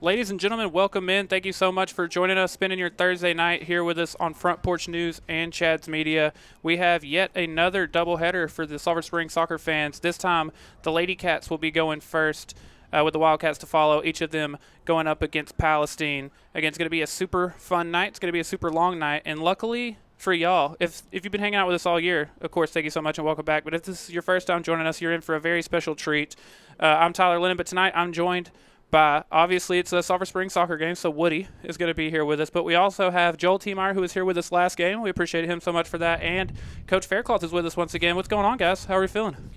Ladies and gentlemen, welcome in. Thank you so much for joining us, spending your Thursday night here with us on Front Porch News and Chad's Media. We have yet another doubleheader for the Sulphur Springs soccer fans. This time, the Lady Cats will be going first with the Wildcats to follow, each of them going up against Palestine. Again, it's going to be a super fun night. It's going to be a super long night, and luckily for y'all, if you've been hanging out with us all year, of course, thank you so much and welcome back. But if this is your first time joining us, you're in for a very special treat. I'm Tyler Lennon, but tonight I'm joined by, obviously, it's a Sulphur Springs soccer game, so Woody is going to be here with us. But we also have Joel Tiemeyer, who was here with us last game. We appreciate him so much for that. And Coach Faircloth is with us once again. What's going on, guys? How are we feeling?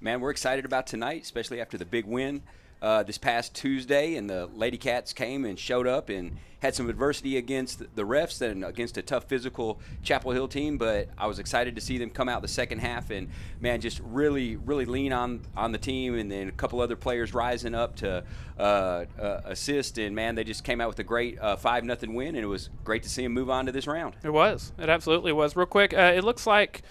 Man, we're excited about tonight, especially after the big win this past Tuesday, and the Lady Cats came and showed up and had some adversity against the refs and against a tough physical Chapel Hill team, but I was excited to see them come out the second half and, man, just really lean on the team, and then a couple other players rising up to assist, and, man, they just came out with a great 5-0 win, and it was great to see them move on to this round. It was. It absolutely was. Real quick, it looks like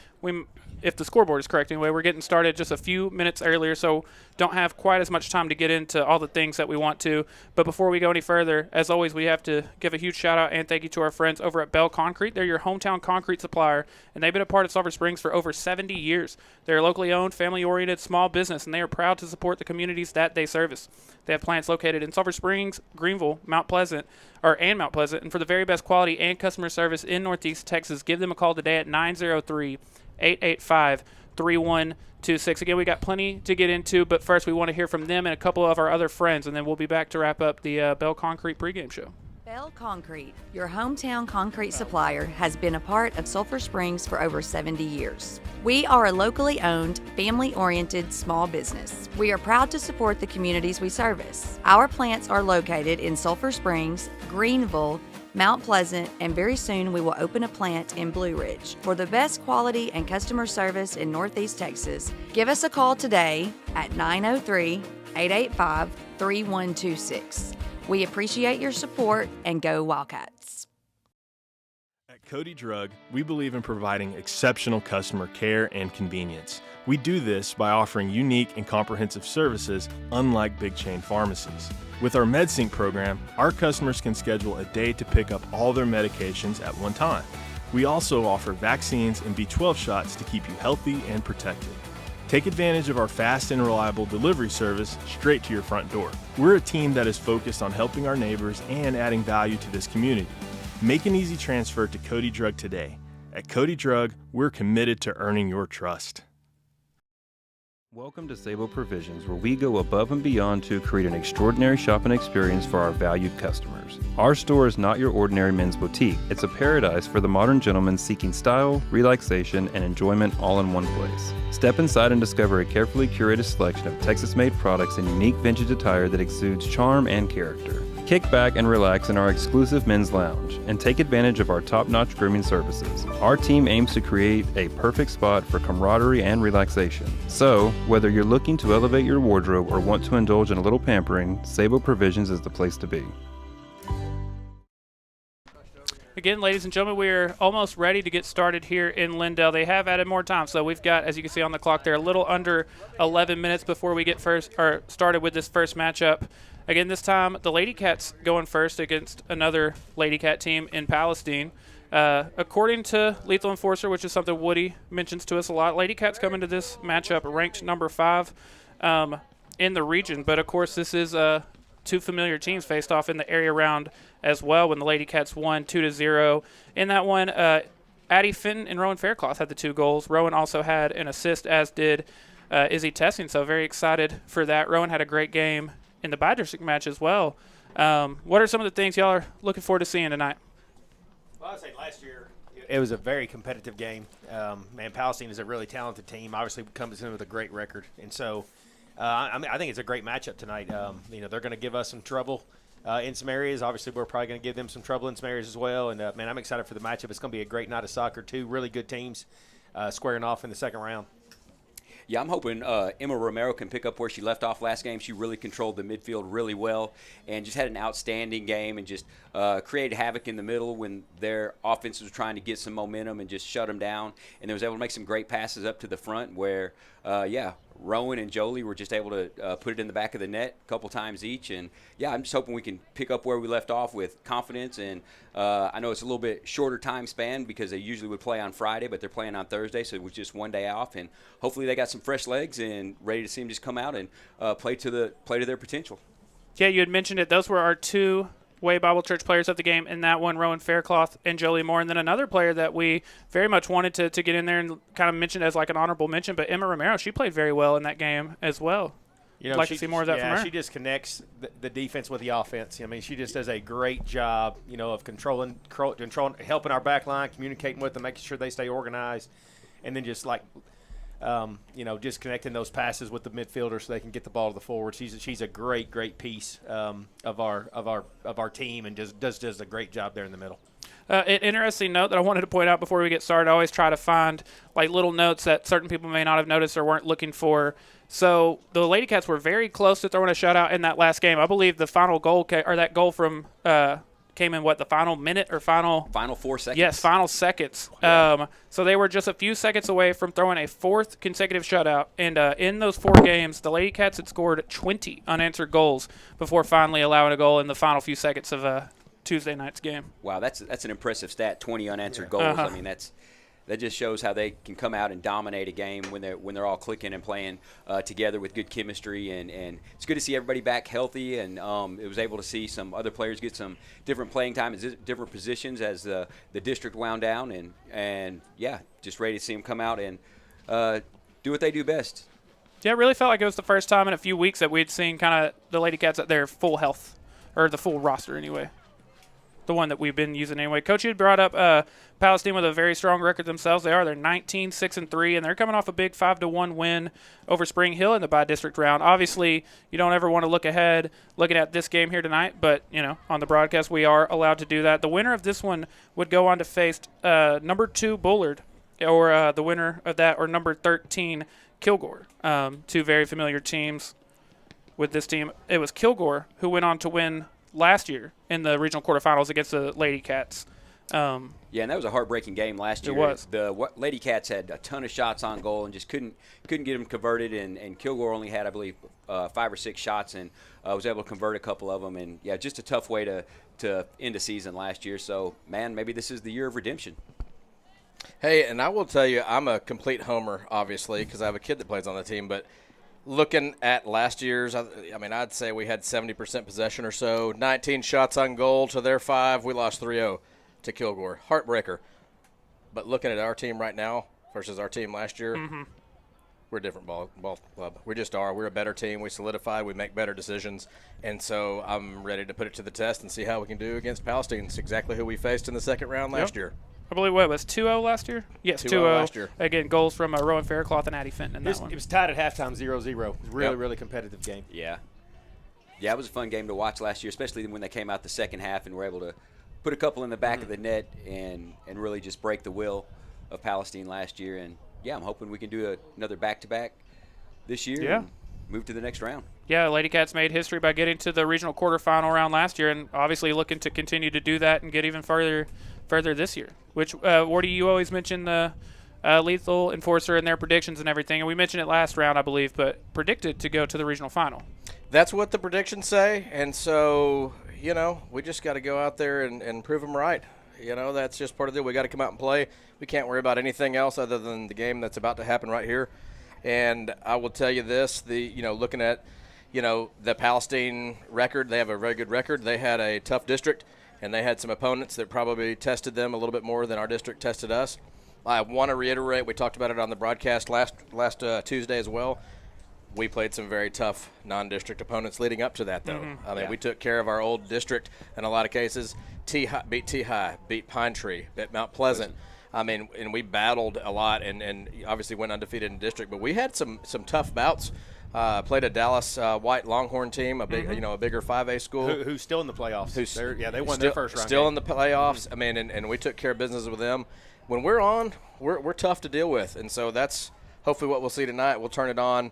if the scoreboard is correct anyway, we're getting started just a few minutes earlier, so don't have quite as much time to get into all the things that we want to. But before we go any further, as always, we have to give a huge shout-out and thank you to our friends over at Bell Concrete. They're your hometown concrete supplier, and they've been a part of Sulphur Springs for over 70 years. They're a locally owned, family-oriented small business, and they are proud to support the communities that they service. They have plants located in Sulphur Springs, Greenville, Mount Pleasant, and for the very best quality and customer service in Northeast Texas, give them a call today at 903-885-3126. Again, we got plenty to get into, but first we want to hear from them and a couple of our other friends, and then we'll be back to wrap up the Bell Concrete pregame show. Bell Concrete, your hometown concrete supplier, has been a part of Sulphur Springs for over 70 years. We are a locally owned, family-oriented small business. We are proud to support the communities we service. Our plants are located in Sulphur Springs, Greenville, Mount Pleasant, and very soon we will open a plant in Blue Ridge. For the best quality and customer service in Northeast Texas, give us a call today at 903-885-3126. We appreciate your support, and go Wildcats. At Cody Drug, we believe in providing exceptional customer care and convenience. We do this by offering unique and comprehensive services unlike big chain pharmacies. With our MedSync program, our customers can schedule a day to pick up all their medications at one time. We also offer vaccines and B12 shots to keep you healthy and protected. Take advantage of our fast and reliable delivery service straight to your front door. We're a team that is focused on helping our neighbors and adding value to this community. Make an easy transfer to Cody Drug today. At Cody Drug, we're committed to earning your trust. Welcome to Sable Provisions, where we go above and beyond to create an extraordinary shopping experience for our valued customers. Our store is not your ordinary men's boutique. It's a paradise for the modern gentleman seeking style, relaxation, and enjoyment all in one place. Step inside and discover a carefully curated selection of Texas-made products and unique vintage attire that exudes charm and character. Kick back and relax in our exclusive men's lounge and take advantage of our top-notch grooming services. Our team aims to create a perfect spot for camaraderie and relaxation. So, whether you're looking to elevate your wardrobe or want to indulge in a little pampering, Sable Provisions is the place to be. Again, ladies and gentlemen, we're almost ready to get started here in Lindell. They have added more time, so we've got, as you can see on the clock there, a little under 11 minutes before we get started with this first matchup. Again, this time the Lady Cats going first against another Lady Cat team in Palestine. According to Lethal Enforcer, which is something Woody mentions to us a lot, Lady Cats come into this matchup ranked number 5 in the region. But, of course, this is two familiar teams faced off in the area round as well when the Lady Cats won 2-0. In that one, Addie Fenton and Rowan Faircloth had the 2 goals. Rowan also had an assist, as did Izzy Testing, so very excited for that. Rowan had a great game in the bi-district match as well. What are some of the things y'all are looking forward to seeing tonight? Well, I'd say last year it was a very competitive game. Palestine is a really talented team. Obviously, comes in with a great record, and so I think it's a great matchup tonight. They're going to give us some trouble in some areas. Obviously, we're probably going to give them some trouble in some areas as well. And I'm excited for the matchup. It's going to be a great night of soccer. 2 really good teams squaring off in the second round. Yeah, I'm hoping Emma Romero can pick up where she left off last game. She really controlled the midfield really well and just had an outstanding game and just created havoc in the middle when their offense was trying to get some momentum and just shut them down. And they was able to make some great passes up to the front where, Rowan and Jolie were just able to put it in the back of the net a couple times each. And, yeah, I'm just hoping we can pick up where we left off with confidence. And I know it's a little bit shorter time span because they usually would play on Friday, but they're playing on Thursday, so it was just one day off. And hopefully they got some fresh legs and ready to see them just come out and play to their potential. Yeah, you had mentioned it. Those were our two Way Bible Church players of the game in that one, Rowan Faircloth and Jolie Moore. And then another player that we very much wanted to get in there and kind of mention as like an honorable mention, but Emma Romero, she played very well in that game as well. I'd like to see more of that from her. She just connects the defense with the offense. I mean, she just does a great job, of controlling, helping our back line, communicating with them, making sure they stay organized, and then just just connecting those passes with the midfielders so they can get the ball to the forward. She's a great piece of our team and just does a great job there in the middle. An interesting note that I wanted to point out before we get started, I always try to find like little notes that certain people may not have noticed or weren't looking for. So the Lady Cats were very close to throwing a shutout in that last game. I believe the final goal, or that goal from came in the final minute or final 4 seconds? Yes, final seconds. Yeah. So they were just a few seconds away from throwing a fourth consecutive shutout. And in those 4 games, the Lady Cats had scored 20 unanswered goals before finally allowing a goal in the final few seconds of Tuesday night's game. Wow, that's an impressive stat, 20 unanswered goals. Uh-huh. I mean, that just shows how they can come out and dominate a game when they're all clicking and playing together with good chemistry. And it's good to see everybody back healthy. And it was able to see some other players get some different playing time in different positions as the district wound down. And yeah, just ready to see them come out and do what they do best. Yeah, it really felt like it was the first time in a few weeks that we'd seen kind of the Lady Cats at their full health, or the full roster anyway. The one that we've been using anyway. Coach, you had brought up Palestine with a very strong record themselves. They're 19-6-3, and they're coming off a big 5-1 win over Spring Hill in the by-district round. Obviously, you don't ever want to look ahead looking at this game here tonight, but, on the broadcast we are allowed to do that. The winner of this one would go on to face number 2 Bullard, or the winner of that, or number 13 Kilgore. Two very familiar teams with this team. It was Kilgore who went on to win last year in the regional quarterfinals against the Lady Cats. Yeah, and that was a heartbreaking game last year. It was. The Lady Cats had a ton of shots on goal and just couldn't get them converted, and Kilgore only had, I believe, 5 or 6 shots and was able to convert a couple of them. And, yeah, just a tough way to end a season last year. So, man, maybe this is the year of redemption. Hey, and I will tell you, I'm a complete homer, obviously, because I have a kid that plays on the team, but looking at last year's, I'd say we had 70% possession or so, 19 shots on goal to their 5. We lost 3-0 to Kilgore. Heartbreaker. But looking at our team right now versus our team last year, we're a different ball club. We just are. We're a better team. We solidify. We make better decisions. And so I'm ready to put it to the test and see how we can do against Palestine. It's exactly who we faced in the second round last year. I believe it was 2-0 last year? Yes, 2-0 last year. Again, goals from Rowan Faircloth and Addie Fenton in that one. It was tied at halftime 0-0. It was really competitive game. Yeah. Yeah, it was a fun game to watch last year, especially when they came out the second half and were able to put a couple in the back of the net and really just break the will of Palestine last year. And, yeah, I'm hoping we can do another back-to-back this year and move to the next round. Yeah, Lady Cats made history by getting to the regional quarterfinal round last year and obviously looking to continue to do that and get even further this year. Which, Wardy, you always mention the Lethal Enforcer and their predictions and everything. And we mentioned it last round, I believe, but predicted to go to the regional final. That's what the predictions say. And so, we just got to go out there and prove them right. That's just part of it. We got to come out and play. We can't worry about anything else other than the game that's about to happen right here. And I will tell you this, looking at, the Palestine record, they have a very good record. They had a tough district, and they had some opponents that probably tested them a little bit more than our district tested us. I want to reiterate, we talked about it on the broadcast last Tuesday as well. We played some very tough non-district opponents leading up to that, though. We took care of our old district in a lot of cases. Beat T-High, beat Pine Tree, beat Mount Pleasant. And we battled a lot and obviously went undefeated in district. But we had some tough bouts. Played a Dallas White Longhorn team, a big, a bigger 5A school. Who's still in the playoffs. They won their first round. Still in the playoffs. And we took care of business with them. When we're on, we're tough to deal with. And so that's hopefully what we'll see tonight. We'll turn it on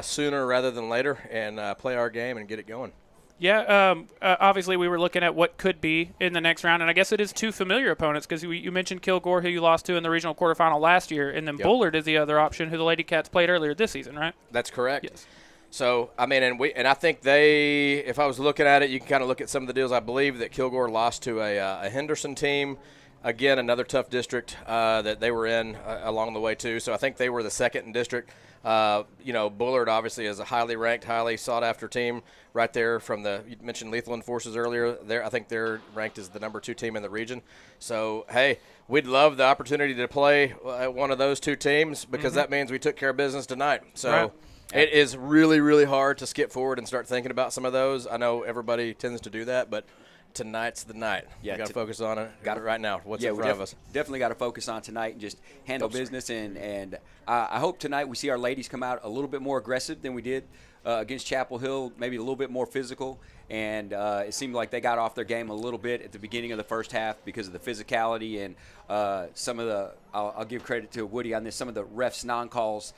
sooner rather than later and play our game and get it going. Yeah, obviously we were looking at what could be in the next round, and I guess it is two familiar opponents because you mentioned Kilgore, who you lost to in the regional quarterfinal last year, and then Bullard is the other option, who the Lady Cats played earlier this season, right? That's correct. Yes. So, I mean, and I think if I was looking at it, you can kind of look at some of the deals. I believe that Kilgore lost to a Henderson team. Again, another tough district that they were in along the way, too. So I think they were the second in district. Bullard obviously is a highly ranked, highly sought-after team right there from you mentioned Lethal Enforcers earlier. I think they're ranked as the number 2 team in the region. So, hey, we'd love the opportunity to play one of those two teams because that means we took care of business tonight. So right. It is really, really hard to skip forward and start thinking about some of those. I know everybody tends to do that, but tonight's the night. Yeah, we got to focus on it. Got it right now. What's in front of us? Definitely got to focus on tonight and just handle business. And I hope tonight we see our ladies come out a little bit more aggressive than we did against Chapel Hill, maybe a little bit more physical. And it seemed like they got off their game a little bit at the beginning of the first half because of the physicality and some of the I'll give credit to Woody on this, some of the refs' non-calls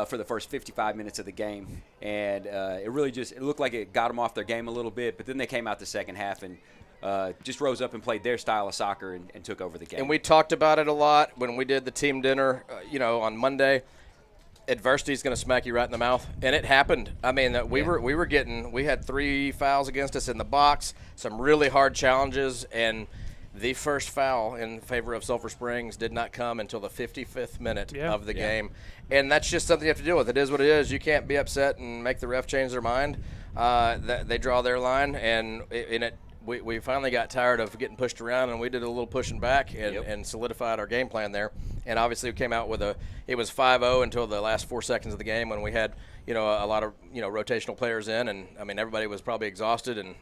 for the first 55 minutes of the game. And it looked like it got them off their game a little bit, but then they came out the second half and just rose up and played their style of soccer and took over the game. And we talked about it a lot when we did the team dinner, on Monday. Adversity is going to smack you right in the mouth, and it happened. I mean, we had 3 fouls against us in the box, some really hard challenges, and the first foul in favor of Sulphur Springs did not come until the 55th minute of the game. And that's just something you have to deal with. It is what it is. You can't be upset and make the ref change their mind. They draw their line, and we finally got tired of getting pushed around, and we did a little pushing back and solidified our game plan there. And obviously we came out it was 5-0 until the last 4 seconds of the game when we had a lot of rotational players in, and I mean everybody was probably exhausted, and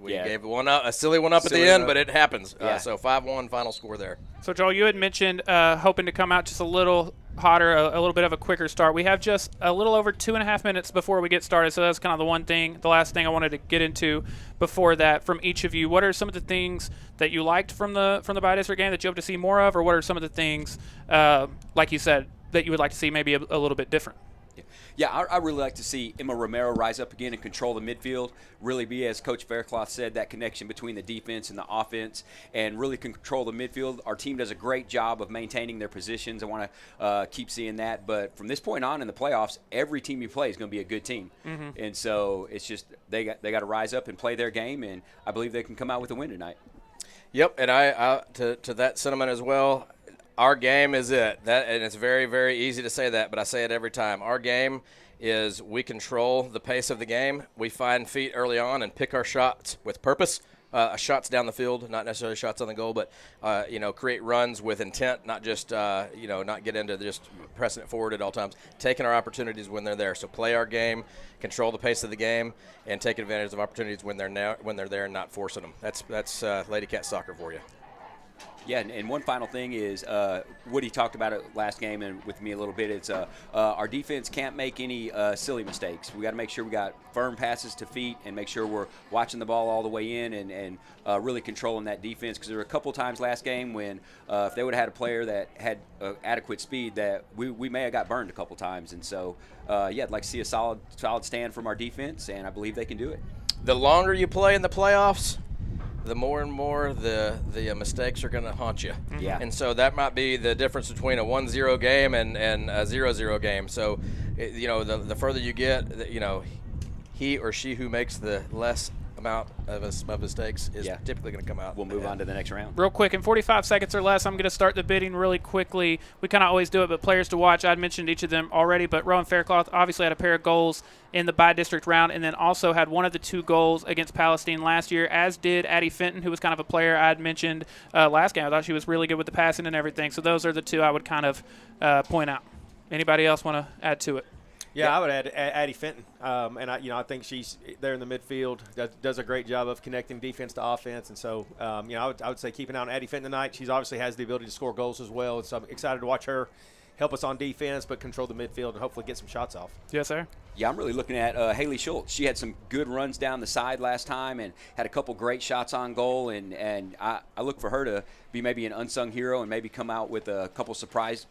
we gave a silly one up at the end, but it happens. So 5-1 final score there. So Joel, you had mentioned hoping to come out just a little hotter, a little bit of a quicker start. We have just a little over 2.5 minutes before we get started, so that's kind of the last thing I wanted to get into before that from each of you. What are some of the things that you liked from the bi-district game that you hope to see more of, or what are some of the things, like you said, that you would like to see maybe a little bit different? Yeah, I really like to see Emma Romero rise up again and control the midfield, really be, as Coach Faircloth said, that connection between the defense and the offense, and really control the midfield. Our team does a great job of maintaining their positions. I want to keep seeing that. But from this point on in the playoffs, every team you play is going to be a good team. Mm-hmm. And so it's just they got to rise up and play their game, and I believe they can come out with a win tonight. Yep, and I to that sentiment as well, our game is it. And it's very, very easy to say that, but I say it every time. Our game is we control the pace of the game. We find feet early on and pick our shots with purpose. Shots down the field, not necessarily shots on the goal, but create runs with intent, not just not get into just pressing it forward at all times. Taking our opportunities when they're there. So play our game, control the pace of the game, and take advantage of opportunities when they're there and not forcing them. That's Lady Cat soccer for you. Yeah, and one final thing is Woody talked about it last game and with me a little bit. It's our defense can't make any silly mistakes. We got to make sure we got firm passes to feet and make sure we're watching the ball all the way in and really controlling that defense, because there were a couple times last game when if they would have had a player that had adequate speed that we may have got burned a couple times. And so, I'd like to see a solid stand from our defense, and I believe they can do it. The longer you play in the playoffs, the more and more the mistakes are going to haunt you. Yeah. And so that might be the difference between a 1-0 game and a 0-0 game. So, the further you get, he or she who makes the less amount of mistakes is typically going to come out. We'll move on to the next round. Real quick, in 45 seconds or less, I'm going to start the bidding really quickly. We kind of always do it, but players to watch, I'd mentioned each of them already, but Rowan Faircloth obviously had a pair of goals in the bi-district round and then also had one of the 2 goals against Palestine last year, as did Addie Fenton, who was kind of a player I'd mentioned last game. I thought she was really good with the passing and everything. So those are the 2 I would kind of point out. Anybody else want to add to it? Yeah, I would add Addie Fenton, and I think she's there in the midfield, does a great job of connecting defense to offense, and so I would say keep an eye on Addie Fenton tonight. She's obviously has the ability to score goals as well, and so I'm excited to watch her help us on defense, but control the midfield and hopefully get some shots off. Yes, sir. Yeah, I'm really looking at Haley Schultz. She had some good runs down the side last time and had a couple great shots on goal, and I look for her to be maybe an unsung hero and maybe come out with a couple surprise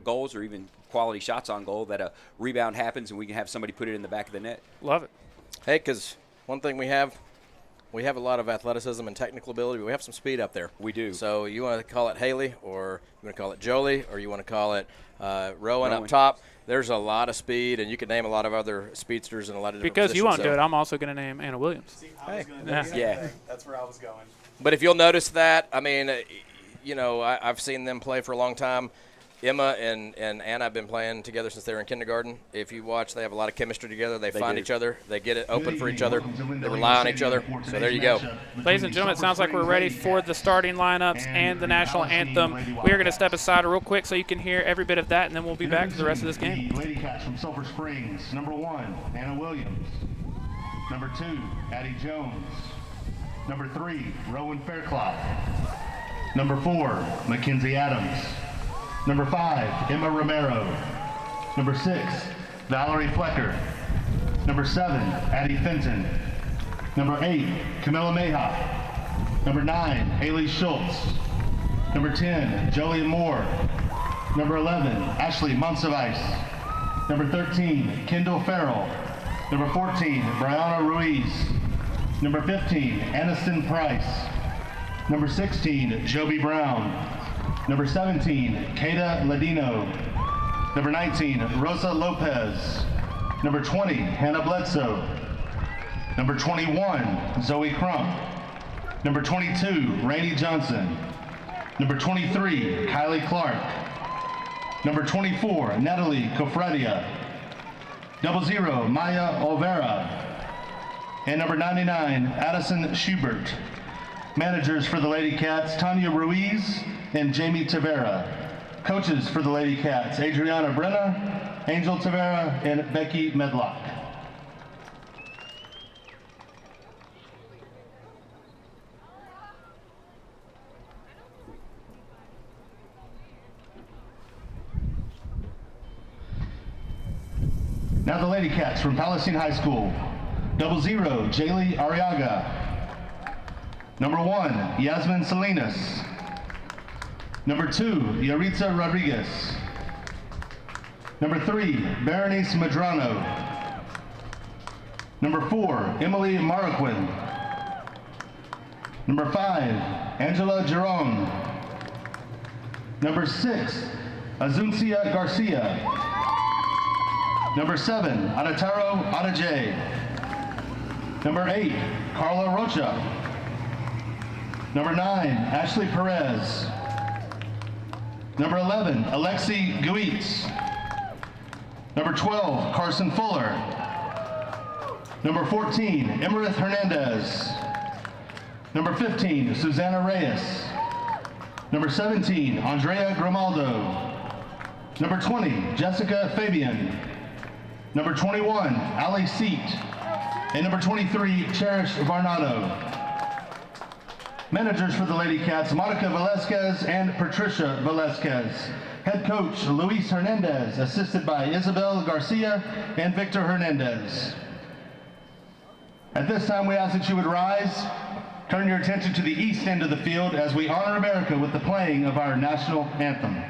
goals or even quality shots on goal, that a rebound happens and we can have somebody put it in the back of the net. Love it. Hey, because one thing we have a lot of athleticism and technical ability, but we have some speed up there. We do. So you want to call it Haley, or you want to call it Jolie, or you want to call it Rowan up top. There's a lot of speed, and you can name a lot of other speedsters and a lot of different Because you positions, won't do it, I'm also going to name Anna Williams. Hey. Yeah. That's where I was going. But if you'll notice that, I mean, I've seen them play for a long time. Emma and Anna have been playing together since they were in kindergarten. If you watch, they have a lot of chemistry together. They find do. each other. They get it open for each other. They rely on each other. So there you go. Ladies and gentlemen, it sounds like we're ready for the starting lineups and the national anthem. We are going to step aside real quick so you can hear every bit of that, and then we'll be back for the rest of this game. Lady Cats from Sulphur Springs. Number 1, Anna Williams. Number 2, Addie Jones. Number 3, Rowan Fairclough. Number 4, Mackenzie Adams. Number 5, Emma Romero. Number 6, Valerie Flecker. Number 7, Addie Fenton. Number 8, Camilla Mayhoff. Number 9, Haley Schultz. Number 10, Jolie Moore. Number 11, Ashley Monsivice. Number 13, Kendall Farrell. Number 14, Brianna Ruiz. Number 15, Aniston Price. Number 16, Joby Brown. Number 17, Kata Ladino. Number 19, Rosa Lopez. Number 20, Hannah Bledsoe. Number 21, Zoe Crump. Number 22, Rainey Johnson. Number 23, Kylie Clark. Number 24, Natalie Cofredia. 00, Maya Olvera. And number 99, Addison Schubert. Managers for the Lady Cats, Tanya Ruiz and Jamie Tavera. Coaches for the Lady Cats, Adriana Brenna, Angel Tavera, and Becky Medlock. Now the Lady Cats from Palestine High School. 00, Jaylee Arriaga. Number 1, Yasmin Salinas. Number 2, Yaritza Rodriguez. Number 3, Berenice Medrano. Number 4, Emily Marroquin. Number 5, Angela Giron. Number 6, Azuncia Garcia. Number 7, Anataro Adajay. Number 8, Carla Rocha. Number 9, Ashley Perez. Number 11, Alexi Guitz. Number 12, Carson Fuller. Number 14, Emerith Hernandez. Number 15, Susanna Reyes. Number 17, Andrea Grimaldo. Number 20, Jessica Fabian. Number 21, Ali Seat. And number 23, Cherish Varnado. Managers for the Lady Cats, Monica Velasquez and Patricia Velasquez. Head coach, Luis Hernandez, assisted by Isabel Garcia and Victor Hernandez. At this time, we ask that you would rise, turn your attention to the east end of the field as we honor America with the playing of our national anthem.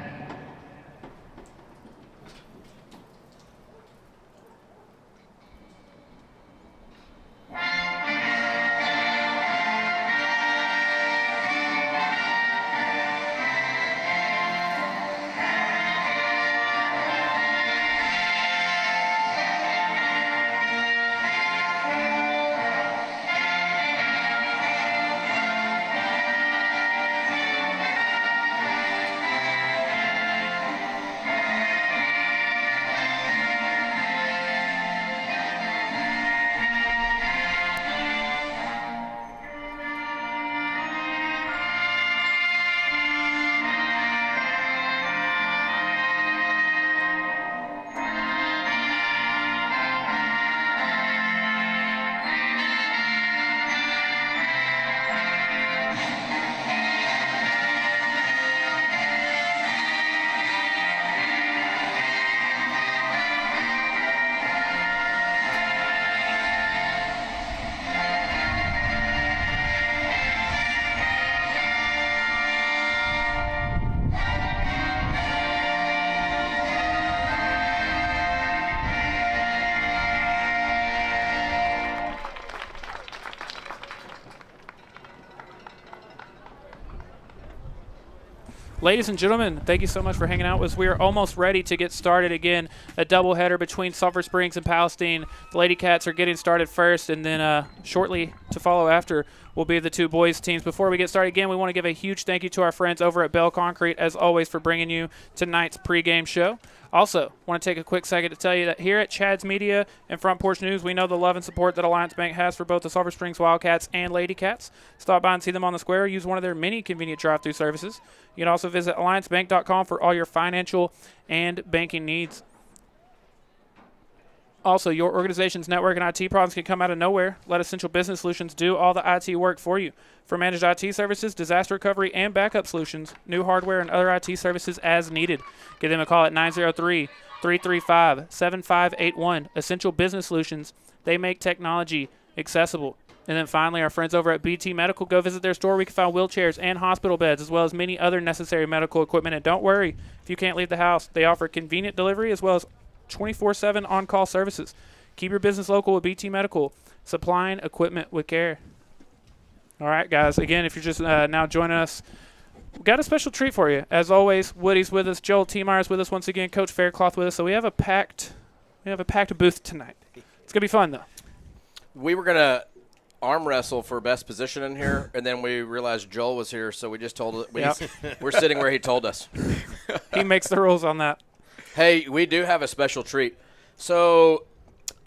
Ladies and gentlemen, thank you so much for hanging out with us. We are almost ready to get started again. A doubleheader between Sulphur Springs and Palestine. The Lady Cats are getting started first, and then shortly to follow after will be the two boys teams. Before we get started again, we want to give a huge thank you to our friends over at Bell Concrete, as always, for bringing you tonight's pregame show. Also, want to take a quick second to tell you that here at Chad's Media and Front Porch News, we know the love and support that Alliance Bank has for both the Sulphur Springs Wildcats and Lady Cats. Stop by and see them on the square. Use one of their many convenient drive-through services. You can also visit alliancebank.com for all your financial and banking needs. Also, your organization's network and IT problems can come out of nowhere. Let Essential Business Solutions do all the IT work for you. For managed IT services, disaster recovery, and backup solutions, new hardware, and other IT services as needed. Give them a call at 903-335-7581. Essential Business Solutions. They make technology accessible. And then finally, our friends over at BT Medical, go visit their store. We can find wheelchairs and hospital beds, as well as many other necessary medical equipment. And don't worry, if you can't leave the house, they offer convenient delivery as well as 24/7 on-call services. Keep your business local with BT Medical, supplying equipment with care. All right, guys. Again, if you're just now joining us, we've got a special treat for you. As always, Woody's with us, Joel T-Meyer's with us once again, Coach Faircloth with us. So we have a packed booth tonight. It's gonna be fun though. We were gonna arm wrestle for best position in here, and then we realized Joel was here, so we just told we're sitting where he told us. He makes the rules on that. Hey, we do have a special treat. So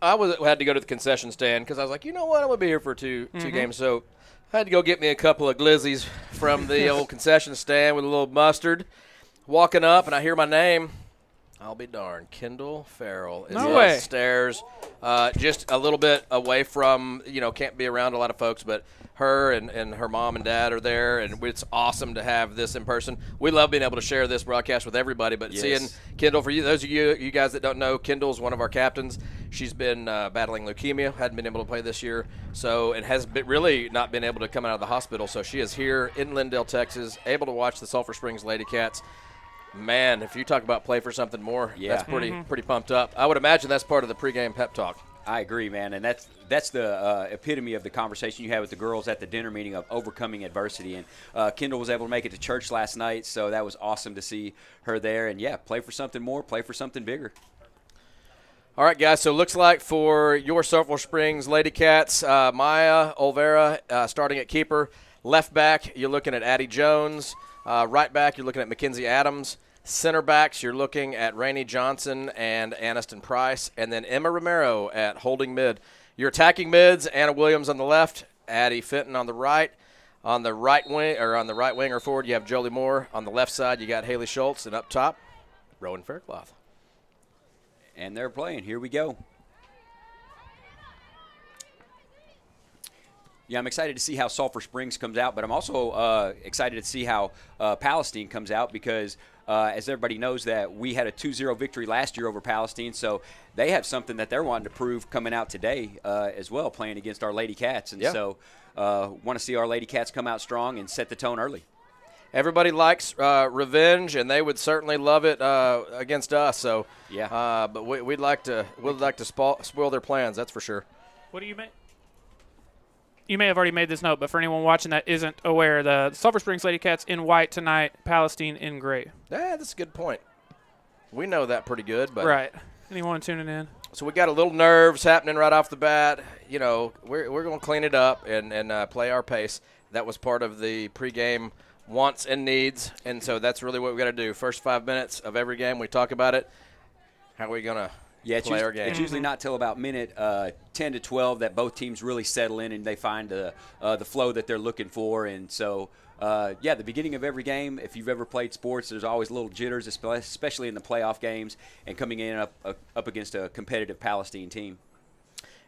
I had to go to the concession stand because I was like, you know what, I'm going to be here for two games. So I had to go get me a couple of glizzies from the old concession stand with a little mustard. Walking up, and I hear my name. I'll be darned. Kendall Farrell is upstairs, just a little bit away from, can't be around a lot of folks, but her and her mom and dad are there, and it's awesome to have this in person. We love being able to share this broadcast with everybody, but seeing Kendall, for those of you guys that don't know, Kendall's one of our captains. She's been battling leukemia, hadn't been able to play this year, and has really not been able to come out of the hospital, so she is here in Lindale, Texas, able to watch the Sulphur Springs Lady Cats. Man, if you talk about play for something more, that's pretty pumped up. I would imagine that's part of the pregame pep talk. I agree, man, and that's the epitome of the conversation you had with the girls at the dinner meeting of overcoming adversity. And Kendall was able to make it to church last night, so that was awesome to see her there. And, play for something more, play for something bigger. All right, guys, so looks like for your Sulphur Springs Lady Cats, Maya Olvera starting at keeper. Left back, you're looking at Addie Jones. Right back, you're looking at Mackenzie Adams. Center backs, you're looking at Rainey Johnson and Aniston Price. And then Emma Romero at holding mid. Your attacking mids, Anna Williams on the left, Addie Fenton on the right. On the right wing or forward, you have Jolie Moore. On the left side, you got Haley Schultz. And up top, Rowan Faircloth. And they're playing. Here we go. Yeah, I'm excited to see how Sulphur Springs comes out, but I'm also excited to see how Palestine comes out because, as everybody knows, that we had a 2-0 victory last year over Palestine, so they have something that they're wanting to prove coming out today as well, playing against our Lady Cats. And so want to see our Lady Cats come out strong and set the tone early. Everybody likes revenge, and they would certainly love it against us. So, but we'd like to spoil their plans. That's for sure. What do you mean? You may have already made this note, but for anyone watching that isn't aware, the Sulphur Springs Lady Cats in white tonight, Palestine in gray. Yeah, that's a good point. We know that pretty good, but right. Anyone tuning in? So we got a little nerves happening right off the bat. We're going to clean it up and play our pace. That was part of the pregame wants and needs, and so that's really what we got to do. First 5 minutes of every game, we talk about it. How are we going to play our game? It's usually not till about minute 10 to 12 that both teams really settle in and they find the flow that they're looking for. And so, the beginning of every game, if you've ever played sports, there's always little jitters, especially in the playoff games and coming in up against a competitive Palestine team.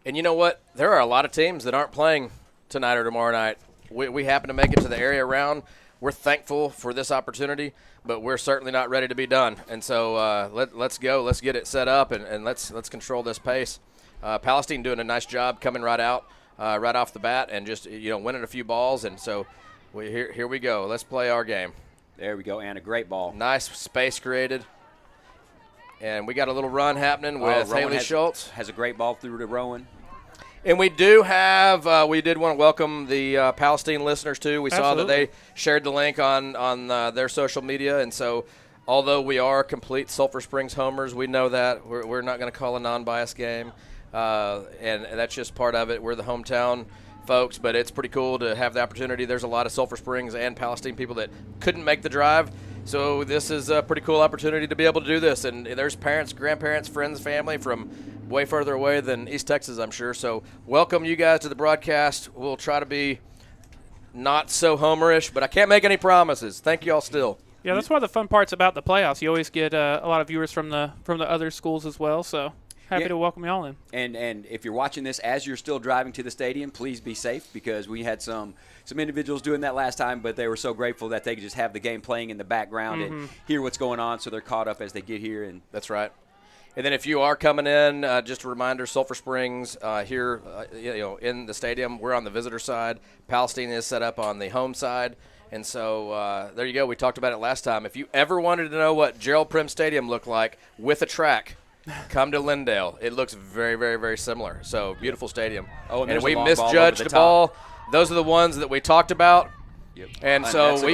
And you know what? There are a lot of teams that aren't playing tonight or tomorrow night. We happen to make it to the area round. We're thankful for this opportunity, but we're certainly not ready to be done. And so let's go. Let's get it set up, and let's control this pace. Palestine doing a nice job coming right out, right off the bat, and just winning a few balls. And so here we go. Let's play our game. There we go, and a great ball. Nice space created. And we got a little run happening with Haley Schultz. Has a great ball through to Rowan. And we do have, we did want to welcome the Palestine listeners, too. We saw that they shared the link on their social media. And so, although we are complete Sulphur Springs homers, we know that. We're not going to call a non-biased game. And that's just part of it. We're the hometown folks, but it's pretty cool to have the opportunity. There's a lot of Sulphur Springs and Palestine people that couldn't make the drive. So this is a pretty cool opportunity to be able to do this. And there's parents, grandparents, friends, family from way further away than East Texas, I'm sure. So welcome you guys to the broadcast. We'll try to be not so homerish, but I can't make any promises. Thank you all still. Yeah, that's one of the fun parts about the playoffs. You always get a lot of viewers from the other schools as well. So happy to welcome y'all in. And if you're watching this as you're still driving to the stadium, please be safe, because we had some individuals doing that last time, but they were so grateful that they could just have the game playing in the background and hear what's going on, so they're caught up as they get here. And that's right. And then if you are coming in, just a reminder, Sulphur Springs here, in the stadium, we're on the visitor side. Palestine is set up on the home side. And so there you go. We talked about it last time. If you ever wanted to know what Gerald Prim Stadium looked like with a track, come to Lindale. It looks very, very, very similar. So beautiful stadium. Oh, and we misjudged the ball. Those are the ones that we talked about. Yep. And so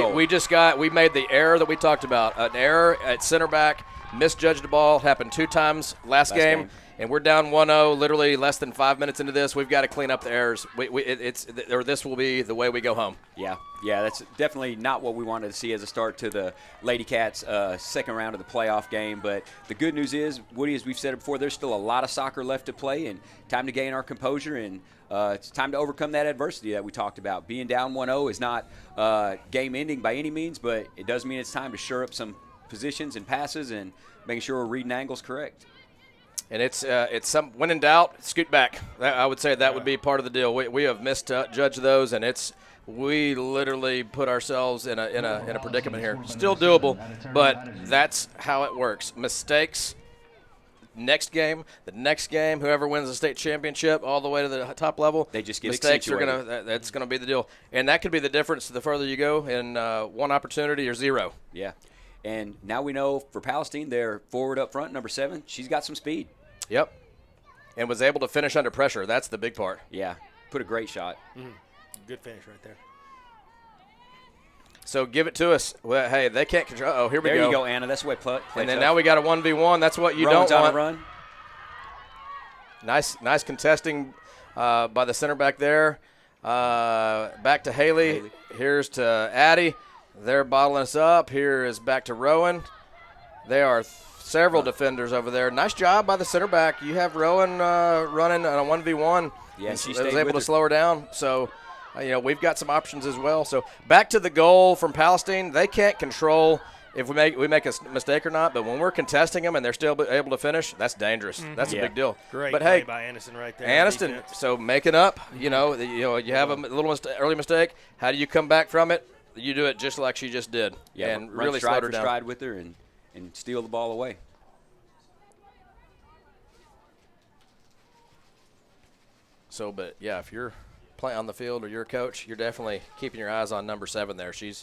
we made the error that we talked about. An error at center back, misjudged the ball. It happened 2 times last game. And we're down 1-0, literally less than 5 minutes into this. We've got to clean up the errors. This will be the way we go home. Yeah, that's definitely not what we wanted to see as a start to the Lady Cats' second round of the playoff game. But the good news is, Woody, as we've said it before, there's still a lot of soccer left to play, and time to gain our composure, and it's time to overcome that adversity that we talked about. Being down 1-0 is not game-ending by any means, but it does mean it's time to shore up some positions and passes and making sure we're reading angles correct. And it's when in doubt, scoot back. I would say that would be part of the deal. We have misjudged those, and we literally put ourselves in a predicament here. Still doable, but that's how it works. Mistakes. The next game, whoever wins the state championship all the way to the top level, they just get mistakes accentuated. That's gonna be the deal, and that could be the difference the further you go in one opportunity or zero. Yeah. And now we know for Palestine, they're forward up front, number 7. She's got some speed. Yep. And was able to finish under pressure. That's the big part. Yeah. Put a great shot. Good finish right there. So give it to us. Well, hey, they can't control. Oh, here we go. There you go, Anna. That's the way play. And then now we got a 1v1. That's what you Rowan's don't want. On a run. Nice contesting by the center back there. Back to Haley. Here's to Addie. They're bottling us up. Here is back to Rowan. They are several defenders over there. Nice job by the center back. You have Rowan running on a 1v1. Yeah, she was stayed able with to her. slow her down. So, we've got some options as well. So back to the goal from Palestine. They can't control if we make a mistake or not. But when we're contesting them and they're still able to finish, that's dangerous. That's a big deal. Great but play hey, by Aniston right there. Aniston. So make it up. You have a little early mistake. How do you come back from it? You do it just like she just did. Yeah, and run really stride slowed her for down. stride with her and steal the ball away. So, but yeah, if you're playing on the field or you're a coach, you're definitely keeping your eyes on number 7 there. She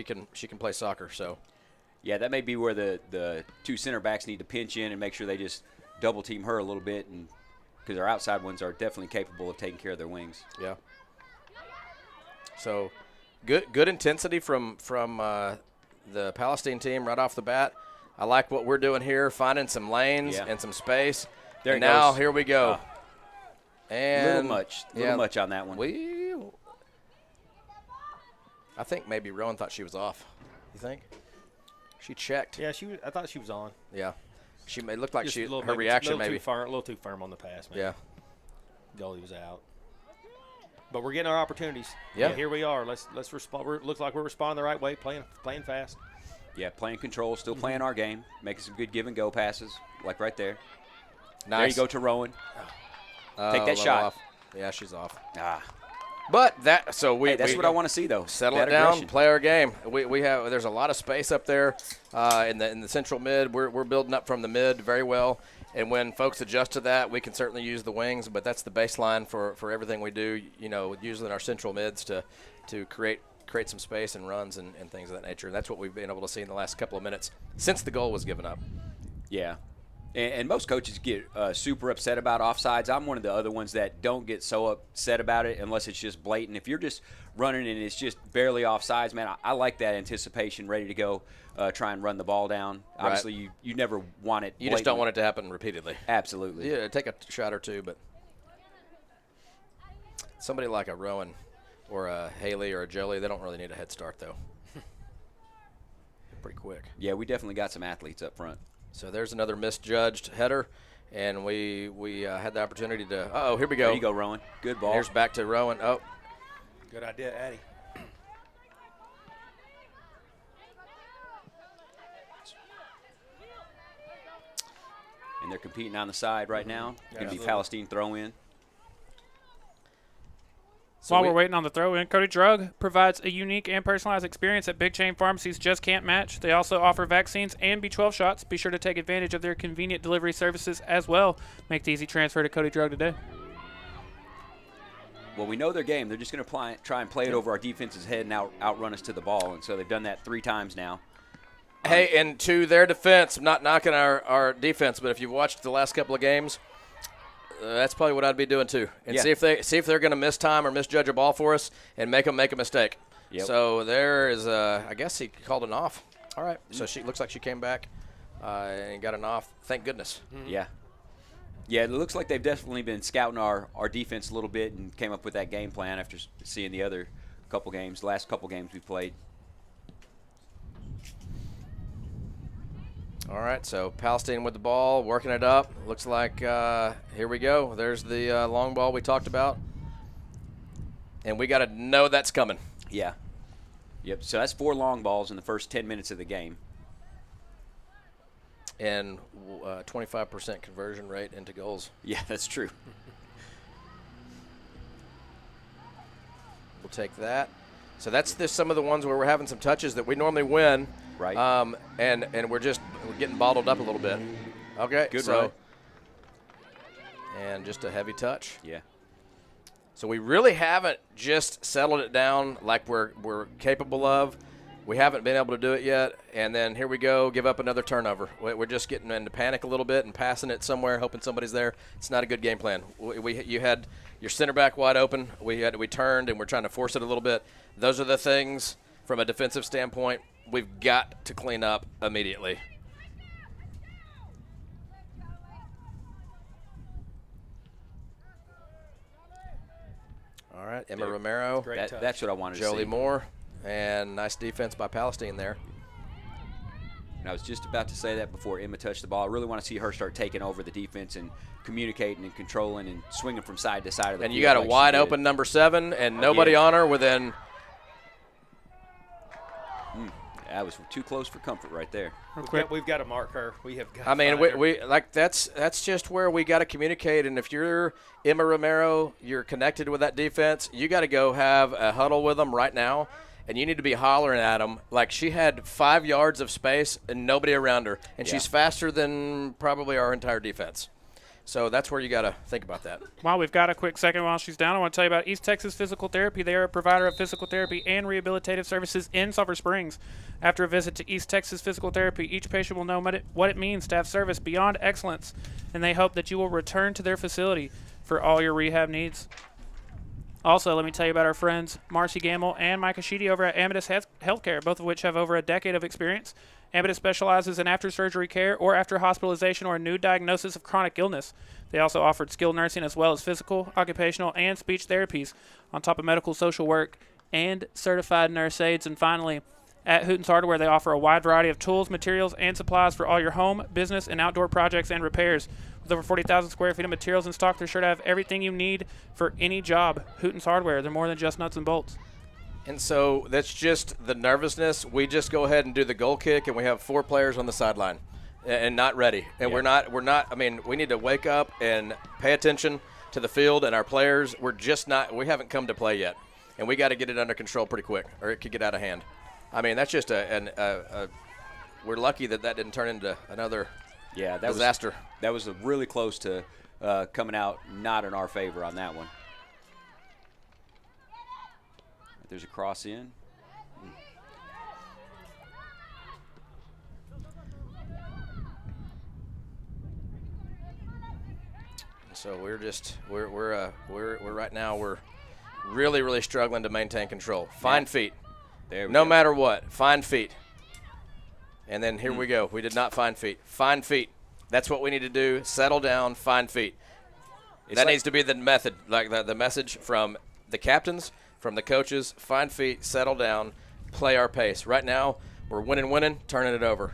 can play soccer. So, yeah, that may be where the 2 center backs need to pinch in and make sure they just double team her a little bit, and because our outside ones are definitely capable of taking care of their wings. Yeah. So, good intensity from the Palestine team right off the bat. I like what we're doing here, finding some lanes and some space. There and it now goes. Here we go. And A little much on that one. I think maybe Rowan thought she was off. You think? She checked. Yeah, I thought she was on. Yeah. It looked like Just her reaction maybe. A little too firm on the pass, man. Yeah. Goalie was out. But we're getting our opportunities. Yeah. Here we are. Let's respond. Looks like we're responding the right way, playing fast. Yeah, playing control, still playing our game, making some good give-and-go passes, like right there. Nice. There you go to Rowan. Take that shot. Off. Yeah, she's off. But that's what I want to see, though. Settle that it down, aggression. play our game. There's a lot of space up there in the central mid. We're building up from the mid very well, and when folks adjust to that, we can certainly use the wings. But that's the baseline for everything we do. Using our central mids to create some space and runs and things of that nature. And that's what we've been able to see in the last couple of minutes since the goal was given up. Yeah. And most coaches get super upset about offsides. I'm one of the other ones that don't get so upset about it unless it's just blatant. If you're just running and it's just barely offsides, man, I like that anticipation, ready to go, try and run the ball down. Right. Obviously, you never want it. You just don't want it to happen repeatedly. Absolutely. Yeah, take a shot or two, but somebody like a Rowan or a Haley or a Jolie, they don't really need a head start, though. Pretty quick. Yeah, we definitely got some athletes up front. So there's another misjudged header, and we had the opportunity to – here we go. There you go, Rowan. Good ball. Here's back to Rowan. Oh. Good idea, Addie. And they're competing on the side right now. It's going to be Absolutely. Palestine throw-in. So While we're waiting on the throw-in, Cody Drug provides a unique and personalized experience that big chain pharmacies just can't match. They also offer vaccines and B12 shots. Be sure to take advantage of their convenient delivery services as well. Make the easy transfer to Cody Drug today. Well, we know their game. They're just going to try and play it over our defense's head and outrun us to the ball. And so they've done that 3 times now. Hey, and to their defense, I'm not knocking our defense, but if you've watched the last couple of games, that's probably what I'd be doing too. And Yeah. see if they're going to miss time or misjudge a ball for us and make them make a mistake. Yep. So there is I guess he called an off. All right. So she looks like she came back and got an off. Thank goodness. Yeah. Yeah, it looks like they've definitely been scouting our defense a little bit and came up with that game plan after seeing the other last couple games we played. All right, so Palestine with the ball, working it up. Looks like here we go. There's the long ball we talked about. And we got to know that's coming. Yeah. Yep, so that's 4 long balls in the first 10 minutes of the game. And 25% conversion rate into goals. Yeah, that's true. We'll take that. So that's some of the ones where we're having some touches that we normally win. Right. And we're getting bottled up a little bit. Okay. Good so, run. And just a heavy touch. Yeah. So we really haven't just settled it down like we're capable of. We haven't been able to do it yet. And then here we go, give up another turnover. We're just getting into panic a little bit and passing it somewhere, hoping somebody's there. It's not a good game plan. You had your center back wide open. We turned and we're trying to force it a little bit. Those are the things from a defensive standpoint we've got to clean up immediately. All right, Emma Romero. Great touch. That's what I wanted to Jolie see. Moore, and nice defense by Palestine there. And I was just about to say that before Emma touched the ball. I really want to see her start taking over the defense and communicating and controlling and swinging from side to side of the And field you got a like she wide did. open number 7 and nobody Again. on her within. That was too close for comfort right there. We've got to mark her. We have got. I mean, to find her. we like that's just where we got to communicate. And if you're Emma Romero, you're connected with that defense. You got to go have a huddle with them right now, and you need to be hollering at them. Like she had 5 yards of space and nobody around her, and Yeah. she's faster than probably our entire defense. So that's where you got to think about that. While we've got a quick second while she's down, I want to tell you about East Texas Physical Therapy. They are a provider of physical therapy and rehabilitative services in Sulphur Springs. After a visit to East Texas Physical Therapy, each patient will know what it means to have service beyond excellence, and they hope that you will return to their facility for all your rehab needs. Also, let me tell you about our friends Marcy Gamble and Micah Sheedy over at Amadeus Healthcare, both of which have over a decade of experience. Amadeus specializes in after-surgery care or after hospitalization or a new diagnosis of chronic illness. They also offered skilled nursing as well as physical, occupational, and speech therapies, on top of medical social work and certified nurse aides. And finally, at Hooten's Hardware, they offer a wide variety of tools, materials, and supplies for all your home, business, and outdoor projects and repairs. With over 40,000 square feet of materials in stock, they're sure to have everything you need for any job. Hooten's Hardware, they're more than just nuts and bolts. And so that's just the nervousness. We just go ahead and do the goal kick, and we have 4 players on the sideline and not ready. And we're not. I mean, we need to wake up and pay attention to the field and our players. We're just not. We haven't come to play yet, and we got to get it under control pretty quick, or it could get out of hand. I mean, that's just we're lucky that didn't turn into another disaster. That was really close to coming out not in our favor on that one. There's a cross in. So we're right now we're really struggling to maintain control. Find feet. There we No go. matter what, find feet. And then here we go. We did not find feet. Find feet. That's what we need to do. Settle down, find feet. That needs to be the method, like the message from the captains, from the coaches. Find feet, settle down, play our pace. Right now, we're winning, turning it over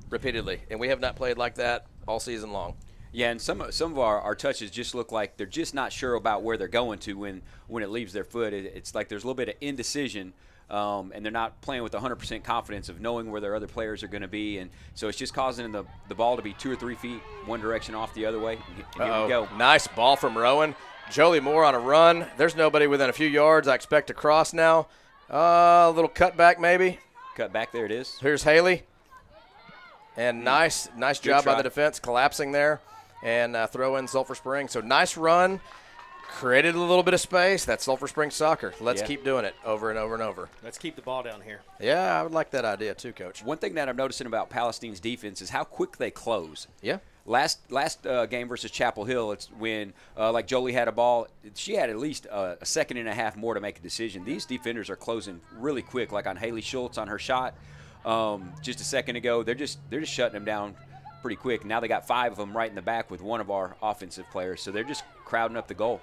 repeatedly. And we have not played like that all season long. Yeah, and some of our touches just look like they're just not sure about where they're going to when it leaves their foot. It's like there's a little bit of indecision, and they're not playing with 100% confidence of knowing where their other players are going to be. And so it's just causing the ball to be 2 or 3 feet one direction off the other way. And here we go. Nice ball from Rowan. Jolie Moore on a run. There's nobody within a few yards. I expect to cross now. A little cutback maybe. Cut back, there it is. Here's Haley. And nice job by try. the defense, collapsing there. And throw in Sulphur Springs. So nice run. Created a little bit of space. That's Sulphur Springs soccer. Let's keep doing it over and over and over. Let's keep the ball down here. Yeah, I would like that idea too, Coach. One thing that I'm noticing about Palestine's defense is how quick they close. Yeah. Last game versus Chapel Hill, it's when, like Jolie had a ball, she had at least a second and a half more to make a decision. These defenders are closing really quick, like on Haley Schultz on her shot just a second ago. They're just shutting them down pretty quick. Now they got 5 of them right in the back with one of our offensive players, so they're just crowding up the goal.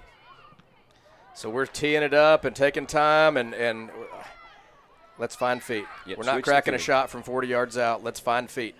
So we're teeing it up and taking time, and let's find feet. Yep, we're not switch cracking the a field. shot from 40 yards out. Let's find feet.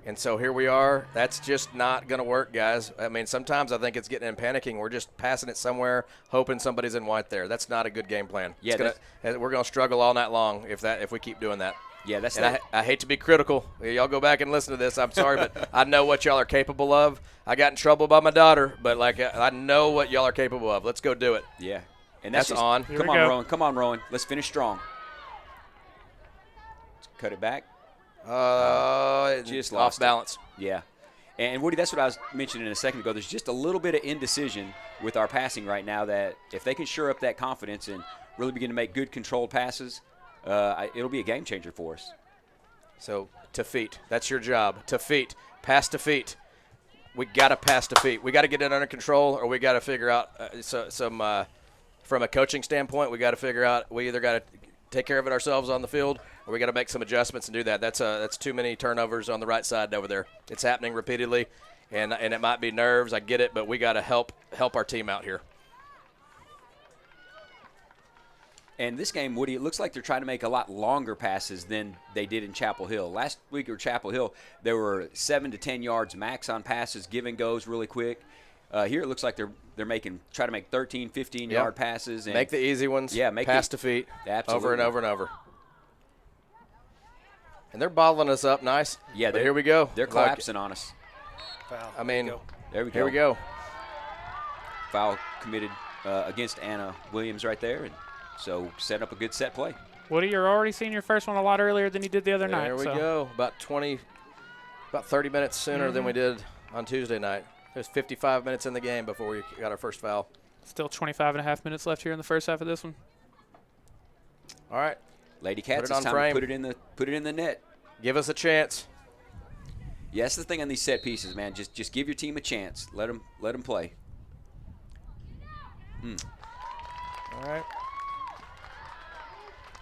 And so here we are. That's just not going to work, guys. I mean, sometimes I think it's getting in panicking. We're just passing it somewhere, hoping somebody's in white there. That's not a good game plan. Yeah, we're going to struggle all night long if we keep doing that. Yeah, that's And I hate to be critical. Y'all go back and listen to this. I'm sorry, but I know what y'all are capable of. I got in trouble by my daughter, but I know what y'all are capable of. Let's go do it. Yeah. And That's just, on. Here Come we on, go. Rowan. Come on, Rowan. Let's finish strong. Cut it back. Just lost off it. balance. Yeah. And Woody, that's what I was mentioning a second ago. There's just a little bit of indecision with our passing right now that if they can shore up that confidence and really begin to make good controlled passes, it'll be a game changer for us. So to feet. That's your job. To feet. Pass to feet. We got to pass to feet. We got to get it under control, or we got to figure out from a coaching standpoint, we got to figure out we either got to take care of it ourselves on the field, or we got to make some adjustments and do that. That's too many turnovers on the right side over there. It's happening repeatedly, and it might be nerves. I get it, but we got to help our team out here. And this game, Woody, it looks like they're trying to make a lot longer passes than they did in Chapel Hill. Last week at Chapel Hill, there were 7 to 10 yards max on passes, give and goes really quick. Here it looks like they're trying to make 13, 15-yard passes. And Make the easy ones. Yeah, pass to feet. Absolutely. Over and over and over. And they're bottling us up nice. Yeah, but here we go. They're collapsing on us. Foul. I mean, There we go. here we go. Foul committed against Anna Williams right there. And so setting up a good set play. Woody, you're already seeing your first one a lot earlier than you did the other night. There we so. go. About 30 minutes sooner than we did on Tuesday night. There's 55 minutes in the game before we got our first foul. Still 25 and a half minutes left here in the first half of this one. All right. Lady Cats, Put it on it's time frame. to put it in the net. Give us a chance. Yeah, that's the thing on these set pieces, man. Just give your team a chance. Let them play. All right.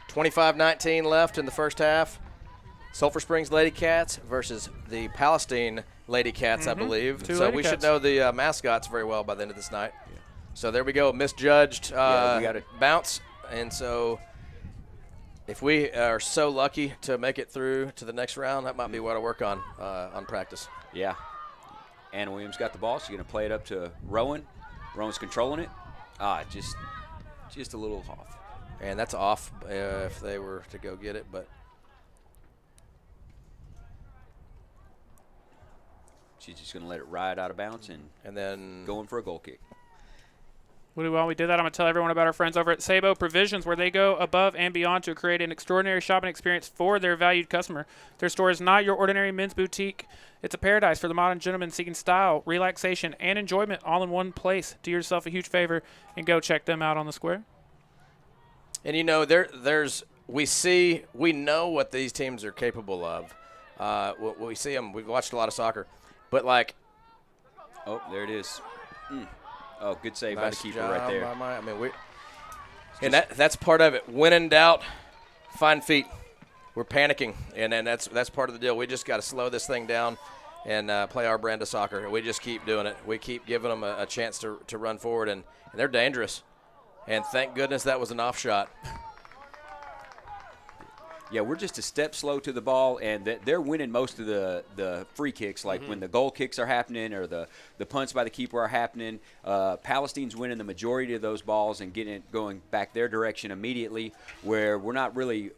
25-19 left in the first half. Sulphur Springs Lady Cats versus the Palestine Lady Cats, I believe. Two So Lady we Cats. should know the mascots very well by the end of this night. Yeah. So there we go. Misjudged We got it. bounce. And so if we are so lucky to make it through to the next round, that might be what I work on practice. Yeah. Anna Williams got the ball. She's going to play it up to Rowan. Rowan's controlling it. Just a little off. And that's off if they were to go get it, but She's just going to let it ride out of bounds and then going for a goal kick. Woody, while we did that, I'm going to tell everyone about our friends over at Sabo Provisions, where they go above and beyond to create an extraordinary shopping experience for their valued customer. Their store is not your ordinary men's boutique. It's a paradise for the modern gentleman seeking style, relaxation, and enjoyment all in one place. Do yourself a huge favor and go check them out on the square. And you know, we know what these teams are capable of. We see them. We've watched a lot of soccer, but like Oh, there it is. Oh, good save by the Nice keeper job right there. by and that's part of it. When in doubt, find feet. We're panicking, and then that's part of the deal. We just got to slow this thing down and play our brand of soccer. We just keep doing it. We keep giving them a chance to run forward, and they're dangerous. And thank goodness that was an off shot. Yeah, we're just a step slow to the ball, and they're winning most of the free kicks, like when the goal kicks are happening or the punts by the keeper are happening. Palestine's winning the majority of those balls and going back their direction immediately, where we're not really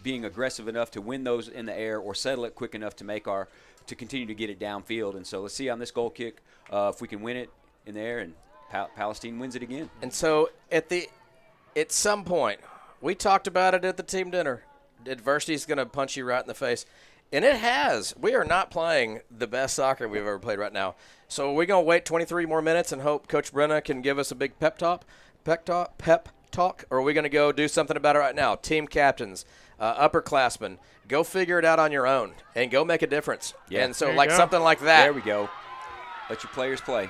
being aggressive enough to win those in the air or settle it quick enough to continue to get it downfield. And so let's see on this goal kick if we can win it in the air, and Palestine wins it again. And so at some point, we talked about it at the team dinner. Adversity is going to punch you right in the face. And it has. We are not playing the best soccer we've ever played right now. So we're going to wait 23 more minutes and hope Coach Brenna can give us a big pep talk, or are we going to go do something about it right now? Team captains, upperclassmen, go figure it out on your own and go make a difference. Yeah. And so something like that. There we go. Let your players play.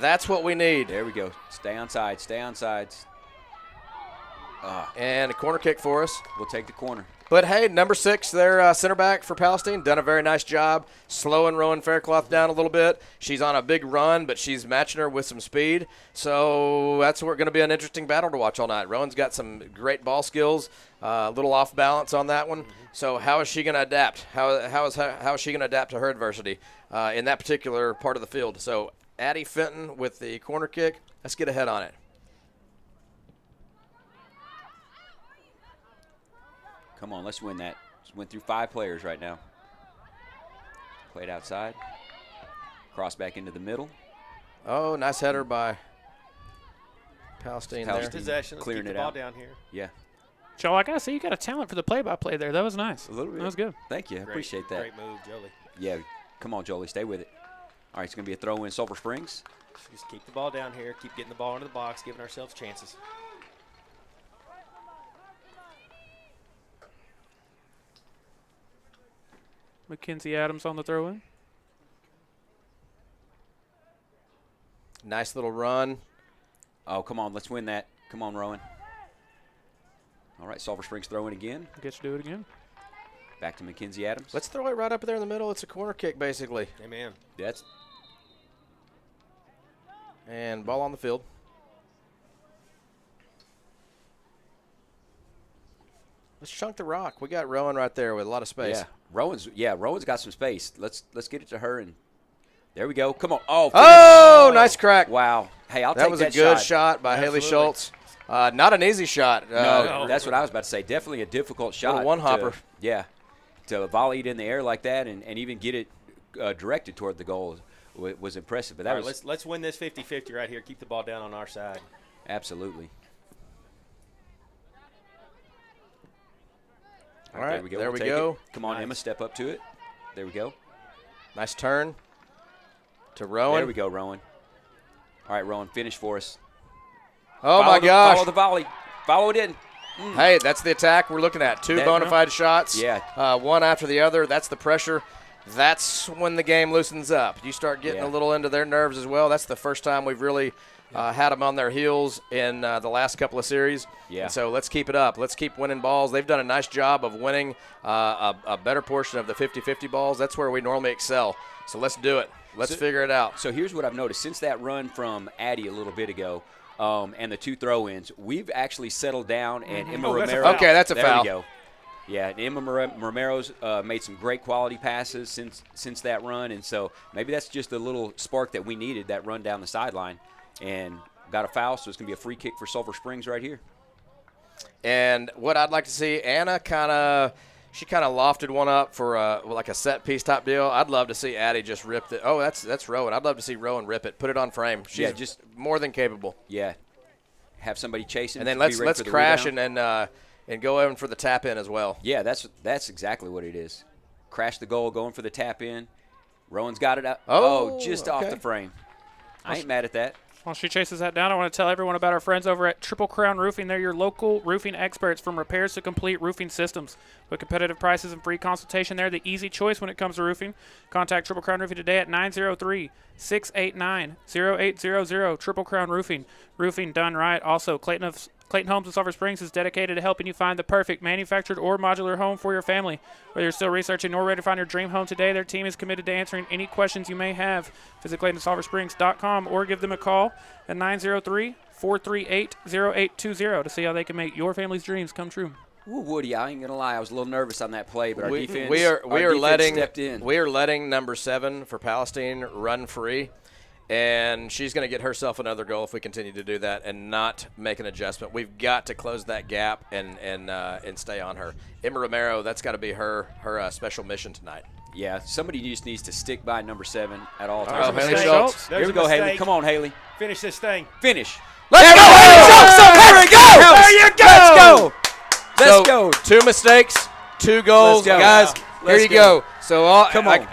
That's what we need. There we go. Stay on sides. Stay on sides. And a corner kick for us. We'll take the corner. But, hey, number 6, their center back for Palestine, done a very nice job slowing Rowan Faircloth down a little bit. She's on a big run, but she's matching her with some speed. So that's going to be an interesting battle to watch all night. Rowan's got some great ball skills, a little off balance on that one. So how is she going to adapt? How is she going to adapt to her adversity in that particular part of the field? So Addie Fenton with the corner kick. Let's get ahead on it. Come on, let's win that. Just went through 5 players right now. Played outside. Cross back into the middle. Oh, nice header by Palestine there. Possession. Let's Clearing keep it the ball out. down here. Yeah, Joel, I gotta say, you got a talent for the play-by-play there. That was nice. a little bit. That was good. Thank you. I appreciate that. Great move, Jolie. Yeah, come on, Jolie, stay with it. All right, it's going to be a throw in Sulphur Springs. Just keep the ball down here. Keep getting the ball into the box, giving ourselves chances. Mackenzie Adams on the throw-in. Nice little run. Oh, come on, let's win that. Come on, Rowan. All right, Sulphur Springs throw in again. Get you do it again. Back to Mackenzie Adams. Let's throw it right up there in the middle. It's a corner kick, basically. Amen. That's And ball on the field. Let's chunk the rock. We got Rowan right there with a lot of space. Rowan's got some space. Let's get it to her, and there we go. Come on. Oh, Oh, nice crack. Wow. Hey, I'll That take was that a good shot by Haley Absolutely. Schultz. Not an easy shot. No, that's what I was about to say. Definitely a difficult shot. Little one-hopper. To volley it in the air like that and even get it directed toward the goal was impressive. But that All right, was let's win this 50-50 right here. Keep the ball down on our side. absolutely. All right, there we go. there We'll we take go. it. Come on, Nice. Emma, step up to it. There we go. Nice turn to Rowan. There we go, Rowan. All right, Rowan, finish for us. Oh, my gosh. Follow the volley. Follow it in. Hey, that's the attack we're looking at. Two That- bona fide shots. Yeah. One after the other. That's the pressure. That's when the game loosens up. You start getting Yeah. a little into their nerves as well. That's the first time we've really had them on their heels in the last couple of series. Yeah. And so let's keep it up. Let's keep winning balls. They've done a nice job of winning a better portion of the 50-50 balls. That's where we normally excel. So let's do it. Let's figure it out. So here's what I've noticed. Since that run from Addie a little bit ago and the 2 throw-ins, we've actually settled down, and Emma Oh, that's a Romero. foul. Okay, that's a there foul. we go. Yeah, and Emma Romero's made some great quality passes since that run, and so maybe that's just a little spark that we needed, that run down the sideline, and got a foul, so it's going to be a free kick for Sulphur Springs right here. And what I'd like to see, Anna kind of lofted one up for like a set piece type deal. I'd love to see Addie just rip it. Oh, that's Rowan. I'd love to see Rowan rip it, put it on frame. She's just more than capable. Yeah, have somebody chasing, And then be let's ready for the crash rebound. and go in for the tap in as well. Yeah, that's exactly what it is. Crash the goal, going for the tap in. Rowan's got it out. Oh, Just off okay. the frame. I ain't mad at that. While she chases that down, I want to tell everyone about our friends over at Triple Crown Roofing. They're your local roofing experts from repairs to complete roofing systems. With competitive prices and free consultation, they're the easy choice when it comes to roofing. Contact Triple Crown Roofing today at 903-689-0800. Triple Crown Roofing. Roofing done right. Also, Clayton Homes in Sulphur Springs is dedicated to helping you find the perfect manufactured or modular home for your family. Whether you're still researching or ready to find your dream home today, their team is committed to answering any questions you may have. Visit ClaytonSulphurSprings.com or give them a call at 903-438-0820 to see how they can make your family's dreams come true. Ooh, Woody, I ain't gonna lie, I was a little nervous on that play, but our defense stepped in. We are letting number 7 for Palestine run free. And she's going to get herself another goal if we continue to do that and not make an adjustment. We've got to close that gap and stay on her. Emma Romero, that's got to be her special mission tonight. Yeah, somebody just needs to stick by number 7 at all Oh, times. Haley Schultz. Here we go, Haley. Come on, Haley. Finish this thing. Finish. Let's go, Haley Schultz! There we go! There you go! Let's go! 2 mistakes, 2 goals. Let's go. Guys, here you go. So Come on.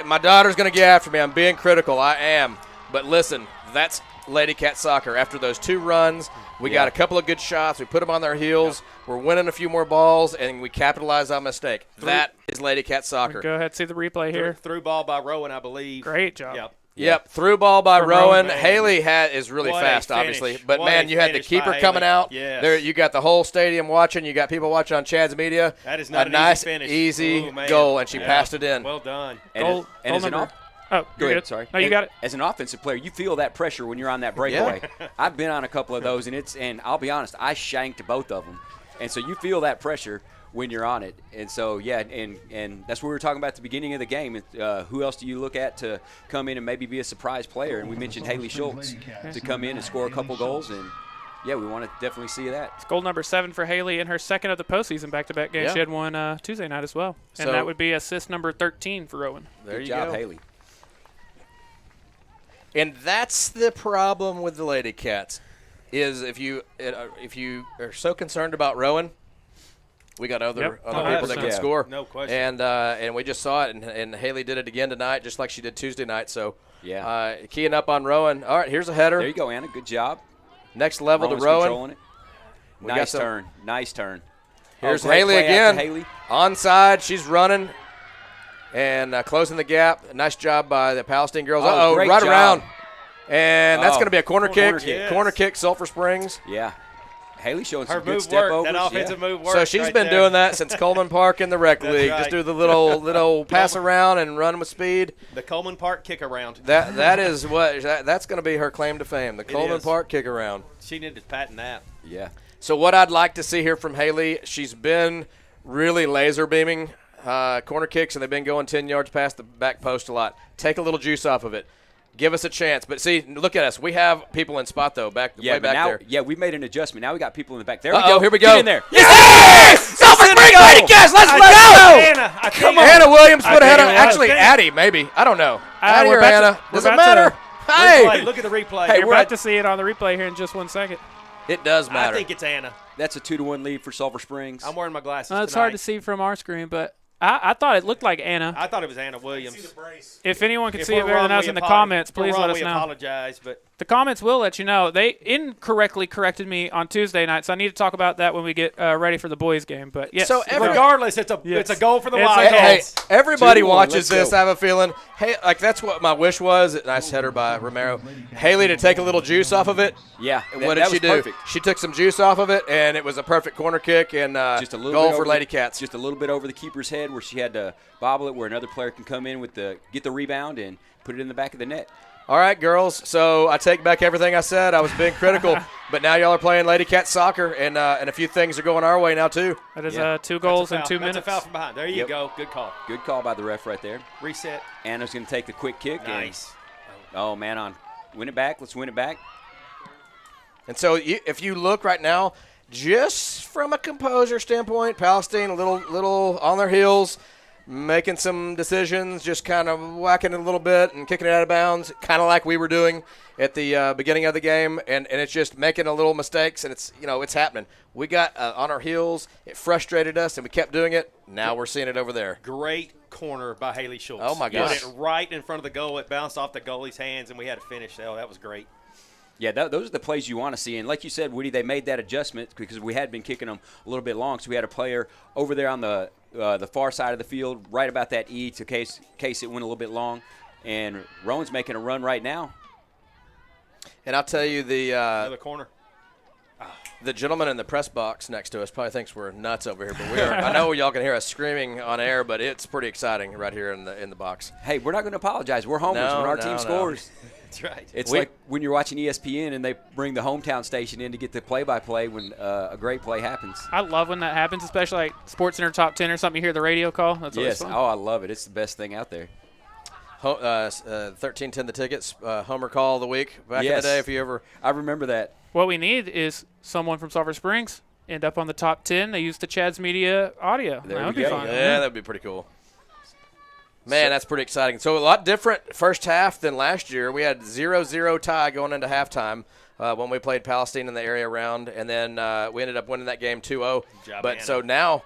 my daughter's going to get after me. I'm being critical. I am. But listen, that's Lady Cat soccer. After those 2 runs, we got a couple of good shots. We put them on their heels. We're winning a few more balls, and we capitalize on mistake. That is Lady Cat soccer. Go ahead, see the replay here. Through ball by Rowan, I believe. Great job. Yep, through ball by From Rowan. Rowan. Haley is really What a fast, finish. obviously. But, What man, a you had the finish by keeper coming Haley. out. Yes. There, you got the whole stadium watching. You got people watching on Chad's Media. That is not a an nice, easy finish. easy Ooh, man. goal, and she Yeah. passed it in. Well done. And as an Oh, Go you're ahead, good. sorry. No, you got it. As an offensive player, you feel that pressure when you're on that breakaway. I've been on a couple of those, and I'll be honest, I shanked both of them. And so you feel that pressure when you're on it. And so, yeah, and that's what we were talking about at the beginning of the game. Who else do you look at to come in and maybe be a surprise player? And we mentioned Haley Schultz to come in and score a couple goals. And, yeah, we want to definitely see that. It's goal number 7 for Haley in her second of the postseason back-to-back games. Yeah. She had one Tuesday night as well. And So- that would be assist number 13 for Rowan. There Good you job, go. Haley. And that's the problem with the Lady Cats, is if you are so concerned about Rowan, we got other people that 100%. can score. No question. And we just saw it, and Haley did it again tonight, just like she did Tuesday night. So Yeah. keying up on Rowan. All right, here's a header. There you go, Anna. Good job. Next level Rowan's to Rowan. controlling it. got Nice some- turn. Nice turn. Here's great Haley play again. after Haley. Onside, she's running and closing the gap. Nice job by the Palestine girls. Uh-oh, great right job. around. And that's Oh, going to be a corner kick. corner kick. Corner kick, Sulphur Springs. Yeah. Haley showing Her some good move step worked. overs. That offensive move worked. So she's right been there. doing that since Coleman Park in the rec That's league. right. Just do the little pass around and run with speed. The Coleman Park kick around. That is that's going to be her claim to fame. The Coleman is. Park kick around. She needed to patent that. Yeah. So what I'd like to see here from Haley, she's been really laser beaming corner kicks, and they've been going 10 yards past the back post a lot. Take a little juice off of it. Give us a chance. But see, look at us. We have people in spot though, way back now, there. Yeah, we made an adjustment. Now we got people in the back. There we Uh-oh, go. here we go. Get in there. Yes! Sulphur Springs Lady Cats, let's go! Anna, I Come think- on. Hannah Williams put I ahead of think it was. actually Addie, maybe. I don't know. Addie we're or about to- Hannah. we're Does it about to- matter? Replay. Hey! Look at the replay. Hey, You're we're about at- to see it on the replay here in just 1 second. It does I matter. think it's Anna. That's a 2-1 lead for Sulphur Springs. I'm wearing my glasses It's hard to tonight. see from our screen, but I thought it looked like Anna. I thought it was Anna Williams. If anyone can If see it we're better than wrong, us we in the apolo- comments, if we're please wrong, let us we know. apologize, but The comments will let you know. They incorrectly corrected me on Tuesday night, so I need to talk about that when we get ready for the boys' game. But yes, So regardless, it's a Yes. goal for the It's a Wildcats. goal. Hey, everybody 2-1, watches let's this. go. I have a feeling. Hey, like that's what my wish was. Nice header by Romero. Haley to take a little juice off of it. Yeah. And that- what that did she was do? Perfect. She took some juice off of it, and it was a perfect corner kick and Just a little goal bit for over Lady the- Cats. Just a little bit over the keeper's head where she had to bobble it, where another player can come in with get the rebound and put it in the back of the net. All right, girls. So I take back everything I said. I was being critical, but now y'all are playing Lady Cat soccer, and a few things are going our way now too. that is Yeah. 2 goals in That's a 2 foul. minutes. That's a foul from behind. There you Yep. go. Good call. Good call by the ref right there. Reset. Anna's going to take the quick kick. Nice. And, oh, man, win it back. Let's win it back. And so if you look right now, just from a composure standpoint, Palestine a little on their heels, making some decisions, just kind of whacking it a little bit and kicking it out of bounds, kind of like we were doing at the beginning of the game, and it's just making a little mistakes, and it's happening. We got on our heels. It frustrated us, and we kept doing it. Now we're seeing it over there. Great corner by Haley Schultz. Oh, my Put gosh. it right in front of the goal. It bounced off the goalie's hands, and we had to finish. Oh, that was great. Yeah, those are the plays you want to see. And like you said, Woody, they made that adjustment because we had been kicking them a little bit long. So we had a player over there on the far side of the field, right about that E, to case it went a little bit long. And Rowan's making a run right now. And I'll tell you, Another corner. the gentleman in the press box next to us probably thinks we're nuts over here, but we are. I know y'all can hear us screaming on air, but it's pretty exciting right here in the box. Hey, we're not going to apologize. We're homers when our team scores. That's right. It's like when you're watching ESPN and they bring the hometown station in to get the play-by-play when a great play happens. I love when that happens, especially like Sports Center Top 10 or something. You hear the radio call. That's always Yes. fun. Oh, I love it. It's the best thing out there. 1310 the tickets, Homer call of the week back in the Yes. day. If you ever, I remember that. What we need is someone from Sulphur Springs end up on the top 10. They use the Chad's Media audio. There That would we be go. fun. yeah, that'd be pretty cool. Man, that's pretty exciting. So a lot different first half than last year. We had 0-0 tie going into halftime when we played Palestine in the area round, and then we ended up winning that game 2-0. Anna. So now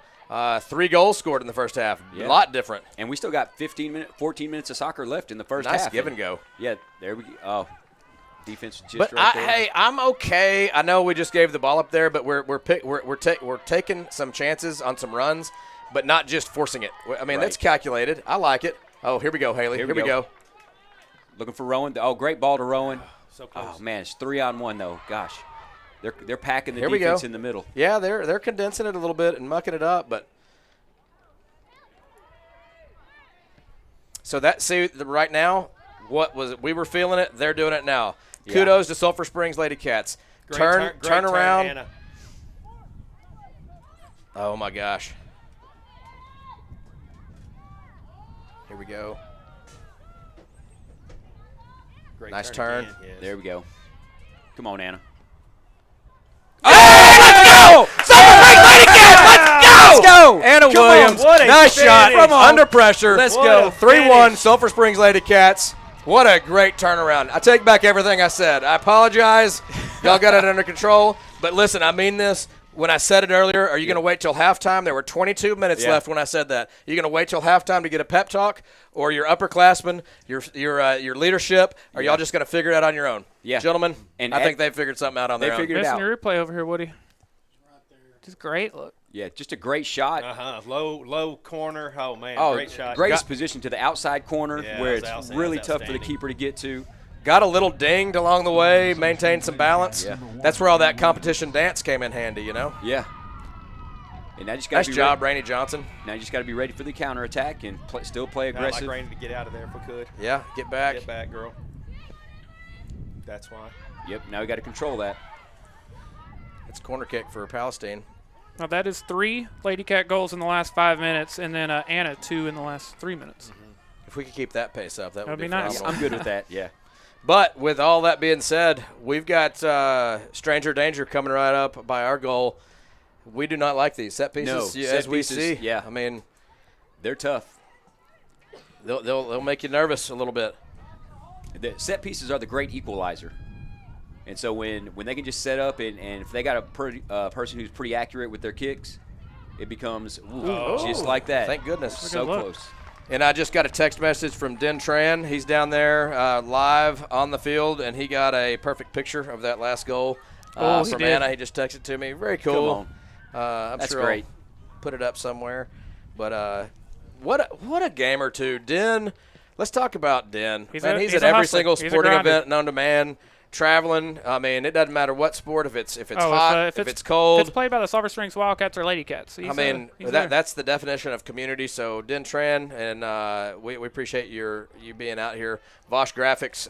3 goals scored in the first half. Yeah. A lot different. And we still got 14 minutes of soccer left in the first Nice half. give and go. Yeah, there we go. Oh, defense just But right there. hey, I'm okay. I know we just gave the ball up there, but we're taking some chances on some runs, but not just forcing it. I mean, Right. that's calculated. I like it. Oh, here we go, Haley. Here we go. Looking for Rowan. Oh, great ball to Rowan. So close. Oh, man, it's 3-on-1, though. Gosh. They're packing the Here we defense go. in the middle. Yeah, they're condensing it a little bit and mucking it up, but so right now, we were feeling it. They're doing it now. Yeah. Kudos to Sulphur Springs Lady Cats. Great Turn around. Anna. Oh my gosh. Here we go. Great Nice turn. again, yes. There we go. Come on, Anna. Let's go! Anna Come on, Williams, what a nice shot finish. under pressure. Let's What go. a 3-1 finish. Sulphur Springs Lady Cats. What a great turnaround. I take back everything I said. I apologize. Y'all got it under control. But listen, I mean this. When I said it earlier, are you going to wait till halftime? There were 22 minutes left when I said that. Are you going to wait till halftime to get a pep talk? Or your upperclassmen, your leadership? Are y'all just going to figure it out on your own? Yeah. Gentlemen, And I think they figured something out on their own. figured it Missing out. your replay over here, Woody. Just great look. Yeah, just a great shot. Low corner. Oh, man. Oh, Great shot. greatest position to the outside corner Yeah, where that it's was outside. really That was tough for the outstanding. keeper to get to. Got a little dinged along the way, maintained some balance. Yeah. That's where all that competition dance came in handy, you know? Yeah. And now you just got Nice to be job, ready. Rainey Johnson. Now you just got to be ready for the counterattack and still play I'd aggressive. like Rainey to get out of there if we could. Yeah, get back. Get back, girl. That's why. Yep, now we got to control that. It's a corner kick for Palestine. Now that is 3 Lady Cat goals in the last 5 minutes, and then Anna 2 in the last 3 minutes. If we could keep that pace up, that would That'd be be nice. phenomenal. I'm good with that, yeah. But with all that being said, we've got stranger danger coming right up by our goal. We do not like these set pieces, No, as set we pieces, see. yeah. I mean, They're tough. they'll make you nervous a little bit. The set pieces are the great equalizer. And so when they can just set up and if they got a person who's pretty accurate with their kicks, it becomes just like that. Thank goodness. So look. close. And I just got a text message from Den Tran. He's down there live on the field, and he got a perfect picture of that last goal He from did. Anna. He just texted to me. Very cool. Come on. I'm That's sure great. I'll put it up somewhere. But what a game or two. Den, let's talk about Den. He's Man, a- he's he's at a every hustler. single He's a sporting grinder. event known to man. Traveling. I mean, it doesn't matter what sport. If it's hot, if it's cold. If it's played by the Sulphur Springs Wildcats or Lady Cats. He's, I mean, he's there. that's the definition of community. So, Den Tran, and we appreciate you being out here. Vosh Graphics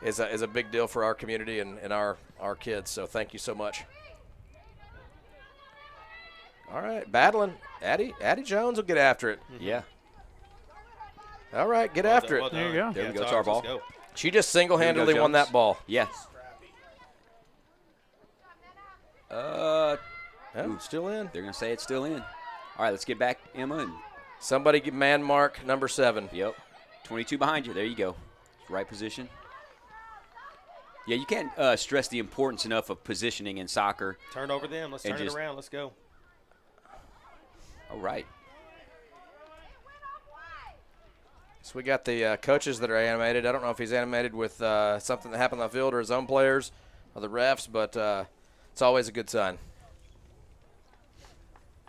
is a big deal for our community and our kids. So, thank you so much. All right, battling. Addie Jones will get after it. Yeah. All right, get after it. There you go. There we go. it's It's our ours. ball. Let's go. She just single-handedly won Jones. that ball. Yeah. Yeah, still in. They're going to say it's still in. All right, let's get back, Emma. And, Somebody get man mark number 7. yep. 22 behind you. There you go. Right position. Yeah, you can't stress the importance enough of positioning in soccer. Turn over them. Let's And turn it just- around. Let's go. All right. So we got the coaches that are animated. I don't know if he's animated with something that happened on the field or his own players or the refs, but it's always a good sign.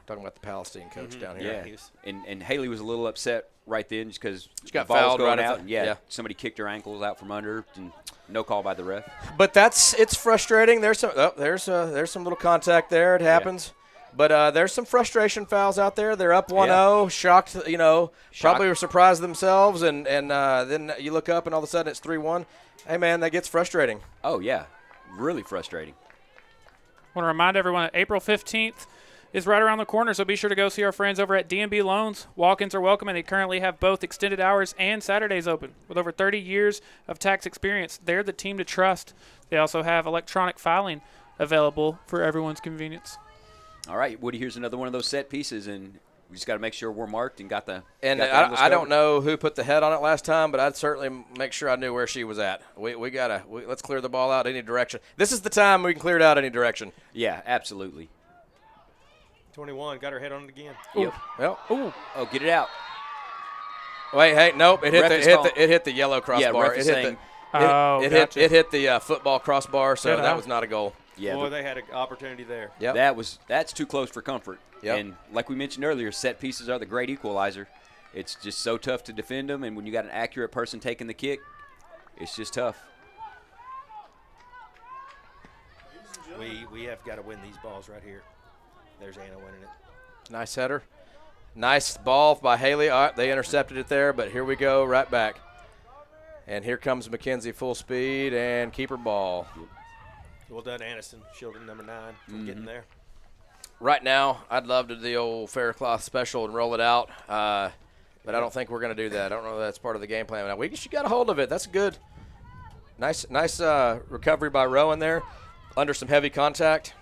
Talking about the Palestine coach down here. Yeah, and Haley was a little upset right then just because she got the ball was fouled going right out. at And somebody kicked her ankles out from under, and no call by the ref. But it's frustrating. There's some little contact there. It happens. But there's some frustration fouls out there. They're up 1-0, shocked, probably were surprised themselves, and then you look up and all of a sudden it's 3-1. Hey, man, that gets frustrating. Oh, yeah, really frustrating. I want to remind everyone that April 15th is right around the corner, so be sure to go see our friends over at D&B Loans. Walk-ins are welcome, and they currently have both extended hours and Saturdays open. With over 30 years of tax experience, they're the team to trust. They also have electronic filing available for everyone's convenience. All right, Woody, here's another one of those set pieces, and we just got to make sure we're marked and got the – And I don't know who put the head on it last time, but I'd certainly make sure I knew where she was at. Let's clear the ball out any direction. This is the time we can clear it out any direction. Yeah, absolutely. 21, got her head on it again. Yep. Well, oh, get it out. Wait, hey, nope. It hit the yellow crossbar. Yeah, it hit the football crossbar, so that was not a goal. Yeah, boy, they had an opportunity there. Yep. That's too close for comfort. Yep. And like we mentioned earlier, set pieces are the great equalizer. It's just so tough to defend them, and when you got an accurate person taking the kick, it's just tough. We have got to win these balls right here. There's Anna winning it. Nice header. Nice ball by Haley. They intercepted it there, but here we go, right back. And here comes Mackenzie full speed and keeper ball. Well done, Aniston, shielding number 9 from getting there. Right now, I'd love to do the old Faircloth special and roll it out, but I don't think we're going to do that. I don't know if that's part of the game plan. Now, she got a hold of it. That's good. Nice recovery by Rowan there under some heavy contact.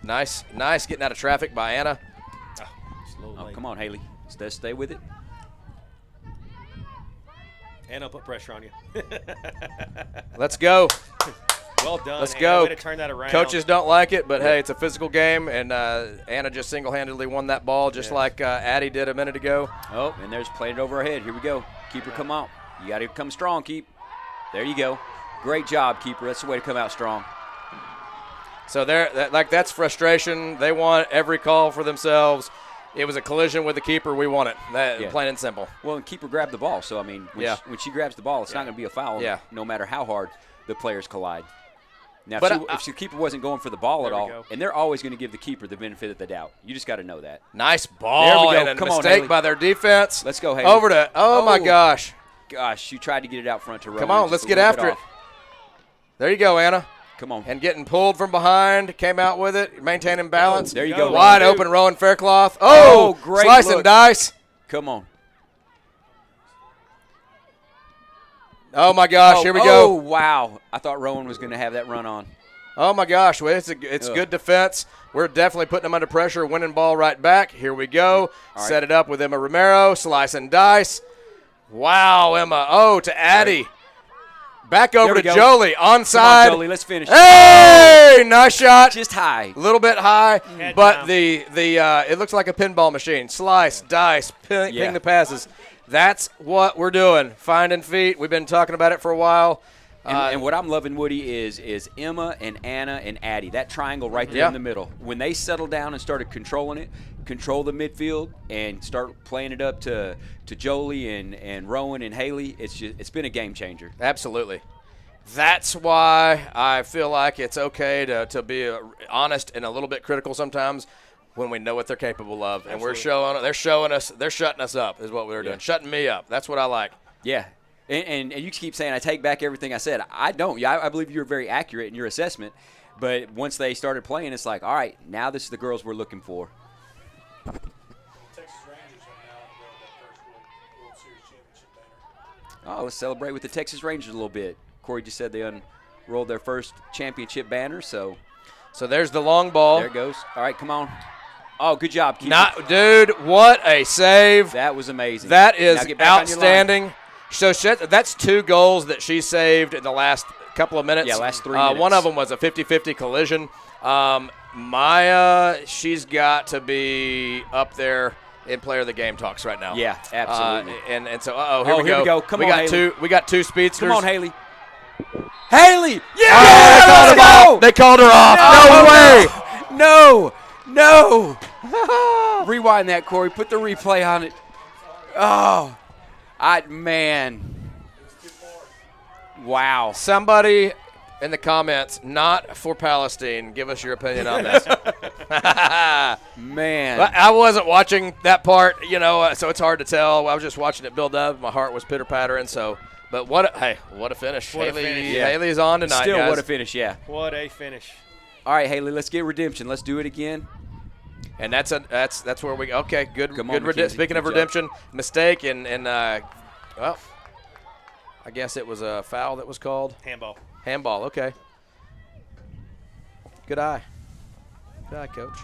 Nice getting out of traffic by Anna. Oh, come on, Haley. Stay with it. Anna, put pressure on you. Let's go. Well done. Let's Anna. go. Way to turn that around. Coaches don't like it, but hey, it's a physical game, and Anna just single-handedly won that ball just like Addie did a minute ago. Oh, and there's played it over her head. Here we go. Keeper, come out. You got to come strong, Keep. There you go. Great job, Keeper. That's the way to come out strong. So that's frustration. They want every call for themselves. It was a collision with the keeper. We want it. Plain and simple. Well, and keeper grabbed the ball. So, I mean, when she grabs the ball, it's not going to be a foul no matter how hard the players collide. Now, if the keeper wasn't going for the ball at all, and they're always going to give the keeper the benefit of the doubt. You just got to know that. Nice ball. There we go. And Come a on, mistake Haley. by their defense. Let's go, Haley. Over to, my gosh. Gosh, you tried to get it out front to Rowan. Come on, let's get after it. There you go, Anna. Come on. And getting pulled from behind, came out with it, maintaining balance. There you go. Wide open, Rowan Faircloth. Oh, great slice look. and dice. Come on. Oh, my gosh, here we go. Oh, wow. I thought Rowan was going to have that run on. Oh, my gosh, well, it's good defense. We're definitely putting them under pressure, winning ball right back. Here we go. Right. Set it up with Emma Romero, slice and dice. Wow, Emma. Oh, to Addie. Back over to Jolie, onside. Come on, Jolie, let's finish. Hey, nice shot. Just high. A little bit high, Head but down. it looks like a pinball machine. Slice, dice, ping the passes. That's what we're doing. Finding feet. We've been talking about it for a while. And what I'm loving, Woody, is Emma and Anna and Addie. That triangle right there in the middle. When they settled down and started controlling it, control the midfield, and start playing it up to Jolie and Rowan and Haley, it's been a game changer. Absolutely. That's why I feel like it's okay to be honest and a little bit critical sometimes when we know what they're capable of. And they're showing us, they're shutting us up is what we're doing. Shutting me up. That's what I like. Yeah. And you keep saying, I take back everything I said. I don't. Yeah, I believe you were very accurate in your assessment. But once they started playing, it's like, all right, now this is the girls we're looking for. Texas Rangers are now unveiled their first World Series championship banner. Oh, let's celebrate with the Texas Rangers a little bit. Corey just said they unrolled their first championship banner. So there's the long ball. There it goes. All right, come on. Oh, good job, Keith. Dude, what a save. That was amazing. That is Now get back on your line. outstanding. So that's 2 goals that she saved in the last couple of minutes. Yeah, last 3 minutes. One of them was a 50-50 collision. Maya, she's got to be up there in player of the game talks right now. Yeah, absolutely. And so, here we here go. we go. Come on, Haley. We got two speedsters. Come on, Haley. Haley! Yeah! Oh, Let's go! they called her off. No way. No! Rewind that, Corey. Put the replay on it. Oh, man. Wow. Somebody in the comments, not for Palestine, give us your opinion on this. Man. I wasn't watching that part, so it's hard to tell. I was just watching it build up. My heart was pitter-pattering, but what a finish. Haley is on tonight, Still, guys. what a finish, yeah. What a finish. All right, Haley, let's get redemption. Let's do it again. And that's where we good. Come on, good Mackenzie. Speaking of Good job. redemption, mistake and well, I guess it was a foul that was called. Handball, okay. Good eye. Good eye, Coach.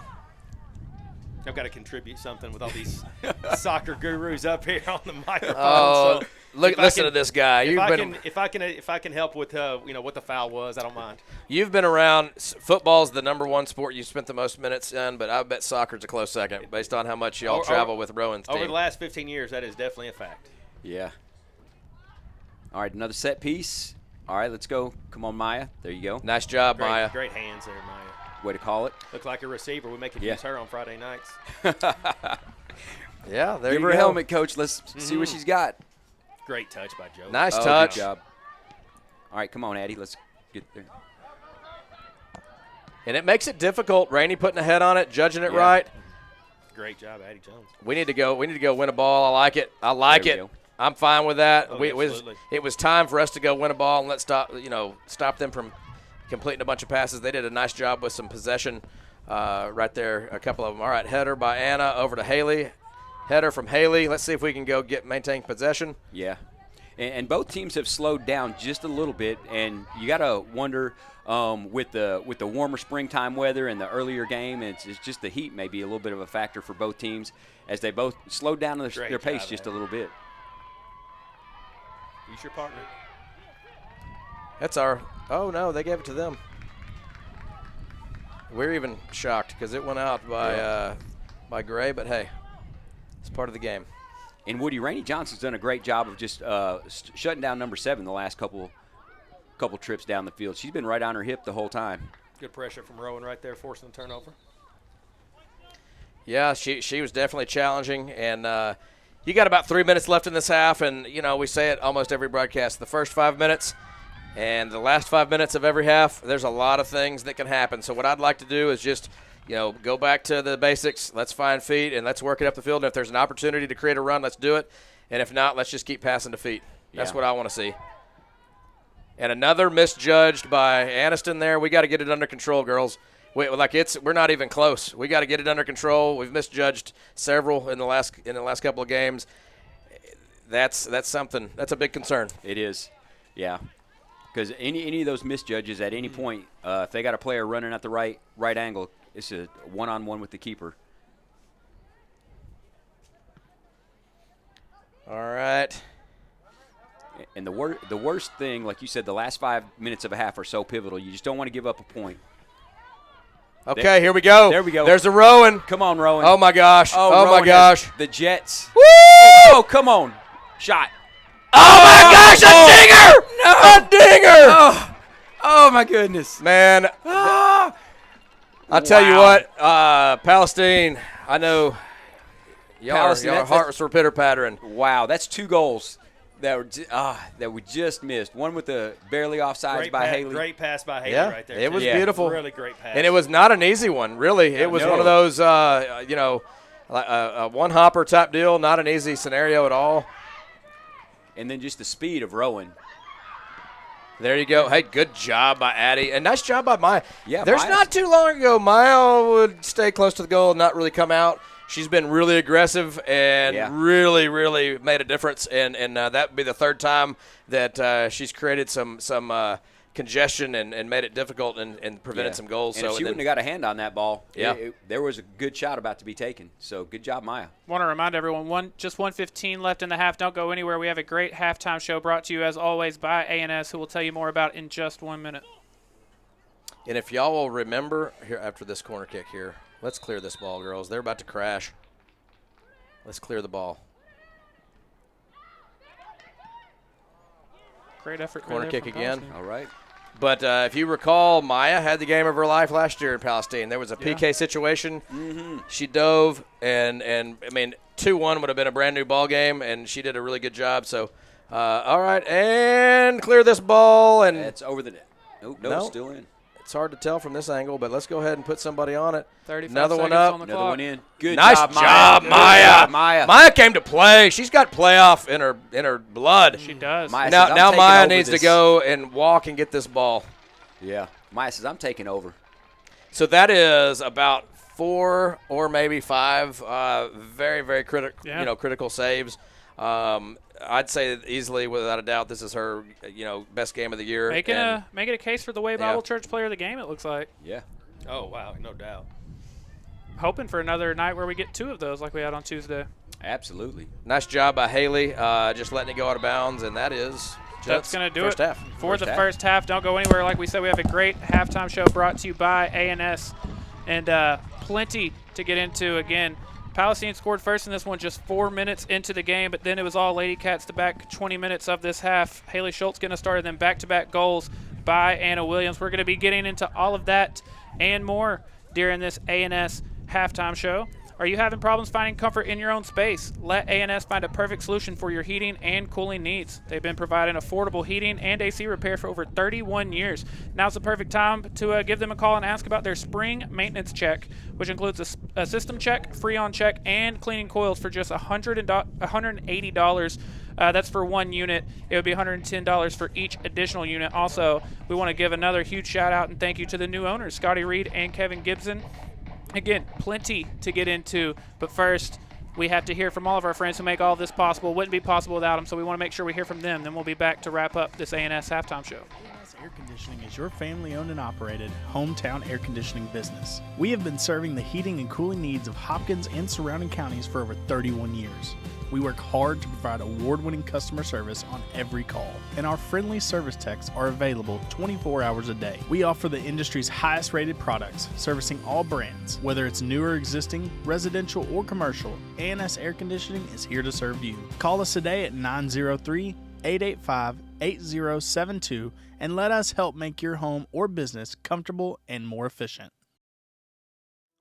I've got to contribute something with all these soccer gurus up here on the microphone. Oh, so listen to this guy. If I can help with what the foul was, I don't mind. You've been around. Football's the number one sport you spent the most minutes in, but I bet soccer's a close second based on how much y'all travel with Rowan's team. Over the last 15 years, that is definitely a fact. Yeah. All right, another set piece. All right, let's go. Come on, Maya. There you go. Nice job, Maya. Great hands there, Maya. Way to call it. Looks like a receiver. We make it use her on Friday nights. Yeah, there you go. Give her a helmet, Coach. Let's see what she's got. Great touch by Joe. Nice touch. Good job. All right, come on, Addie. Let's get there. And it makes it difficult. Rainey putting a head on it, judging it right. Great job, Addie Jones. We need to go win a ball. I like it. There we go. I'm fine with that. Oh, absolutely. It was time for us to go win a ball and let's stop them from completing a bunch of passes. They did a nice job with some possession right there, a couple of them. All right, header by Anna over to Haley. Header from Haley. Let's see if we can go maintain possession. Yeah. And both teams have slowed down just a little bit, and you got to wonder with the warmer springtime weather and the earlier game, it's just the heat may be a little bit of a factor for both teams as they both slowed down their pace just a little bit. Use your partner. That's our – oh, no, they gave it to them. We're even shocked because it went out by Gray, but, hey, it's part of the game. And Woody, Rainey Johnson's done a great job of just shutting down number 7 the last couple trips down the field. She's been right on her hip the whole time. Good pressure from Rowan right there, forcing the turnover. Yeah, she was definitely challenging, and you got about 3 minutes left in this half, and, we say it almost every broadcast. The first 5 minutes and the last 5 minutes of every half, there's a lot of things that can happen. So what I'd like to do is just – go back to the basics. Let's find feet, and let's work it up the field. And if there's an opportunity to create a run, let's do it. And if not, let's just keep passing to feet. That's what I want to see. And another misjudged by Aniston there. We got to get it under control, girls. We're not even close. We got to get it under control. We've misjudged several in the last couple of games. That's something. That's a big concern. It is, yeah. Because any of those misjudges at any point, if they got a player running at the right angle, it's a one-on-one with the keeper. All right. And the worst thing, like you said, the last 5 minutes of a half are so pivotal. You just don't want to give up a point. Okay, here we go. There we go. There's a Rowan. Come on, Rowan. Oh, my gosh. Oh Rowan my gosh. The Jets. Woo! Oh, come on. Shot. Oh, my gosh, a dinger! No. A dinger! Oh, my goodness. Man. I'll tell you what, Palestine, I know y'all hearts were pitter-pattering. Wow, that's 2 goals that we just missed. One with the barely offsides by Haley. Great pass by Haley right there. It was beautiful. Really great pass. And it was not an easy one, really. It was one of those, a one-hopper type deal, not an easy scenario at all. And then just the speed of Rowan. There you go. Hey, good job by Addie. And nice job by Maya. Yeah, There's not too long ago, Maya would stay close to the goal and not really come out. She's been really aggressive and really, really made a difference. And that would be the 3rd time that she's created some congestion and made it difficult and prevented some goals. And if she wouldn't have got a hand on that ball, there was a good shot about to be taken. So good job, Maya. Want to remind everyone, just 1:15 left in the half. Don't go anywhere. We have a great halftime show brought to you, as always, by A&S, who will tell you more about in just 1 minute. And if y'all will remember, here after this corner kick here, let's clear this ball, girls. They're about to crash. Let's clear the ball. Great effort. Corner kick again. All right. But if you recall, Maya had the game of her life last year in Palestine. There was a PK situation. She dove, and I mean, 2-1 would have been a brand new ball game, and she did a really good job. So, all right, and clear this ball. And It's over the net. Nope, No. still in. it's hard to tell from this angle, but let's go ahead and put somebody on it. 35 Another one seconds up. on the Another clock. one in. Good Nice job, job, Good Maya. job, Maya. Maya came to play. She's got playoff in her blood. She does. Maya Now, says, "I'm now taking Maya over needs to this." go and walk and get this ball. Yeah. Maya says, I'm taking over. So that is about 4 or maybe 5 very, very critical saves. I'd say that easily, without a doubt, this is her best game of the year. Making And a case for the Way Bible Church Player of the Game, it looks like. Yeah. Oh, wow, no doubt. Hoping for another night where we get 2 of those like we had on Tuesday. Absolutely. nice job by Haley, just letting it go out of bounds, and that is That's going to do first it half. for the half. first half. Don't go anywhere. Like we said, we have a great halftime show brought to you by A&S, and plenty to get into. Again, Palestine scored first in this one just 4 minutes into the game, but then it was all Lady Cats the back 20 minutes of this half. Haley Schultz getting us started, then back-to-back goals by Anna Williams. We're going to be getting into all of that and more during this A&S halftime show. Are you having problems finding comfort in your own space? Let A&S find a perfect solution for your heating and cooling needs. They've been providing affordable heating and AC repair for over 31 years. Now's the perfect time to give them a call and ask about their spring maintenance check, which includes a system check, Freon check, and cleaning coils for just $180. That's for one unit. It would be $110 for each additional unit. Also, we want to give another huge shout out and thank you to the new owners, Scotty Reed and Kevin Gibson. Again, plenty to get into, but first we have to hear from all of our friends who make all of this possible. Wouldn't be possible without them, so we want to make sure we hear from them. Then we'll be back to wrap up this A&S halftime show. A&S Air Conditioning is your family-owned and operated hometown air conditioning business. We have been serving the heating and cooling needs of Hopkins and surrounding counties for over 31 years. We work hard to provide award-winning customer service on every call, and our friendly service techs are available 24 hours a day. We offer the industry's highest-rated products, servicing all brands. Whether it's new or existing, residential or commercial, A&S Air Conditioning is here to serve you. Call us today at 903-885-8072 and let us help make your home or business comfortable and more efficient.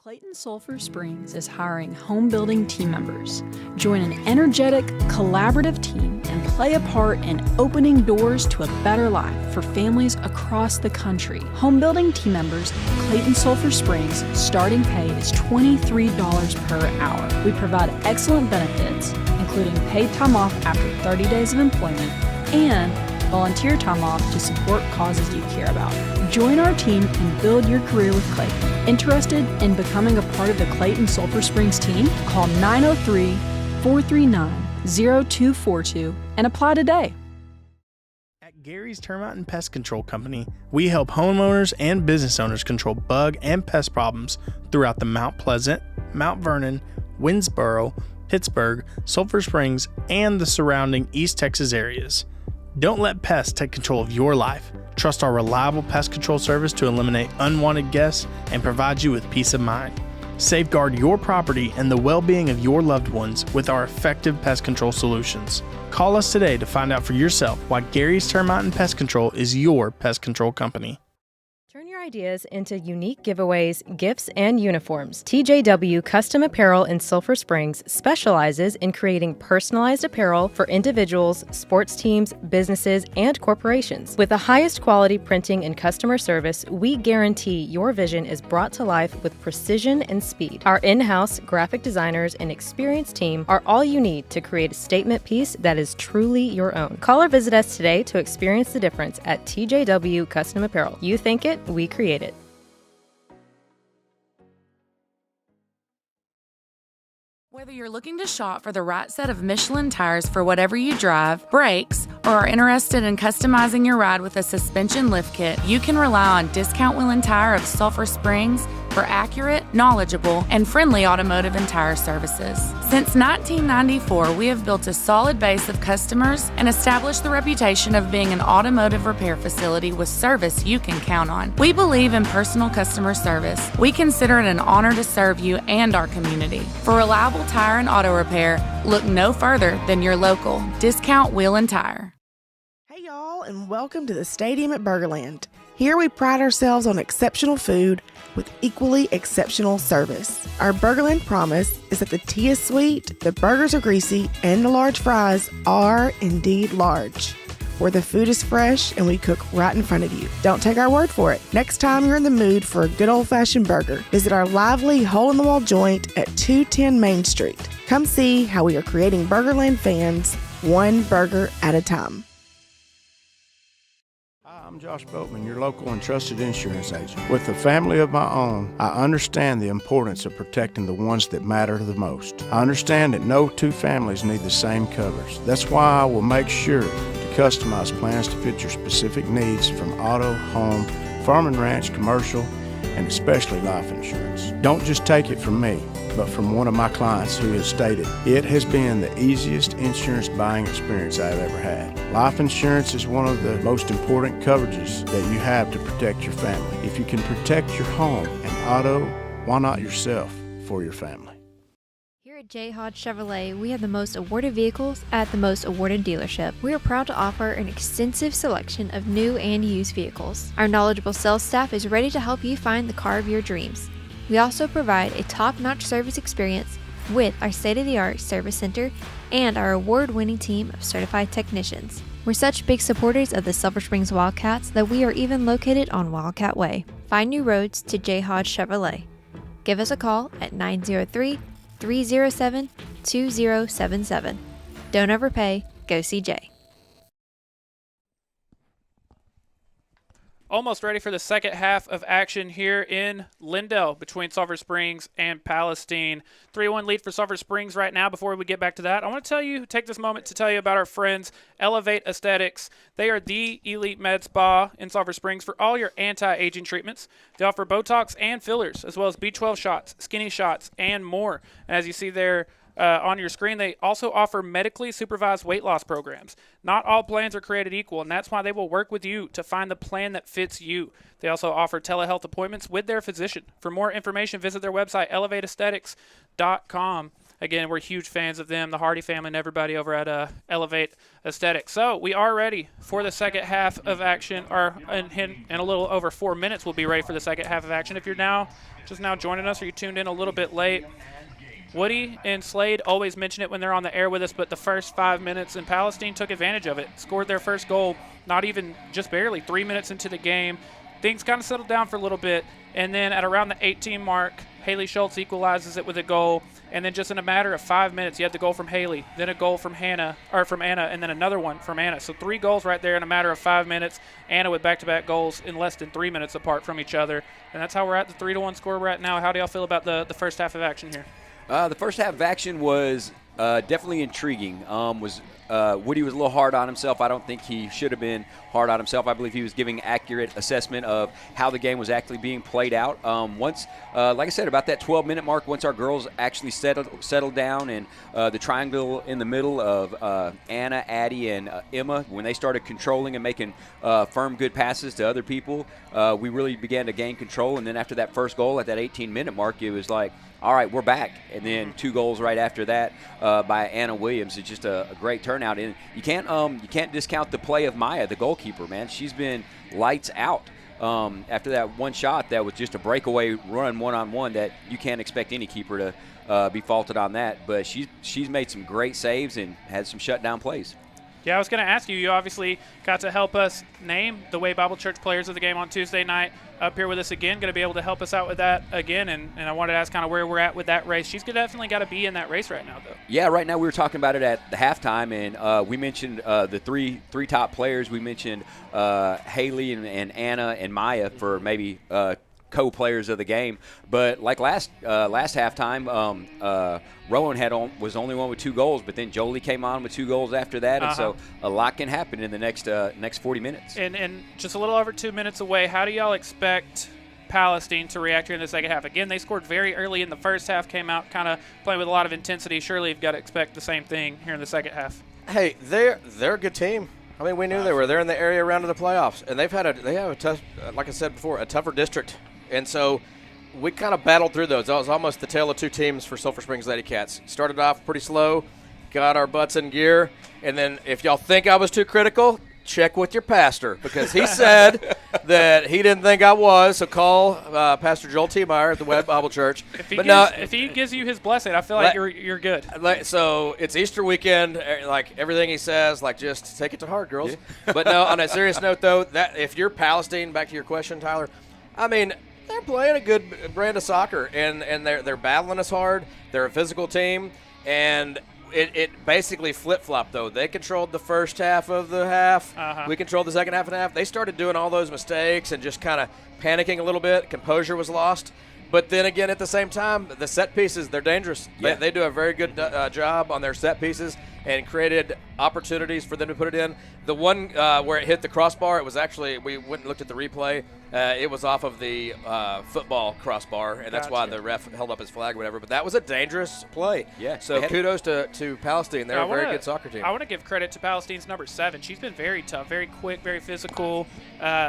Clayton Sulphur Springs is hiring home building team members. Join an energetic, collaborative team and play a part in opening doors to a better life for families across the country. Home building team members at Clayton Sulphur Springs starting pay is $23 per hour. We provide excellent benefits, including paid time off after 30 days of employment and volunteer time off to support causes you care about. Join our team and build your career with Clayton. Interested in becoming a part of the Clayton Sulphur Springs team? Call 903-439-0242 and apply today. At Gary's Termite and Pest Control Company, we help homeowners and business owners control bug and pest problems throughout the Mount Pleasant, Mount Vernon, Winnsboro, Pittsburgh, Sulphur Springs, and the surrounding East Texas areas. Don't let pests take control of your life. Trust our reliable pest control service to eliminate unwanted guests and provide you with peace of mind. Safeguard your property and the well-being of your loved ones with our effective pest control solutions. Call us today to find out for yourself why Gary's Termite and Pest Control is your pest control company. Turn your ideas into unique giveaways, gifts, and uniforms. TJW Custom Apparel in Sulphur Springs specializes in creating personalized apparel for individuals, sports teams, businesses, and corporations. With the highest quality printing and customer service, we guarantee your vision is brought to life with precision and speed. Our in-house graphic designers and experienced team are all you need to create a statement piece that is truly your own. Call or visit us today to experience the difference at TJW Custom Apparel. You think it, we create it. Whether you're looking to shop for the right set of Michelin tires for whatever you drive, brakes, or are interested in customizing your ride with a suspension lift kit, you can rely on Discount Wheel and Tire of Sulphur Springs for accurate, knowledgeable, and friendly automotive and tire services. Since 1994, we have built a solid base of customers and established the reputation of being an automotive repair facility with service you can count on. We believe in personal customer service. We consider it an honor to serve you and our community. For reliable tire and auto repair, look no further than your local Discount Wheel and Tire. Hey y'all, and welcome to the stadium at Burgerland. Here we pride ourselves on exceptional food with equally exceptional service. Our Burgerland promise is that the tea is sweet, the burgers are greasy, and the large fries are indeed large. Where the food is fresh and we cook right in front of you. Don't take our word for it. Next time you're in the mood for a good old-fashioned burger, visit our lively hole-in-the-wall joint at 210 Main Street. Come see how we are creating Burgerland fans one burger at a time. I'm Josh Boatman, your local and trusted insurance agent. With a family of my own, I understand the importance of protecting the ones that matter the most. I understand that no two families need the same covers. That's why I will make sure to customize plans to fit your specific needs from auto, home, farm and ranch, commercial, and especially life insurance. Don't just take it from me, but from one of my clients who has stated, it has been the easiest insurance buying experience I've ever had. Life insurance is one of the most important coverages that you have to protect your family. If you can protect your home and auto, why not yourself for your family? Here at J. Hodge Chevrolet, we have the most awarded vehicles at the most awarded dealership. We are proud to offer an extensive selection of new and used vehicles. Our knowledgeable sales staff is ready to help you find the car of your dreams. We also provide a top-notch service experience with our state-of-the-art service center and our award-winning team of certified technicians. We're such big supporters of the Sulphur Springs Wildcats that we are even located on Wildcat Way. Find new roads to J. Hodge Chevrolet. Give us a call at 903-307-2077. Don't overpay, go see Jay. Almost ready for the second half of action here in Lindell between Sulphur Springs and Palestine. 3-1 lead for Sulphur Springs right now. Before we get back to that, I want to take this moment to tell you about our friends, Elevate Aesthetics. They are the elite med spa in Sulphur Springs for all your anti-aging treatments. They offer Botox and fillers, as well as B12 shots, skinny shots, and more. And as you see there, on your screen, they also offer medically supervised weight loss programs. Not all plans are created equal, and that's why they will work with you to find the plan that fits you. They also offer telehealth appointments with their physician. For more information, visit their website, elevateaesthetics.com. Again, we're huge fans of them, the Hardy family, and everybody over at Elevate Aesthetics. So we are ready for the second half of action, or in a little over 4 minutes we'll be ready for the second half of action. If you're just now joining us or you tuned in a little bit late, Woody and Slade always mention it when they're on the air with us, but the first 5 minutes, and Palestine took advantage of it. Scored their first goal, not even just barely, 3 minutes into the game. Things kind of settled down for a little bit, and then at around the 18 mark, Haley Schultz equalizes it with a goal, and then just in a matter of 5 minutes, you had the goal from Haley, then a goal from Anna, and then another one from Anna. So 3 goals right there in a matter of 5 minutes. Anna with back-to-back goals in less than 3 minutes apart from each other, and that's how we're at the 3-1 score right now. How do y'all feel about the first half of action here? The first half of action was definitely intriguing. Woody was a little hard on himself. I don't think he should have been hard on himself. I believe he was giving accurate assessment of how the game was actually being played out. Once, like I said, about that 12-minute mark, once our girls actually settled down, and the triangle in the middle of Anna, Addie, and Emma, when they started controlling and making firm, good passes to other people, we really began to gain control. And then after that first goal at that 18-minute mark, it was like, all right, we're back. And then 2 goals right after that by Anna Williams. It's just a great turnout. And you can't discount the play of Maya, the goalkeeper, man. She's been lights out. After that one shot, that was just a breakaway run one-on-one that you can't expect any keeper to be faulted on that. But she's made some great saves and had some shutdown plays. Yeah, I was going to ask you. You obviously got to help us name the Way Bible Church players of the game on Tuesday night. Up here with us again, going to be able to help us out with that again. And I wanted to ask kind of where we're at with that race. She's definitely got to be in that race right now, though. Yeah, right now we were talking about it at the halftime, and we mentioned the three top players. We mentioned Haley and Anna and Maya for maybe co-players of the game. But like last halftime, Rowan was the only one with 2 goals, but then Jolie came on with 2 goals after that, and so a lot can happen in the next 40 minutes. And just a little over 2 minutes away, how do y'all expect Palestine to react here in the second half? Again, they scored very early in the first half, came out kind of playing with a lot of intensity. Surely you've got to expect the same thing here in the second half. Hey, they're a good team. I mean, we knew they were. They're in the area around the playoffs, and they have a tough, like I said before, a tougher district, and so we kind of battled through those. That was almost the tale of two teams for Sulphur Springs Lady Cats. Started off pretty slow, got our butts in gear, and then if y'all think I was too critical, check with your pastor, because he said that he didn't think I was. So call Pastor Joel T. Meyer at the Webb Bible Church. If he gives you his blessing, I feel like you're good. So it's Easter weekend. Like everything he says, like just take it to heart, girls. Yeah. But no, on a serious note, though, that if you're Palestine, back to your question, Tyler, I mean, they're playing a good brand of soccer, and they're battling us hard. They're a physical team, and it basically flip-flopped, though. They controlled the first half of the half. We controlled the second half and a half. They started doing all those mistakes and just kind of panicking a little bit. Composure was lost. But then again, at the same time, the set pieces, they're dangerous. Yeah. They do a very good job on their set pieces and created opportunities for them to put it in. The one where it hit the crossbar, it was actually, we went and looked at the replay. It was off of the football crossbar, and that's why the ref held up his flag or whatever. But that was a dangerous play. Yeah. So kudos to Palestine. They're a very good soccer team. I want to give credit to Palestine's number 7. She's been very tough, very quick, very physical.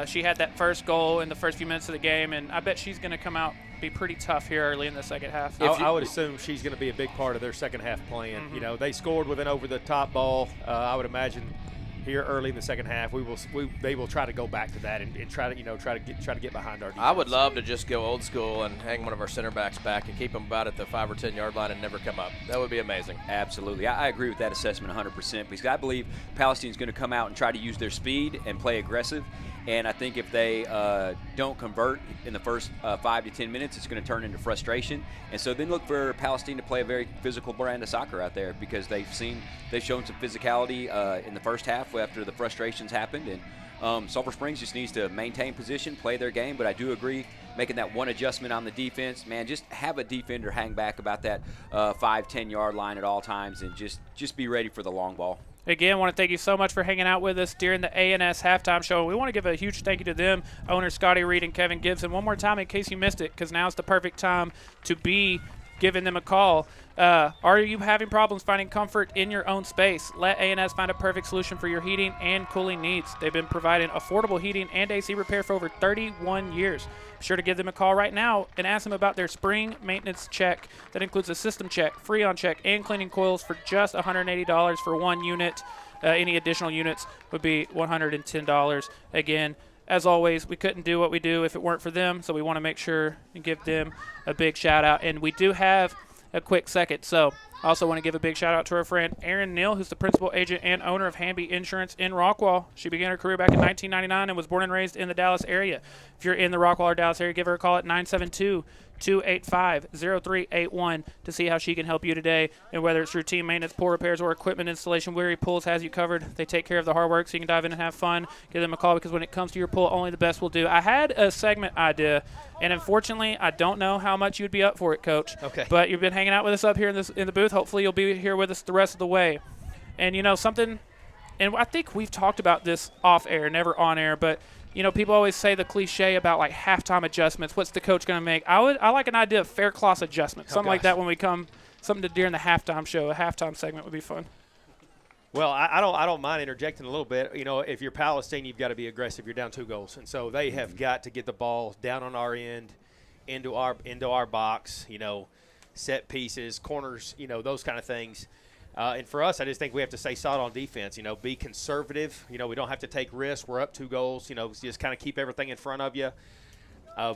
She had that first goal in the first few minutes of the game, and I bet she's going to come out be pretty tough here early in the second half. I would assume she's going to be a big part of their second half plan. You know, they scored with an over-the-top ball. I would imagine here early in the second half, they will try to go back to that and try to get behind our defense. I would love to just go old school and hang one of our center backs back and keep them about at the 5 or 10 yard line and never come up. That would be amazing. Absolutely. I agree with that assessment 100% because I believe Palestine's going to come out and try to use their speed and play aggressive. And I think if they don't convert in the first 5 to 10 minutes, it's going to turn into frustration. And so then look for Palestine to play a very physical brand of soccer out there because they've shown some physicality in the first half after the frustrations happened. And Sulphur Springs just needs to maintain position, play their game. But I do agree, making that one adjustment on the defense, man, just have a defender hang back about that 5-10 yard line at all times and just be ready for the long ball. Again, I want to thank you so much for hanging out with us during the A&S halftime show. We want to give a huge thank you to them, owners Scotty Reed and Kevin Gibson. One more time in case you missed it, because now's the perfect time to be giving them a call. Are you having problems finding comfort in your own space? Let A&S find a perfect solution for your heating and cooling needs. They've been providing affordable heating and AC repair for over 31 years. Be sure to give them a call right now and ask them about their spring maintenance check. That includes a system check, Freon check, and cleaning coils for just $180 for one unit. Any additional units would be $110. Again, as always, we couldn't do what we do if it weren't for them, so we want to make sure and give them a big shout-out. And we do have a quick second, so I also want to give a big shout-out to our friend Erin Neal, who's the principal agent and owner of Hanby Insurance in Rockwall. She began her career back in 1999 and was born and raised in the Dallas area. If you're in the Rockwall or Dallas area, give her a call at 972-285-0381 to see how she can help you today. And whether it's routine maintenance, pool repairs, or equipment installation, Weary Pools has you covered. They take care of the hard work so you can dive in and have fun. Give them a call because when it comes to your pool, only the best will do. I had a segment idea, and unfortunately, I don't know how much you'd be up for it, Coach. Okay. But you've been hanging out with us up here in the booth. Hopefully, you'll be here with us the rest of the way. And, you know, something, and I think we've talked about this off air, never on air, but you know, people always say the cliche about like halftime adjustments. What's the coach going to make? I like an idea of fair class adjustment, something like that when we come, something to during the halftime show. A halftime segment would be fun. Well, I don't mind interjecting a little bit. You know, if you're Palestine, you've got to be aggressive. You're down 2 goals, and so they have got to get the ball down on our end, into our box. You know, set pieces, corners. You know, those kind of things. And for us, I just think we have to stay solid on defense. You know, be conservative. You know, we don't have to take risks. We're up 2 goals. You know, just kind of keep everything in front of you.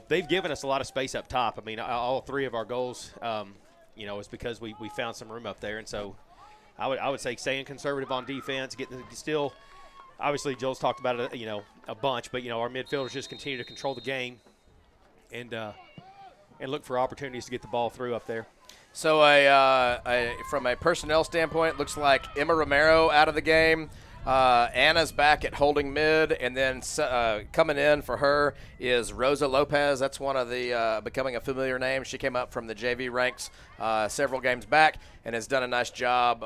They've given us a lot of space up top. I mean, all 3 of our goals, you know, is because we found some room up there. And so I would say staying conservative on defense, still – obviously, Joel's talked about it, you know, a bunch. But, you know, our midfielders just continue to control the game and look for opportunities to get the ball through up there. So from a personnel standpoint, it looks like Emma Romero out of the game. Anna's back at holding mid, and then coming in for her is Rosa Lopez. That's one of the becoming a familiar name. She came up from the JV ranks several games back and has done a nice job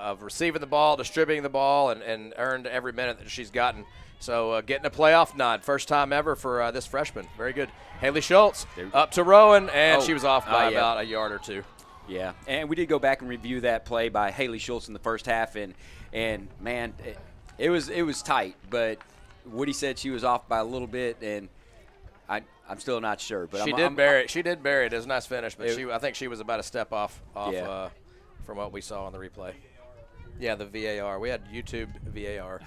of receiving the ball, distributing the ball, and earned every minute that she's gotten. So getting a playoff nod, first time ever for this freshman. Very good. Haley Schultz up to Rowan, and she was off by about a yard or two. Yeah, and we did go back and review that play by Haley Schultz in the first half, and man, it was tight. But Woody said she was off by a little bit, and I'm still not sure. But She did bury it. It was a nice finish, but I think she was about a step off from what we saw on the replay. Yeah, the VAR. We had YouTube VAR.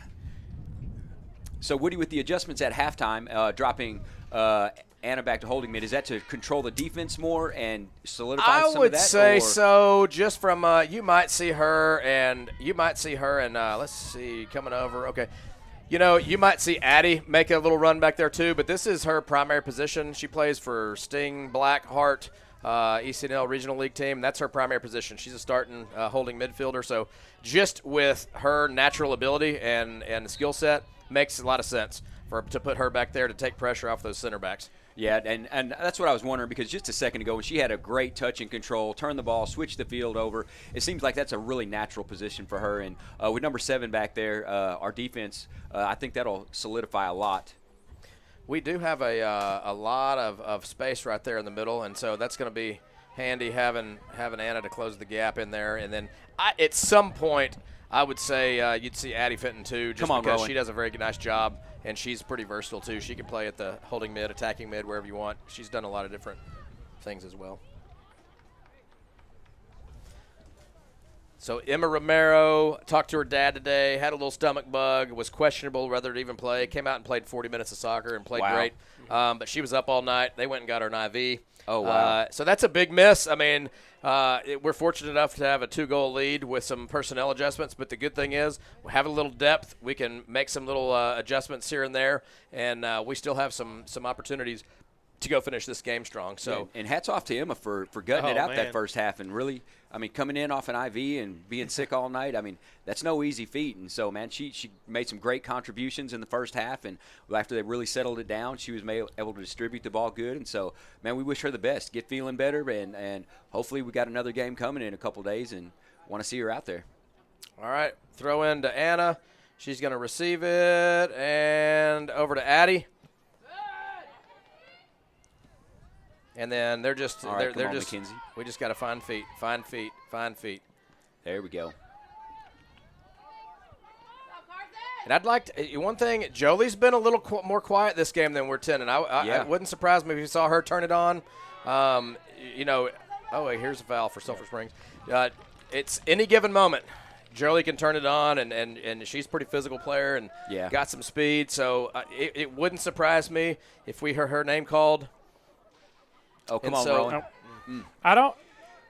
So Woody, with the adjustments at halftime, dropping Anna back to holding mid, is that to control the defense more and solidify some of that? I would say so. Just from you might see her and let's see, coming over. Okay. You might see Addie make a little run back there too, but this is her primary position. She plays for Sting Blackheart, ECNL Regional League team. That's her primary position. She's a starting holding midfielder. So just with her natural ability and skill set, makes a lot of sense to put her back there to take pressure off those center backs. Yeah, and that's what I was wondering, because just a second ago when she had a great touch and control, turned the ball, switched the field over, it seems like that's a really natural position for her. And with number 7 back there, our defense, I think that'll solidify a lot. We do have a lot of space right there in the middle, and so that's going to be handy having Anna to close the gap in there. And then at some point, I would say you'd see Addie Fenton too, just because she does a very nice job, and she's pretty versatile too. She can play at the holding mid, attacking mid, wherever you want. She's done a lot of different things as well. So Emma Romero talked to her dad today, had a little stomach bug, was questionable whether to even play, came out and played 40 minutes of soccer and played great. But she was up all night. They went and got her an IV. Oh, wow. So that's a big miss. I mean, we're fortunate enough to have a 2-goal lead with some personnel adjustments, but the good thing is we have a little depth. We can make some little adjustments here and there, and we still have some opportunities to go finish this game strong. So and hats off to Emma for gutting it out that first half, and really, I mean, coming in off an IV and being sick all night, I mean, that's no easy feat. And so, man, she made some great contributions in the first half, and after they really settled it down, she was able to distribute the ball good. And so, man, we wish her the best. Get feeling better, and hopefully we got another game coming in a couple days and want to see her out there. All right, throw in to Anna. She's going to receive it, and over to Addie. And then they're just McKenzie. We just got to find feet. There we go. And I'd like to, one thing, Jolie's been a little more quiet this game than we're 10, and it wouldn't surprise me if you saw her turn it on. Oh wait, here's a foul for Sulphur Springs. It's any given moment. Jolie can turn it on, and she's a pretty physical player and got some speed. So it wouldn't surprise me if we heard her name called. Oh, come on, Rowan.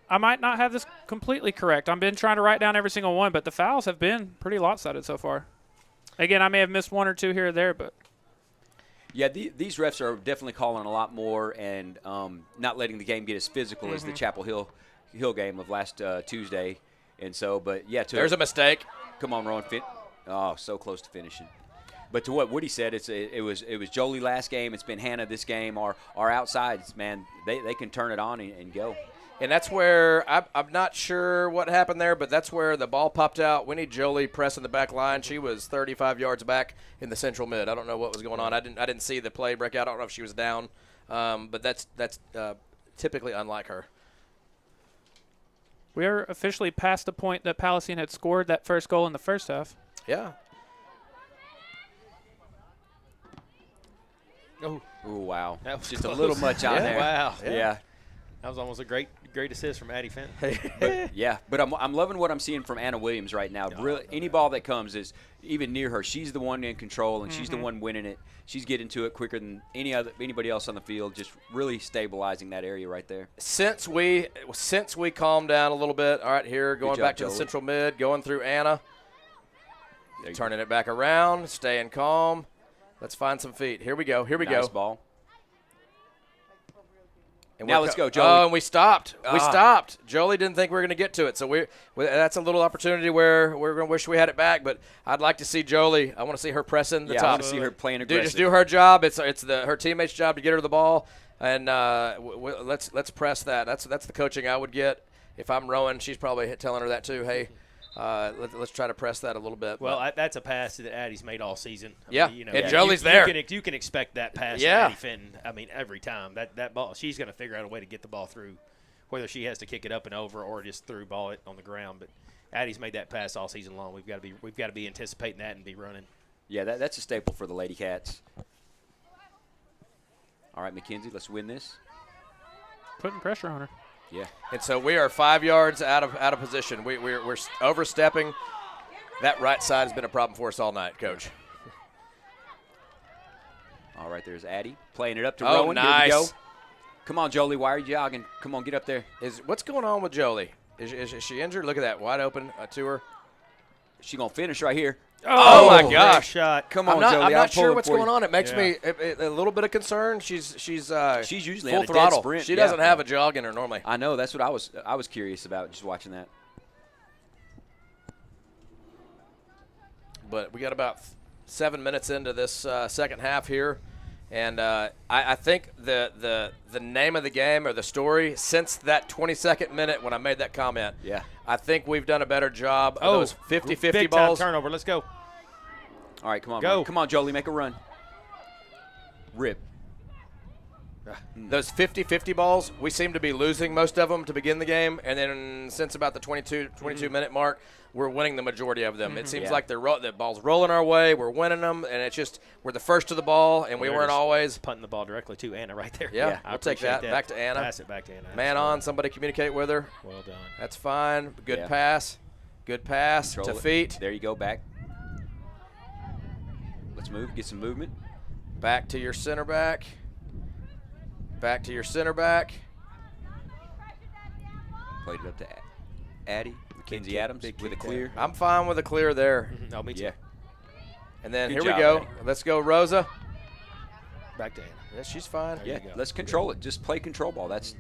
I might not have this completely correct. I've been trying to write down every single one, but the fouls have been pretty lopsided so far. Again, I may have missed one or two here or there, but. Yeah, these refs are definitely calling a lot more and not letting the game get as physical as the Chapel Hill game of last Tuesday. And so, but, yeah. There's a mistake. Come on, Rowan. Oh, so close to finishing. But to what Woody said, it was Jolie last game. It's been Hannah this game. Our outsides, man, they can turn it on and go. And that's where I'm not sure what happened there, but that's where the ball popped out. We need Jolie pressing the back line. She was 35 yards back in the central mid. I don't know what was going on. I didn't see the play break out. I don't know if she was down, but that's typically unlike her. We are officially past the point that Palestine had scored that first goal in the first half. Yeah. Oh, wow. That was just close. a little much on there. Wow. Yeah. That was almost a great assist from Addie Fenton. But I'm loving what I'm seeing from Anna Williams right now. Really, any ball that comes is even near her. She's the one in control, and she's the one winning it. She's getting to it quicker than anybody else on the field. Just really stabilizing that area right there. Since we calmed down a little bit. All right, here going back to the central mid, going through Anna, turning it back around, staying calm. Let's find some feet. Here we go. Nice ball. And now let's go, Jolie. Oh, and we stopped. We stopped. Jolie didn't think we were going to get to it. So that's a little opportunity where we're going to wish we had it back. But I'd like to see Jolie. I want to see her pressing the top. I want to see her playing aggressive. Just do her job. It's her teammate's job to get her the ball. And let's press that. That's the coaching I would get if I'm Rowan. She's probably telling her that too. Hey, Let's try to press that a little bit. Well, that's a pass that Addie's made all season. And Jolie's there. You can expect that pass from Addie Fenton. I mean, every time. That ball, she's going to figure out a way to get the ball through, whether she has to kick it up and over or just through ball it on the ground. But Addie's made that pass all season long. We've got to be anticipating that and be running. Yeah, that's a staple for the Lady Cats. All right, Mackenzie, let's win this. Putting pressure on her. Yeah. And so we are 5 yards out of position. We're overstepping. That right side has been a problem for us all night, Coach. All right, there's Addie playing it up to Oh, Rowan. nice. Here we go. Come on, Jolie. Why are you jogging? Come on, get up there. What's going on with Jolie? Is she injured? Look at that, wide open to her. She's going to finish right here. Oh my gosh! Shot. Come on, I'm Jolie. not sure what's going you. on. It makes me a little bit of concern. She's usually full on a throttle. dead sprint. She doesn't have a jog in her normally. I know. That's what I was curious about just watching that. But we got about 7 minutes into this second half here, and I think the name of the game or the story since that 22nd minute when I made that comment. Yeah. I think we've done a better job of those 50-50 big balls. time turnover. Let's go. All right, come on. Go. Come on, Jolie, make a run. Rip. Those 50-50 balls, we seem to be losing most of them to begin the game, and then since about the 22-minute mark, we're winning the majority of them. It seems like the ball's rolling our way, we're winning them, and it's just we're the first to the ball, and we weren't always punting the ball directly to Anna right there. Yeah, I we'll take that. Back to Anna. Pass it back to Anna. Man on, somebody communicate with her. Well done. That's fine. Good pass. Good pass Control to it. feet. There you go, back. Let's move, get some movement. Back to your center back. Back to your center back. Played it up to Addie. Mackenzie Adams with a clear. I'm fine with a clear there. No, me too. Yeah. And then Good here job, we go. Addie. Let's go, Rosa. Back to Anna. Yeah, she's fine. Yeah, let's control it. Just play control ball. That's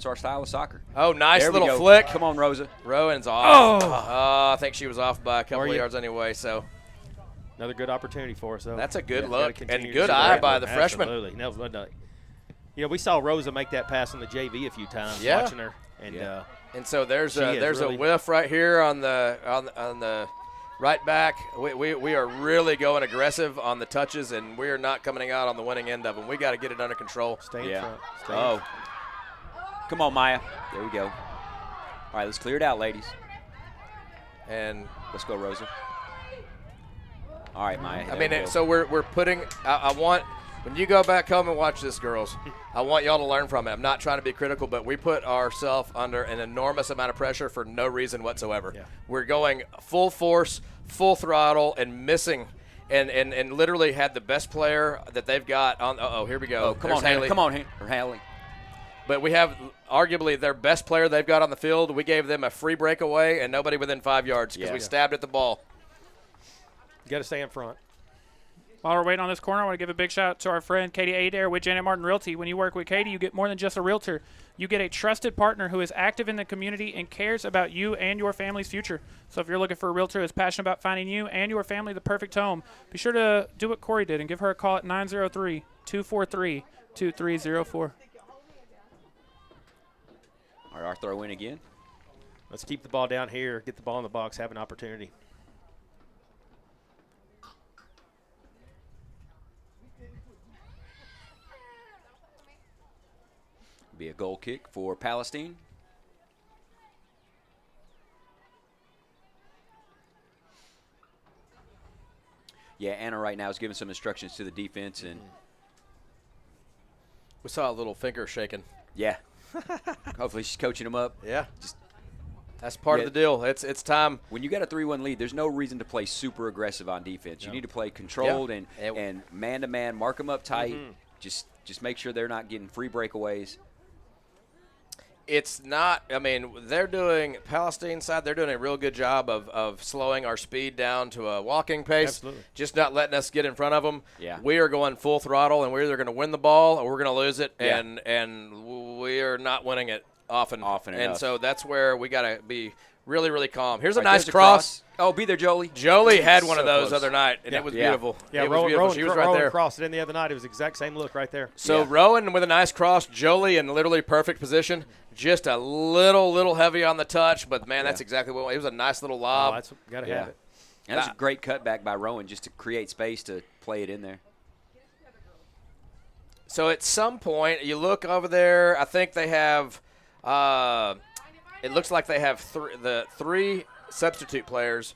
our style of soccer. Oh, nice There we little go. flick. Come on, Rosa. Rowan's off. Oh. I think she was off by a couple Are of you? yards anyway, so. Another good opportunity for us, though. That's a good Gotta look continue and to good do eye that. by the freshman. Absolutely. No, we saw Rosa make that pass on the JV a few times, watching her. And and so there's she is a really- whiff right here on the right back. We are really going aggressive on the touches, and we are not coming out on the winning end of them. We got to get it under control. Stay in front. Stay in Oh. front. Come on, Maya. There we go. All right, let's clear it out, ladies. And let's go, Rosa. All right, Maya. I mean, so we're putting. I want when you go back home and watch this, girls. I want y'all to learn from it. I'm not trying to be critical, but we put ourselves under an enormous amount of pressure for no reason whatsoever. Yeah. We're going full force, full throttle, and missing. And literally had the best player that they've got on. Here we go. Oh, come There's on, Haley. Haley. Come on, Haley. But we have arguably their best player they've got on the field. We gave them a free breakaway and nobody within 5 yards because we stabbed at the ball. You got to stay in front. While we're waiting on this corner, I want to give a big shout out to our friend Katie Adair with Janet Martin Realty. When you work with Katie, you get more than just a realtor. You get a trusted partner who is active in the community and cares about you and your family's future. So if you're looking for a realtor who's passionate about finding you and your family the perfect home, be sure to do what Corey did and give her a call at 903-243-2304. All right, our throw in again. Let's keep the ball down here, get the ball in the box, have an opportunity. Be a goal kick for Palestine. Yeah, Anna right now is giving some instructions to the defense, and we saw a little finger shaking. Yeah. Hopefully she's coaching them up. Yeah. That's part of the deal. It's time. When you got a 3-1 lead, there's no reason to play super aggressive on defense. You need to play controlled and man-to-man, mark them up tight. Just make sure they're not getting free breakaways. It's not, I mean, Palestine side, they're doing a real good job of slowing our speed down to a walking pace. Absolutely. Just not letting us get in front of them. Yeah. We are going full throttle, and we're either going to win the ball or we're going to lose it, Yeah. and we are not winning it often. Often And enough. so that's where we got to be Really, really calm. Here's a Right, nice there's cross. Oh, be there, Jolie. Jolie had one of So those close. other night, and it was beautiful. Yeah, it was Rowan, beautiful. Rowan, She was right Rowan there. crossed it in the other night. It was the exact same look right there. So Rowan with a nice cross, Jolie in literally perfect position. Just a little heavy on the touch, but man, that's exactly what it was. A nice little lob. Oh, that's got to have it. And that's a great cutback by Rowan just to create space to play it in there. So at some point, you look over there. I think they have. It looks like they have the three substitute players,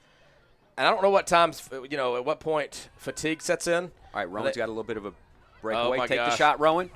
and I don't know what times. At what point fatigue sets in. All right, Rowan's got a little bit of a breakaway. Take gosh. the shot, Rowan.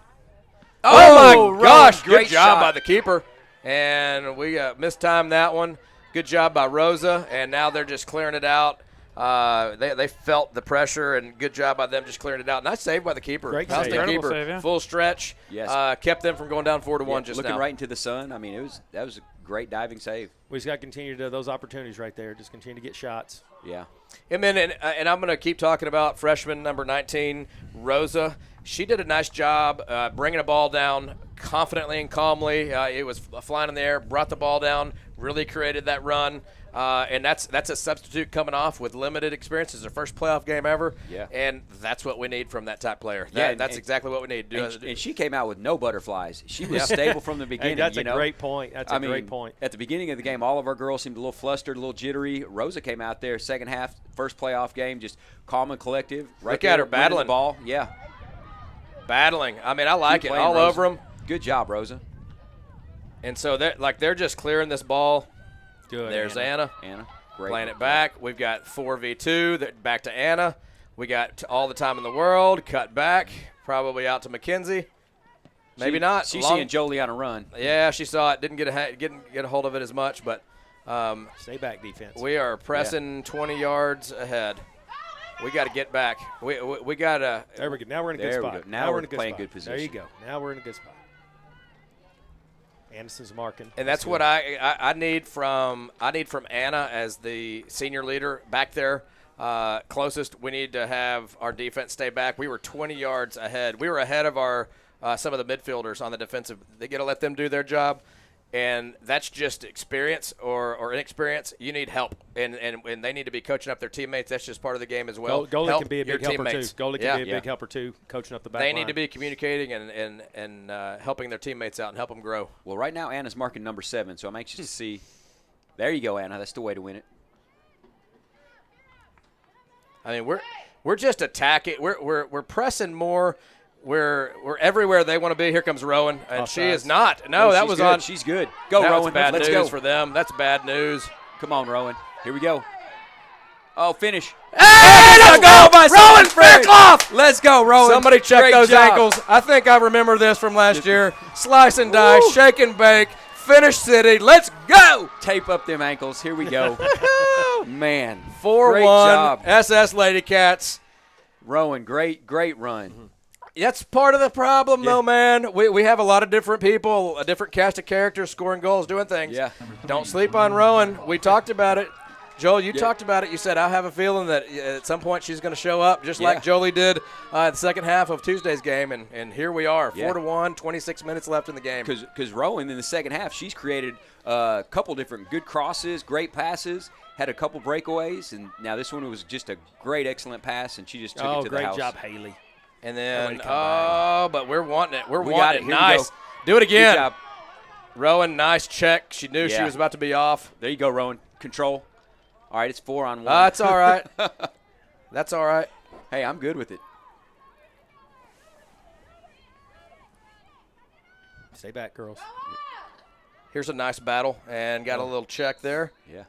Oh, my gosh! Great Good job shot. by the keeper, and we mistimed that one. Good job by Rosa, and now they're just clearing it out. They felt the pressure, and good job by them just clearing it out. Nice save by the keeper. Great Palestine save. keeper. Save, yeah. Full stretch. Yes. Kept them from going down 4-1 just looking now. right into the sun. I mean, that was a great diving save. We just got to continue to those opportunities right there. Just continue to get shots. Yeah. And then, and I'm going to keep talking about freshman number 19, Rosa. She did a nice job bringing a ball down confidently and calmly. It was flying in the air, brought the ball down, really created that run. And that's a substitute coming off with limited experience. It's her first playoff game ever. Yeah. And that's what we need from that type player. Yeah, That's exactly what we need. And she came out with no butterflies. She was stable from the beginning. Hey, that's you a know? great point. That's a great point. At the beginning of the game, all of our girls seemed a little flustered, a little jittery. Rosa came out there, second half, first playoff game, just calm and collective. Right Look there, at her winning battling. the ball. Yeah. Battling. I mean, I like Keep it. playing, All Rosa. over them. Good job, Rosa. And so they're just clearing this ball. Good. There's Anna. Anna. Great. Playing it back. We've got 4v2. Back to Anna. We got all the time in the world. Cut back. Probably out to Mackenzie. Maybe not. She's seeing Jolie on a run. Yeah, she saw it. Didn't get a hold of it as much, but stay back defense. We are pressing 20 yards ahead. We got to get back. We got to. There we go. Now we're in a good There we spot. go. Now we're in a good playing spot. good position. There you go. Now we're in a good spot. Anderson's marking. And that's what I need from Anna as the senior leader back there. Closest, we need to have our defense stay back. We were 20 yards ahead. We were ahead of our some of the midfielders on the defensive. They got to let them do their job, and that's just experience or inexperience. You need help, and they need to be coaching up their teammates. That's just part of the game as well. Goalie Help can be a your big helper teammates. too. Goalie can be a big helper too, coaching up the back They line. need to be communicating and helping their teammates out and help them grow. Well, right now Anna's marking number 7, so I'm anxious to see. There you go, Anna. That's the way to win it. I mean, we're just attacking. We're pressing more. We're everywhere they want to be. Here comes Rowan, and she is not. No, Oh, that she's was good. on. She's good. Go, that Rowan. was bad Let's news go. for them. That's bad news. Come on, Rowan. Here we go. Oh, finish. Hey, let's go by Rowan Sulphur. Faircloth. Let's go, Rowan. Somebody check Great those job. ankles. I think I remember this from last year. Slice and dice, shake and bake, finish city. Let's go. Tape up them ankles. Here we go. Man. 4-1. Great job. SS Lady Cats. Rowan, great run. That's part of the problem, though, man. We have a lot of different people, a different cast of characters scoring goals, doing things. Yeah. Don't sleep on Rowan. We talked about it. Joel, you talked about it. You said, I have a feeling that at some point she's going to show up, just like Jolie did the second half of Tuesday's game, and here we are, 4-1, 26 minutes left in the game. Because Rowan, in the second half, she's created a couple different good crosses, great passes, had a couple breakaways, and now this one was just a great, excellent pass, and she just took it to the house. Great job, Haley. And then, but we're wanting it. We're We wanting got it. it. Here we Nice. go. Do it again. Good job. Rowan, nice check. She knew she was about to be off. There you go, Rowan. Control. All right, it's 4-on-1. That's all right. That's all right. Hey, I'm good with it. Stay back, girls. Here's a nice battle, and got a little check there. Yeah.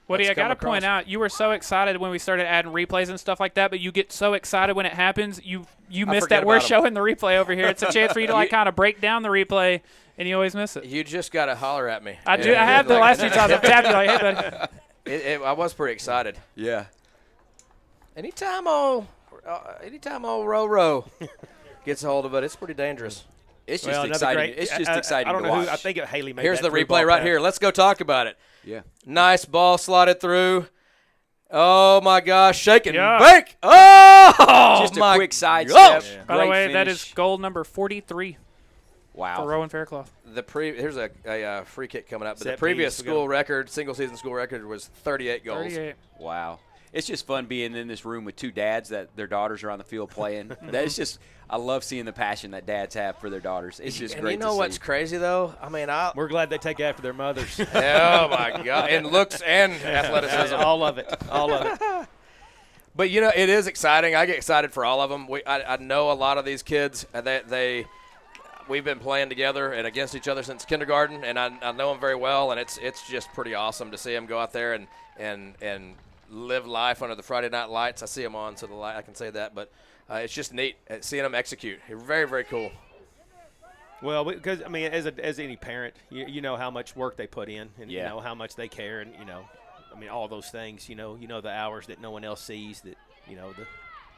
Woody, Let's I got to come across. point out, you were so excited when we started adding replays and stuff like that, but you get so excited when it happens, you missed forget that we're about 'em. showing the replay over here. It's a chance for you to like kind of break down the replay, and you always miss it. You just got to holler at me. I do. I have the last few times I've tapped you like, hey, buddy. I was pretty excited. Yeah. Anytime old Row gets a hold of it, it's pretty dangerous. It's just exciting. It's just exciting I don't to know watch. who. I think Haley made Here's that the through replay ball right pass. here. Let's go talk about it. Yeah. Nice ball slotted through. Oh, my gosh. Shake and Yeah. bake. Oh, Just a my quick sidestep. gosh. By the Great way, that is finish. goal number 43. Wow. For Rowan Faircloth. Here's a free kick coming up. But Set the previous piece, school record, single-season school record, was 38 goals. 38. Wow. It's just fun being in this room with two dads that their daughters are on the field playing. That's just, I love seeing the passion that dads have for their daughters. It's just And great you know to what's see. crazy, though? I mean, We're glad they take after their mothers. oh, my God. And looks and athleticism. All of it. All of it. But, you know, it is exciting. I get excited for all of them. I know a lot of these kids. We've been playing together and against each other since kindergarten, and I know them very well, and it's just pretty awesome to see them go out there and live life under the Friday night lights. I see them on, so I can say that. But it's just neat seeing them execute. Very, very cool. Well, because, I mean, as any parent, you know how much work they put in, and you know how much they care, and, you know, I mean, all those things, you know the hours that no one else sees, that, you know,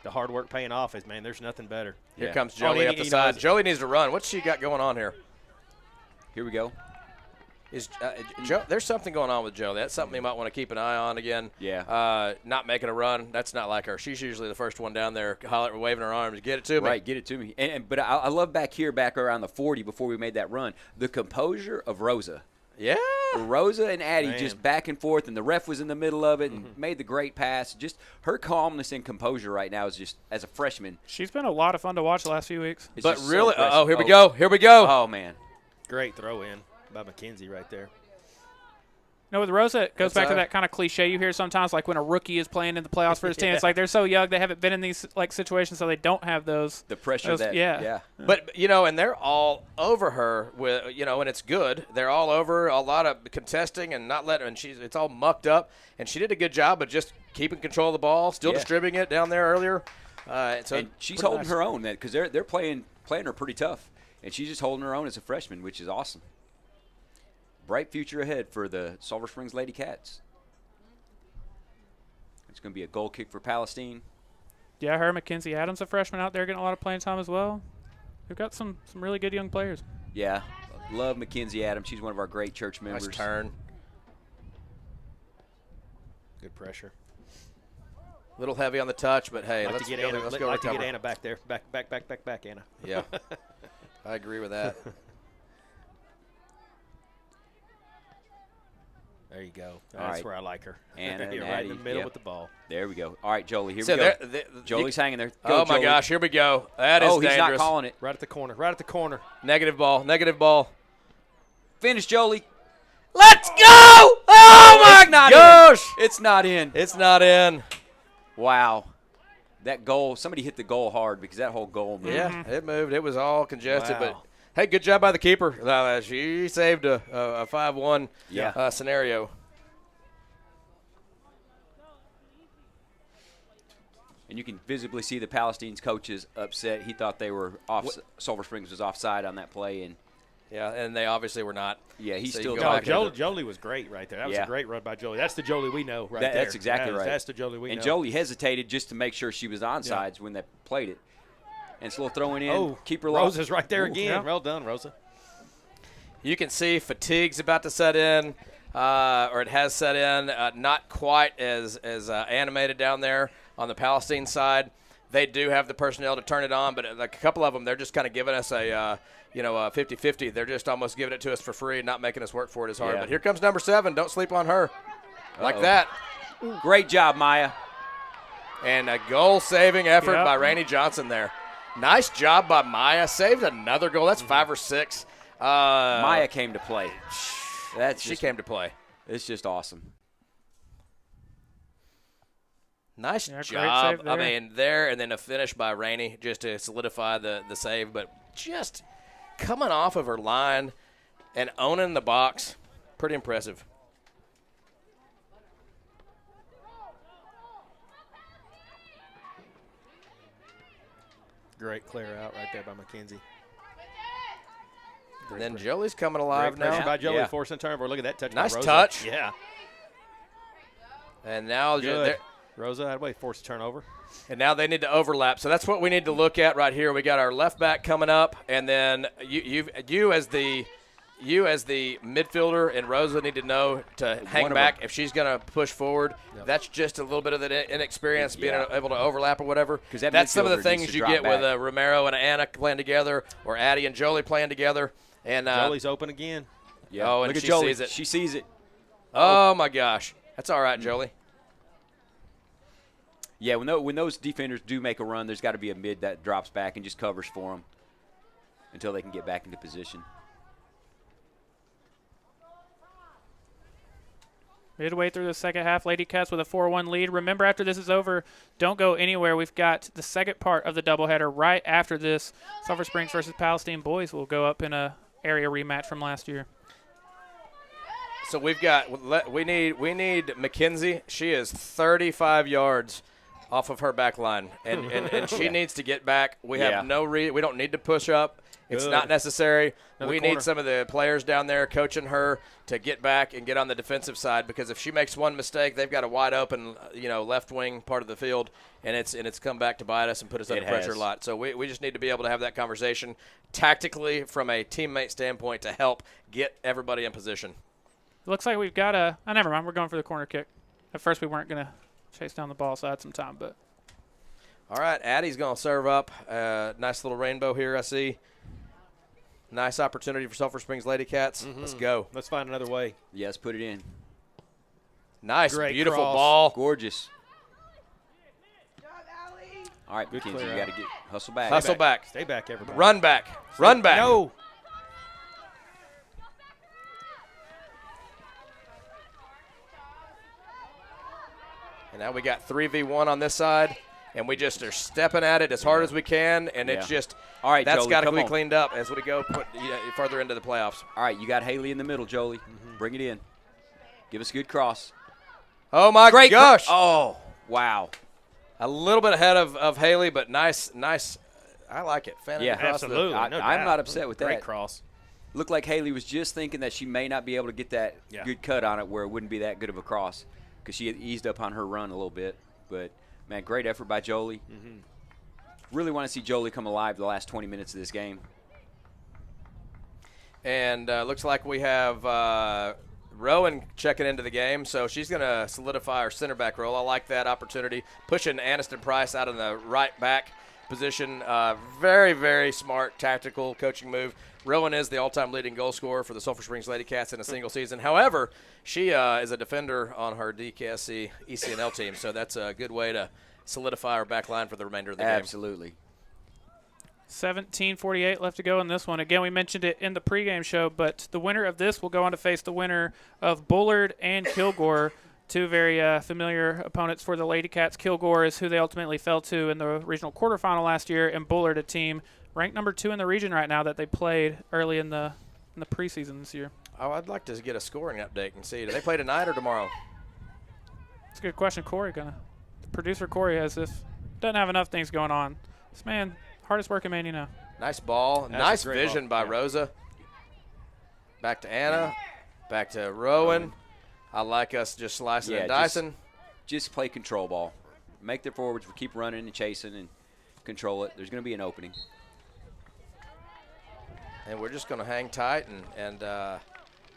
the hard work paying off is, man, there's nothing better. Here comes Jolie up the side. Jolie needs to run. What's she got going on here? Here we go. There's something going on with Jolie. That's something you might want to keep an eye on again. Yeah. Not making a run. That's not like her. She's usually the first one down there waving her arms. Get it to me. Right, get it to me. But I love back around the 40 before we made that run, the composure of Rosa. Yeah. Rosa and Addie just back and forth, and the ref was in the middle of it and made the great pass. Just her calmness and composure right now is just, as a freshman. She's been a lot of fun to watch the last few weeks. But really, here we go. Here we go. Oh, man. Great throw in by McKenzie right there. No, with Rosa, it goes back to that kind of cliche you hear sometimes, like when a rookie is playing in the playoffs for his team. It's like they're so young, they haven't been in these like situations, so they don't have those. The pressure yeah. But, you know, and they're all over her, with, you know, and it's good. They're all over, a lot of contesting and not letting, and it's all mucked up. And she did a good job of just keeping control of the ball, still distributing it down there earlier. And she's holding her own, because they're playing her pretty tough. And she's just holding her own as a freshman, which is awesome. Bright future ahead for the Sulphur Springs Lady Cats. It's going to be a goal kick for Palestine. Yeah, her Mackenzie Adams, a freshman out there, getting a lot of playing time as well. We've got some really good young players. Yeah, love Mackenzie Adams. She's one of our great church members. Nice turn. Good pressure. A little heavy on the touch, but hey, let's go like to get Anna back there. Back, Anna. Yeah, I agree with that. There you go. That's where I like her. Anna You're right in the middle with the ball. There we go. All right, Jolie, here we go. Jolie's hanging there. Go, my gosh, here we go. That is dangerous. He's not calling it. Right at the corner. Negative ball. Finish, Jolie. Let's go! Oh, my gosh! It's not in. It's not in. Wow. That goal, somebody hit the goal hard because that whole goal moved. Yeah, it moved. It was all congested, but hey, good job by the keeper. She saved a 5-1 scenario. And you can visibly see the Palestine's coaches upset. He thought they were off. Sulphur Springs was offside on that play, and and they obviously were not. Yeah, he's So still you go going. Jolie was great right there. That was a great run by Jolie. That's the Jolie we know right there. That's exactly right. That's the Jolie we know. And Jolie hesitated just to make sure she was onside when they played it. And it's a little throwing in. Keeper lost. Rosa's right there again. Yeah. Well done, Rosa. You can see fatigue's about to set in, or it has set in. Not quite as animated down there on the Palestine side. They do have the personnel to turn it on, but like a couple of them, they're just kind of giving us a 50-50. They're just almost giving it to us for free, not making us work for it as hard. Yeah. But here comes number 7. Don't sleep on her. Like that. Great job, Maya. And a goal-saving effort by Rainey Johnson there. Nice job by Maya. Saved another goal. That's 5 or 6. Maya came to play. She came to play. It's just awesome. Nice job. I mean, there, and then a finish by Rainey just to solidify the save. But just coming off of her line and owning the box, pretty impressive. Great clear out right there by McKenzie. And then Jolie's coming alive now. By Jolie, forcing turnover. Look at that touch. Nice by Rosa. touch. Yeah. And now Rosa had way forced turnover. And now they need to overlap. So that's what we need to look at right here. We got our left back coming up, and then you as the you as the midfielder and Rosa need to know to hang back if she's going to push forward. Yep. That's just a little bit of the inexperience being able to overlap or whatever. Because that's some of the things you get back. with Romero and Anna playing together, or Addie and Jolie playing together. And Jolie's open again. Yeah. Oh, and Look at she Jolie. sees it. She sees it. Oh my gosh, that's all right, Jolie. Yeah, when those defenders do make a run, there's got to be a mid that drops back and just covers for them until they can get back into position. Midway through the second half, Lady Cats with a 4-1 lead. Remember, after this is over, don't go anywhere. We've got the second part of the doubleheader right after this. Sulphur Springs versus Palestine boys will go up in a area rematch from last year. So we need Mackenzie. She is 35 yards off of her back line, and she needs to get back. We have we don't need to push up. It's not necessary. We need some of the players down there coaching her to get back and get on the defensive side, because if she makes one mistake, they've got a wide open, left wing part of the field, and it's come back to bite us and put us under pressure a lot. So we just need to be able to have that conversation tactically from a teammate standpoint to help get everybody in position. It looks like we've got a – never mind. We're going for the corner kick. At first we weren't going to chase down the ball, so I had some time. But all right, Addie's going to serve up. Nice little rainbow here I see. Nice opportunity for Sulphur Springs Lady Cats. Let's go. Let's find another way. Yes, put it in. Nice, Great beautiful cross. ball. Gorgeous. All right, Mackenzie, you got to hustle back. Hustle back. Stay back, everybody. Run back. Run back. No. And now we got 3v1 on this side, and we just are stepping at it as hard as we can, and it's just all right. That's got to be on. cleaned up as we go further into the playoffs. All right, you got Haley in the middle, Jolie. Bring it in. Give us a good cross. Oh my gosh! Oh wow! A little bit ahead of Haley, but nice. I like it. Fanning across absolutely. I'm not upset with that. Great cross. Looked like Haley was just thinking that she may not be able to get that good cut on it where it wouldn't be that good of a cross, because she had eased up on her run a little bit. But, man, great effort by Jolie. Really want to see Jolie come alive the last 20 minutes of this game. And looks like we have Rowan checking into the game, so she's going to solidify her center back role. I like that opportunity. Pushing Aniston Price out in the right back position. Very, very smart tactical coaching move. Rowan is the all-time leading goal scorer for the Sulphur Springs Lady Cats in a single season. However, she is a defender on her DKSC ECNL team, so that's a good way to solidify her back line for the remainder of the game. Absolutely. 17:48 left to go in this one. Again, we mentioned it in the pregame show, but the winner of this will go on to face the winner of Bullard and Kilgore, two very familiar opponents for the Lady Cats. Kilgore is who they ultimately fell to in the regional quarterfinal last year, and Bullard, a team ranked number 2 in the region right now that they played early in the preseason this year. Oh, I'd like to get a scoring update and see. Do they play tonight or tomorrow? It's a good question. Producer Corey doesn't have enough things going on. This man, hardest working man you know. Nice ball. That's nice a great vision ball. by Rosa. Back to Anna. Back to Rowan. I like us just slicing and dicing. Just play control ball. Make their forwards keep running and chasing and control it. There's going to be an opening. And we're just going to hang tight and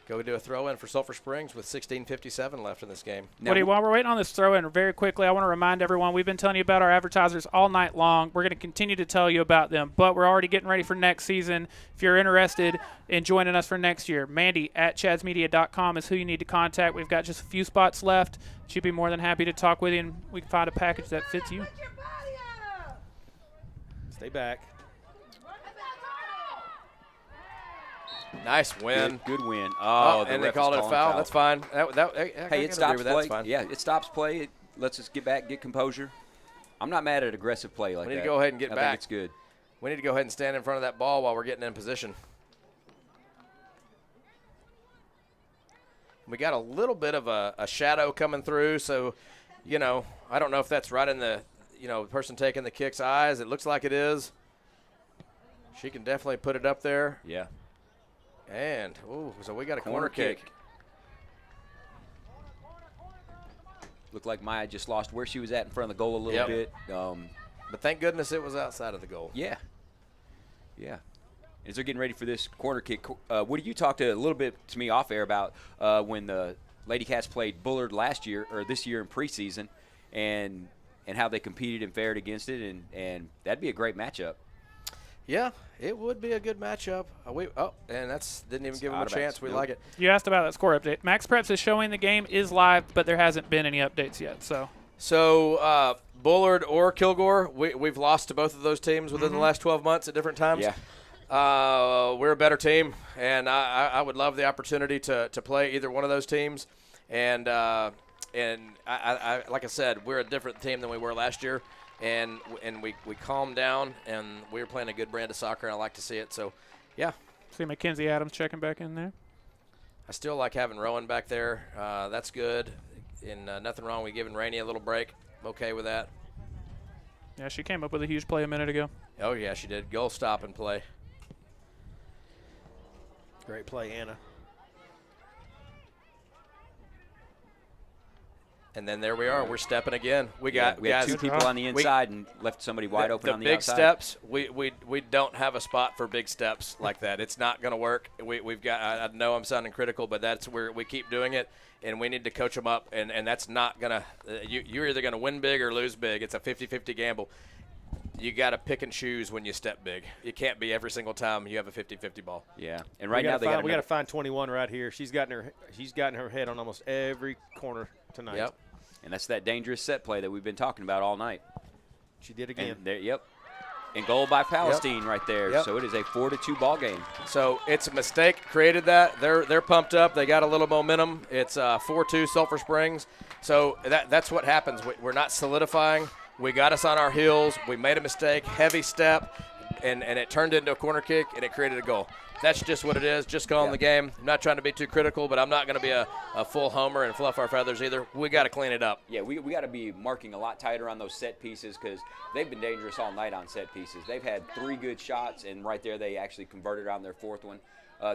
go do a throw-in for Sulphur Springs with 16:57 left in this game. Woody, while we're waiting on this throw-in very quickly, I want to remind everyone we've been telling you about our advertisers all night long. We're going to continue to tell you about them, but we're already getting ready for next season. If you're interested in joining us for next year, Mandy at chadsmedia.com is who you need to contact. We've got just a few spots left. She'd be more than happy to talk with you, and we can find a package that fits you. Stay back. Nice win. Good win. Oh, and they called it a foul. That's fine. Hey, it stops play. That's fine. Yeah, it stops play. It lets us get back, get composure. I'm not mad at aggressive play like that. We need to go ahead and get I back. think it's good. We need to go ahead and stand in front of that ball while we're getting in position. We got a little bit of a shadow coming through, so, I don't know if that's right in the, person taking the kick's eyes. It looks like it is. She can definitely put it up there. Yeah. And, so we got a corner kick. Looked like Maya just lost where she was at in front of the goal a little bit. But thank goodness it was outside of the goal. Yeah. Yeah. as they're getting ready for this corner kick. Woody, you talked a little bit to me off air about when the Lady Cats played Bullard last year or this year in preseason, and how they competed and fared against it, and that'd be a great matchup. Yeah, it would be a good matchup. And didn't even give them a chance. We like it. You asked about that score update. Max Preps is showing the game is live, but there hasn't been any updates yet. So Bullard or Kilgore, we've lost to both of those teams within the last 12 months at different times. Yeah. We're a better team, and I would love the opportunity to play either one of those teams. And I like I said, we're a different team than we were last year. And we calmed down, and we were playing a good brand of soccer, and I like to see it. So, yeah. See Mackenzie Adams checking back in there. I still like having Rowan back there. That's good. And nothing wrong with giving Rainey a little break. I'm okay with that. Yeah, she came up with a huge play a minute ago. Oh, yeah, she did. Goal, stop, and play. Great play, Anna. And then there we are. We're stepping again. We had two people on the inside and left somebody wide open on the outside. The big steps, we don't have a spot for big steps like that. It's not going to work. We've got. I know I'm sounding critical, but that's where we keep doing it, and we need to coach them up. And that's not going to. You're either going to win big or lose big. It's a 50-50 gamble. You got to pick and choose when you step big. You can't be every single time you have a 50-50 ball. Yeah, and we got to find 21 right here. She's gotten her head on almost every corner tonight. Yep. And that's that dangerous set play that we've been talking about all night. She did again. And goal by Palestine right there. Yep. So it is a 4-2 ball game. So it's a mistake created that. They're pumped up. They got a little momentum. It's 4-2 Sulphur Springs. So that's what happens. We're not solidifying. We got us on our heels. We made a mistake, heavy step, and it turned into a corner kick, and it created a goal. That's just what it is, just calling the game. I'm not trying to be too critical, but I'm not going to be a full homer and fluff our feathers either. We got to clean it up. Yeah, we got to be marking a lot tighter on those set pieces because they've been dangerous all night on set pieces. They've had 3 good shots, and right there they actually converted on their 4th one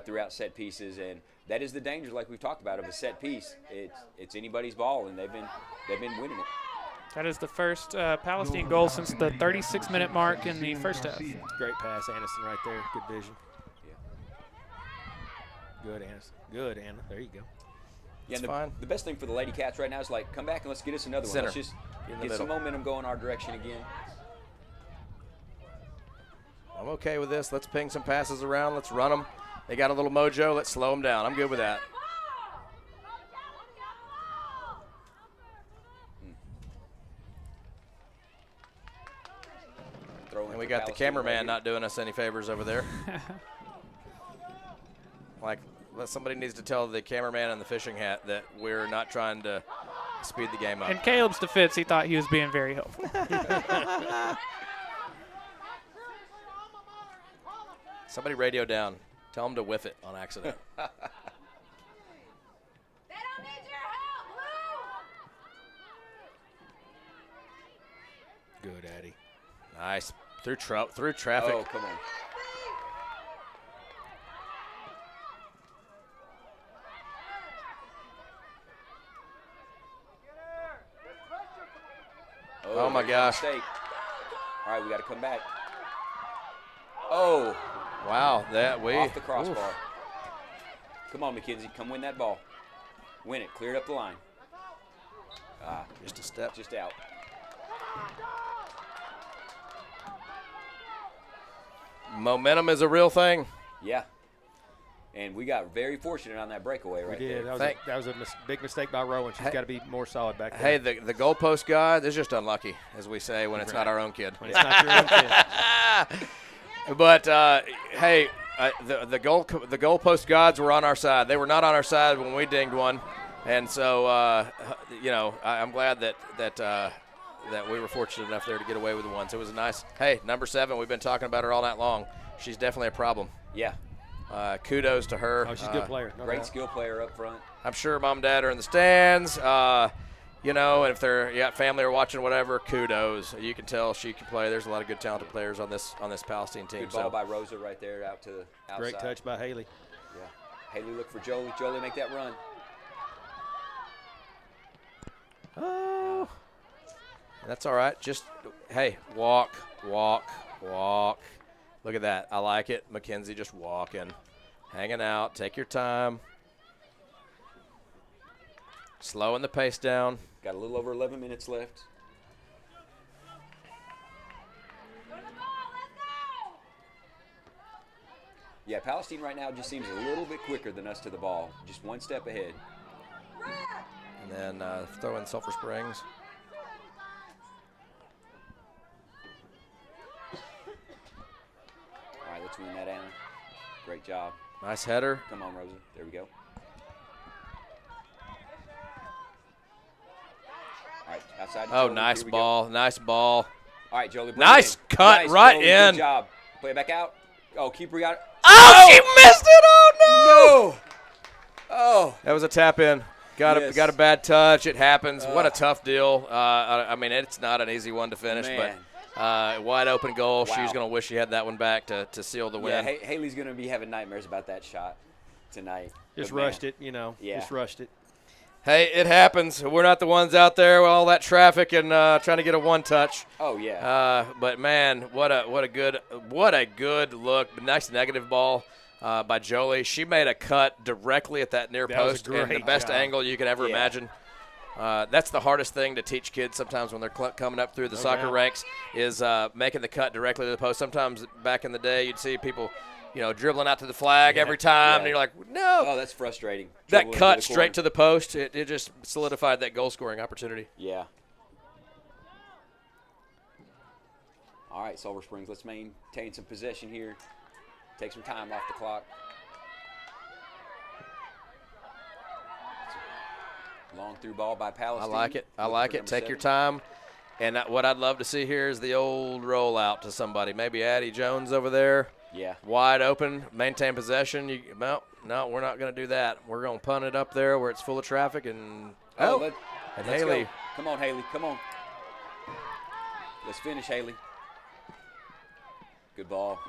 throughout set pieces. And that is the danger, like we've talked about, of a set piece. It's anybody's ball, and they've been winning it. That is the first Palestine goal since the 36-minute mark in the first half. Great pass, Anderson, right there. Good vision. Good, Anderson. Good, Anna. There you go. Yeah, fine. The best thing for the Lady Cats right now is, like, come back and let's get us another one. Let's just get some momentum going our direction again. I'm okay with this. Let's ping some passes around. Let's run them. They got a little mojo. Let's slow them down. I'm good with that. And we got the cameraman not doing us any favors over there. Like, somebody needs to tell the cameraman and the fishing hat that we're not trying to speed the game up. In Caleb's defense, he thought he was being very helpful. Somebody radio down. Tell them to whiff it on accident. Good, Addie. Nice. Through traffic. Oh, come on. Oh my gosh. Mistake. All right, we got to come back. Oh. Wow. Off the crossbar. Come on, Mackenzie. Come win that ball. Win it. Cleared up the line. Just a step. Just out. Momentum is a real thing. Yeah. And we got very fortunate on that breakaway right there. That was a big mistake by Rowan. She's got to be more solid back there. Hey, the goalpost guy is just unlucky, as we say, when it's not our own kid. When it's not your own kid. But, hey, the goalpost gods were on our side. They were not on our side when we dinged one. And so, I'm glad that we were fortunate enough there to get away with the ones. It was a nice – hey, number 7, we've been talking about her all night long. She's definitely a problem. Yeah. Kudos to her. Oh, she's a good player. Great skill player up front. I'm sure mom and dad are in the stands. And if they're family or watching whatever, kudos. You can tell she can play. There's a lot of good talented players on this Palestine team. Good ball by Rosa right there out to the outside. Great touch by Haley. Yeah. Haley look for Jolie. Jolie make that run. Oh. That's all right. Just, hey, walk. Look at that. I like it. Mackenzie just walking, hanging out. Take your time. Slowing the pace down. Got a little over 11 minutes left. Yeah, Palestine right now just seems a little bit quicker than us to the ball. Just one step ahead. And then throw in Sulphur Springs. All right, let's win that, Anna. Great job. Nice header. Come on, Rosa. There we go. All right, outside. Oh, Jolie. nice Here we ball. go. Nice ball. All right, Jolie. Nice cut nice, right Jolie, in. Good job. Play it back out. Oh, keeper got it. Oh, she missed it. Oh, no. No. Oh. That was a tap in. Got a bad touch. It happens. What a Ugh. tough deal. I mean, it's not an easy one to finish, Man. but wide open goal. Wow. She's going to wish she had that one back to seal the win. Yeah, Haley's going to be having nightmares about that shot tonight. Just But, man, rushed it, you know. Yeah. Just rushed it. Hey, it happens. We're not the ones out there with all that traffic and trying to get a one touch. Oh yeah. But man, what a good look. Nice negative ball by Jolie. She made a cut directly at that near That was post a in the great best job. angle you could ever Yeah. imagine. That's the hardest thing to teach kids sometimes when they're coming up through the soccer doubt. ranks is making the cut directly to the post. Sometimes back in the day, you'd see people, dribbling out to the flag every time, and you're like, no. Oh, that's frustrating. That Dribbling cut the straight corner. to the post, it just solidified that goal-scoring opportunity. Yeah. All right, Sulphur Springs, let's maintain some possession here. Take some time off the clock. Long through ball by I Palestine. like it. I Looking like for it. number Take your 7. time. And what I'd love to see here is the old rollout to somebody. Maybe Addie Jones over there. Yeah. Wide open, maintain possession. No, we're not going to do that. We're going to punt it up there where it's full of traffic. And Let's Haley. go. Come on, Haley. Come on. Let's finish, Haley. Good ball.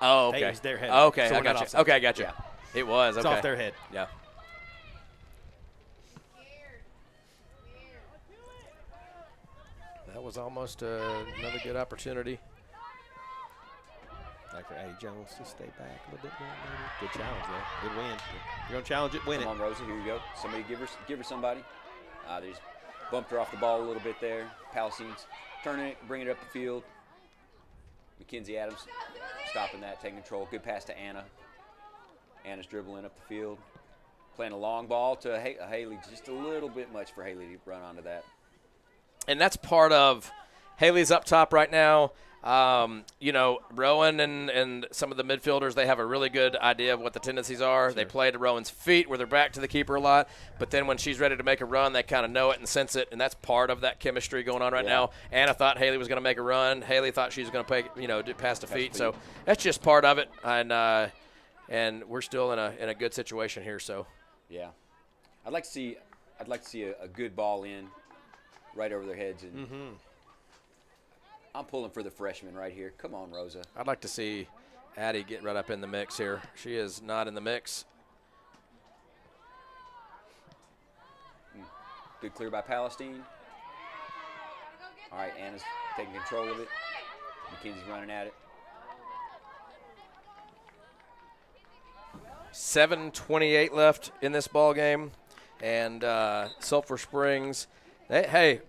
Oh, okay. Hey, it's their head. Okay, So I we're not got you. offside. Okay, I got you. It was. It's okay. off their head. Yeah. That was almost another good opportunity. Like for Eddie Jones to stay back a little bit more, maybe. Good challenge, though. Good win. You're going to challenge it, win Come it. on, Rosa. Here you go. Somebody give her somebody. They just bumped her off the ball a little bit there. Palestine's turning it, bringing it up the field. Mackenzie Adams stopping that, taking control. Good pass to Anna. Anna's dribbling up the field. Playing a long ball to Haley. Just a little bit much for Haley to run onto that. And that's part of Haley's up top right now. Rowan and some of the midfielders, they have a really good idea of what the tendencies are. Sure. They play to Rowan's feet where they're back to the keeper a lot. But then when she's ready to make a run, they kind of know it and sense it, and that's part of that chemistry going on right now. Anna thought Haley was going to make a run. Haley thought she was going to play, do past the feet. So that's just part of it. And we're still in a good situation here. So yeah, I'd like to see a good ball in right over their heads and. Mm-hmm. I'm pulling for the freshman right here. Come on, Rosa. I'd like to see Addie get right up in the mix here. She is not in the mix. Good clear by Palestine. All right, Anna's taking control of it. Mackenzie's running at it. 7:28 left in this ball game, and Sulphur Springs, they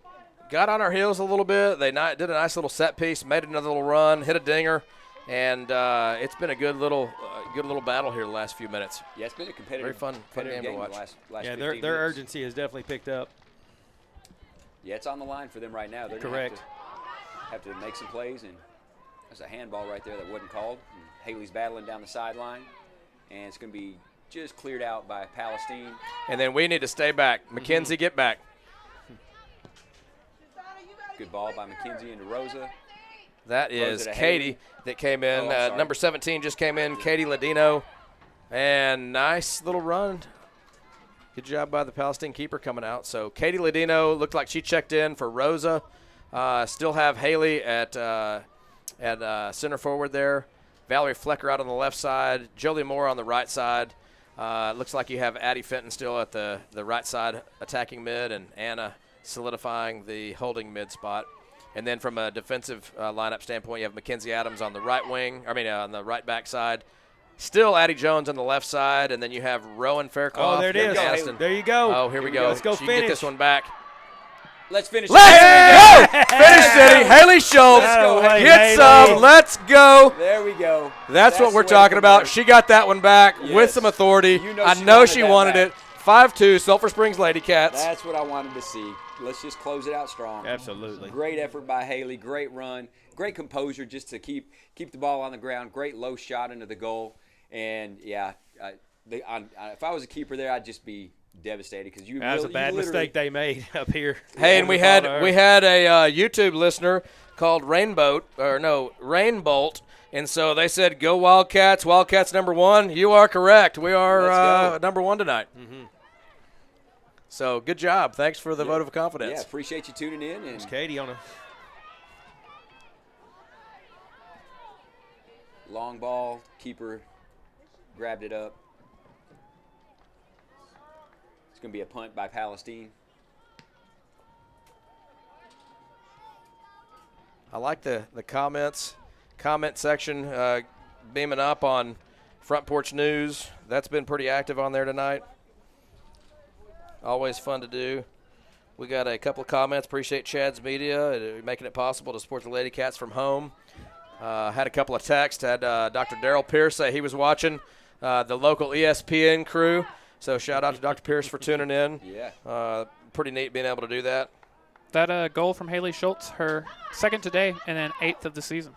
got on our heels a little bit. They did a nice little set piece, made another little run, hit a dinger, and it's been a good little battle here the last few minutes. Yeah, it's been a competitive, very fun game to watch. Last yeah, 15 their minutes. urgency has definitely picked up. Yeah, it's on the line for them right now. They're correct. Gonna have to make some plays, and there's a handball right there that wasn't called. And Haley's battling down the sideline, and it's going to be just cleared out by Palestine. And then we need to stay back. Mackenzie, get back. Good ball by Mackenzie into Rosa. That is Rosa to Katie Haley. that came in. Oh, I'm sorry. Number 17 just came in, Katie Ladino. And nice little run. Good job by the Palestine keeper coming out. So Katie Ladino looked like she checked in for Rosa. Still have Haley at center forward there. Valerie Flecker out on the left side. Jolie Moore on the right side. Looks like you have Addie Fenton still at the right side attacking mid, and Anna solidifying the holding mid spot. And then from a defensive lineup standpoint, you have Mackenzie Adams on the right wing. On the right back side. Still Addie Jones on the left side, and then you have Rowan Fairclough. Oh, there it is. There you go. Oh, here we go. Let's go She finish. can get this one back. Let's finish. Let's go! Finish City. Haley Schultz. Get some. Let's go. There we go. That's what we're talking about. She got that one back with some authority. I know she wanted it. 5-2, Sulphur Springs Lady Cats. That's what I wanted to see. Let's just close it out strong. Absolutely. Great effort by Haley. Great run. Great composure just to keep the ball on the ground. Great low shot into the goal. And, yeah, if I was a keeper there, I'd just be devastated because that was a bad mistake they made up here. Hey, and we had a YouTube listener called Rainbolt, and so they said, "Go Wildcats! Wildcats #1." You are correct. We are #1 tonight. Mm-hmm. So good job. Thanks for the vote of confidence. Yeah, appreciate you tuning in. And it's Katie on a long ball. Keeper grabbed it up. It's going to be a punt by Palestine. I like the comment section beaming up on Front Porch News. That's been pretty active on there tonight. Always fun to do. We got a couple of comments. Appreciate Chad's Media making it possible to support the Lady Cats from home. Had a couple of texts. Had Dr. Darrell Pierce say he was watching the local ESPN crew. So shout out to Dr. Pierce for tuning in. Yeah. Pretty neat being able to do that. That goal from Haley Schultz, her second today and then 8th of the season.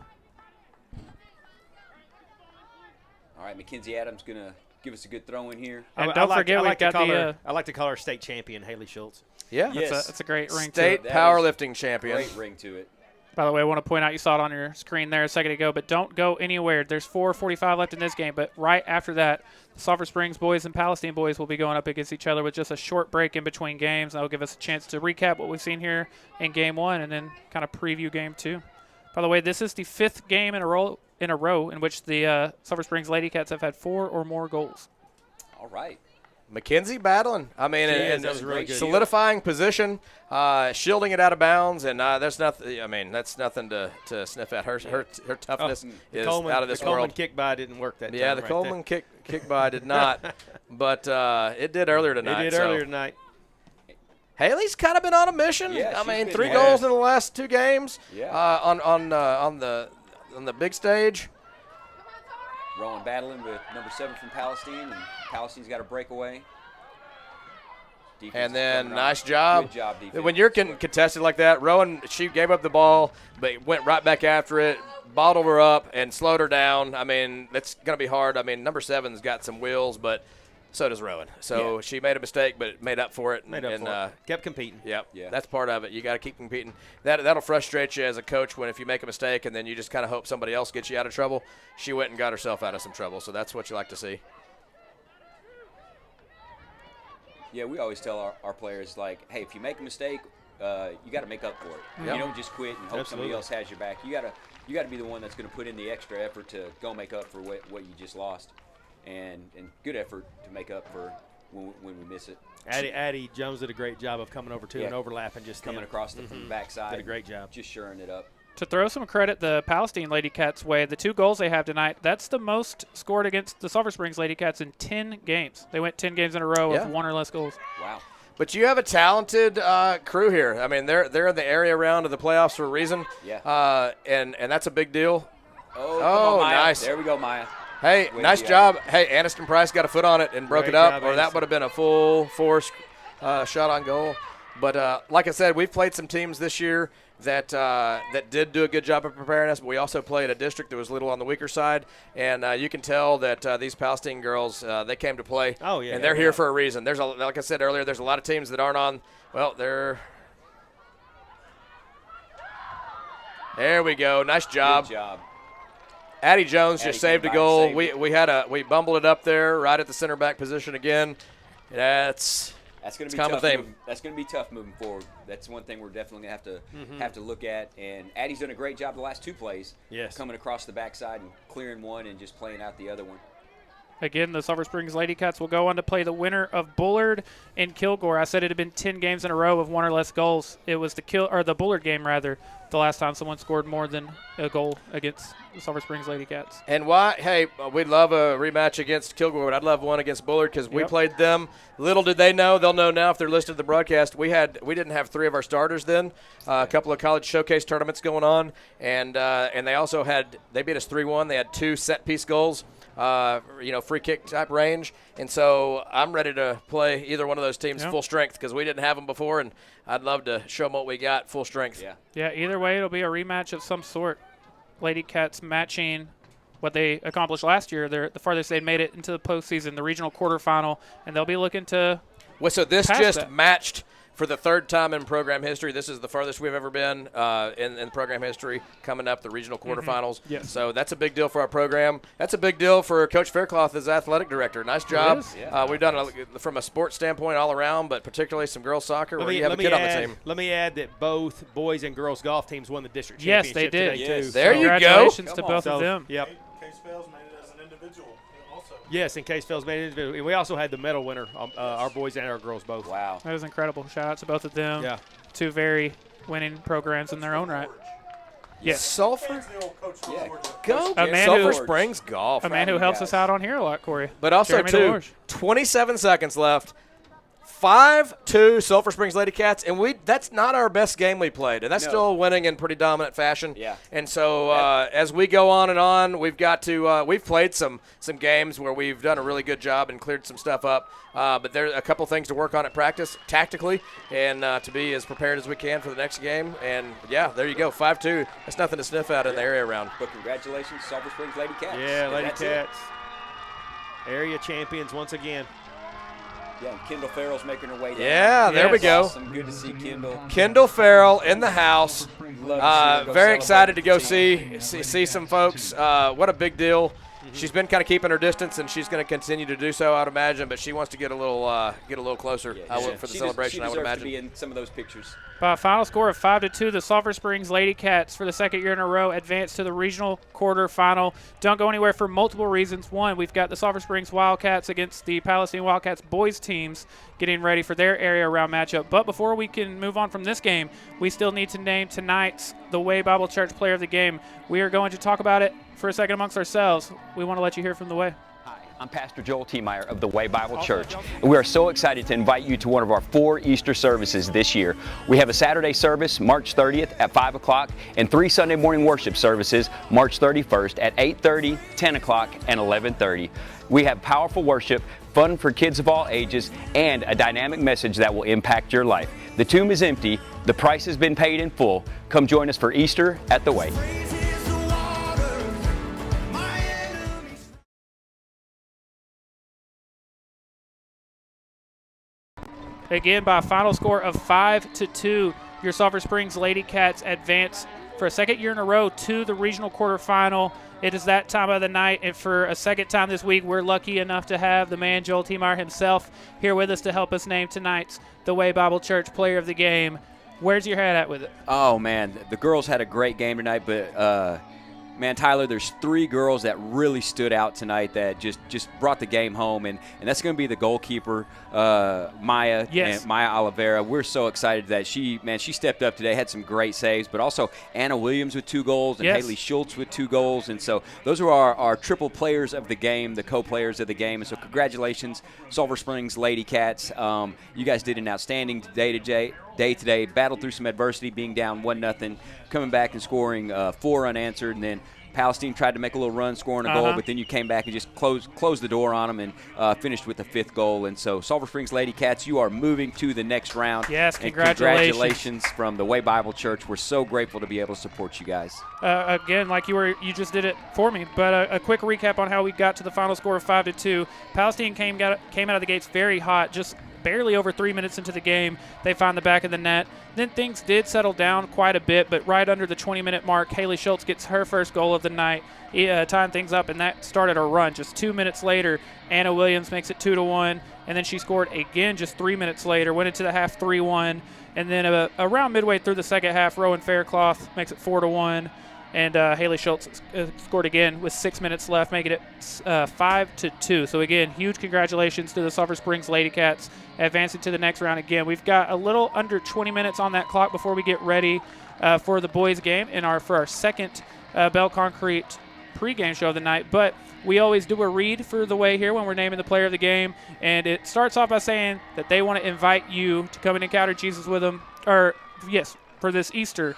All right, Mackenzie Adams going to give us a good throw in here. And don't forget we got the I like to call her state champion, Haley Schultz. Yeah. That's a great ring to it. State powerlifting champion. Great ring to it. By the way, I want to point out, you saw it on your screen there a second ago, but don't go anywhere. There's 4:45 left in this game, but right after that, the Sulphur Springs boys and Palestine boys will be going up against each other with just a short break in between games. That'll give us a chance to recap what we've seen here in Game 1 and then kind of preview Game 2. By the way, this is the 5th game in a row in which the Sulphur Springs Lady Cats have had 4 or more goals. All right. Mackenzie battling. I mean, and really solidifying position, shielding it out of bounds, and there's nothing. I mean, that's nothing to sniff at. Her toughness is out of this world. The world. Coleman kick by didn't work that time. Yeah, the Coleman kick by did not, but it did earlier tonight. Earlier tonight. Haley's kind of been on a mission. Yeah, I mean, 3 goals in the last 2 games. Yeah. On the big stage. Rowan battling with number 7 from Palestine, and Palestine's got a breakaway. Defense and then nice job. Good job, defense. When you're contested like that, Rowan, she gave up the ball, but went right back after it, bottled her up, and slowed her down. I mean, that's going to be hard. I mean, number 7's got some wheels, but so does Rowan. So she made a mistake, but made up for it. Kept competing. Yep. Yeah. That's part of it. You got to keep competing. That'll frustrate you as a coach if you make a mistake and then you just kind of hope somebody else gets you out of trouble. She went and got herself out of some trouble, so that's what you like to see. Yeah, we always tell our players, like, hey, if you make a mistake, you got to make up for it. You don't just quit and hope somebody else has your back. You got to be the one that's going to put in the extra effort to go make up for what you just lost. And good effort to make up for when we miss it. Addie Jones did a great job of coming over and overlapping, just coming across from the backside. Did a great job. Just shoring it up. To throw some credit the Palestine Lady Cats way, the 2 goals they have tonight, that's the most scored against the Sulphur Springs Lady Cats in 10 games. They went 10 games in a row with 1 or less goals. Wow. But you have a talented crew here. I mean, they're in the area round of the playoffs for a reason. Yeah. And that's a big deal. Oh, nice. There we go, Maya. Hey, nice job. Hey, Aniston Price got a foot on it and broke it up, or that would have been a full force shot on goal. But like I said, we've played some teams this year that did do a good job of preparing us, but we also played a district that was a little on the weaker side, and you can tell that these Palestine girls, they came to play, and they're here for a reason. Like I said earlier, there's a lot of teams that aren't on. Well, there we go. Nice job. Good job. Addie Jones just saved a goal. We bumbled it up there right at the center back position again. That's going to be common tough. theme. That's going to be tough moving forward. That's one thing we're definitely going to have to look at. And Addie's done a great job the last 2 plays. Yes. Coming across the backside and clearing one and just playing out the other one. Again, the Sulphur Springs Lady Cats will go on to play the winner of Bullard and Kilgore. I said it had been 10 games in a row of 1 or less goals. It was the Bullard game, rather, the last time someone scored more than a goal against the Sulphur Springs Lady Cats. And why? Hey, we'd love a rematch against Kilgore, but I'd love one against Bullard because we played them. Little did they know, they'll know now if they're listed in the broadcast. We didn't have 3 of our starters then. A couple of college showcase tournaments going on, and they also they beat us 3-1. They had 2 set piece goals. Free kick type range. And so I'm ready to play either one of those teams full strength because we didn't have them before, and I'd love to show them what we got full strength. Yeah, either way, it'll be a rematch of some sort. Lady Cats matching what they accomplished last year. They're the farthest they'd made it into the postseason, the regional quarterfinal, and they'll be looking to so this just that. matched for the 3rd time in program history. This is the farthest we've ever been in program history, coming up the regional quarterfinals. Yes. So that's a big deal for our program. That's a big deal for Coach Faircloth as athletic director. Nice job. It is. We've done from a sports standpoint all around, but particularly some girls soccer where you have a kid on the team. Let me add that both boys and girls golf teams won the district Yes, championship they did. today, too. There you go. Congratulations to both of them. Yep. Case fails made it as an individual also. Yes, in Case Fells made it individual. And we also had the medal winner, our boys and our girls both. Wow. That was incredible. Shout out to both of them. Yeah. 2 very winning programs in their own right. Yes. Sulphur? Yeah. Go A man Sulphur who- Springs golf. A man who helps us out on here a lot, Corey. But also, Jeremy too, DeLorge. 27 seconds left. 5-2 Sulphur Springs Lady Cats, and that's not our best game we played, and that's still winning in pretty dominant fashion. Yeah. And so as we go on and on, we've got to we've played some games where we've done a really good job and cleared some stuff up, but there's a couple things to work on at practice tactically and to be as prepared as we can for the next game. And, yeah, there you go, 5-2. That's nothing to sniff at in the area around. But congratulations, Sulphur Springs Lady Cats. Yeah, Lady That's it. Cats. Area champions once again. Yeah, and Kendall Farrell's making her way down. Yeah, there we go. Awesome. Good to see Kendall. Kendall Farrell in the house. Love to see her go Very excited to go celebrate see some folks. What a big deal. She's been kind of keeping her distance, and she's going to continue to do so, I'd imagine. But she wants to get a little closer for the celebration, I would imagine. She deserves to be in some of those pictures. By a final score of 5-2, the Sulphur Springs Lady Cats, for the 2nd year in a row, advance to the regional quarterfinal. Don't go anywhere for multiple reasons. One, we've got the Sulphur Springs Wildcats against the Palestine Wildcats boys teams getting ready for their area round matchup. But before we can move on from this game, we still need to name tonight's the Way Bible Church player of the game. We are going to talk about it for a second amongst ourselves. We want to let you hear from the Way. I'm Pastor Joel T. of the Way Bible Church. We are so excited to invite you to one of our 4 Easter services this year. We have a Saturday service, March 30th at 5 o'clock, and 3 Sunday morning worship services, March 31st at 8:30, 10 o'clock, and 11:30. We have powerful worship, fun for kids of all ages, and a dynamic message that will impact your life. The tomb is empty. The price has been paid in full. Come join us for Easter at the Way. Again, by a final score of 5-2, your Sulphur Springs Lady Cats advance for a 2nd year in a row to the regional quarterfinal. It is that time of the night, and for a 2nd time this week, we're lucky enough to have the man Joel T. himself here with us to help us name tonight's the Way Bible Church player of the game. Where's your head at with it? Oh, man, the girls had a great game tonight, but man, Tyler, there's 3 girls that really stood out tonight that just brought the game home, and that's going to be the goalkeeper, Maya, and Maya Oliveira. We're so excited that she stepped up today, had some great saves, but also Anna Williams with 2 goals and Haley Schultz with 2 goals, and so those are our triple players of the game, the co-players of the game, and so congratulations, Sulphur Springs Lady Cats. You guys did an outstanding day today, battled through some adversity, being down 1-0, coming back and scoring 4 unanswered, and then Palestine tried to make a little run, scoring a goal, but then you came back and just closed the door on them and finished with the 5th goal. And so Sulphur Springs Lady Cats, you are moving to the next round. Yes, and congratulations from the Way Bible Church. We're so grateful to be able to support you guys. Again, like you just did it for me, but a quick recap on how we got to the final score of 5-2. Palestine came out of the gates very hot, just barely over 3 minutes into the game. They found the back of the net. Then things did settle down quite a bit, but right under the 20-minute mark, Haley Schultz gets her first goal of the night, tying things up, and that started a run. Just 2 minutes later, Anna Williams makes it 2-1, and then she scored again just 3 minutes later, went into the half 3-1, and then around midway through the second half, Rowan Faircloth makes it 4-1. And Haley Schultz scored again with 6 minutes left, making it 5-2. So, again, huge congratulations to the Sulphur Springs Lady Cats advancing to the next round again. We've got a little under 20 minutes on that clock before we get ready for the boys' game for our second Bell Concrete pregame show of the night. But we always do a read for the way here when we're naming the player of the game. And it starts off by saying that they want to invite you to come and encounter Jesus with them. Or, yes, for this Easter.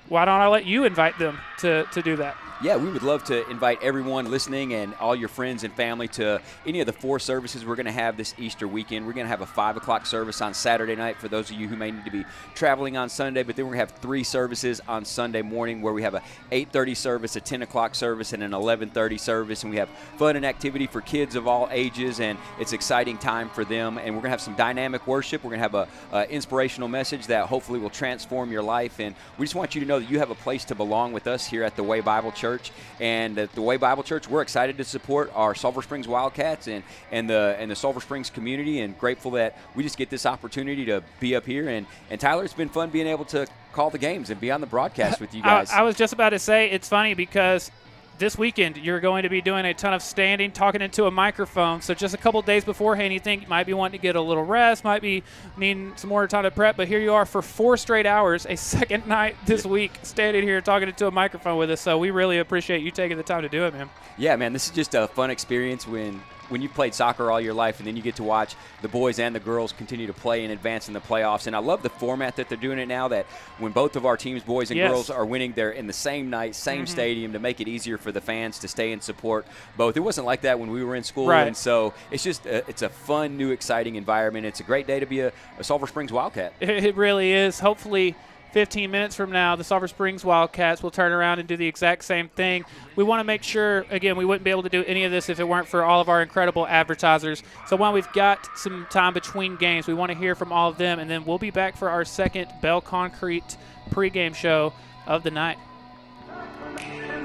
Why don't I let you invite them to do that? Yeah, we would love to invite everyone listening and all your friends and family to any of the 4 services we're going to have this Easter weekend. We're going to have a 5 o'clock service on Saturday night for those of you who may need to be traveling on Sunday, but then we're going to have 3 services on Sunday morning where we have a 8:30 service, a 10 o'clock service, and an 11:30 service, and we have fun and activity for kids of all ages, and it's an exciting time for them. And we're going to have some dynamic worship. We're going to have a inspirational message that hopefully will transform your life, and we just want you to know that you have a place to belong with us here at the Way Bible Church. And at the Way Bible Church, we're excited to support our Sulphur Springs Wildcats and the Sulphur Springs community, and grateful that we just get this opportunity to be up here. And Tyler, it's been fun being able to call the games and be on the broadcast with you guys. I was just about to say, it's funny because this weekend you're going to be doing a ton of standing, talking into a microphone. So just a couple days beforehand, you think you might be wanting to get a little rest, might be needing some more time to prep, but here you are for 4 straight hours, a second night this week, standing here talking into a microphone with us. So we really appreciate you taking the time to do it, man. Yeah, man, this is just a fun experience when you've played soccer all your life and then you get to watch the boys and the girls continue to play and advance in the playoffs. And I love the format that they're doing it now, that when both of our teams, boys and girls, are winning, they're in the same night, same stadium, to make it easier for the fans to stay and support both. It wasn't like that when we were in school. Right. And so it's just it's a fun, new, exciting environment. It's a great day to be a Sulphur Springs Wildcat. It really is. Hopefully 15 minutes from now, the Sulphur Springs Wildcats will turn around and do the exact same thing. We want to make sure, again, we wouldn't be able to do any of this if it weren't for all of our incredible advertisers. So while we've got some time between games, we want to hear from all of them, and then we'll be back for our second Bell Concrete pregame show of the night.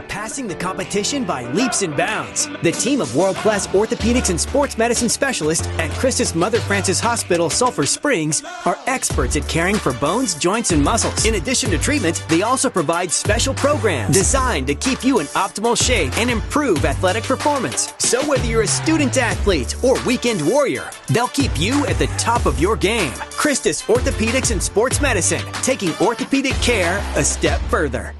Passing the competition by leaps and bounds. The team of world-class orthopedics and sports medicine specialists at Christus Mother Frances Hospital, Sulphur Springs, are experts at caring for bones, joints, and muscles. In addition to treatment, they also provide special programs designed to keep you in optimal shape and improve athletic performance. So whether you're a student athlete or weekend warrior, they'll keep you at the top of your game. Christus Orthopedics and Sports Medicine, taking orthopedic care a step further.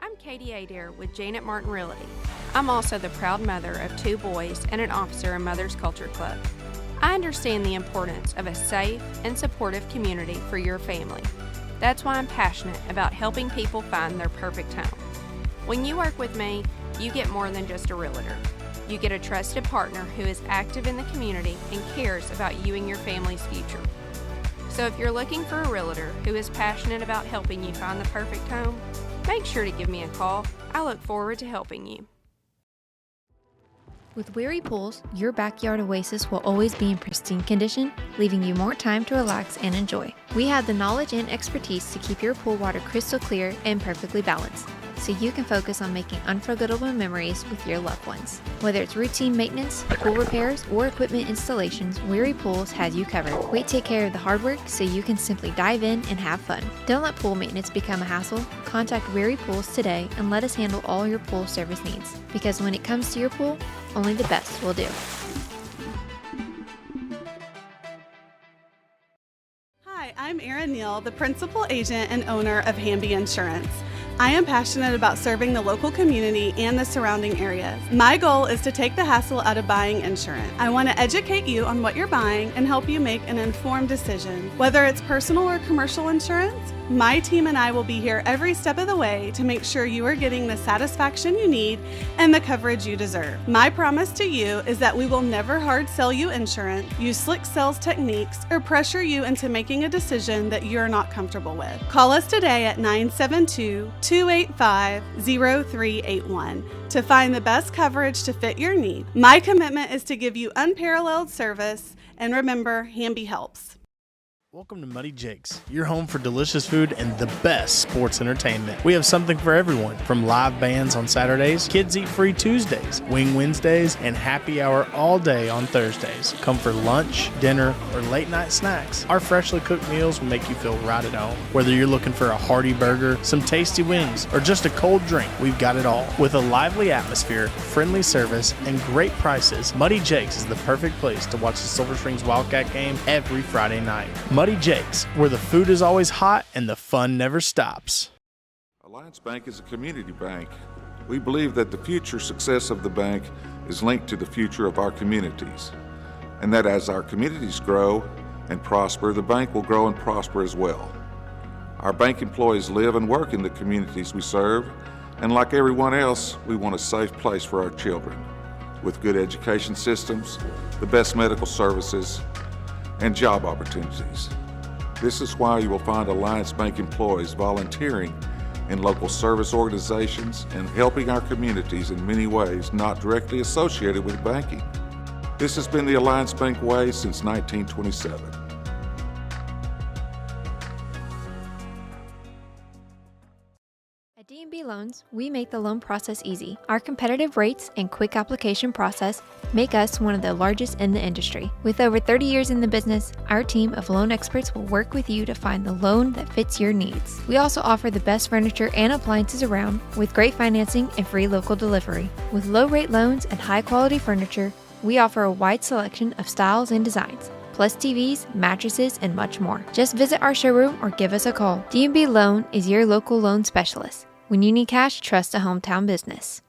I'm Katie Adair with Janet Martin Realty. I'm also the proud mother of 2 boys and an officer in Mother's Culture Club. I understand the importance of a safe and supportive community for your family. That's why I'm passionate about helping people find their perfect home. When you work with me, you get more than just a realtor. You get a trusted partner who is active in the community and cares about you and your family's future. So if you're looking for a realtor who is passionate about helping you find the perfect home, make sure to give me a call. I look forward to helping you. With Weary Pools, your backyard oasis will always be in pristine condition, leaving you more time to relax and enjoy. We have the knowledge and expertise to keep your pool water crystal clear and perfectly balanced, so you can focus on making unforgettable memories with your loved ones. Whether it's routine maintenance, pool repairs, or equipment installations, Weary Pools has you covered. We take care of the hard work so you can simply dive in and have fun. Don't let pool maintenance become a hassle. Contact Weary Pools today and let us handle all your pool service needs. Because when it comes to your pool, only the best will do. Hi, I'm Erin Neal, the principal agent and owner of Hamby Insurance. I am passionate about serving the local community and the surrounding areas. My goal is to take the hassle out of buying insurance. I want to educate you on what you're buying and help you make an informed decision. Whether it's personal or commercial insurance, my team and I will be here every step of the way to make sure you are getting the satisfaction you need and the coverage you deserve. My promise to you is that we will never hard sell you insurance, use slick sales techniques, or pressure you into making a decision that you're not comfortable with. Call us today at 972-285-0381 to find the best coverage to fit your need. My commitment is to give you unparalleled service, and remember, Hamby helps. Welcome to Muddy Jake's, your home for delicious food and the best sports entertainment. We have something for everyone, from live bands on Saturdays, kids eat free Tuesdays, wing Wednesdays, and happy hour all day on Thursdays. Come for lunch, dinner, or late night snacks. Our freshly cooked meals will make you feel right at home. Whether you're looking for a hearty burger, some tasty wings, or just a cold drink, we've got it all. With a lively atmosphere, friendly service, and great prices, Muddy Jake's is the perfect place to watch the Sulphur Springs Wildcat game every Friday night. Muddy Jake's, where the food is always hot and the fun never stops. Alliance Bank is a community bank. We believe that the future success of the bank is linked to the future of our communities, and that as our communities grow and prosper, the bank will grow and prosper as well. Our bank employees live and work in the communities we serve, and like everyone else, we want a safe place for our children, with good education systems, the best medical services, and job opportunities. This is why you will find Alliance Bank employees volunteering in local service organizations and helping our communities in many ways not directly associated with banking. This has been the Alliance Bank way since 1927. At D&B Loans, we make the loan process easy. Our competitive rates and quick application process make us one of the largest in the industry. With over 30 years in the business, our team of loan experts will work with you to find the loan that fits your needs. We also offer the best furniture and appliances around, with great financing and free local delivery. With low-rate loans and high-quality furniture, we offer a wide selection of styles and designs, plus TVs, mattresses, and much more. Just visit our showroom or give us a call. D&B Loan is your local loan specialist. When you need cash, trust a hometown business.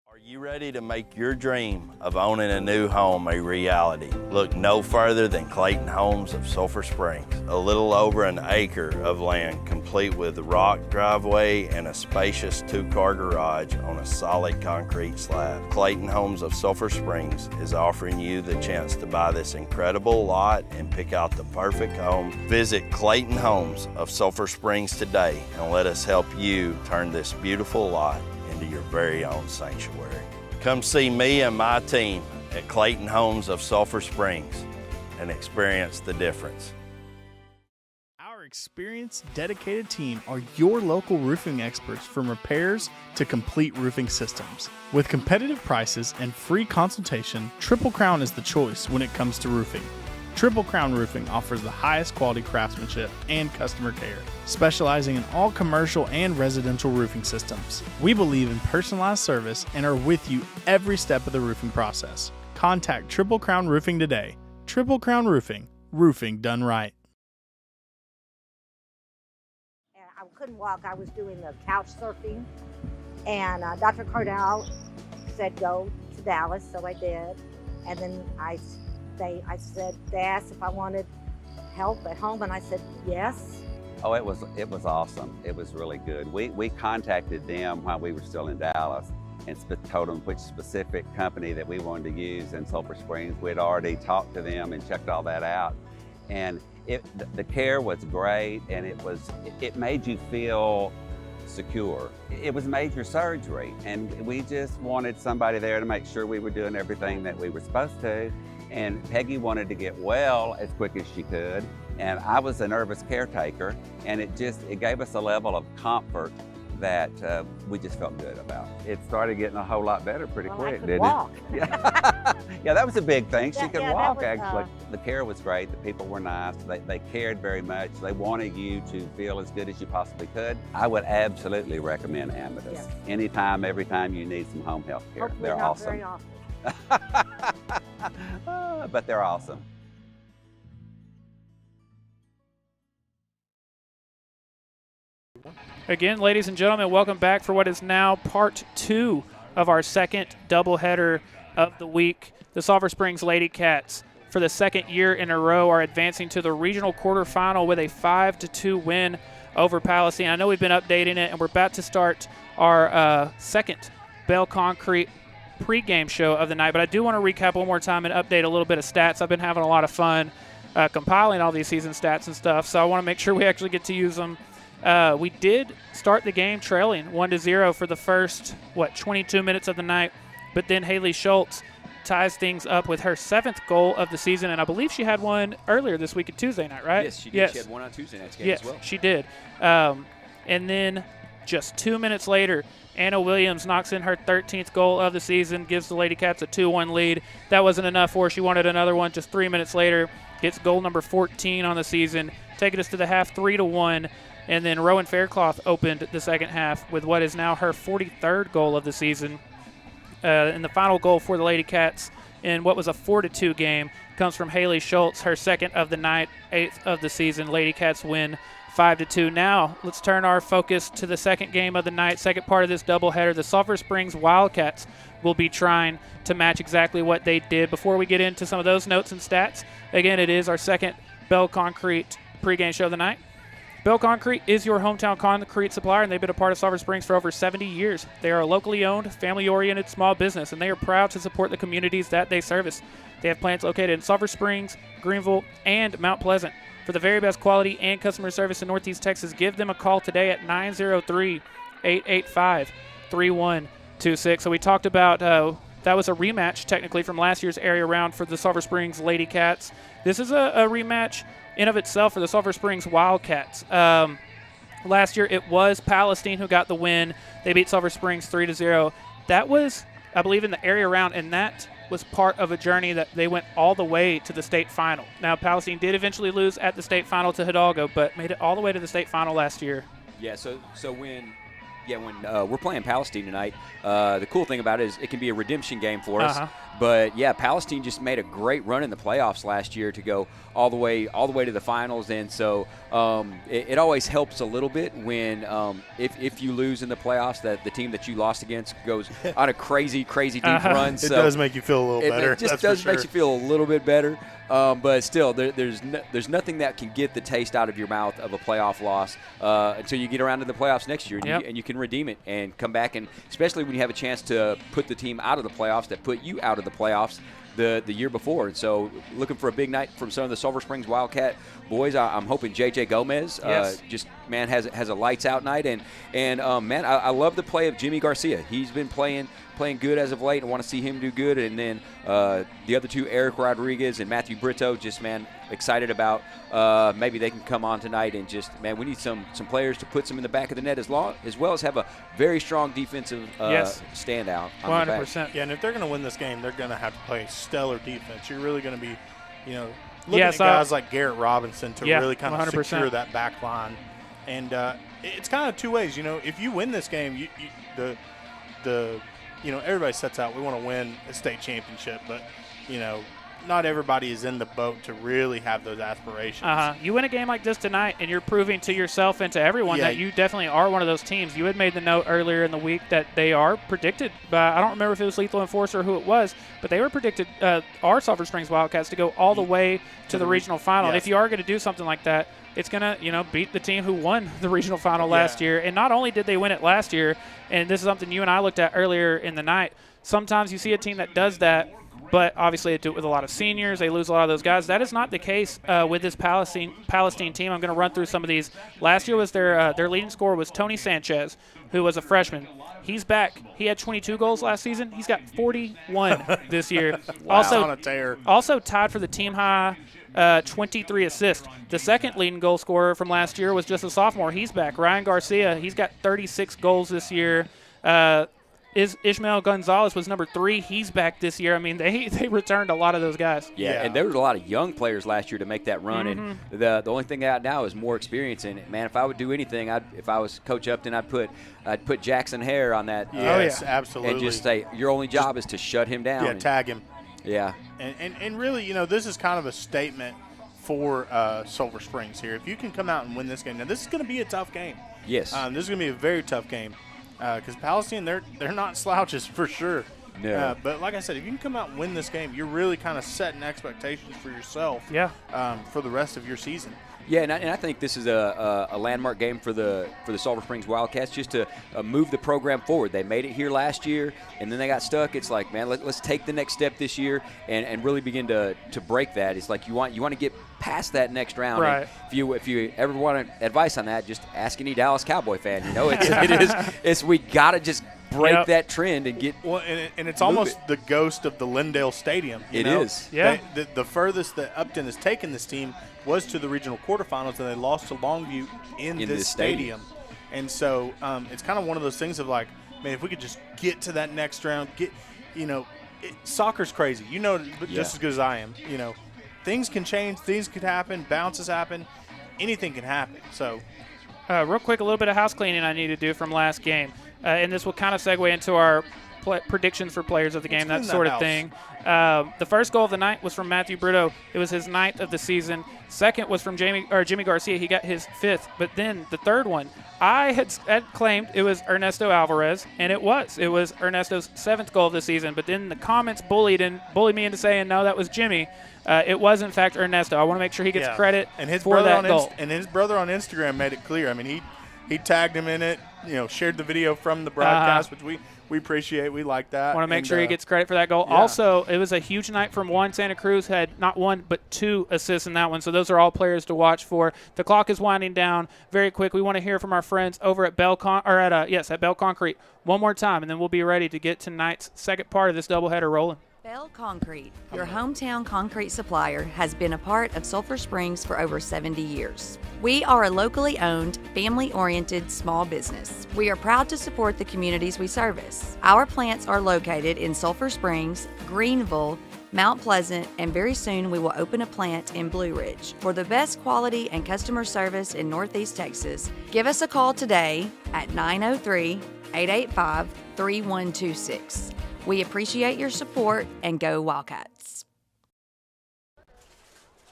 Are you ready to make your dream of owning a new home a reality? Look no further than Clayton Homes of Sulphur Springs. A little over an acre of land, complete with rock driveway and a spacious two-car garage on a solid concrete slab. Clayton Homes of Sulphur Springs is offering you the chance to buy this incredible lot and pick out the perfect home. Visit Clayton Homes of Sulphur Springs today and let us help you turn this beautiful lot into your very own sanctuary. Come see me and my team at Clayton Homes of Sulphur Springs and experience the difference. Our experienced, dedicated team are your local roofing experts, from repairs to complete roofing systems. With competitive prices and free consultation, Triple Crown is the choice when it comes to roofing. Triple Crown Roofing offers the highest quality craftsmanship and customer care, specializing in all commercial and residential roofing systems. We believe in personalized service and are with you every step of the roofing process. Contact Triple Crown Roofing today. Triple Crown Roofing, roofing done right. I couldn't walk. I was doing the couch surfing, and Dr. Cardell said go to Dallas, so I did. And then they asked if I wanted help at home, and I said yes. Oh, it was awesome. It was really good. We contacted them while we were still in Dallas and told them which specific company that we wanted to use in Sulphur Springs. We'd already talked to them and checked all that out, and the care was great, and it made you feel secure. It was major surgery, and we just wanted somebody there to make sure we were doing everything that we were supposed to. And Peggy wanted to get well as quick as she could, and I was a nervous caretaker, and it gave us a level of comfort that we just felt good about. It started getting a whole lot better pretty quick, didn't walk. it? Yeah, that was a big thing. She could walk, was, actually. The care was great. The people were nice. They cared very much. They wanted you to feel as good as you possibly could. I would absolutely recommend Amadeus. Yes. Anytime, every time you need some home health care. Hopefully They're not awesome. very often. But they're awesome. Again, ladies and gentlemen, welcome back for what is now part 2 of our second doubleheader of the week. The Sulphur Springs Lady Cats, for the second year in a row, are advancing to the regional quarterfinal with a 5-2 win over Palestine. I know we've been updating it, and we're about to start our second Bell Concrete pregame show of the night, but I do want to recap one more time and update a little bit of stats. I've been having a lot of fun compiling all these season stats and stuff, so I want to make sure we actually get to use them. We did start the game trailing 1-0 for the first, 22 minutes of the night, but then Haley Schultz ties things up with her 7th goal of the season, and I believe she had one earlier this week at Tuesday night, right? Yes, she did. She had one on Tuesday night's game as well. Yes, she did. And then just 2 minutes later, Anna Williams knocks in her 13th goal of the season, gives the Lady Cats a 2-1 lead. That wasn't enough for her. She wanted another one. Just 3 minutes later, gets goal number 14 on the season, taking us to the half 3-1. And then Rowan Faircloth opened the second half with what is now her 43rd goal of the season. And the final goal for the Lady Cats in what was a 4-2 game comes from Haley Schultz, her 2nd of the night, 8th of the season. Lady Cats win 5-2. Now let's turn our focus to the second game of the night, second part of this doubleheader. The Sulphur Springs Wildcats will be trying to match exactly what they did. Before we get into some of those notes and stats, again, it is our second Bell Concrete pregame show of the night. Bell Concrete is your hometown concrete supplier, and they've been a part of Sulphur Springs for over 70 years. They are a locally owned, family-oriented small business, and they are proud to support the communities that they service. They have plants located in Sulphur Springs, Greenville, and Mount Pleasant. For the very best quality and customer service in Northeast Texas, give them a call today at 903-885-3126. So we talked about that was a rematch, technically, from last year's area round for the Sulphur Springs Lady Cats. This is a rematch in of itself for the Sulphur Springs Wildcats. Last year it was Palestine who got the win. They beat Sulphur Springs 3-0. That was, I believe, in the area round, and that was part of a journey that they went all the way to the state final. Now, Palestine did eventually lose at the state final to Hidalgo, but made it all the way to the state final last year. Yeah, so when we're playing Palestine tonight, the cool thing about it is it can be a redemption game for us. But yeah, Palestine just made a great run in the playoffs last year to go all the way to the finals, and so it always helps a little bit when if you lose in the playoffs, that the team that you lost against goes on a crazy deep run. So it does make you feel a little better. It just does make you feel a little bit better. But still, there's nothing that can get the taste out of your mouth of a playoff loss until you get around to the playoffs next year, and you can redeem it and come back, and especially when you have a chance to put the team out of the playoffs that put you out of the playoffs the year before. And so looking for a big night from some of the Sulphur Springs Wildcat boys. I'm hoping J.J. Gomez just, man, has a lights out night. And man, I love the play of Jimmy Garcia. He's been playing good as of late, and want to see him do good. And then the other two, Eric Rodriguez and Matthew Brito, just, man, excited about maybe they can come on tonight and just, man, we need some players to put some in the back of the net as well as have a very strong defensive standout on 100%. Yeah, and if they're going to win this game, they're going to have to play stellar defense. You're really going to be, looking at guys like Garrett Robinson to really kind of 100%. Secure that back line. And it's kind of two ways. If you win this game, everybody sets out, we want to win a state championship, but, not everybody is in the boat to really have those aspirations. You win a game like this tonight, and you're proving to yourself and to everyone that you definitely are one of those teams. You had made the note earlier in the week that they are predicted by, I don't remember if it was Lethal Enforcer or who it was, but they were predicted, our Sulphur Springs Wildcats, to go all the way to the regional final. And if you are going to do something like that, it's going to, beat the team who won the regional final last year. And not only did they win it last year, and this is something you and I looked at earlier in the night, sometimes you see a team that does that, but obviously they do it with a lot of seniors. They lose a lot of those guys. That is not the case with this Palestine team. I'm going to run through some of these. Last year was their leading scorer was Tony Sanchez, who was a freshman. He's back. He had 22 goals last season. He's got 41 this year. Wow. On a tear. Also tied for the team high 23 assists. The second leading goal scorer from last year was just a sophomore. He's back. Ryan Garcia. He's got 36 goals this year. Ishmael Gonzalez was number 3. He's back this year. I mean, they returned a lot of those guys. Yeah, and there was a lot of young players last year to make that run. And the only thing out now is more experience. And man, if I would do anything, if I was Coach Upton, I'd put Jackson Hare on that. Yes, absolutely. And just say your only job is to shut him down. Yeah, tag him. Yeah. And really, this is kind of a statement for Sulphur Springs here. If you can come out and win this game, now this is going to be a tough game. Yes. This is going to be a very tough game. Because Palestine, they're not slouches for sure. No. But like I said, if you can come out and win this game, you're really kind of setting expectations for yourself for the rest of your season. Yeah, and I think this is a landmark game for the Sulphur Springs Wildcats, just to move the program forward. They made it here last year, and then they got stuck. It's like, man, let's take the next step this year and really begin to break that. It's like you want to get past that next round. Right. And if you ever want advice on that, just ask any Dallas Cowboy fan. It's we gotta just break that trend and get and it's almost the ghost of the Lindale Stadium. It is. Yeah. The furthest that Upton has taken this team was to the regional quarterfinals, and they lost to Longview in this stadium. And so it's kind of one of those things of like, man, if we could just get to that next round, soccer's crazy. You know just as good as I am. You know, things can change, things could happen, bounces happen, anything can happen. So, real quick, a little bit of house cleaning I need to do from last game, and this will kind of segue into our predictions for players of the game, that sort of thing. The first goal of the night was from Matthew Brito. It was his 9th of the season. Second was from Jimmy Garcia. He got his 5th. But then the third one, I had claimed it was Ernesto Alvarez, and it was. It was Ernesto's 7th goal of the season. But then the comments bullied me into saying, no, that was Jimmy. It was, in fact, Ernesto. I want to make sure he gets credit for that goal. And his brother on Instagram made it clear. I mean, he tagged him in it, shared the video from the broadcast, which we appreciate. We like that. Want to make sure he gets credit for that goal. Yeah. Also, it was a huge night from Juan Santa Cruz. Had not one but 2 assists in that one. So those are all players to watch for. The clock is winding down very quick. We want to hear from our friends over at Bell Concrete one more time, and then we'll be ready to get tonight's second part of this doubleheader rolling. Bell Concrete, your hometown concrete supplier, has been a part of Sulphur Springs for over 70 years. We are a locally owned, family-oriented small business. We are proud to support the communities we service. Our plants are located in Sulphur Springs, Greenville, Mount Pleasant, and very soon we will open a plant in Blue Ridge. For the best quality and customer service in Northeast Texas, give us a call today at 903-885-3126. We appreciate your support, and go Wildcats.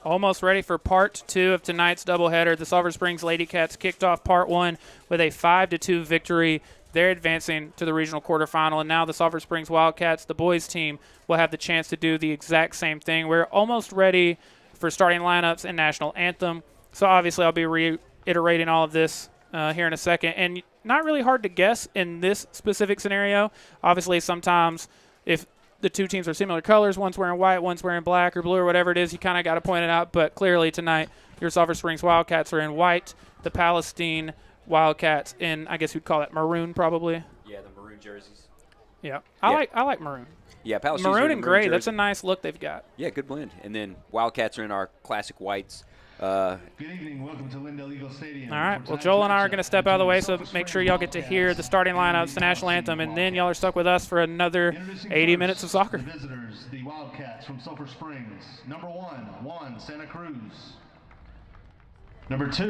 Almost ready for part 2 of tonight's doubleheader. The Sulphur Springs Lady Cats kicked off part 1 with a 5-2 victory. They're advancing to the regional quarterfinal, and now the Sulphur Springs Wildcats, the boys team, will have the chance to do the exact same thing. We're almost ready for starting lineups and national anthem. So obviously I'll be reiterating all of this here in a second. And not really hard to guess in this specific scenario. Obviously, sometimes if the two teams are similar colors, one's wearing white, one's wearing black or blue or whatever it is, you kind of got to point it out. But clearly tonight, your Sulphur Springs Wildcats are in white, the Palestine Wildcats in, I guess you'd call it maroon probably. Yeah, the maroon jerseys. Yeah, I like maroon. Yeah, Palestine's maroon and gray. jersey. That's a nice look they've got. Yeah, good blend. And then Wildcats are in our classic whites. Good evening. Welcome to Lindale Eagle Stadium. All right. Well, Joel and I are going to step out of the way, so make sure y'all get to hear the starting lineups, the national anthem, and then y'all are stuck with us for another 80 minutes of soccer. The visitors, the Wildcats from Sulphur Springs. Number 1, Juan Santa Cruz. Number 2,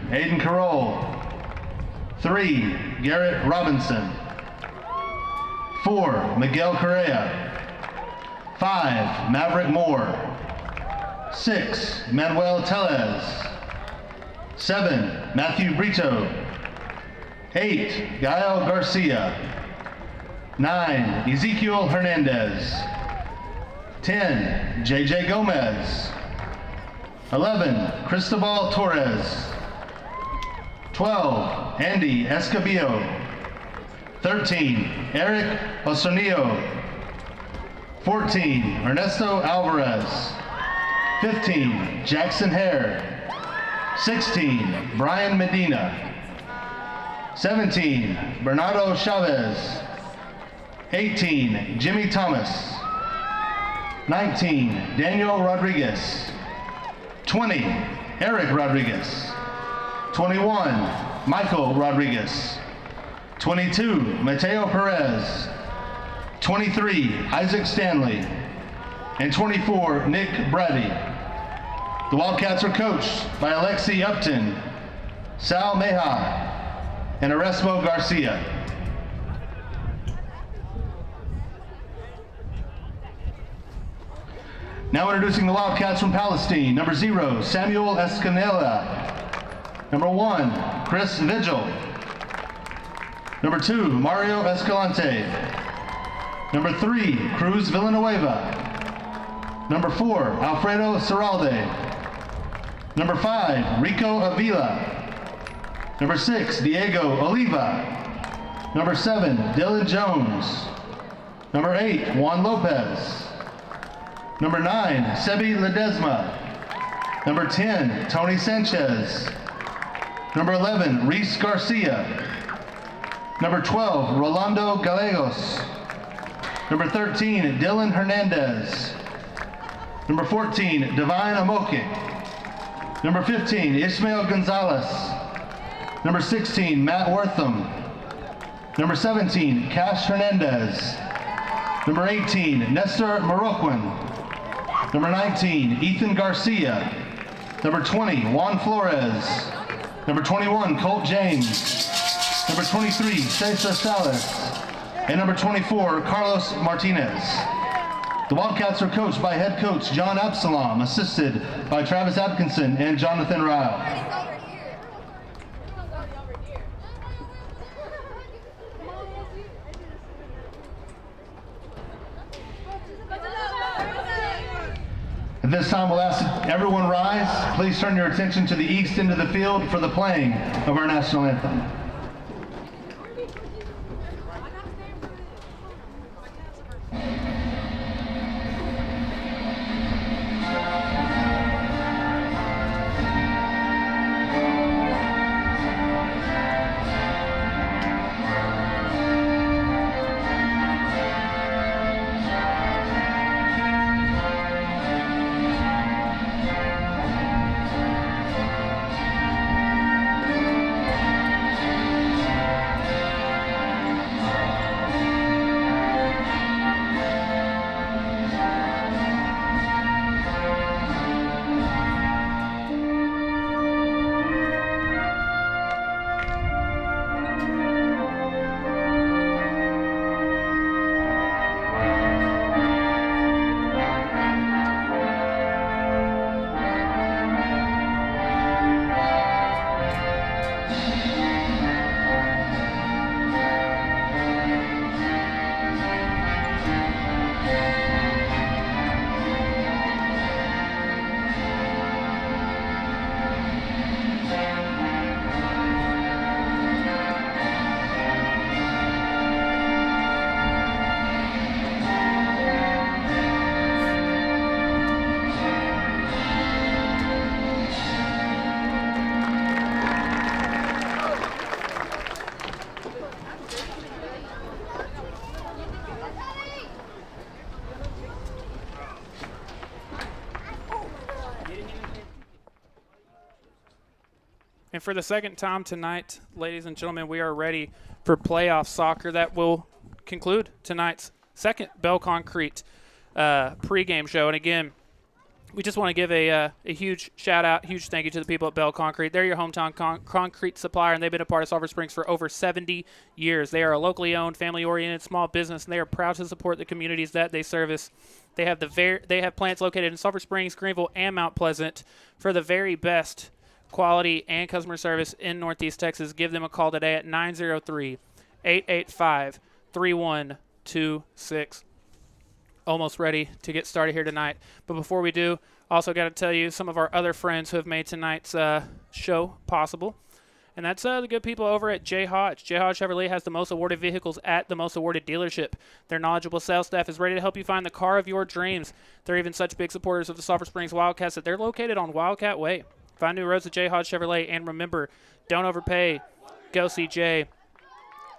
Aiden Carroll. 3, Garrett Robinson. 4, Miguel Correa. 5, Maverick Moore. 6, Manuel Tellez. 7, Matthew Brito. 8, Gael Garcia. 9, Ezekiel Hernandez. 10, JJ Gomez. 11, Cristobal Torres. 12, Andy Escobillo. 13, Eric Osonio. 14, Ernesto Alvarez. 15, Jackson Hare. 16, Brian Medina. 17, Bernardo Chavez. 18, Jimmy Thomas. 19, Daniel Rodriguez. 20, Eric Rodriguez. 21, Michael Rodriguez. 22, Mateo Perez. 23, Isaac Stanley. And 24, Nick Brady. The Wildcats are coached by Alexi Upton, Sal Meja, and Erasmo Garcia. Now introducing the Wildcats from Palestine. Number 0, Samuel Escanela. Number 1, Chris Vigil. Number 2, Mario Escalante. Number 3, Cruz Villanueva. Number 4, Alfredo Serralde. Number 5, Rico Avila. Number 6, Diego Oliva. Number 7, Dylan Jones. Number 8, Juan Lopez. Number 9, Sebi Ledesma. Number 10, Tony Sanchez. Number 11, Reese Garcia. Number 12, Rolando Gallegos. Number 13, Dylan Hernandez. Number 14, Divine Amoke. Number 15, Ismael Gonzalez. Number 16, Matt Wortham. Number 17, Cash Hernandez. Number 18, Nestor Moroccan. Number 19, Ethan Garcia. Number 20, Juan Flores. Number 21, Colt James. Number 23, Cesar Salas. And number 24, Carlos Martinez. The Wildcats are coached by head coach John Absalom, assisted by Travis Atkinson and Jonathan Ryle. At this time, we'll ask everyone rise. Please turn your attention to the east end of the field for the playing of our national anthem. And for the second time tonight, ladies and gentlemen, we are ready for playoff soccer. That will conclude tonight's second Bell Concrete pregame show. And again, we just want to give a huge shout-out, huge thank you to the people at Bell Concrete. They're your hometown concrete supplier, and they've been a part of Sulphur Springs for over 70 years. They are a locally owned, family-oriented small business, and they are proud to support the communities that they service. They have they have plants located in Sulphur Springs, Greenville, and Mount Pleasant. For the very best quality and customer service in Northeast Texas, give them a call today at 903-885-3126. Almost ready to get started here tonight. But before we do, also got to tell you some of our other friends who have made tonight's show possible. And that's the good people over at J. Hodge. J. Hodge Chevrolet has the most awarded vehicles at the most awarded dealership. Their knowledgeable sales staff is ready to help you find the car of your dreams. They're even such big supporters of the Sulphur Springs Wildcats that they're located on Wildcat Way. Find new roads at J. Hodge Chevrolet. And remember, don't overpay. Go see Jay.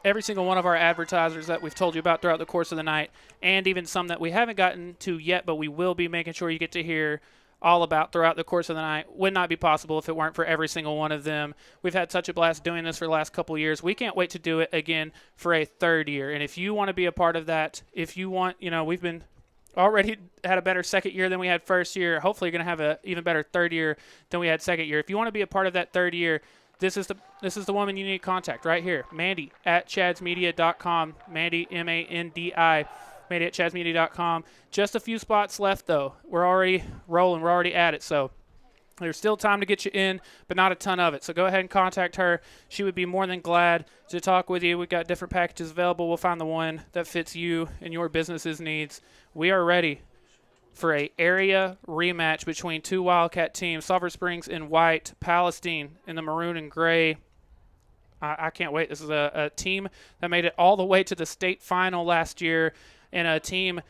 Every single one of our advertisers that we've told you about throughout the course of the night, and even some that we haven't gotten to yet, but we will be making sure you get to hear all about throughout the course of the night, would not be possible if it weren't for every single one of them. We've had such a blast doing this for the last couple of years. We can't wait to do it again for a third year. And if you want to be a part of that, if you want, we've been already had a better second year than we had first year. Hopefully you're going to have an even better third year than we had second year. If you want to be a part of that third year, this is the woman you need to contact right here. Mandy at chadsmedia.com. Mandy, M-A-N-D-I. Mandy at chadsmedia.com. Just a few spots left, though. We're already rolling. We're already at it. So there's still time to get you in, but not a ton of it. So go ahead and contact her. She would be more than glad to talk with you. We've got different packages available. We'll find the one that fits you and your business's needs. We are ready for a area rematch between two Wildcat teams, Sulphur Springs in white, Palestine in the maroon and gray. I can't wait. This is a team that made it all the way to the state final last year, and a team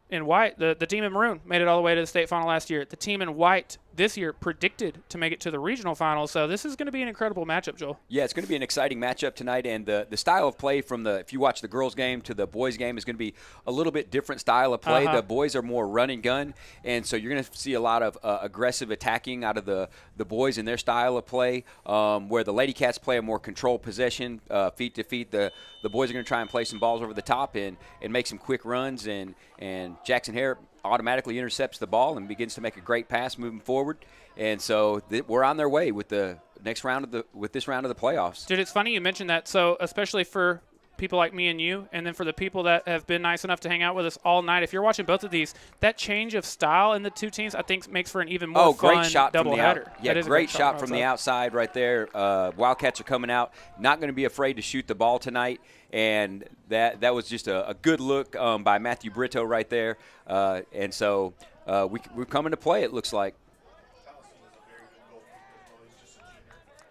in white, the team in maroon made it all the way to the state final last year. The team in white this year predicted to make it to the regional finals. So this is going to be an incredible matchup, Joel. Yeah, it's going to be an exciting matchup tonight, and the style of play from if you watch the girls' game to the boys' game is going to be a little bit different style of play. The boys are more run and gun, and so you're going to see a lot of aggressive attacking out of the boys in their style of play, where the Lady Cats play a more controlled possession, feet to feet. The boys are going to try and play some balls over the top and make some quick runs, and Jackson Hare automatically intercepts the ball and begins to make a great pass moving forward. And so we're on their way with the next round of this round of the playoffs. Dude, it's funny you mentioned that. So especially for people like me and you, and then for the people that have been nice enough to hang out with us all night, if you're watching both of these, that change of style in the two teams, I think, makes for an even more fun great shot doubleheader. Yeah, great shot from the outside right there. Wildcats are coming out, not going to be afraid to shoot the ball tonight, and that was just a good look by Matthew Brito right there. And so we're coming to play, it looks like.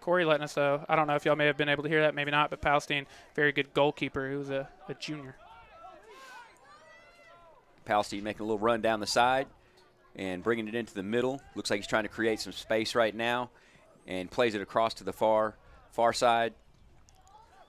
Corey letting us know. I don't know if y'all may have been able to hear that, maybe not, but Palestine, very good goalkeeper who was a junior. Palestine making a little run down the side and bringing it into the middle. Looks like he's trying to create some space right now and plays it across to the far side.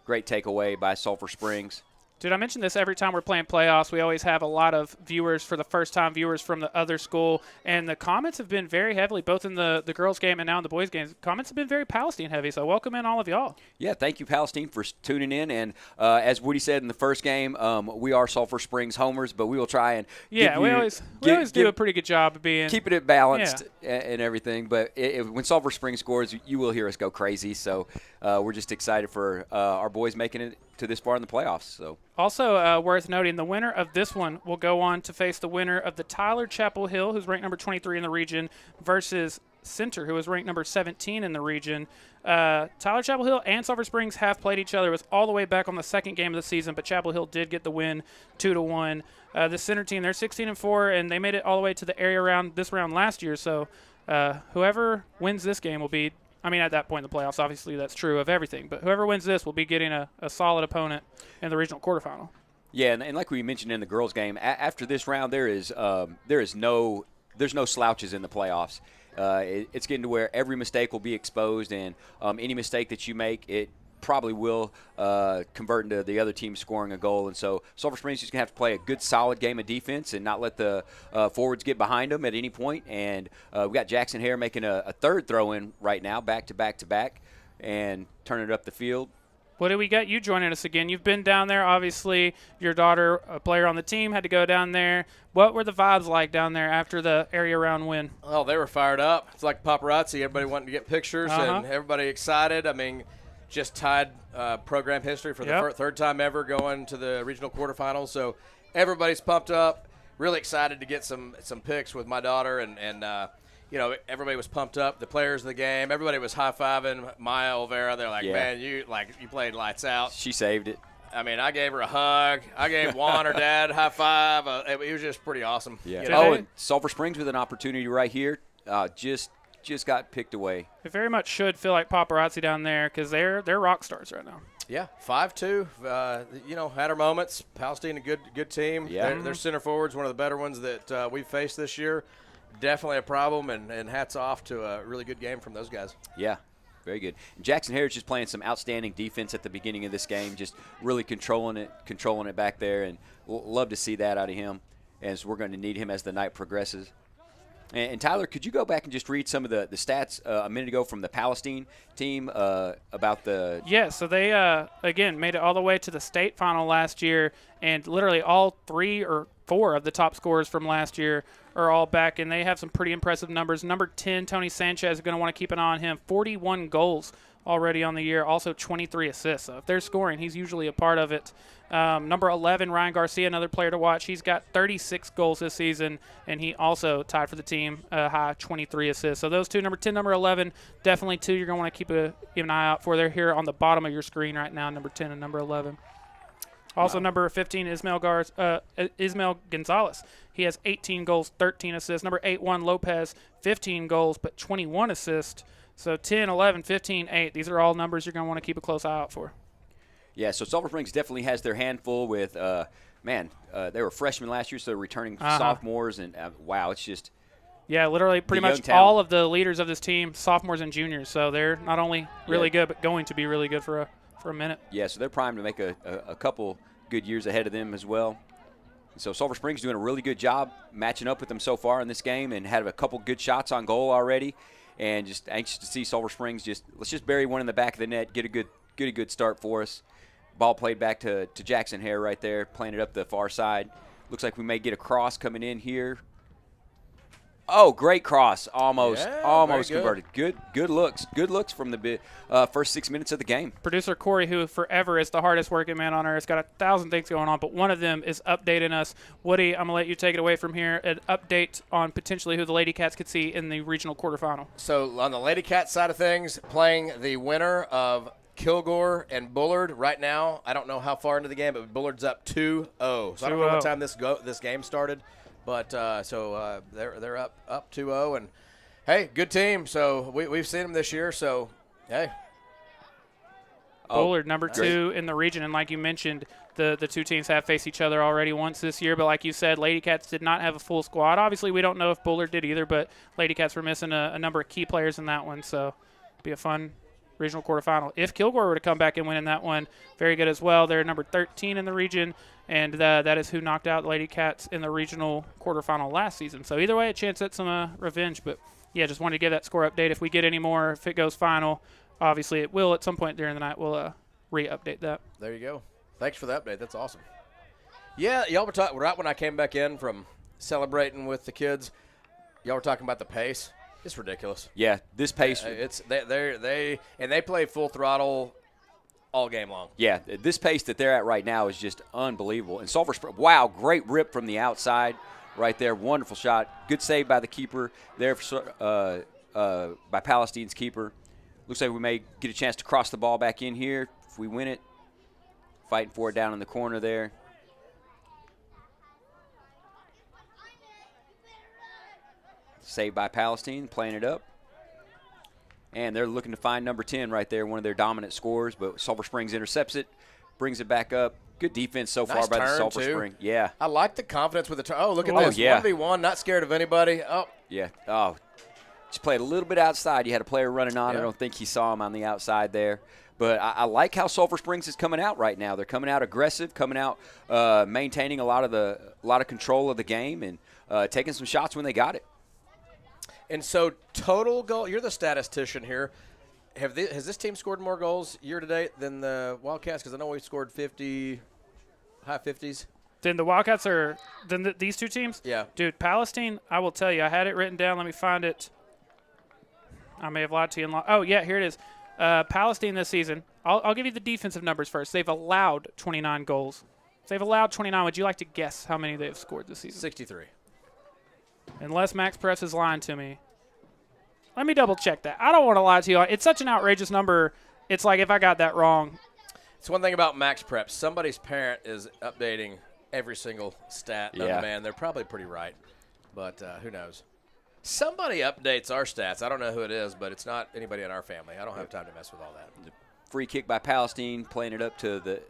Great takeaway by Sulphur Springs. Dude, I mention this every time we're playing playoffs. We always have a lot of viewers for the first time, viewers from the other school, and the comments have been very heavily, both in the girls' game and now in the boys' games. Comments have been very Palestine heavy, so welcome in all of y'all. Yeah, thank you, Palestine, for tuning in. And as Woody said in the first game, we are Sulphur Springs homers, but we will try and we always do a pretty good job of keeping it balanced and everything. But when Sulphur Springs scores, you will hear us go crazy. So we're just excited for our boys making it to this far in the playoffs. So also worth noting, the winner of this one will go on to face the winner of the Tyler Chapel Hill, who's ranked number 23 in the region, versus Center, who is ranked number 17 in the region. Tyler Chapel Hill and Sulphur Springs have played each other. It was all the way back on the second game of the season, but Chapel Hill did get the win 2-1. The Center team, they're 16-4, and they made it all the way to the area round this round last year. So whoever wins this game will be, I mean, at that point in the playoffs, obviously that's true of everything, but whoever wins this will be getting a solid opponent in the regional quarterfinal. Yeah, and like we mentioned in the girls' game, after this round, there's no slouches in the playoffs. It's getting to where every mistake will be exposed, and any mistake that you make, it probably will convert into the other team scoring a goal. And so Sulphur Springs is going to have to play a good, solid game of defense and not let the forwards get behind them at any point. And we got Jackson Hare making a third throw-in right now, back to back, and turning it up the field. What do we got you joining us again? You've been down there. Obviously, your daughter, a player on the team, had to go down there. What were the vibes like down there after the area round win? Oh, they were fired up. It's like paparazzi. Everybody wanting to get pictures and everybody excited. I mean, just tied program history for the third time ever going to the regional quarterfinals. So everybody's pumped up, really excited to get some pics with my daughter. And you know, everybody was pumped up. The players of the game, everybody was high-fiving Maya Olvera. They're like, man, you played lights out. She saved it. I mean, I gave her a hug. I gave Juan, her dad, a high five. It was just pretty awesome. Yeah. You know? And Sulphur Springs with an opportunity right here. Just got picked away. It very much should feel like paparazzi down there because they're rock stars right now. Yeah, 5-2. You know, had our moments. Palestine, a good team. Yeah. Their center forward's one of the better ones that we've faced this year. Definitely a problem, and hats off to a really good game from those guys. Yeah, very good. Jackson Harris just playing some outstanding defense at the beginning of this game, just really controlling it back there, and we'll love to see that out of him, as we're going to need him as the night progresses. And Tyler, could you go back and just read some of the stats a minute ago from the Palestine team about the – Yeah, so they, again, made it all the way to the state final last year, and literally all 3 or 4 of the top scorers from last year are all back, and they have some pretty impressive numbers. Number 10, Tony Sanchez, is going to want to keep an eye on him. 41 goals already on the year, also 23 assists. So if they're scoring, he's usually a part of it. Number 11, Ryan Garcia, another player to watch. He's got 36 goals this season, and he also tied for the team high 23 assists. So those two, number 10, number 11, definitely two you're going to want to keep an eye out for. They're here on the bottom of your screen right now, number 10 and number 11. Also, number 15, Ismael Gonzalez. He has 18 goals, 13 assists. Number 8, Juan Lopez, 15 goals, but 21 assists. So 10, 11, 15, 8. These are all numbers you're going to want to keep a close eye out for. Yeah, so Sulphur Springs definitely has their handful with, they were freshmen last year, so they're returning sophomores. And, wow, it's just, Yeah, literally pretty much all of the leaders of this team, sophomores and juniors. So they're not only really good, but going to be really good for a minute. Yeah, so they're primed to make a couple good years ahead of them as well. So Sulphur Springs doing a really good job matching up with them so far in this game and had a couple good shots on goal already. And just anxious to see Sulphur Springs let's just bury one in the back of the net, get a good start for us. Ball played back to Jackson Hare right there, playing it up the far side. Looks like we may get a cross coming in here. Oh, great cross. Almost converted. Good looks from the first 6 minutes of the game. Producer Corey, who forever is the hardest working man on earth, has got 1,000 things going on, but one of them is updating us. Woody, I'm going to let you take it away from here. An update on potentially who the Lady Cats could see in the regional quarterfinal. So on the Lady Cats side of things, playing the winner of Kilgore and Bullard right now. I don't know how far into the game, but Bullard's up 2-0. So I don't know what time this game started. But they're up 2-0, and hey, good team. So we've seen them this year. So hey, Bullard number 2 in the region, and like you mentioned, the two teams have faced each other already once this year. But like you said, Lady Cats did not have a full squad. Obviously, we don't know if Bullard did either, but Lady Cats were missing a number of key players in that one. So it'll be a fun regional quarterfinal. If Kilgore were to come back and win in that one, very good as well. They're number 13 in the region. And that is who knocked out Lady Cats in the regional quarterfinal last season. So either way, a chance at some revenge. But, yeah, just wanted to give that score update. If we get any more, if it goes final, obviously it will at some point during the night. We'll re-update that. There you go. Thanks for the update. That's awesome. Yeah, y'all were talking right when I came back in from celebrating with the kids. Y'all were talking about the pace. It's ridiculous. Yeah, this pace. They play full throttle all game long. Yeah, this pace that they're at right now is just unbelievable. And Sulphur Springs, wow, great rip from the outside right there. Wonderful shot. Good save by the keeper there by Palestine's keeper. Looks like we may get a chance to cross the ball back in here if we win it. Fighting for it down in the corner there. Saved by Palestine, playing it up. And they're looking to find number 10 right there, one of their dominant scorers. But Sulphur Springs intercepts it, brings it back up. Good defense so far by the Sulphur Springs. Yeah. I like the confidence with the turn. Oh, look at this. Yeah. 1v1, not scared of anybody. Oh. Yeah. Oh, just played a little bit outside. You had a player running on. Yeah. I don't think he saw him on the outside there. But I like how Sulphur Springs is coming out right now. They're coming out aggressive, coming out maintaining a lot of control of the game and taking some shots when they got it. And so total goal, you're the statistician here. Has this team scored more goals year to date than the Wildcats? Because I know we've scored 50, high 50s. Then the Wildcats these two teams? Yeah. Dude, Palestine, I will tell you, I had it written down. Let me find it. I may have lied to you. Oh, yeah, here it is. Palestine this season, I'll give you the defensive numbers first. They've allowed 29 goals. If they've allowed 29, would you like to guess how many they've scored this season? 63. Unless Max Press is lying to me. Let me double check that. I don't want to lie to you. It's such an outrageous number. It's like if I got that wrong. It's one thing about Max Prep. Somebody's parent is updating every single stat. Yeah. Man, they're probably pretty right. But who knows? Somebody updates our stats. I don't know who it is, but it's not anybody in our family. I don't have time to mess with all that. Free kick by Palestine, playing it up to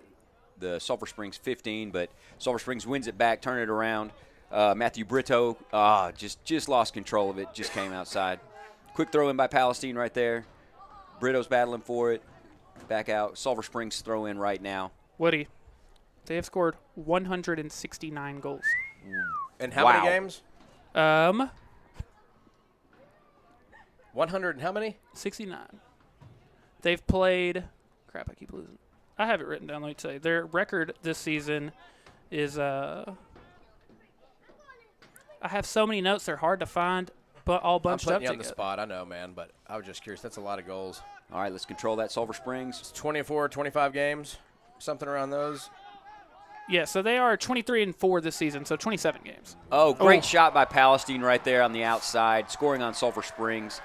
the Sulphur Springs 15, but Sulphur Springs wins it back, turn it around. Matthew Brito just lost control of it, just came outside. Quick throw in by Palestine right there. Brito's battling for it. Back out. Sulphur Springs throw in right now. Woody, they have scored 169 goals. In how many games? 100 and how many? 69. They've played – crap, I keep losing. I have it written down. Let me tell you. Their record this season is I have so many notes, they're hard to find, but all bunched up I'm putting you on together. the spot, I know, man, but I was just curious. That's a lot of goals. All right, let's control that Sulphur Springs. It's 24, 25 games, something around those. Yeah, so they are 23-4 this season, so 27 games. Oh, great shot by Palestine right there on the outside, scoring on Sulphur Springs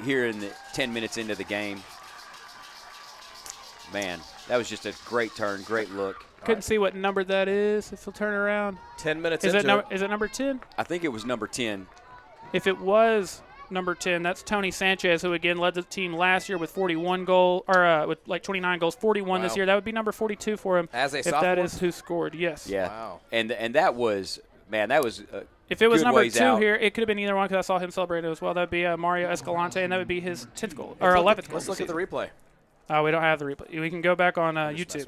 here in the 10 minutes into the game. Man, that was just a great turn, great look. Couldn't see what number that is if he'll turn around. 10 minutes is into it. Is it number 10? I think it was number 10. If it was number 10, that's Tony Sanchez, who again led the team last year with 41 goal with like 29 goals, 41 this year. That would be number 42 for him. As a if sophomore? that is who scored. Yes. Yeah. Wow. And that was, man, that was If it was good number ways 2 out. here, it could have been either one because I saw him celebrate it as well. That would be Mario Escalante, and that would be his 10th goal or 11th goal. Let's look at the replay. We don't have the replay. We can go back on YouTube.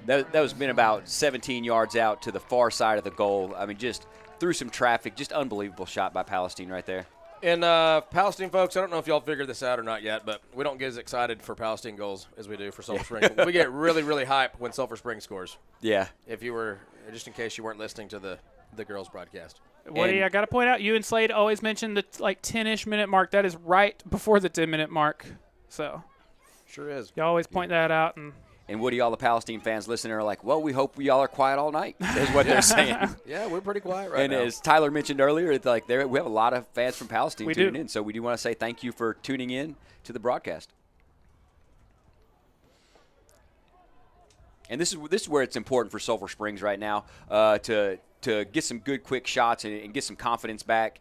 That was been about 17 yards out to the far side of the goal. I mean, just through some traffic. Just unbelievable shot by Palestine right there. And Palestine folks, I don't know if y'all figured this out or not yet, but we don't get as excited for Palestine goals as we do for Sulphur Springs. We get really, really hype when Sulphur Springs scores. Yeah. If you were, just in case you weren't listening to the girls' broadcast. Woody, I got to point out, you and Slade always mention the 10-ish minute mark. That is right before the 10-minute mark. So sure is. You always point that out. And Woody, all the Palestine fans listening are like, well, we hope y'all are quiet all night, is what they're saying. Yeah, we're pretty quiet right and now. as Tyler mentioned earlier, it's like we have a lot of fans from Palestine We tuning do. in. So we do want to say thank you for tuning in to the broadcast. And this is where it's important for Sulphur Springs right now to get some good quick shots and get some confidence back.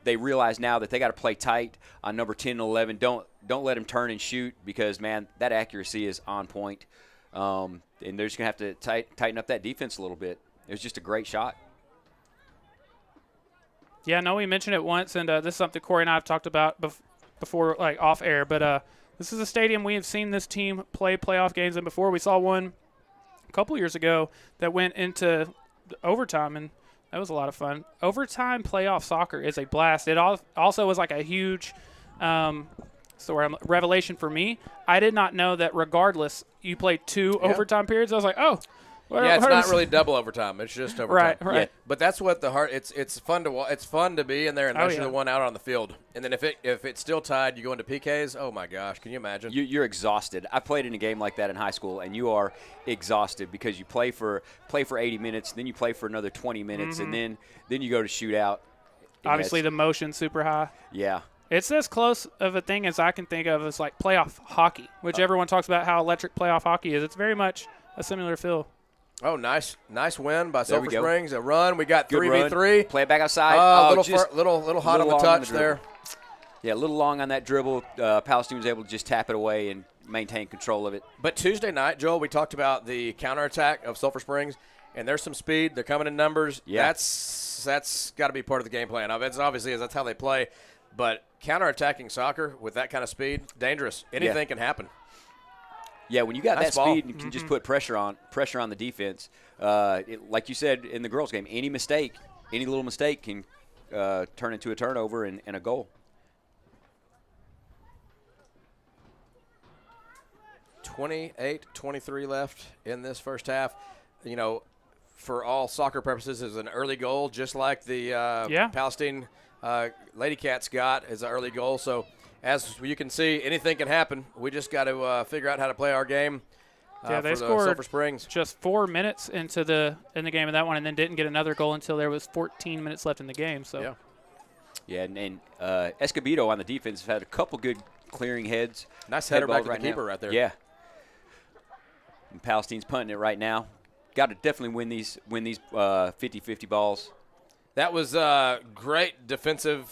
They realize now that they got to play tight on number 10 and 11. Don't let them turn and shoot because, man, that accuracy is on point. And they're just going to have to tighten up that defense a little bit. It was just a great shot. Yeah, I know we mentioned it once, and this is something Corey and I have talked about before, like off air, but this is a stadium we have seen this team play playoff games in before. We saw one a couple years ago that went into overtime, and that was a lot of fun. Overtime playoff soccer is a blast. It also was like a huge revelation for me. I did not know that regardless, you play 2 overtime periods. I was like, oh. Yeah, it's not really double overtime. It's just overtime. Right. Yeah. But that's what it's fun to it's fun to be in there unless you're the one out on the field. And then if it's still tied, you go into PKs. Oh my gosh, can you imagine? You're exhausted. I played in a game like that in high school, and you are exhausted because you play for 80 minutes, then you play for another 20 minutes, and then you go to shootout. Obviously, the motion's super high. Yeah. It's as close of a thing as I can think of as like playoff hockey, which everyone talks about how electric playoff hockey is. It's very much a similar feel. Oh, nice win by Sulphur Springs. A run. We got 3v3. Play it back outside. Little hot on the touch there. Yeah, a little long on that dribble. Palestine was able to just tap it away and maintain control of it. But Tuesday night, Joel, we talked about the counterattack of Sulphur Springs, and there's some speed. They're coming in numbers. Yeah. That's got to be part of the game plan. It's obviously that's how they play. But counterattacking soccer with that kind of speed, dangerous. Anything can happen. Yeah, when you got Nice that ball. speed and can just put pressure on the defense, like you said in the girls' game, any little mistake can turn into a turnover and a goal. 28-23 left in this first half. You know, for all soccer purposes, is an early goal, just like the Palestine Lady Cats got as an early goal. So, as you can see, anything can happen. We just got to figure out how to play our game. They scored Sulphur Springs just 4 minutes in the game of that one, and then didn't get another goal until there was 14 minutes left in the game. So, and Escobedo on the defense had a couple good clearing heads. Nice header back to the keeper right there. Yeah. And Palestine's punting it right now. Got to definitely win these 50-50 balls. That was great defensive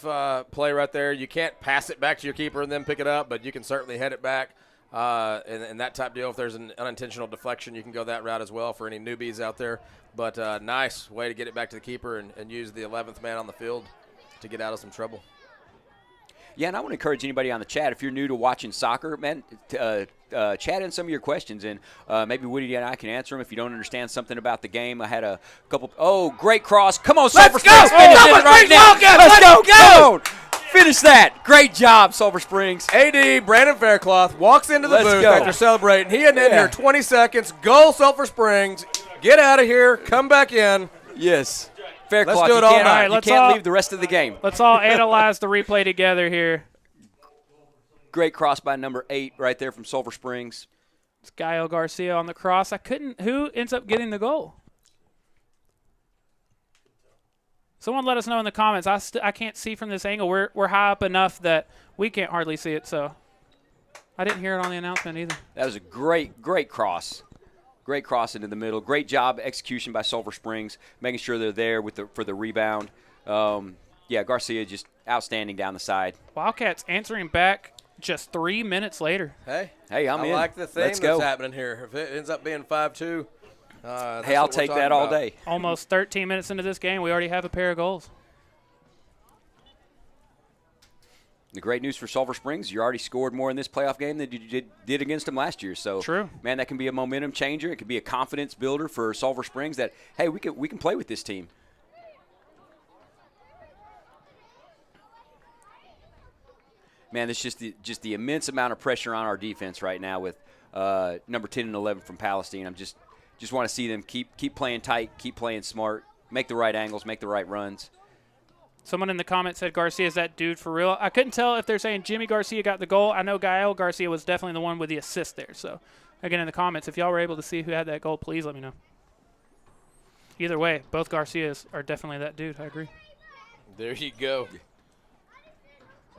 play right there. You can't pass it back to your keeper and then pick it up, but you can certainly head it back. And that type deal, if there's an unintentional deflection, you can go that route as well for any newbies out there. But nice way to get it back to the keeper and use the 11th man on the field to get out of some trouble. Yeah, and I want to encourage anybody on the chat, if you're new to watching soccer, man, chat in some of your questions, and maybe Woody and I can answer them if you don't understand something about the game. I had a couple. Oh, great cross. Come on, Sulphur Springs. Finish it right now. Let's go. Come on. Finish that. Great job, Sulphur Springs. AD Brandon Faircloth walks into the booth after celebrating. He had in here 20 seconds. Goal, Sulphur Springs. Get out of here. Come back in. Yes. Faircloth, Let's do it all night. You can't leave the rest of the game. Let's all analyze the replay together here. Great cross by number 8 right there from Sulphur Springs. It's Gael Garcia on the cross. Who ends up getting the goal? Someone let us know in the comments. I can't see from this angle. We're high up enough that we can't hardly see it, so I didn't hear it on the announcement either. That was a great cross. Great cross into the middle. Great job execution by Sulphur Springs, making sure they're there for the rebound. Garcia just outstanding down the side. Wildcats answering back just 3 minutes later. Hey, I'm in. I like the theme Let's go. that's happening here. If it ends up being 5-2, Hey, I'll take that all day. Almost 13 minutes into this game, we already have a pair of goals. The great news for Sulphur Springs, you already scored more in this playoff game than you did against them last year. So, true, man, that can be a momentum changer. It could be a confidence builder for Sulphur Springs that, hey, we can play with this team. Man, it's just the immense amount of pressure on our defense right now with number 10 and 11 from Palestine. I'm just want to see them keep playing tight, keep playing smart, make the right angles, make the right runs. Someone in the comments said Garcia's that dude for real. I couldn't tell if they're saying Jimmy Garcia got the goal. I know Gael Garcia was definitely the one with the assist there. So, again, in the comments, if y'all were able to see who had that goal, please let me know. Either way, both Garcias are definitely that dude. I agree. There you go.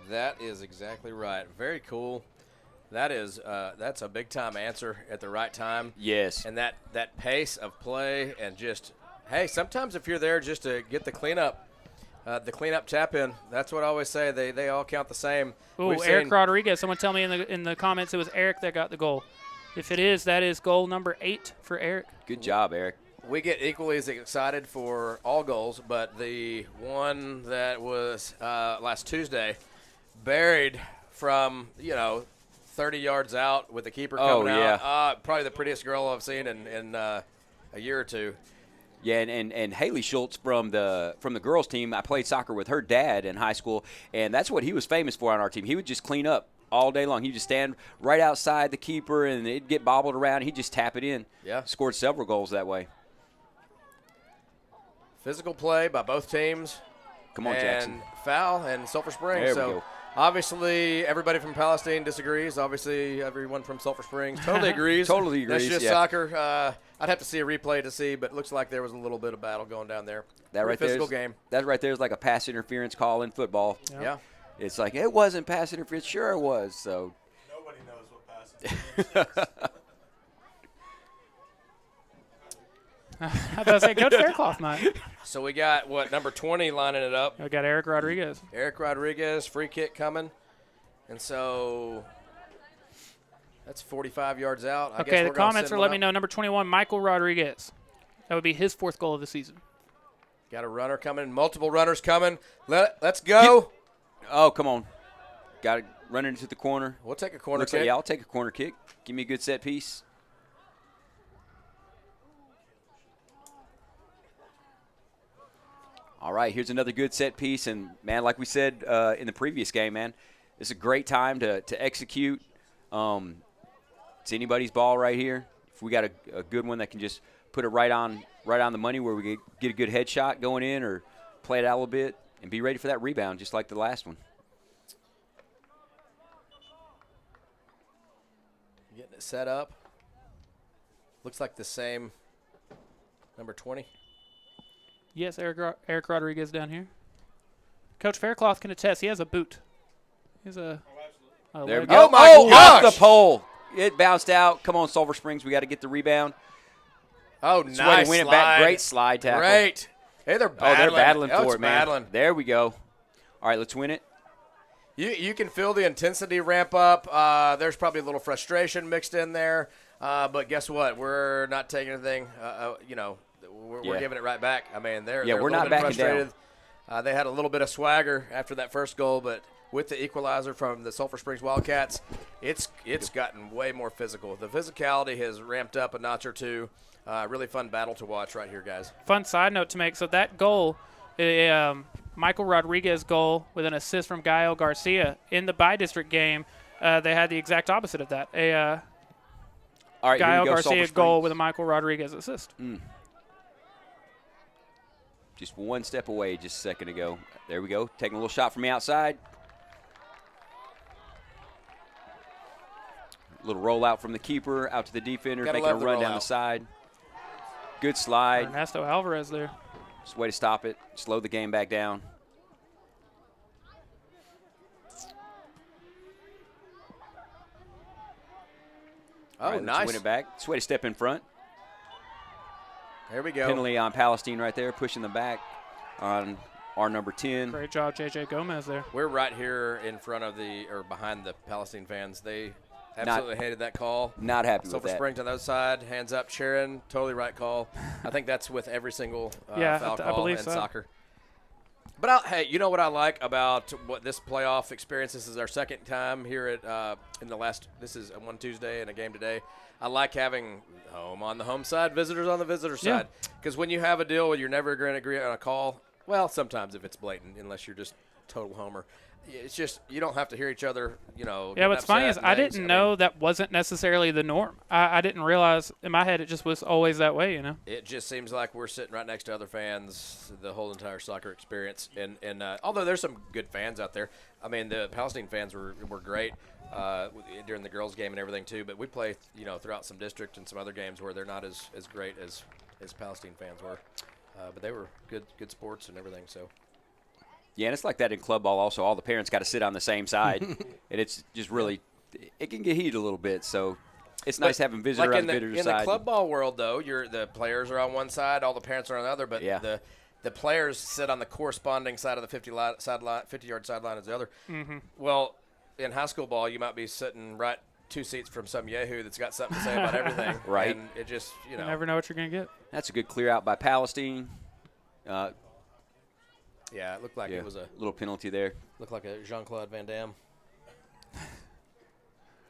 That is exactly right. Very cool. That's a big-time answer at the right time. Yes. And that pace of play and just, hey, sometimes if you're there just to get the cleanup tap-in, that's what I always say. They all count the same. Oh, Eric Rodriguez. Someone tell me in the comments it was Eric that got the goal. If it is, that is goal number 8 for Eric. Good job, Eric. We get equally as excited for all goals, but the one that was last Tuesday, buried from 30 yards out with the keeper coming out. Probably the prettiest goal I've seen in a year or two. Yeah, and Haley Schultz from the girls team, I played soccer with her dad in high school, and that's what he was famous for on our team. He would just clean up all day long. He'd just stand right outside the keeper, and it'd get bobbled around. He'd just tap it in. Yeah. Scored several goals that way. Physical play by both teams. Come on, Jackson. And foul and Sulphur Springs. There we go. Obviously, everybody from Palestine disagrees. Obviously, everyone from Sulphur Springs totally agrees. Totally agrees. That's just soccer. I'd have to see a replay to see, but it looks like there was a little bit of battle going down there. That right physical game. That right there is like a pass interference call in football. Yep. Yeah. It's like, it wasn't pass interference. Sure it was. So nobody knows what pass interference is. I was about to say, Coach Faircloth might. So we got, number 20 lining it up. We got Eric Rodriguez. Eric Rodriguez, free kick coming. And so that's 45 yards out. I guess Okay, the we're gonna comments send are one letting me up. know number 21, Michael Rodriguez. That would be his 4th goal of the season. Got a runner coming, multiple runners coming. Let's go. Oh, come on. Got to run into the corner. We'll take a corner Looks like, kick. yeah, I'll take a corner kick. Give me a good set piece. All right, here's another good set piece. And, man, like we said in the previous game, man, it's a great time to execute. It's anybody's ball right here. If we got a good one that can just put it right on the money where we get a good headshot going in or play it out a little bit and be ready for that rebound just like the last one. Getting it set up. Looks like the same number 20. Yes, Eric Rodriguez down here. Coach Faircloth can attest. He has a boot. He has a there we leg. go. Oh, my gosh. Off the pole. It bounced out. Come on, Sulphur Springs. We got to get the rebound. Oh, That's nice way to win slide. it back. Great slide tackle. Great. Hey, they're battling. For it, man. Battling. There we go. All right, let's win it. You can feel the intensity ramp up. There's probably a little frustration mixed in there. But guess what? We're not taking anything. We're giving it right back. I mean, they're we're a little not bit backing frustrated. They had a little bit of swagger after that first goal, but with the equalizer from the Sulphur Springs Wildcats, it's gotten way more physical. The physicality has ramped up a notch or two. Really fun battle to watch right here, guys. Fun side note to make. So that goal, Michael Rodriguez goal with an assist from Gael Garcia. In the bi-district game, they had the exact opposite of that. All right, Gael here we go, Garcia Sulphur goal Springs. with a Michael Rodriguez assist. Just one step away just a second ago. There we go. Taking a little shot from the outside. A little rollout from the keeper out to the defender, Gotta making a love the run down rollout. the side. Good slide. Ernesto Alvarez there. Just a way to stop it. Slow the game back down. Oh, All right, nice. let's win it back. It's a way to step in front. There we go. Penalty on Palestine right there, pushing them back on our number 10. Great job, J.J. Gomez there. We're right here in front of behind the Palestine fans. Absolutely hated that call. Not happy with Sulphur that. Springs on the other side, hands up, cheering. Totally right call. I think that's with every single foul I call believe in so. soccer. But hey, you know what I like about what this playoff experience? This is our second time here at in the last. This is one Tuesday and a game today. I like having home on the home side, visitors on the visitor side. Because when you have a deal where you're never going to agree on a call, well, sometimes if it's blatant, unless you're just total homer. It's just you don't have to hear each other, Yeah, what's funny is I didn't know that wasn't necessarily the norm. I didn't realize in my head it just was always that way, It just seems like we're sitting right next to other fans the whole entire soccer experience. And although there's some good fans out there, I mean the Palestine fans were great during the girls' game and everything too. But we play throughout some district and some other games where they're not as great as Palestine fans were. But they were good sports and everything. So. Yeah, and it's like that in club ball also. All the parents got to sit on the same side. And it's just really – it can get heated a little bit. So it's nice having visitor on the visitor side. In the club ball world, though, the players are on one side, all the parents are on the other. But the players sit on the corresponding side of the 50-yard sideline as the other. Mm-hmm. Well, in high school ball, you might be sitting right 2 seats from some yahoo that's got something to say about everything. Right. And it just, You never know what you're going to get. That's a good clear out by Palestine. Yeah, it looked like it was a little penalty there. Looked like a Jean-Claude Van Damme.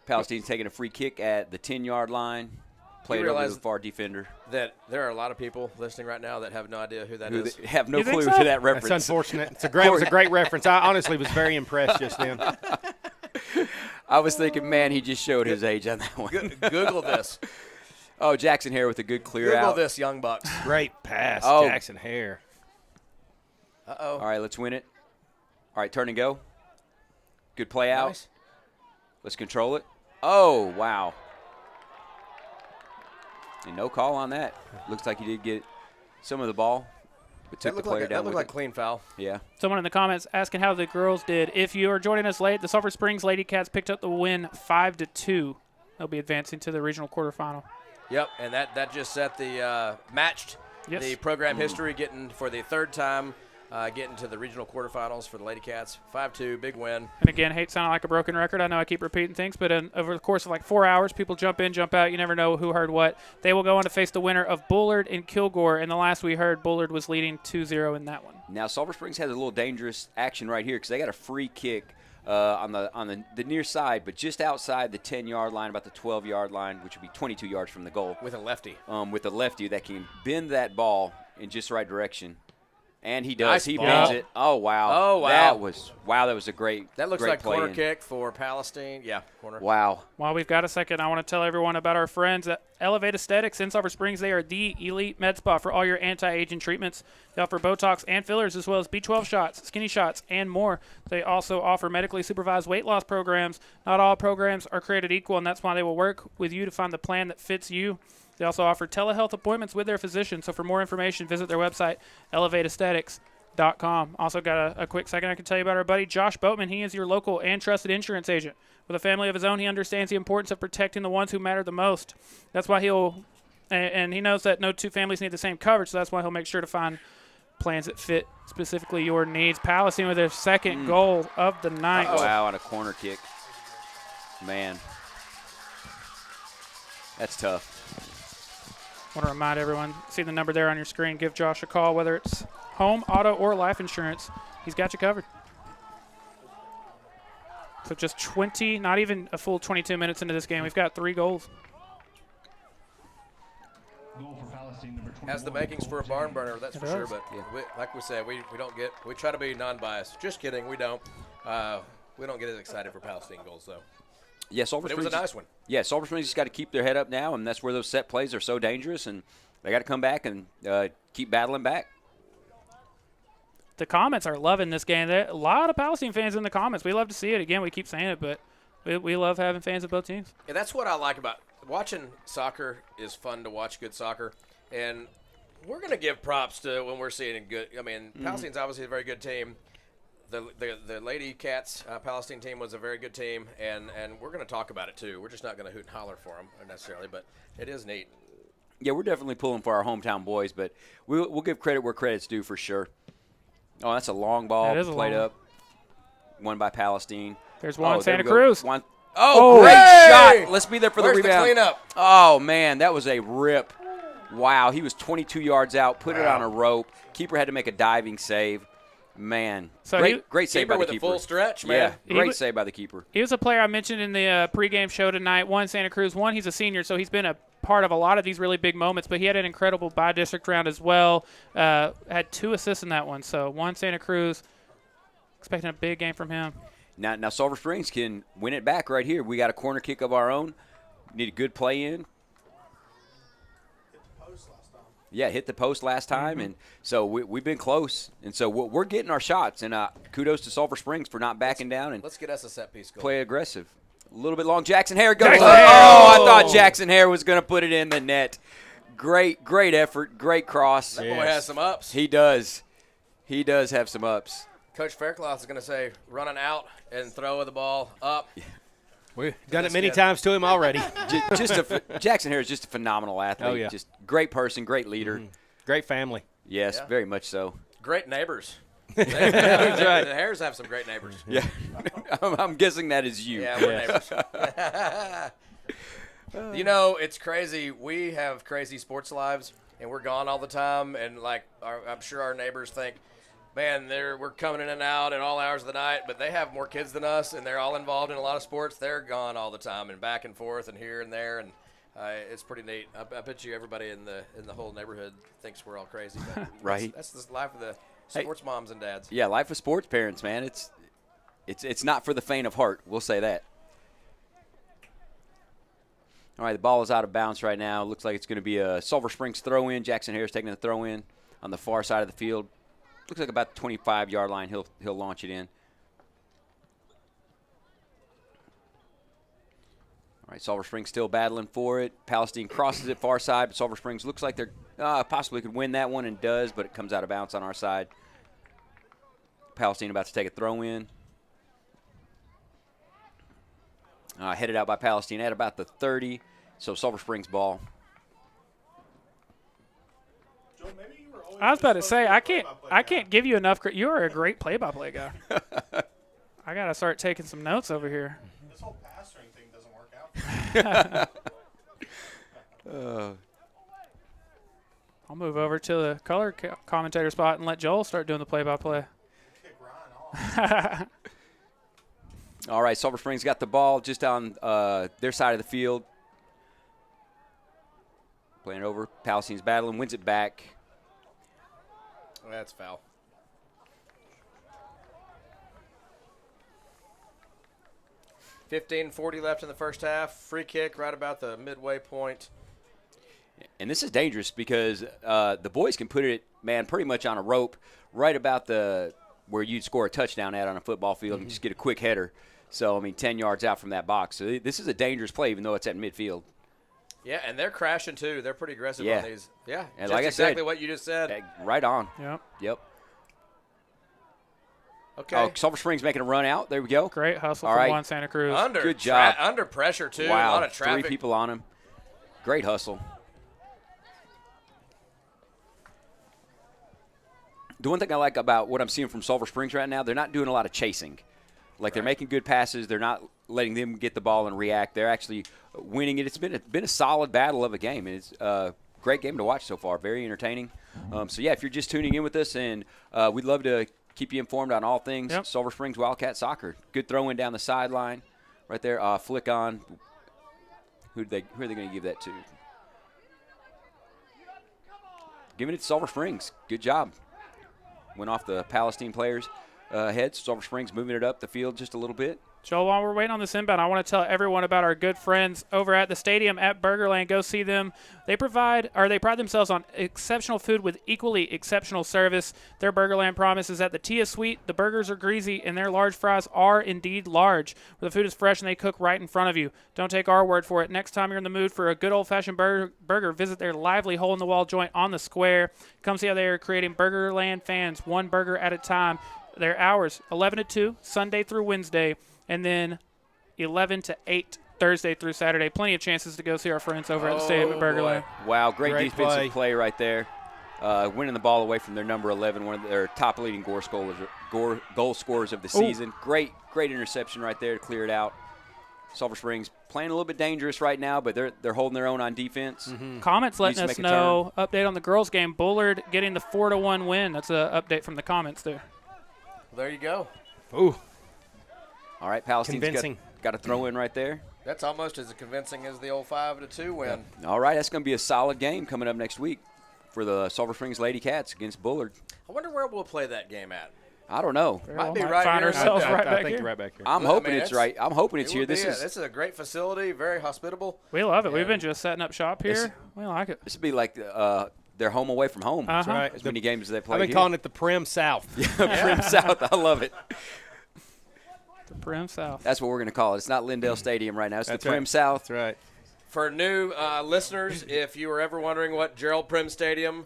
Palestine's taking a free kick at the 10-yard line. Played over to the far defender. That there are a lot of people listening right now that have no idea who that is. Have no clue to that reference. That's unfortunate. It was a great reference. I honestly was very impressed just then. I was thinking, man, he just showed his age on that one. Google this. Oh, Jackson Hare with a good clear out. Google this, Young Bucks. Great pass, Jackson Hare. Uh-oh. All right, let's win it. All right, turn and go. Good play out. Nice. Let's control it. Oh, wow. And no call on that. Looks like he did get some of the ball, but took the player down. That looked like clean foul. Yeah. Someone in the comments asking how the girls did. If you are joining us late, the Sulphur Springs Lady Cats picked up the win 5-2. They'll be advancing to the regional quarterfinal. Yep, and that just set the matched the program history, getting for the third time. Getting to the regional quarterfinals for the Lady Cats. 5-2, big win. And again, hate sounding like a broken record. I know I keep repeating things, but over the course of like 4 hours, people jump in, jump out. You never know who heard what. They will go on to face the winner of Bullard and Kilgore. And the last we heard, Bullard was leading 2-0 in that one. Now, Sulphur Springs has a little dangerous action right here because they got a free kick on the near side, but just outside the 10-yard line, about the 12-yard line, which would be 22 yards from the goal. With a lefty. With a lefty that can bend that ball in just the right direction. And he does. Nice he ball. bends it. Oh, wow. Oh, wow. That was a great That looks great like play corner in. kick for Palestine. Yeah, corner. Wow. While we've got a second, I want to tell everyone about our friends at Elevate Aesthetics in Sulphur Springs. They are the elite med spa for all your anti-aging treatments. They offer Botox and fillers as well as B12 shots, skinny shots, and more. They also offer medically supervised weight loss programs. Not all programs are created equal, and that's why they will work with you to find the plan that fits you. They also offer telehealth appointments with their physician. So for more information, visit their website, elevateaesthetics.com. Also got a quick second I can tell you about our buddy Josh Boatman. He is your local and trusted insurance agent. With a family of his own, he understands the importance of protecting the ones who matter the most. That's why and he knows that no two families need the same coverage, so that's why he'll make sure to find plans that fit specifically your needs. Palestine with their second goal of the night. Oh, wow, on a corner kick. Man, that's tough. Want to remind everyone, see the number there on your screen. Give Josh a call, whether it's home, auto, or life insurance. He's got you covered. So just 20, not even a full 22 minutes into this game, we've got 3 goals. Has the makings for a barn burner, that's for sure. But like we said, we try to be non-biased. Just kidding, we don't. We don't get as excited for Palestine goals though. Yeah, Sulphur Springs. It was a nice one. Yeah, Sulphur Springs just got to keep their head up now, and that's where those set plays are so dangerous, and they got to come back and keep battling back. The comments are loving this game. There are a lot of Palestine fans in the comments. We love to see it. Again, we keep saying it, but we love having fans of both teams. Yeah, that's what I like about watching soccer. Is fun to watch good soccer, and we're going to give props to when we're seeing good. I mean, Palestine's obviously a very good team. The Lady Cats Palestine team was a very good team, and we're going to talk about it too. We're just not going to hoot and holler for them necessarily, but it is neat. Yeah, we're definitely pulling for our hometown boys, but we'll give credit where credit's due for sure. Oh, that's a long ball played up, won by Palestine. There's one Santa Cruz. Oh, great shot. Let's be there for Where's the rebound. the cleanup? Oh, man, that was a rip. Wow, he was 22 yards out, put it on a rope. Keeper had to make a diving save. Man, So great save by the with keeper. a full stretch, man. Yeah, great save by the keeper. He was a player I mentioned in the pregame show tonight. One, Santa Cruz. One, he's a senior, so he's been a part of a lot of these really big moments, but he had an incredible by-district round as well. Had 2 assists in that one. So one, Santa Cruz, expecting a big game from him. Now Sulphur Springs can win it back right here. We got a corner kick of our own. Need a good play in. Yeah, hit the post last time, and so we've been close. And so we're getting our shots, and kudos to Sulphur Springs for not backing down and Let's get us a set piece goal. play aggressive. A little bit long. Jackson Hare goes. Jackson Oh, Hare! I thought Jackson Hare was going to put it in the net. Great effort. Great cross. That boy has some ups. He does. He does have some ups. Coach Faircloth is going to say running out and throw the ball up. We've done it many times to him already. Jackson Hare is just a phenomenal athlete. Oh, yeah. Just great person, great leader. Great family. Yes, Yeah. very much so. Great neighbors. That's right. The Hares have some great neighbors. Yeah, I'm guessing that is you. Yeah, we're neighbors. You know, it's crazy. We have crazy sports lives, and we're gone all the time. And like, I'm sure our neighbors think, man, we're coming in and out at all hours of the night, but they have more kids than us, and they're all involved in a lot of sports. They're gone all the time, and back and forth, and here and there, and it's pretty neat. I bet you everybody in the whole neighborhood thinks we're all crazy. But Right. That's the life of the sports moms and dads. Yeah, life of sports parents, man. It's not for the faint of heart. We'll say that. All right, the ball is out of bounds right now. Looks like it's going to be a Sulphur Springs throw-in. Jackson Harris taking the throw-in on the far side of the field. Looks like about the 25-yard line. He'll launch it in. All right, Sulphur Springs still battling for it. Palestine crosses it far side, but Sulphur Springs looks like they're possibly could win that one and does, but it comes out of bounds on our side. Palestine about to take a throw-in. Headed out by Palestine at about the 30, so Sulphur Springs ball. I was about to say I can't give you enough credit. You are a great play-by-play guy. I gotta start taking some notes over here. This whole pastoring thing doesn't work out. I'll move over to the color commentator spot and let Joel start doing the play-by-play. All right, Sulphur Springs got the ball just on their side of the field. Playing it over. Palestine's battling, wins it back. That's foul. $15:40 left in the first half. Free kick right about the midway point. And this is dangerous because the boys can put it, man, pretty much on a rope right about where you'd score a touchdown at on a football field and just get a quick header. So, I mean, 10 yards out from that box. So this is a dangerous play, even though it's at midfield. Yeah, and they're crashing, too. They're pretty aggressive on these. Yeah, and just like exactly I said, what you just said. Right on. Yep. Okay. Oh, Sulphur Springs making a run out. There we go. Great hustle All from right. Juan Santa Cruz. Good job. Under pressure, too. Wow. A lot of traffic. 3 people on him. Great hustle. The one thing I like about what I'm seeing from Sulphur Springs right now, they're not doing a lot of chasing. Like, they're making good passes. They're not letting them get the ball and react. They're actually winning it. It's been a solid battle of a game, and it's a great game to watch so far. Very entertaining. So, yeah, if you're just tuning in with us, and we'd love to keep you informed on all things Sulphur Springs Wildcat soccer. Good throw-in down the sideline right there. Flick on. Who are they going to give that to? Giving it to Sulphur Springs. Good job. Went off the Palestine players' heads. Sulphur Springs moving it up the field just a little bit. Joel, while we're waiting on this inbound, I want to tell everyone about our good friends over at the stadium at Burgerland. Go see them. They pride themselves on exceptional food with equally exceptional service. Their Burgerland promise is that the tea is sweet, the burgers are greasy, and their large fries are indeed large. The food is fresh and they cook right in front of you. Don't take our word for it. Next time you're in the mood for a good old-fashioned burger, visit their lively hole-in-the-wall joint on the square. Come see how they are creating Burgerland fans, one burger at a time. Their hours, 11 to 2, Sunday through Wednesday. And then 11 to 8 Thursday through Saturday. Plenty of chances to go see our friends over at the stadium at Burgerland. Wow, great defensive play right there. Winning the ball away from their number 11, one of their top leading goal scorers of the season. Great interception right there to clear it out. Sulphur Springs playing a little bit dangerous right now, but they're holding their own on defense. Comments letting us know. Update on the girls' game. Bullard getting the 4-1 win. That's an update from the comments there. Well, there you go. Ooh. All right, Palestine's Convincing. got a throw in right there. That's almost as convincing as the old 5-2 win. All right, that's going to be a solid game coming up next week for the Sulphur Springs Lady Cats against Bullard. I wonder where we'll play that game at. I don't know. Might be right find here. ourselves right I back think here. right back here. I'm hoping it's right. I'm hoping it's here. This is a great facility, very hospitable. We love it. We've been just setting up shop here. We like it. This would be like their home away from home. That's right. As many games as they play. I've been calling it the Prim South. Prim South. I love it. The Prim South. That's what we're going to call it. It's not Lindale Stadium right now. It's That's the Prim right. South. That's right. For new listeners, if you were ever wondering what Gerald Prim Stadium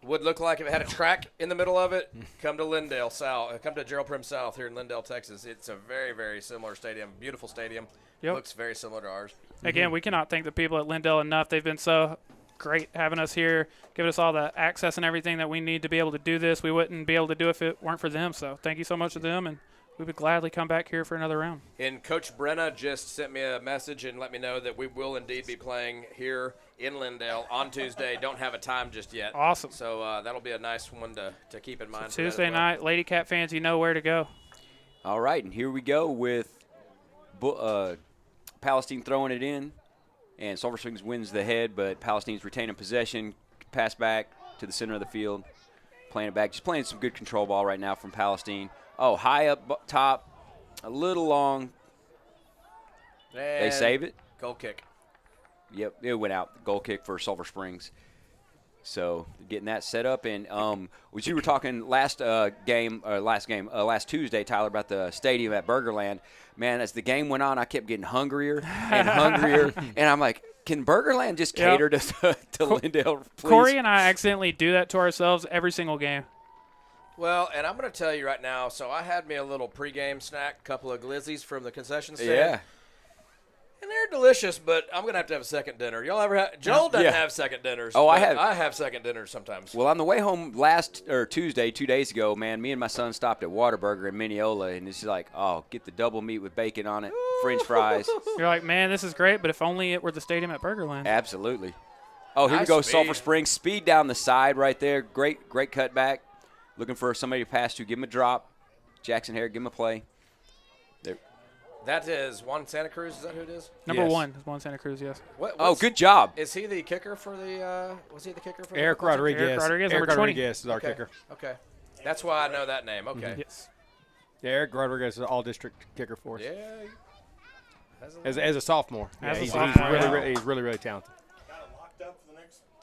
would look like if it had a track in the middle of it, come to Lindale South. Come to Gerald Prim South here in Lindale, Texas. It's a very, very similar stadium. Beautiful stadium. Yep. Looks very similar to ours. Again, we cannot thank the people at Lindale enough. They've been so great having us here, giving us all the access and everything that we need to be able to do this. We wouldn't be able to do it if it weren't for them. So thank you so much to them, and we would gladly come back here for another round. And Coach Brenna just sent me a message and let me know that we will indeed be playing here in Lindale on Tuesday. Don't have a time just yet. Awesome. So that'll be a nice one to keep in mind. So Tuesday night, Lady Cat fans, you know where to go. All right, and here we go with Palestine throwing it in, and Sulphur Springs wins the head, but Palestine's retaining possession, pass back to the center of the field, playing it back. Just playing some good control ball right now from Palestine. Oh, high up top, a little long. They save it. Goal kick. Yep, it went out. Goal kick for Sulphur Springs. So getting that set up, and you were talking last Tuesday, Tyler, about the stadium at Burgerland. Man, as the game went on, I kept getting hungrier and hungrier, and I'm like, can Burgerland just cater to Lindale, please? Corey and I accidentally do that to ourselves every single game. Well, and I'm going to tell you right now, so I had me a little pregame snack, a couple of glizzies from the concession stand. Yeah. And they're delicious, but I'm going to have a second dinner. Y'all ever have – Joel doesn't have second dinners. Oh, I have. I have second dinners sometimes. Well, on the way home Tuesday, 2 days ago, man, me and my son stopped at Whataburger in Mineola, and it's like, oh, get the double meat with bacon on it, French fries. You're like, man, this is great, but if only it were the stadium at Burgerland. Absolutely. Oh, here we Nice go, speed. Sulphur Springs. Speed down the side right there. Great cutback. Looking for somebody to pass to. Give him a drop. Jackson Hare, give him a play. There. That is Juan Santa Cruz. Is that who it is? Number one is Juan Santa Cruz, yes. Good job. Is he the kicker for the was he the kicker for Eric the Rodriguez. Eric Rodriguez, Eric number 20. Rodriguez is our Okay. kicker. Okay. That's why I know that name. Okay. Yes. Yeah, Eric Rodriguez is an all-district kicker for us. Yeah. As a sophomore. As a He's sophomore, he's really talented.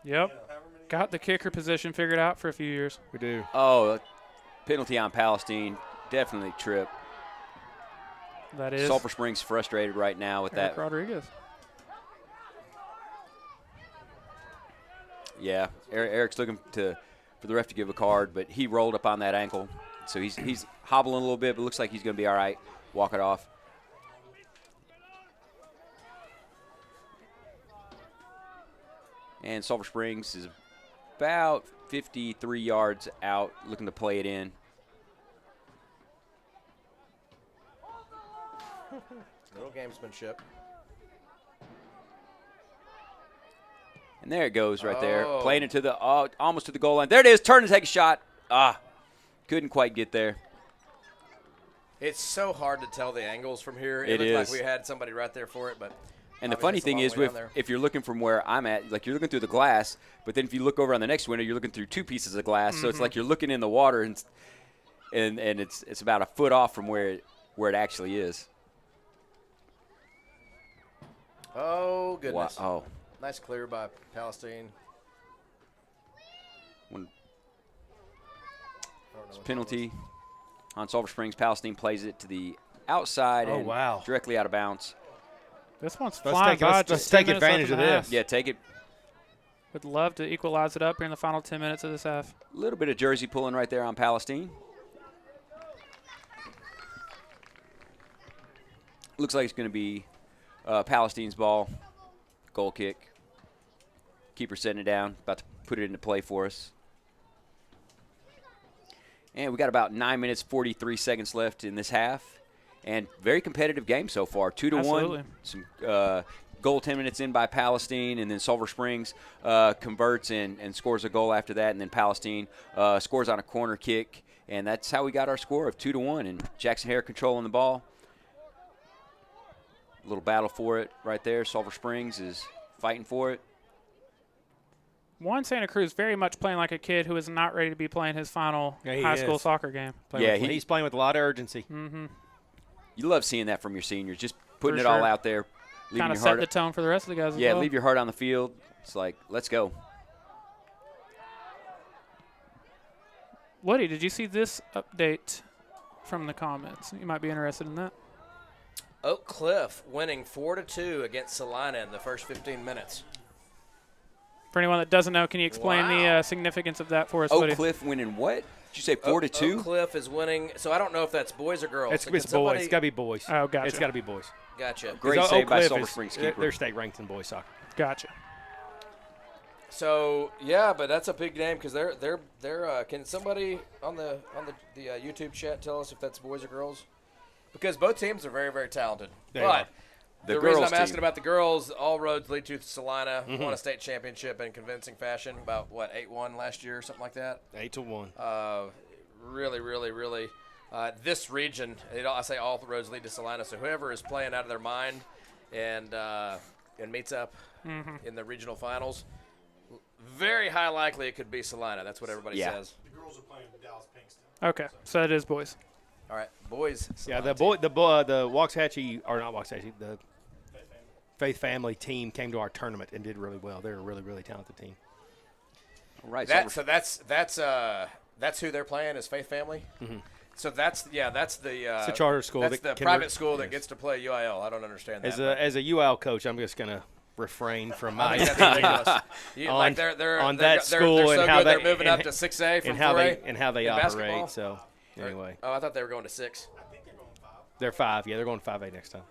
Yep. Got the kicker position figured out for a few years. We do. Oh, penalty on Palestine. Definitely trip. That is Sulphur Springs frustrated right now with Eric that. Rodriguez. Yeah, Eric's looking for the ref to give a card, but he rolled up on that ankle. So he's hobbling a little bit, but looks like he's going to be all right. Walk it off. And Sulphur Springs is about 53 yards out, looking to play it in. Little gamesmanship. And there it goes right there. Oh. Playing it to the almost to the goal line. There it is. Turn and take a shot. Couldn't quite get there. It's so hard to tell the angles from here. It looked is. like we had somebody right there for it, but And the funny thing is, if you're looking from where I'm at, like you're looking through the glass, but then if you look over on the next window, you're looking through two pieces of glass. So it's like you're looking in the water, and it's about a foot off from where it actually is. Oh, goodness. Wow. Oh. Nice clear by Palestine. It's a penalty on Sulphur Springs. Palestine plays it to the outside and directly out of bounds. This one's flying by. Let's take advantage of this. Yeah, take it. Would love to equalize it up here in the final 10 minutes of this half. A little bit of jersey pulling right there on Palestine. Looks like it's going to be Palestine's ball. Goal kick. Keeper setting it down. About to put it into play for us. And we got about 9 minutes, 43 seconds left in this half. And very competitive game so far, 2-1. Absolutely. Some goal 10 minutes in by Palestine, and then Sulphur Springs converts and scores a goal after that, and then Palestine scores on a corner kick. And that's how we got our score of 2-1. And Jackson Hare controlling the ball. A little battle for it right there. Sulphur Springs is fighting for it. Juan Santa Cruz very much playing like a kid who is not ready to be playing his final high school soccer game. He's playing with a lot of urgency. Mm-hmm. You love seeing that from your seniors, just putting it all out there. Kind of set the tone for the rest of the guys as well. Yeah, leave your heart on the field. It's like, let's go. Woody, did you see this update from the comments? You might be interested in that. Oak Cliff winning 4-2 against Salina in the first 15 minutes. For anyone that doesn't know, can you explain the significance of that for us, Woody? Oak Cliff winning what? Did you say 4-2? Oak Cliff is winning. So I don't know if that's boys or girls. It's boys. It's got to be boys. Oh, gotcha. It's got to be boys. Gotcha. Great save by Sulphur Springs keeper. They're state ranked in boys soccer. Gotcha. So yeah, but that's a big game because they're can somebody on the YouTube chat tell us if that's boys or girls? Because both teams are very, very talented. But the reason I'm asking about the girls, all roads lead to Salina. Won a state championship in convincing fashion. About 8-1 last year, or something like that. 8-1. Really, really, really. This region, I say all the roads lead to Salina. So whoever is playing out of their mind and meets up in the regional finals, very high likely it could be Salina. That's what everybody says. The girls are playing Dallas Pinkston. Okay, so it is boys. All right, boys. Yeah, the Waxahachie, or not Waxahachie, the Faith Family team came to our tournament and did really well. They're a really, really talented team. All right. So that's who they're playing is Faith Family. Mm-hmm. So that's the it's a charter school. That's the private school that gets to play UIL. I don't understand that. As a UIL coach, I'm just gonna refrain from my on that school and how they're moving up to 6A from 4A and how they operate. So anyway. Oh, I thought they were going to 6. I think they're going 5. They're 5. Yeah, they're going 5A next time.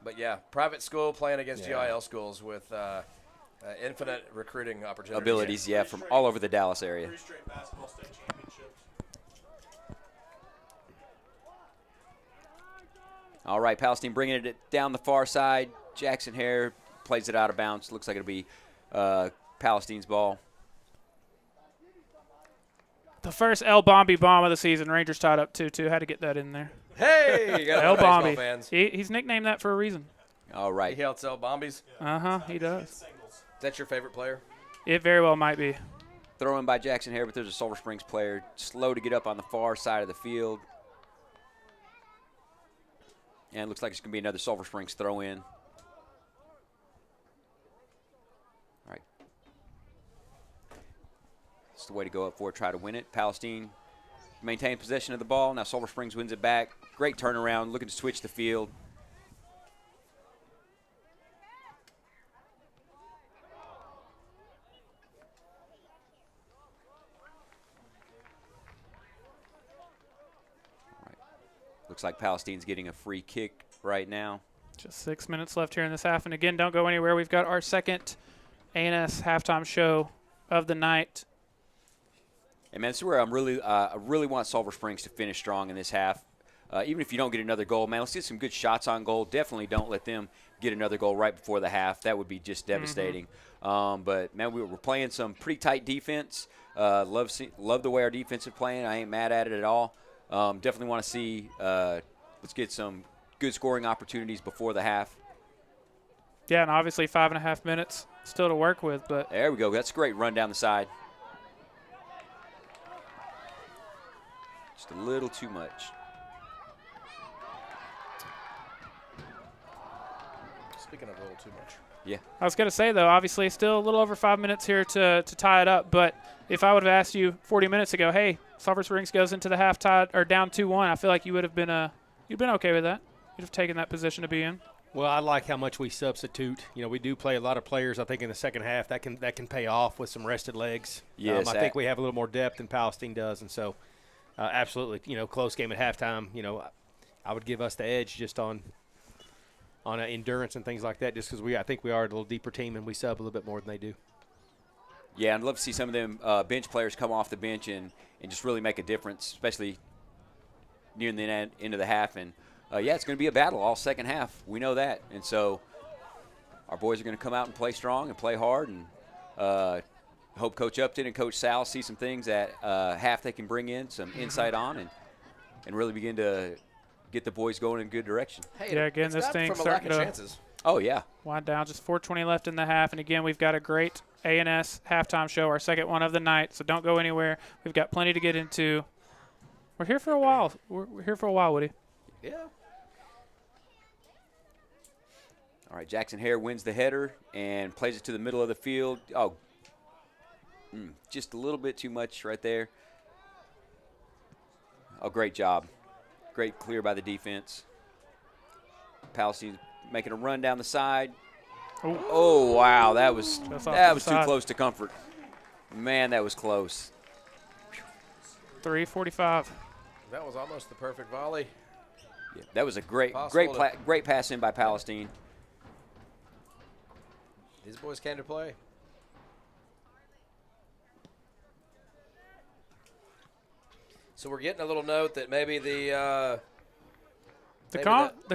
But yeah, private school playing against UIL schools with infinite recruiting opportunities. Abilities, from all over the Dallas area. 3 straight basketball state championships. All right, Palestine bringing it down the far side. Jackson Hare plays it out of bounds. Looks like it'll be Palestine's ball. The first El Bombi bomb of the season. Rangers tied up 2-2. Had to get that in there. Hey, you got El Bombi. Bombi. He's nicknamed that for a reason. All right. He helps El Bombis. He does. Is that your favorite player? It very well might be. Throw in by Jackson Hare, but there's a Sulphur Springs player slow to get up on the far side of the field. And it looks like it's going to be another Sulphur Springs throw in. All right. That's the way to go up for it, try to win it. Palestine maintain possession of the ball. Now Sulphur Springs wins it back. Great turnaround, looking to switch the field. Looks like Palestine's getting a free kick right now. Just 6 minutes left here in this half. And again, don't go anywhere. We've got our second A&S halftime show of the night. And man, this is where I really want Sulphur Springs to finish strong in this half. Even if you don't get another goal, man, let's get some good shots on goal. Definitely don't let them get another goal right before the half. That would be just devastating. But, man, we're playing some pretty tight defense. Love the way our defense is playing. I ain't mad at it at all. Definitely want to see let's get some good scoring opportunities before the half. Yeah, and obviously 5.5 minutes still to work with. But there we go. That's a great run down the side. Just a little too much. Speaking of a little too much. Yeah. I was going to say, though, obviously still a little over 5 minutes here to tie it up. But if I would have asked you 40 minutes ago, hey, Sulphur Springs goes into the half tied or down 2-1, I feel like you would have been okay with that. You'd have taken that position to be in. Well, I like how much we substitute. We do play a lot of players. I think in the second half that can pay off with some rested legs. Yes, I think we have a little more depth than Palestine does, and so absolutely, close game at halftime. I would give us the edge just on endurance and things like that, just because I think we are a little deeper team and we sub a little bit more than they do. Yeah, I'd love to see some of them bench players come off the bench and just really make a difference, especially near the end of the half. And yeah, it's going to be a battle all second half. We know that. And so our boys are going to come out and play strong and play hard, and hope Coach Upton and Coach Sal see some things at half they can bring in, some insight on, and really begin to get the boys going in a good direction. Hey, yeah, again, this thing's starting to chances. Oh, yeah. wind down. Just 4:20 left in the half. And, again, we've got a great A&S halftime show, our second one of the night, so don't go anywhere. We've got plenty to get into. We're here for a while. We're here for a while, Woody. Yeah. All right, Jackson Hare wins the header and plays it to the middle of the field. Oh, just a little bit too much right there. Oh, great job. Great clear by the defense. Palestine making a run down the side. Oh, wow, that was too close to comfort. Man, that was close. 3:45. That was almost the perfect volley. Yeah, that was a great pass in by Palestine. These boys came to play. So we're getting a little note that maybe the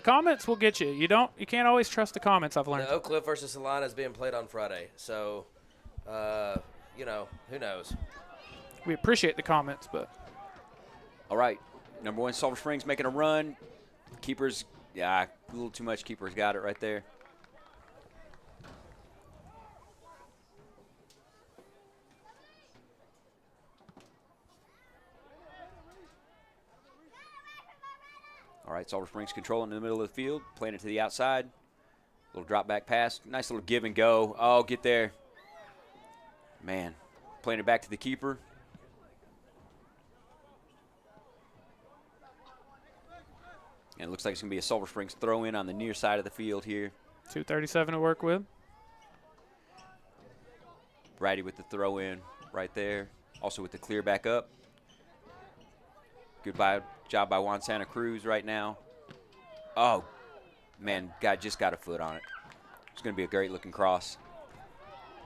comments will get you. You can't always trust the comments, I've learned. Oak Cliff versus Salina is being played on Friday. So, who knows? We appreciate the comments, but. All right, number 1, Sulphur Springs making a run. Keepers, a little too much. Keepers got it right there. All right, Sulphur Springs controlling in the middle of the field, playing it to the outside. Little drop back pass, nice little give and go. Oh, get there. Man, playing it back to the keeper. And it looks like it's going to be a Sulphur Springs throw in on the near side of the field here. 2:37 to work with. Brady with the throw in right there. Also with the clear back up. Good job by Juan Santa Cruz right now. Oh, man, guy just got a foot on it. It's going to be a great looking cross.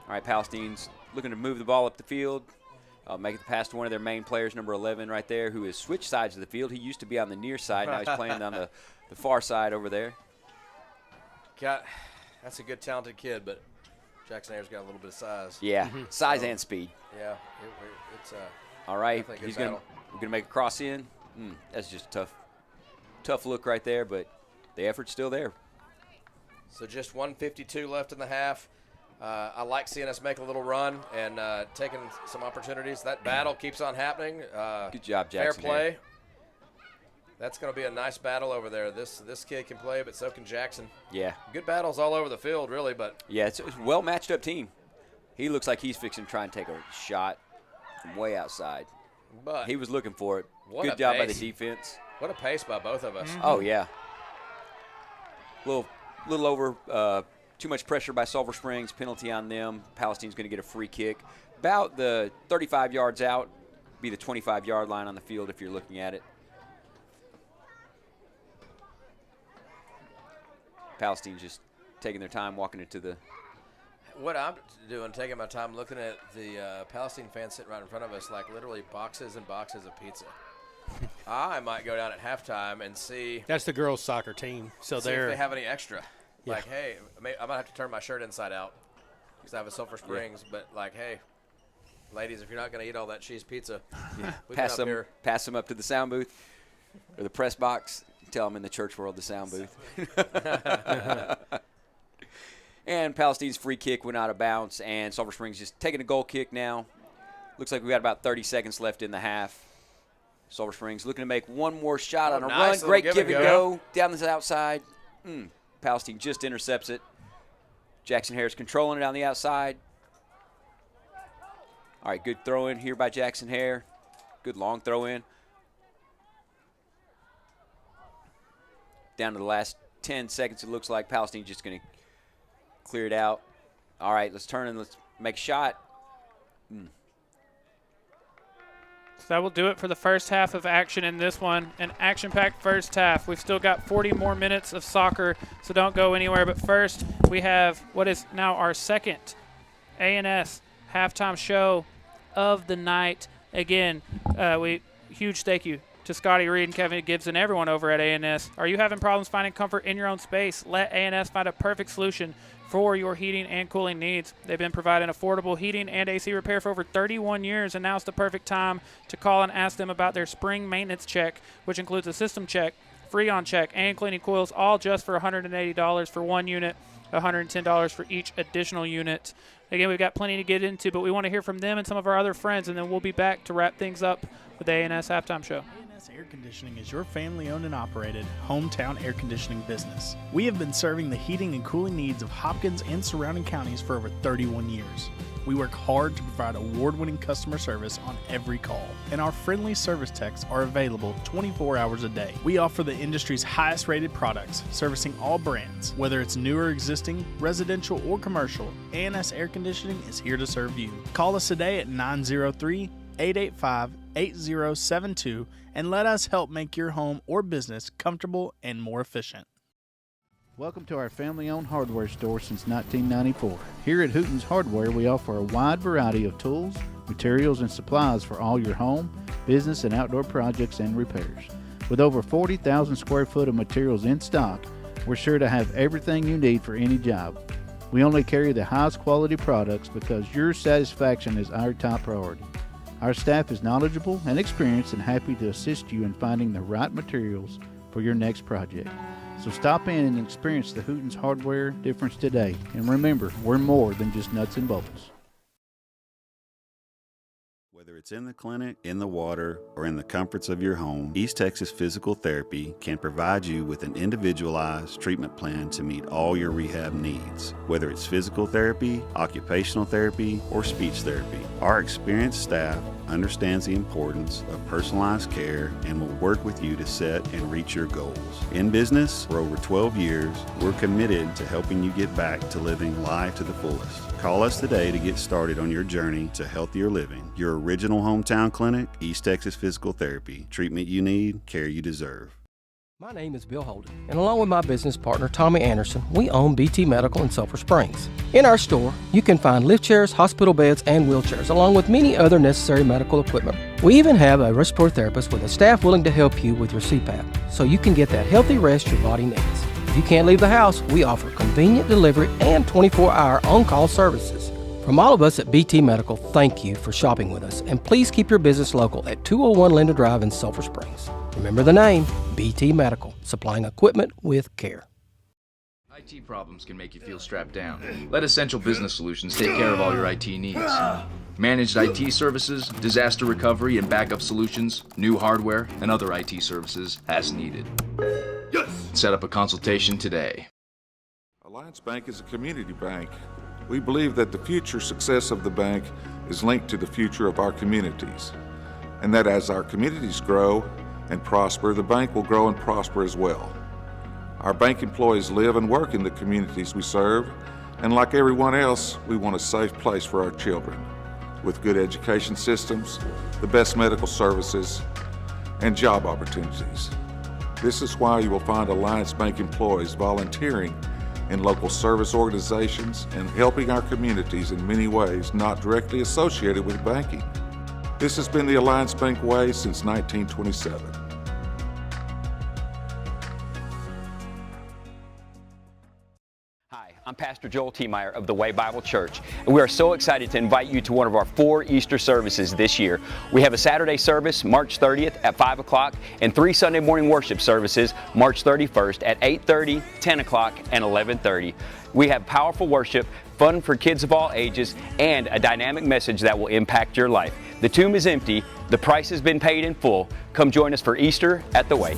All right, Palestine's looking to move the ball up the field. Make the pass to one of their main players, number 11 right there, who has switched sides of the field. He used to be on the near side. Now he's playing on the far side over there. That's a good, talented kid, but Jackson Hare's got a little bit of size. Yeah, size and speed. Yeah, it's all right, he's going to make a cross in. That's just a tough look right there, but the effort's still there. So just 1:52 left in the half. I like seeing us make a little run and taking some opportunities. That battle keeps on happening. Good job, Jackson. Fair play. That's going to be a nice battle over there. This kid can play, but so can Jackson. Yeah. Good battles all over the field, really. But yeah, it's a well matched up team. He looks like he's fixing to try and take a shot from way outside. But he was looking for it. Good job by the defense. What a pace by both of us. Oh yeah. Little over. Too much pressure by Sulphur Springs, penalty on them. Palestine's going to get a free kick. About the 35 yards out, be the 25-yard line on the field if you're looking at it. Palestine's just taking their time walking into the... What I'm doing, taking my time looking at the Palestine fans sitting right in front of us, like literally boxes and boxes of pizza. I might go down at halftime and see... That's the girls' soccer team. So see if they have any extra. Yeah. Like, hey, I might have to turn my shirt inside out because I have a Sulphur Springs. But, like, hey, ladies, if you're not going to eat all that cheese pizza, pass them up to the sound booth or the press box. Tell them in the church world, the sound booth. And Palestine's free kick went out of bounds, and Sulphur Springs just taking a goal kick now. Looks like we got about 30 seconds left in the half. Sulphur Springs looking to make one more shot on a run. Great give and go down the outside. Palestine just intercepts it. Jackson Hare's controlling it on the outside. All right, good throw in here by Jackson Hare. Good long throw in. Down to the last 10 seconds, it looks like Palestine's just going to clear it out. All right, let's turn and let's make a shot. So that will do it for the first half of action in this one. An action-packed first half. We've still got 40 more minutes of soccer, so don't go anywhere. But first, we have what is now our second A&S halftime show of the night. Again, huge thank you to Scotty Reed and Kevin Gibbs and everyone over at A&S. Are you having problems finding comfort in your own space? Let A&S find a perfect solution for your heating and cooling needs. They've been providing affordable heating and AC repair for over 31 years, and now is the perfect time to call and ask them about their spring maintenance check, which includes a system check, Freon check, and cleaning coils, all just for $180 for one unit, $110 for each additional unit. Again, we've got plenty to get into, but we want to hear from them and some of our other friends, and then we'll be back to wrap things up with the A&S Halftime Show. A&S Air Conditioning is your family-owned and operated hometown air conditioning business. We have been serving the heating and cooling needs of Hopkins and surrounding counties for over 31 years. We work hard to provide award-winning customer service on every call, and our friendly service techs are available 24 hours a day. We offer the industry's highest-rated products, servicing all brands. Whether it's new or existing, residential or commercial, A&S Air Conditioning is here to serve you. Call us today at 903-885-8072 and let us help make your home or business comfortable and more efficient. Welcome to our family-owned hardware store since 1994. Here at Hooten's Hardware, we offer a wide variety of tools, materials, and supplies for all your home, business, and outdoor projects and repairs. With over 40,000 square foot of materials in stock, we're sure to have everything you need for any job. We only carry the highest quality products because your satisfaction is our top priority. Our staff is knowledgeable and experienced and happy to assist you in finding the right materials for your next project. So stop in and experience the Hooten's Hardware difference today. And remember, we're more than just nuts and bolts. Whether it's in the clinic, in the water, or in the comforts of your home, East Texas Physical Therapy can provide you with an individualized treatment plan to meet all your rehab needs. Whether it's physical therapy, occupational therapy, or speech therapy, our experienced staff understands the importance of personalized care and will work with you to set and reach your goals. In business for over 12 years, we're committed to helping you get back to living life to the fullest. Call us today to get started on your journey to healthier living. Your original hometown clinic, East Texas Physical Therapy. Treatment you need, care you deserve. My name is Bill Holden, and along with my business partner Tommy Anderson, we own BT Medical in Sulphur Springs. In our store, you can find lift chairs, hospital beds, and wheelchairs, along with many other necessary medical equipment. We even have a respiratory therapist with a staff willing to help you with your CPAP, so you can get that healthy rest your body needs. If you can't leave the house, we offer convenient delivery and 24-hour on-call services. From all of us at BT Medical, thank you for shopping with us, and please keep your business local at 201 Linda Drive in Sulphur Springs. Remember the name, BT Medical, supplying equipment with care. IT problems can make you feel strapped down. Let Essential Business Solutions take care of all your IT needs. Managed IT services, disaster recovery and backup solutions, new hardware, and other IT services as needed. Yes! Set up a consultation today. Alliance Bank is a community bank. We believe that the future success of the bank is linked to the future of our communities, and that as our communities grow and prosper, the bank will grow and prosper as well. Our bank employees live and work in the communities we serve, and like everyone else, we want a safe place for our children, with good education systems, the best medical services, and job opportunities. This is why you will find Alliance Bank employees volunteering in local service organizations and helping our communities in many ways not directly associated with banking. This has been the Alliance Bank way since 1927. I'm Pastor Joel T. Meyer of the Way Bible Church, and we are so excited to invite you to one of our 4 Easter services this year. We have a Saturday service, March 30th at 5 o'clock, and 3 Sunday morning worship services, March 31st at 8:30, 10 o'clock, and 11:30. We have powerful worship, fun for kids of all ages, and a dynamic message that will impact your life. The tomb is empty. The price has been paid in full. Come join us for Easter at the Way.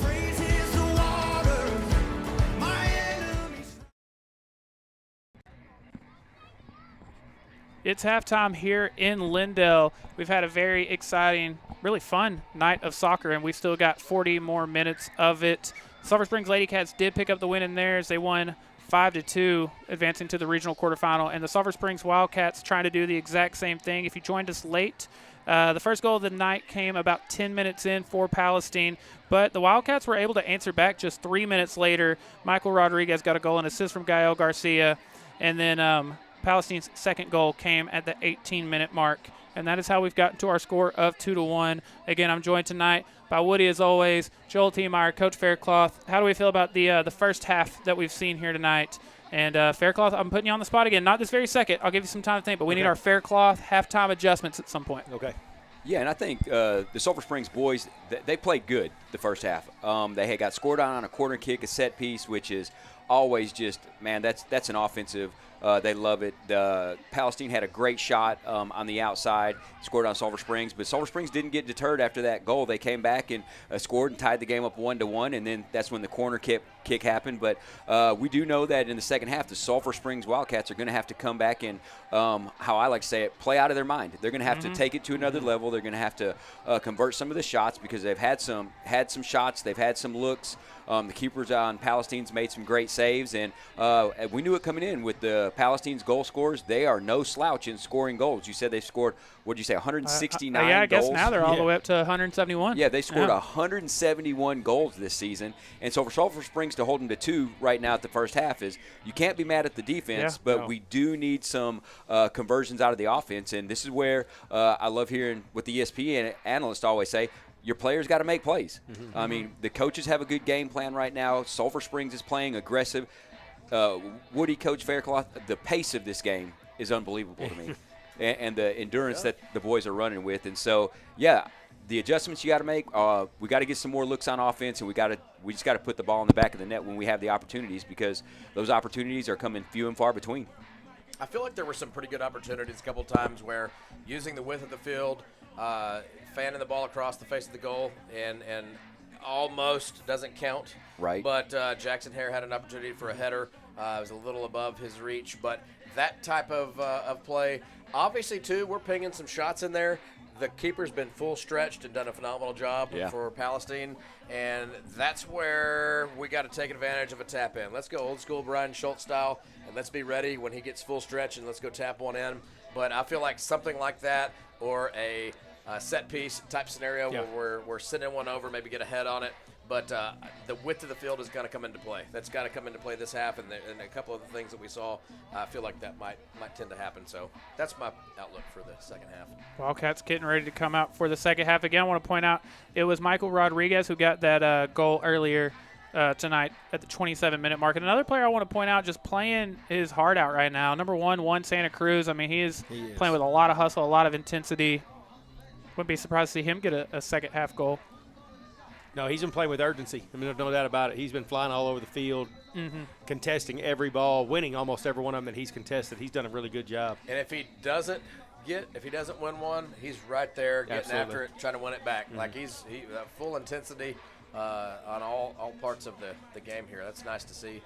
It's halftime here in Lindell. We've had a very exciting, really fun night of soccer, and we've still got 40 more minutes of it. Sulphur Springs Lady Cats did pick up the win in theirs. They won 5-2, advancing to the regional quarterfinal. And the Sulphur Springs Wildcats trying to do the exact same thing. If you joined us late, the first goal of the night came about 10 minutes in for Palestine, but the Wildcats were able to answer back just 3 minutes later. Michael Rodriguez got a goal and assist from Gael Garcia, and then Palestine's second goal came at the 18-minute mark. And that is how we've gotten to our score of 2-1. Again, I'm joined tonight by Woody, as always, Joel Tiemeyer, Coach Faircloth. How do we feel about the first half that we've seen here tonight? And Faircloth, I'm putting you on the spot again. Not this very second. I'll give you some time to think, but we need our Faircloth halftime adjustments at some point. Okay. Yeah, and I think the Sulphur Springs boys, they played good the first half. They had got scored on a corner kick, a set piece, which is always just, man, that's an offensive. They love it. Palestine had a great shot on the outside, scored on Sulphur Springs, but Sulphur Springs didn't get deterred after that goal. They came back and scored and tied the game up 1-1, and then that's when the corner kick happened. But we do know that in the second half, the Sulphur Springs Wildcats are going to have to come back and, how I like to say it, play out of their mind. They're going to have to take it to another level. They're going to have to convert some of the shots because they've had some shots. They've had some looks. The keepers on Palestine's made some great saves, and we knew it coming in with the Palestine's goal scorers. They are no slouch in scoring goals. You said they scored, what did you say, 169 yeah, I guess goals? now they're all the way up to 171. Yeah, they scored 171 goals this season. And so for Sulphur Springs to hold them to 2 right now at the first half is you can't be mad at the defense, but we do need some conversions out of the offense. And this is where I love hearing what the ESPN analysts always say, your players got to make plays. I mean, the coaches have a good game plan right now. Sulphur Springs is playing aggressive. Woody, Coach Faircloth, the pace of this game is unbelievable to me, and the endurance that the boys are running with. And so, yeah, the adjustments you got to make. We got to get some more looks on offense, and we just got to put the ball in the back of the net when we have the opportunities, because those opportunities are coming few and far between. I feel like there were some pretty good opportunities a couple times where using the width of the field, fanning the ball across the face of the goal, and almost doesn't count. Right. But Jackson Hare had an opportunity for a header. It was a little above his reach. But that type of play, obviously, too, we're pinging some shots in there. The keeper's been full stretched and done a phenomenal job for Palestine. And that's where we got to take advantage of a tap in. Let's go old school Brian Schultz style, and let's be ready when he gets full stretch, and let's go tap one in. But I feel like something like that, or a set piece type scenario where we're sending one over, maybe get a head on it. But the width of the field is going to come into play. That's got to come into play this half, and a couple of the things that we saw, I feel like that might tend to happen. So that's my outlook for the second half. Wildcats getting ready to come out for the second half. Again, I want to point out it was Michael Rodriguez who got that goal earlier tonight at the 27-minute mark. And another player I want to point out just playing his heart out right now, number 1 Santa Cruz. I mean, he is playing with a lot of hustle, a lot of intensity. Wouldn't be surprised to see him get a second half goal. No, he's been playing with urgency. I mean, there's no doubt about it. He's been flying all over the field, contesting every ball, winning almost every one of them that he's contested. He's done a really good job. And if he doesn't win one, he's right there getting after it, trying to win it back. Like he's full intensity on all parts of the game here. That's nice to see.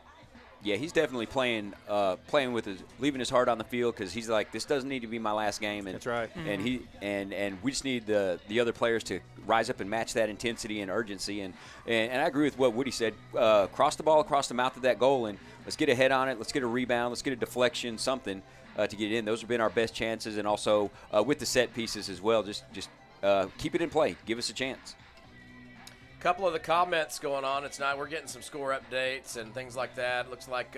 Yeah, he's definitely playing with leaving his heart on the field, because he's like, this doesn't need to be my last game. And that's right. And he and we just need the other players to rise up and match that intensity and urgency. And I agree with what Woody said. Cross the ball across the mouth of that goal, and let's get a head on it. Let's get a rebound. Let's get a deflection, something to get it in. Those have been our best chances, and also with the set pieces as well. Just keep it in play. Give us a chance. Couple of the comments going on. We're getting some score updates and things like that. It looks like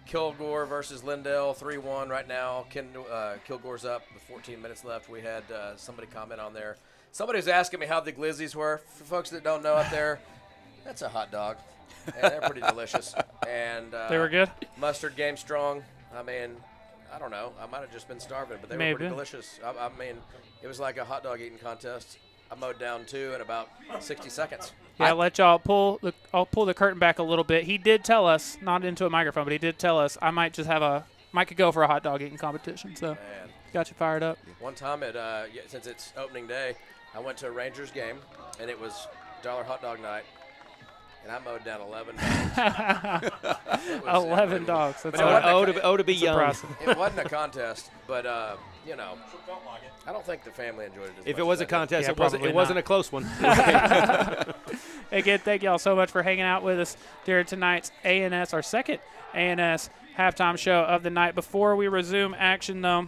Kilgore versus Lindell 3-1 right now. Kilgore's up with 14 minutes left. We had somebody comment on there. Somebody was asking me how the glizzies were. For folks that don't know out there, that's a hot dog. And they're pretty delicious. And they were good. Mustard game strong. I mean, I don't know. I might have just been starving, but they were pretty delicious. I mean, it was like a hot dog eating contest. I mowed down 2 in about 60 seconds. Yeah, I'll let y'all pull the curtain back a little bit. He did tell us, not into a microphone, but he did tell us I might could go for a hot dog eating competition. So got you fired up. One time since it's opening day, I went to a Rangers game, and it was $1 hot dog night. And I mowed down 11 dogs. 11 dogs. That's to be young. Impressive. It wasn't a contest, but I don't think the family enjoyed it as much. If it was a contest, it wasn't wasn't a close one. Again, thank y'all so much for hanging out with us during tonight's our second A&S halftime show of the night. Before we resume action, though,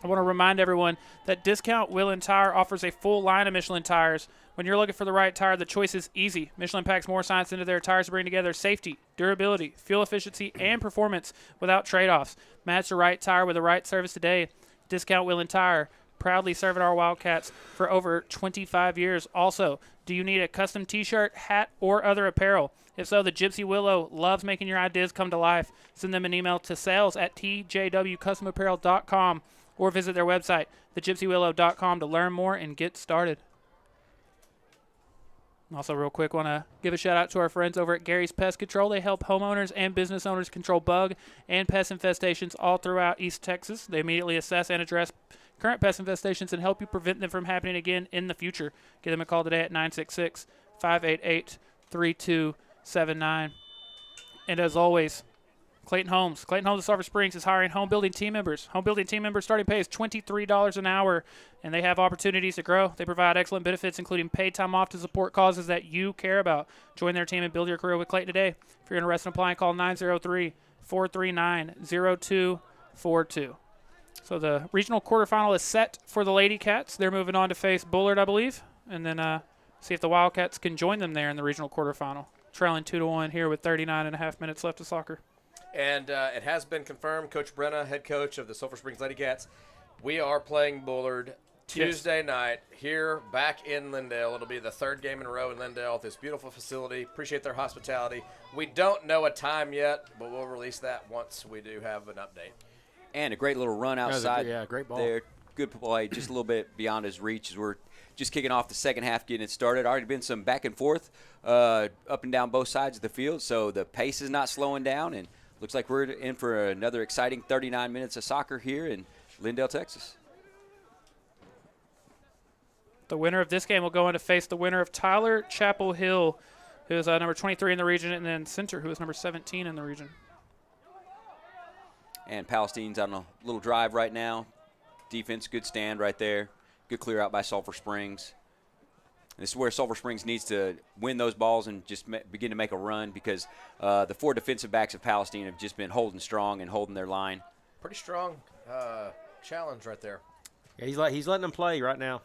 I want to remind everyone that Discount Wheel & Tire offers a full line of Michelin tires. When you're looking for the right tire, the choice is easy. Michelin packs more science into their tires to bring together safety, durability, fuel efficiency, and performance without trade-offs. Match the right tire with the right service today. Discount Wheel & Tire, proudly serving our Wildcats for over 25 years. Also, do you need a custom t-shirt, hat, or other apparel? If so, the Gypsy Willow loves making your ideas come to life. Send them an email to sales@tjwcustomapparel.com or visit their website, thegypsywillow.com, to learn more and get started. Also, real quick, want to give a shout-out to our friends over at Gary's Pest Control. They help homeowners and business owners control bug and pest infestations all throughout East Texas. They immediately assess and address current pest infestations and help you prevent them from happening again in the future. Give them a call today at 966-588-3279. And as always, Clayton Homes of Sulphur Springs is hiring home building team members. Home building team members starting pay is $23 an hour, and they have opportunities to grow. They provide excellent benefits, including paid time off to support causes that you care about. Join their team and build your career with Clayton today. If you're interested in applying, call 903-439-0242. So the regional quarterfinal is set for the Lady Cats. They're moving on to face Bullard, I believe, and then see if the Wildcats can join them there in the regional quarterfinal. Trailing 2-1 here with 39.5 minutes left of soccer. And it has been confirmed, Coach Brenna, head coach of the Sulphur Springs Lady Cats, we are playing Bullard Tuesday night here back in Lindale. It'll be the third game in a row in Lindale at this beautiful facility. Appreciate their hospitality. We don't know a time yet, but we'll release that once we do have an update. And a great little run outside. Yeah, great ball. There. Good play, just a little bit beyond his reach as we're just kicking off the second half, getting it started. Already been some back and forth up and down both sides of the field, so the pace is not slowing down, and looks like we're in for another exciting 39 minutes of soccer here in Lindale, Texas. The winner of this game will go in to face the winner of Tyler Chapel Hill, who is number 23 in the region, and then Center, who is number 17 in the region. And Palestine's on a little drive right now. Defense, good stand right there. Good clear out by Sulphur Springs. This is where Sulphur Springs needs to win those balls and just begin to make a run, because the four defensive backs of Palestine have just been holding strong and holding their line. Pretty strong challenge right there. Yeah, he's letting them play right now.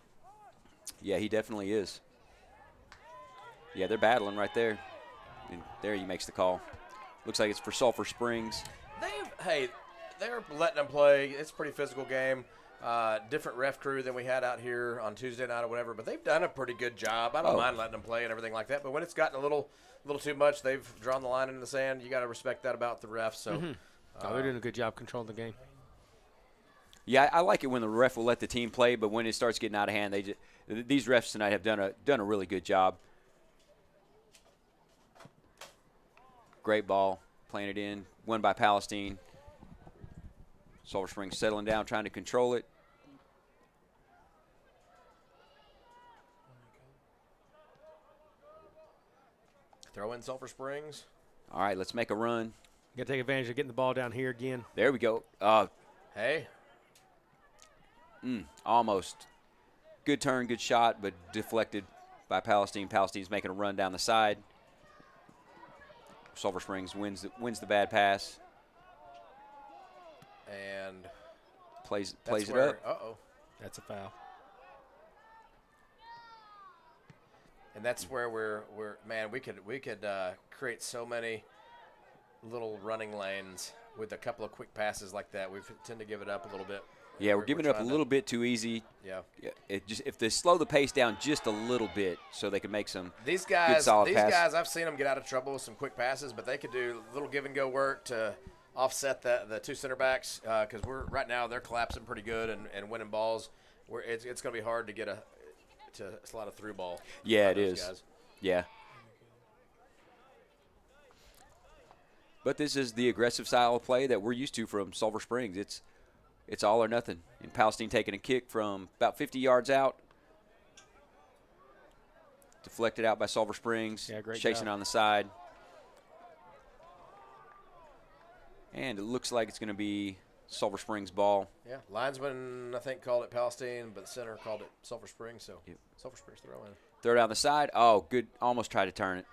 Yeah, he definitely is. Yeah, they're battling right there. And there he makes the call. Looks like it's for Sulphur Springs. They're letting them play. It's a pretty physical game. Different ref crew than we had out here on Tuesday night or whatever, but they've done a pretty good job. I don't mind letting them play and everything like that, but when it's gotten a little too much, they've drawn the line in the sand. You got to respect that about the refs. So they're doing a good job controlling the game. Yeah, I like it when the ref will let the team play, but when it starts getting out of hand, these refs tonight have done a really good job. Great ball, playing it in, won by Palestine. Sulphur Springs settling down, trying to control it. Throw in Sulphur Springs. All right, let's make a run. You got to take advantage of getting the ball down here again. There we go. Hey. Almost. Good turn, good shot, but deflected by Palestine. Palestine's making a run down the side. Sulphur Springs wins the bad pass. And plays it up. Uh-oh. That's a foul. And that's where we could create so many little running lanes with a couple of quick passes like that. We tend to give it up a little bit. Yeah, we're giving it up a little bit too easy. Yeah. If they slow the pace down just a little bit, so they can make some good solid passes. These guys, I've seen them get out of trouble with some quick passes, but they could do a little give and go work to offset the two center backs, because right now they're collapsing pretty good and winning balls. It's going to be hard to get a slot a through ball. Yeah, it is. Guys. Yeah. But this is the aggressive style of play that we're used to from Sulphur Springs. It's all or nothing. And Palestine taking a kick from about 50 yards out. Deflected out by Sulphur Springs. Yeah, great chasing job. on the side. And it looks like it's going to be Sulphur Springs ball. Yeah, linesman, I think, called it Palestine, but the center called it Sulphur Springs, so Sulphur Springs throw in. Throw down the side. Oh, good. Almost tried to turn it.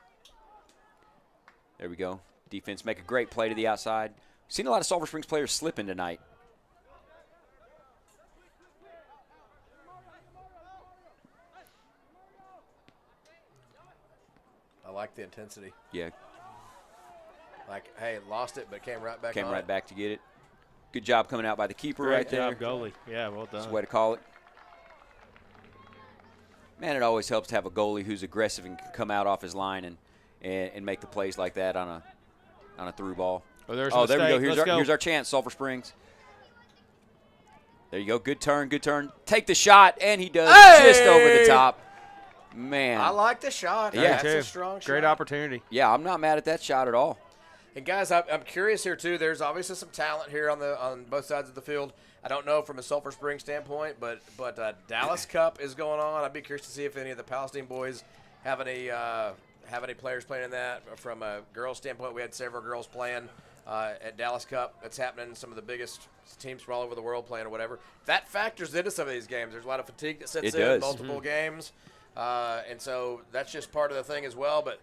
There we go. Defense make a great play to the outside. Seen a lot of Sulphur Springs players slipping tonight. like the intensity. Yeah. Like, hey, lost it, but came right back Came on right it. back to get it. Good job coming out by the keeper right there. Great job, goalie. Yeah, well done. That's the way to call it. Man, it always helps to have a goalie who's aggressive and can come out off his line and make the plays like that on a through ball. Oh, there we go. Here's our chance, Sulphur Springs. There you go. Good turn, good turn. Take the shot, and he does just over the top. Man. I like the shot. Yeah. That's a strong shot. Great opportunity. Yeah, I'm not mad at that shot at all. And guys, I'm curious here too. There's obviously some talent here on both sides of the field. I don't know from a Sulphur Springs standpoint, but Dallas Cup is going on. I'd be curious to see if any of the Palestine boys have any players playing in that. From a girls standpoint, we had several girls playing at Dallas Cup. That's happening. Some of the biggest teams from all over the world playing or whatever. That factors into some of these games. There's a lot of fatigue that sets in multiple games, and so that's just part of the thing as well. But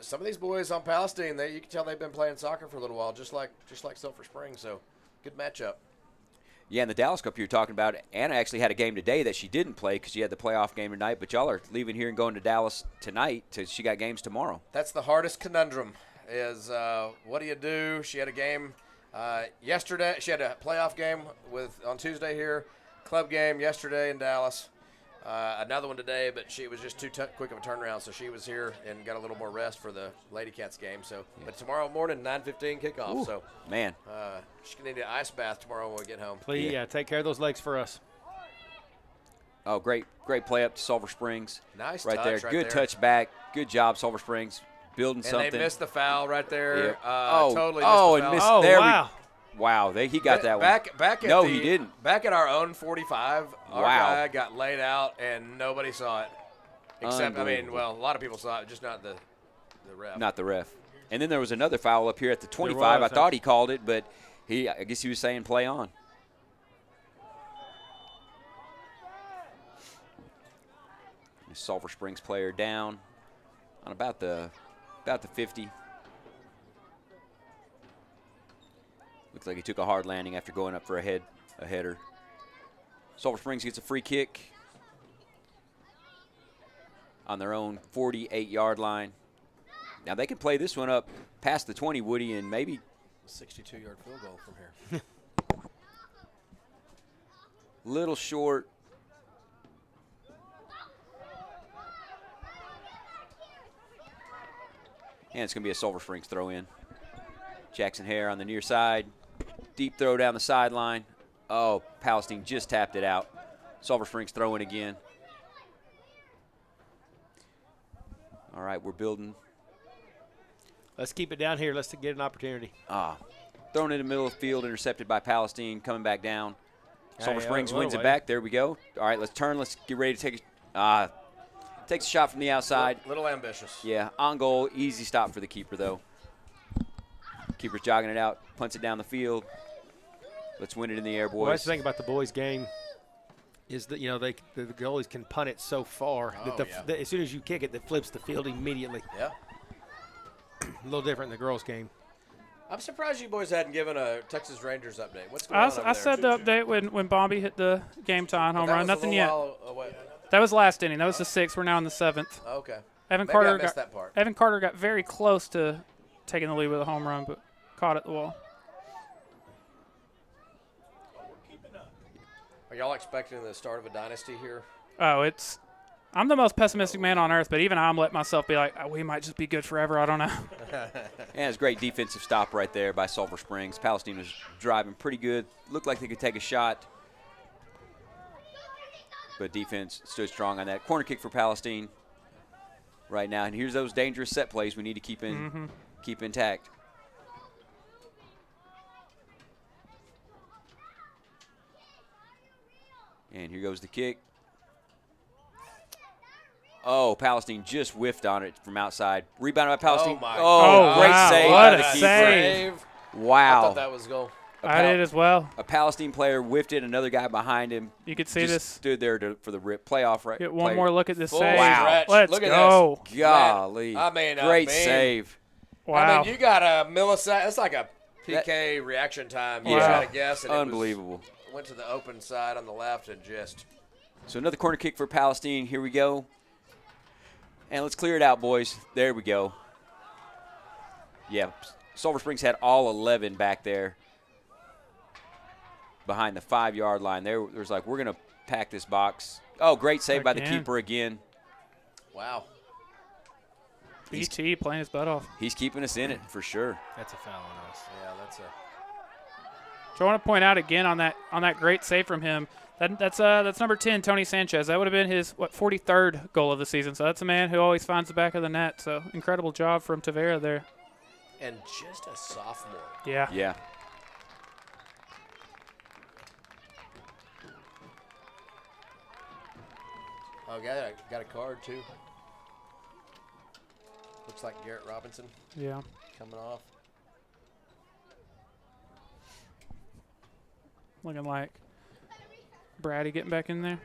some of these boys on Palestine, you can tell they've been playing soccer for a little while, just like Sulphur Springs. So good matchup. Yeah, in the Dallas Cup you're talking about, Anna actually had a game today that she didn't play because she had the playoff game tonight, but y'all are leaving here and going to Dallas tonight. She got games tomorrow. That's the hardest conundrum is what do you do? She had a game yesterday. She had a playoff game on Tuesday here, club game yesterday in Dallas. Another one today, but she was just too quick of a turnaround, so she was here and got a little more rest for the Lady Cats game. So, But tomorrow morning, 9:15 kickoff. Ooh, so, man, she's gonna need an ice bath tomorrow when we get home. Please, take care of those legs for us. Oh, great play up to Sulphur Springs. Nice right touch there. right Good there. touch back. Good job, Sulphur Springs, building something. And they missed the foul right there. Yeah. Totally missed the foul. And missed. Oh, there wow. Wow, he got that Back one. at he didn't. Back at our own 45, our Wow. guy got laid out and nobody saw it. Except, a lot of people saw it, just not the ref. Not the ref. And then there was another foul up here at the 25. I thought he called it, but I guess he was saying play on. The Sulphur Springs player down on about the 50. Looks like he took a hard landing after going up for a header. Sulphur Springs gets a free kick on their own 48-yard line. Now they can play this one up past the 20, Woody, and maybe 62-yard field goal from here. Little short. And it's going to be a Sulphur Springs throw in. Jackson Hare on the near side. Deep throw down the sideline. Oh, Palestine just tapped it out. Sulphur Springs throw in again. All right, we're building. Let's keep it down here. Let's get an opportunity. Thrown in the middle of the field, intercepted by Palestine, coming back down. Sulphur Springs wins it away. back. There we go. All right, let's turn. Let's get ready to take a takes a shot from the outside. Little ambitious. Yeah, on goal. Easy stop for the keeper, though. Keeper's jogging it out, punts it down the field. Let's win it in the air, boys. Well, that's the thing about the boys' game is that, the goalies can punt it so far that as soon as you kick it, it flips the field immediately. Yeah. A little different in the girls' game. I'm surprised you boys hadn't given a Texas Rangers update. What's going on over there? I said the update when Bombi hit the game-tying home run. Nothing yet. Away. That was last inning. That was the 6th. We're now in the 7th. Okay. Evan Maybe I missed that part. Evan Carter got very close to taking the lead with a home run, but caught at the wall. Are y'all expecting the start of a dynasty here? Oh, I'm the most pessimistic man on earth, but even I'm letting myself be like, we might just be good forever. I don't know. And it's a great defensive stop right there by Sulphur Springs. Palestine was driving pretty good. Looked like they could take a shot. But defense stood strong on that. Corner kick for Palestine right now. And here's those dangerous set plays we need to keep intact. And here goes the kick. Oh, Palestine just whiffed on it from outside. Rebounded by Palestine. Oh, great wow. save. What by a the keeper. save. Wow. I thought that was goal. I did as well. A Palestine player whiffed it. Another guy behind him. You could see just this. Stood there for the playoff. Right. Get one more look at this Full save. stretch. Let's Look at go. this. Golly. Great man. save. Wow. I mean, you got a millisecond. That's like a PK reaction time. You try to guess. And Unbelievable. Went to the open side on the left and just. So another corner kick for Palestine. Here we go. And let's clear it out, boys. There we go. Yeah, Sulphur Springs had all 11 back there behind the 5-yard line. There's like, we're going to pack this box. Oh, great save by the keeper again. Wow. BT playing his butt off. He's keeping us in it for sure. That's a foul on us. Yeah, that's a. So I want to point out again on that great save from him. That's number 10, Tony Sanchez. That would have been his 43rd goal of the season. So that's a man who always finds the back of the net. So incredible job from Tavera there. And just a sophomore. Yeah. Yeah. Oh, got a card too. Looks like Garrett Robinson. Yeah. Coming off. Looking like Brady getting back in there.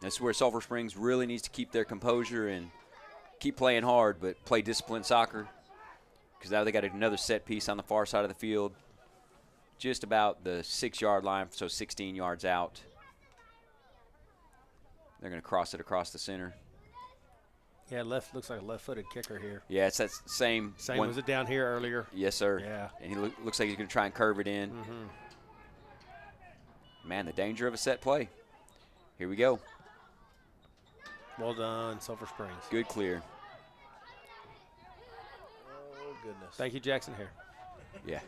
That's where Sulphur Springs really needs to keep their composure and keep playing hard, but play disciplined soccer. Because now they got another set piece on the far side of the field, just about the 6-yard line, so 16 yards out. They're going to cross it across the center. Yeah, looks like a left-footed kicker here. Yeah, it's that same one. Was it down here earlier? Yes, sir. Yeah. And he looks like he's going to try and curve it in. Man, the danger of a set play. Here we go. Well done, Sulphur Springs. Good clear. Oh, goodness. Thank you, Jackson here. Yeah.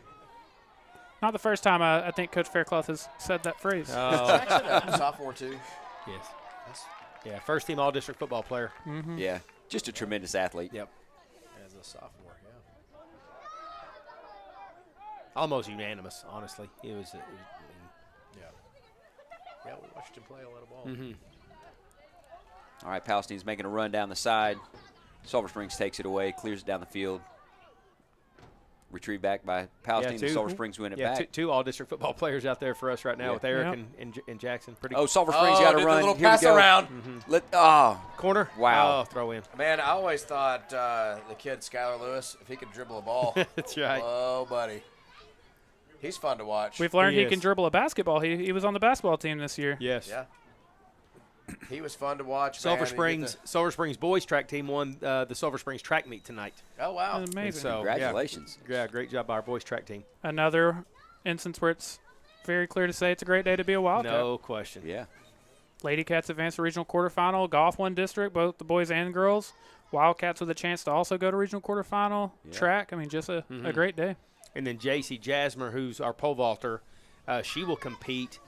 Not the first time I think Coach Faircloth has said that phrase. Oh. Jackson, a sophomore too. Yes. Yeah, first-team All-District football player. Yeah, just a tremendous athlete. Yep. As a sophomore, yeah. Almost unanimous, honestly. It was yeah. Yeah, we watched him play a lot of ball. All right, Palestine's making a run down the side. Sulphur Springs takes it away, clears it down the field. Retrieved back by Palestine. Sulphur Springs win it back. Two All-District football players out there for us right now with Eric and Jackson. Sulphur Springs got to run. A little Here pass we go. around. Corner. Wow. Oh, throw in. Man, I always thought the kid Skylar Lewis, if he could dribble a ball. That's right. Oh, buddy. He's fun to watch. We've learned he can dribble a basketball. He was on the basketball team this year. Yes. Yeah. He was fun to watch. Sulphur Springs boys track team won the Sulphur Springs track meet tonight. Oh, wow. That's amazing. So, congratulations. Yeah, great job by our boys track team. Another instance where it's very clear to say it's a great day to be a Wildcat. No question. Yeah. Lady Cats advanced to regional quarterfinal. Golf won district, both the boys and girls. Wildcats with a chance to also go to regional quarterfinal. Yeah. Track, just a great day. And then JC Jasmer, who's our pole vaulter, she will compete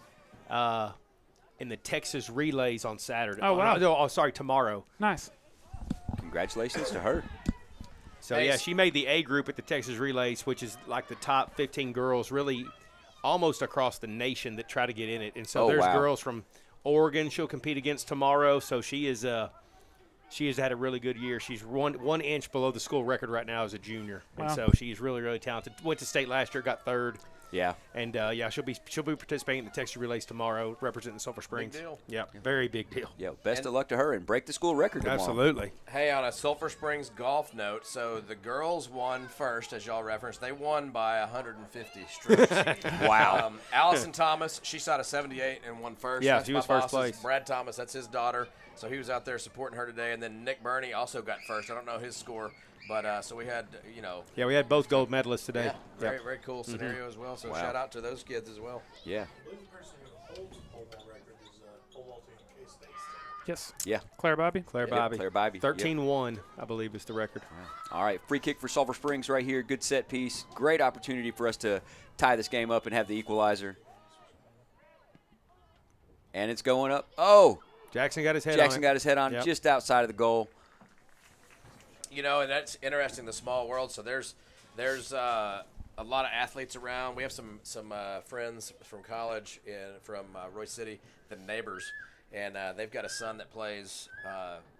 in the Texas relays on Saturday. Oh, wow. Tomorrow. Nice. Congratulations to her. So, yeah, she made the A group at the Texas relays, which is like the top 15 girls really almost across the nation that try to get in it. And so there's girls from Oregon she'll compete against tomorrow. So she has had a really good year. She's 1 inch below the school record right now as a junior. Wow. And so she's really, really talented. Went to state last year, got third. Yeah. And, she'll be participating in the Texas relays tomorrow, representing Sulphur Springs. Big deal. Yeah, very big deal. Yeah, best of luck to her and break the school record tomorrow. Absolutely. Hey, on a Sulphur Springs golf note, so the girls won first, as y'all referenced. They won by 150 strokes. Wow. Allison Thomas, she shot a 78 and won first. Yeah, That's she my was first boss's. place. Brad Thomas, that's his daughter. So he was out there supporting her today. And then Nick Burney also got first. I don't know his score. But so we had, Yeah, we had both gold medalists today. Yeah, very, very cool scenario as well. So shout out to those kids as well. Yeah. I believe the person who holds the pole vault record is pole vaulting in K-State. Yes. Yeah. Claire Bobby. Claire Yep, Bobby. Claire Bobby. 13-1, I believe, is the record. All right, free kick for Sulphur Springs right here. Good set piece. Great opportunity for us to tie this game up and have the equalizer. And it's going up. Oh! Jackson got his head Jackson on got his head on just outside of the goal. And that's interesting, the small world. So there's a lot of athletes around. We have some friends from college from Roy City, the neighbors, and they've got a son that plays.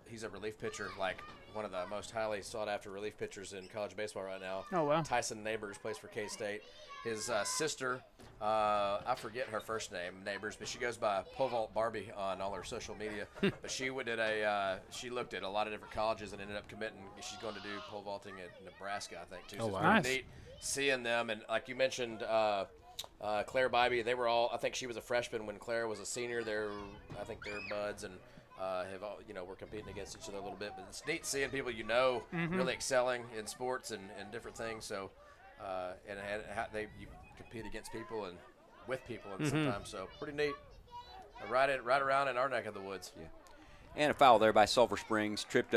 He's a relief pitcher, like one of the most highly sought-after relief pitchers in college baseball right now. Oh, wow. Tyson Neighbors plays for K-State. His sister, I forget her first name, Neighbors, but she goes by Pole Vault Barbie on all her social media. But she looked at a lot of different colleges and ended up committing. She's going to do pole vaulting at Nebraska, I think, too. Oh, So wow. it's really Nice. neat seeing them. And like you mentioned, Claire Bybee, they were all, I think she was a freshman when Claire was a senior. I think they're buds. And we're competing against each other a little bit, but it's neat seeing people really excelling in sports and different things. So, and how you compete against people and with people, and sometimes so pretty neat. Right around in our neck of the woods. Yeah. And a foul there by Sulphur Springs. Tripped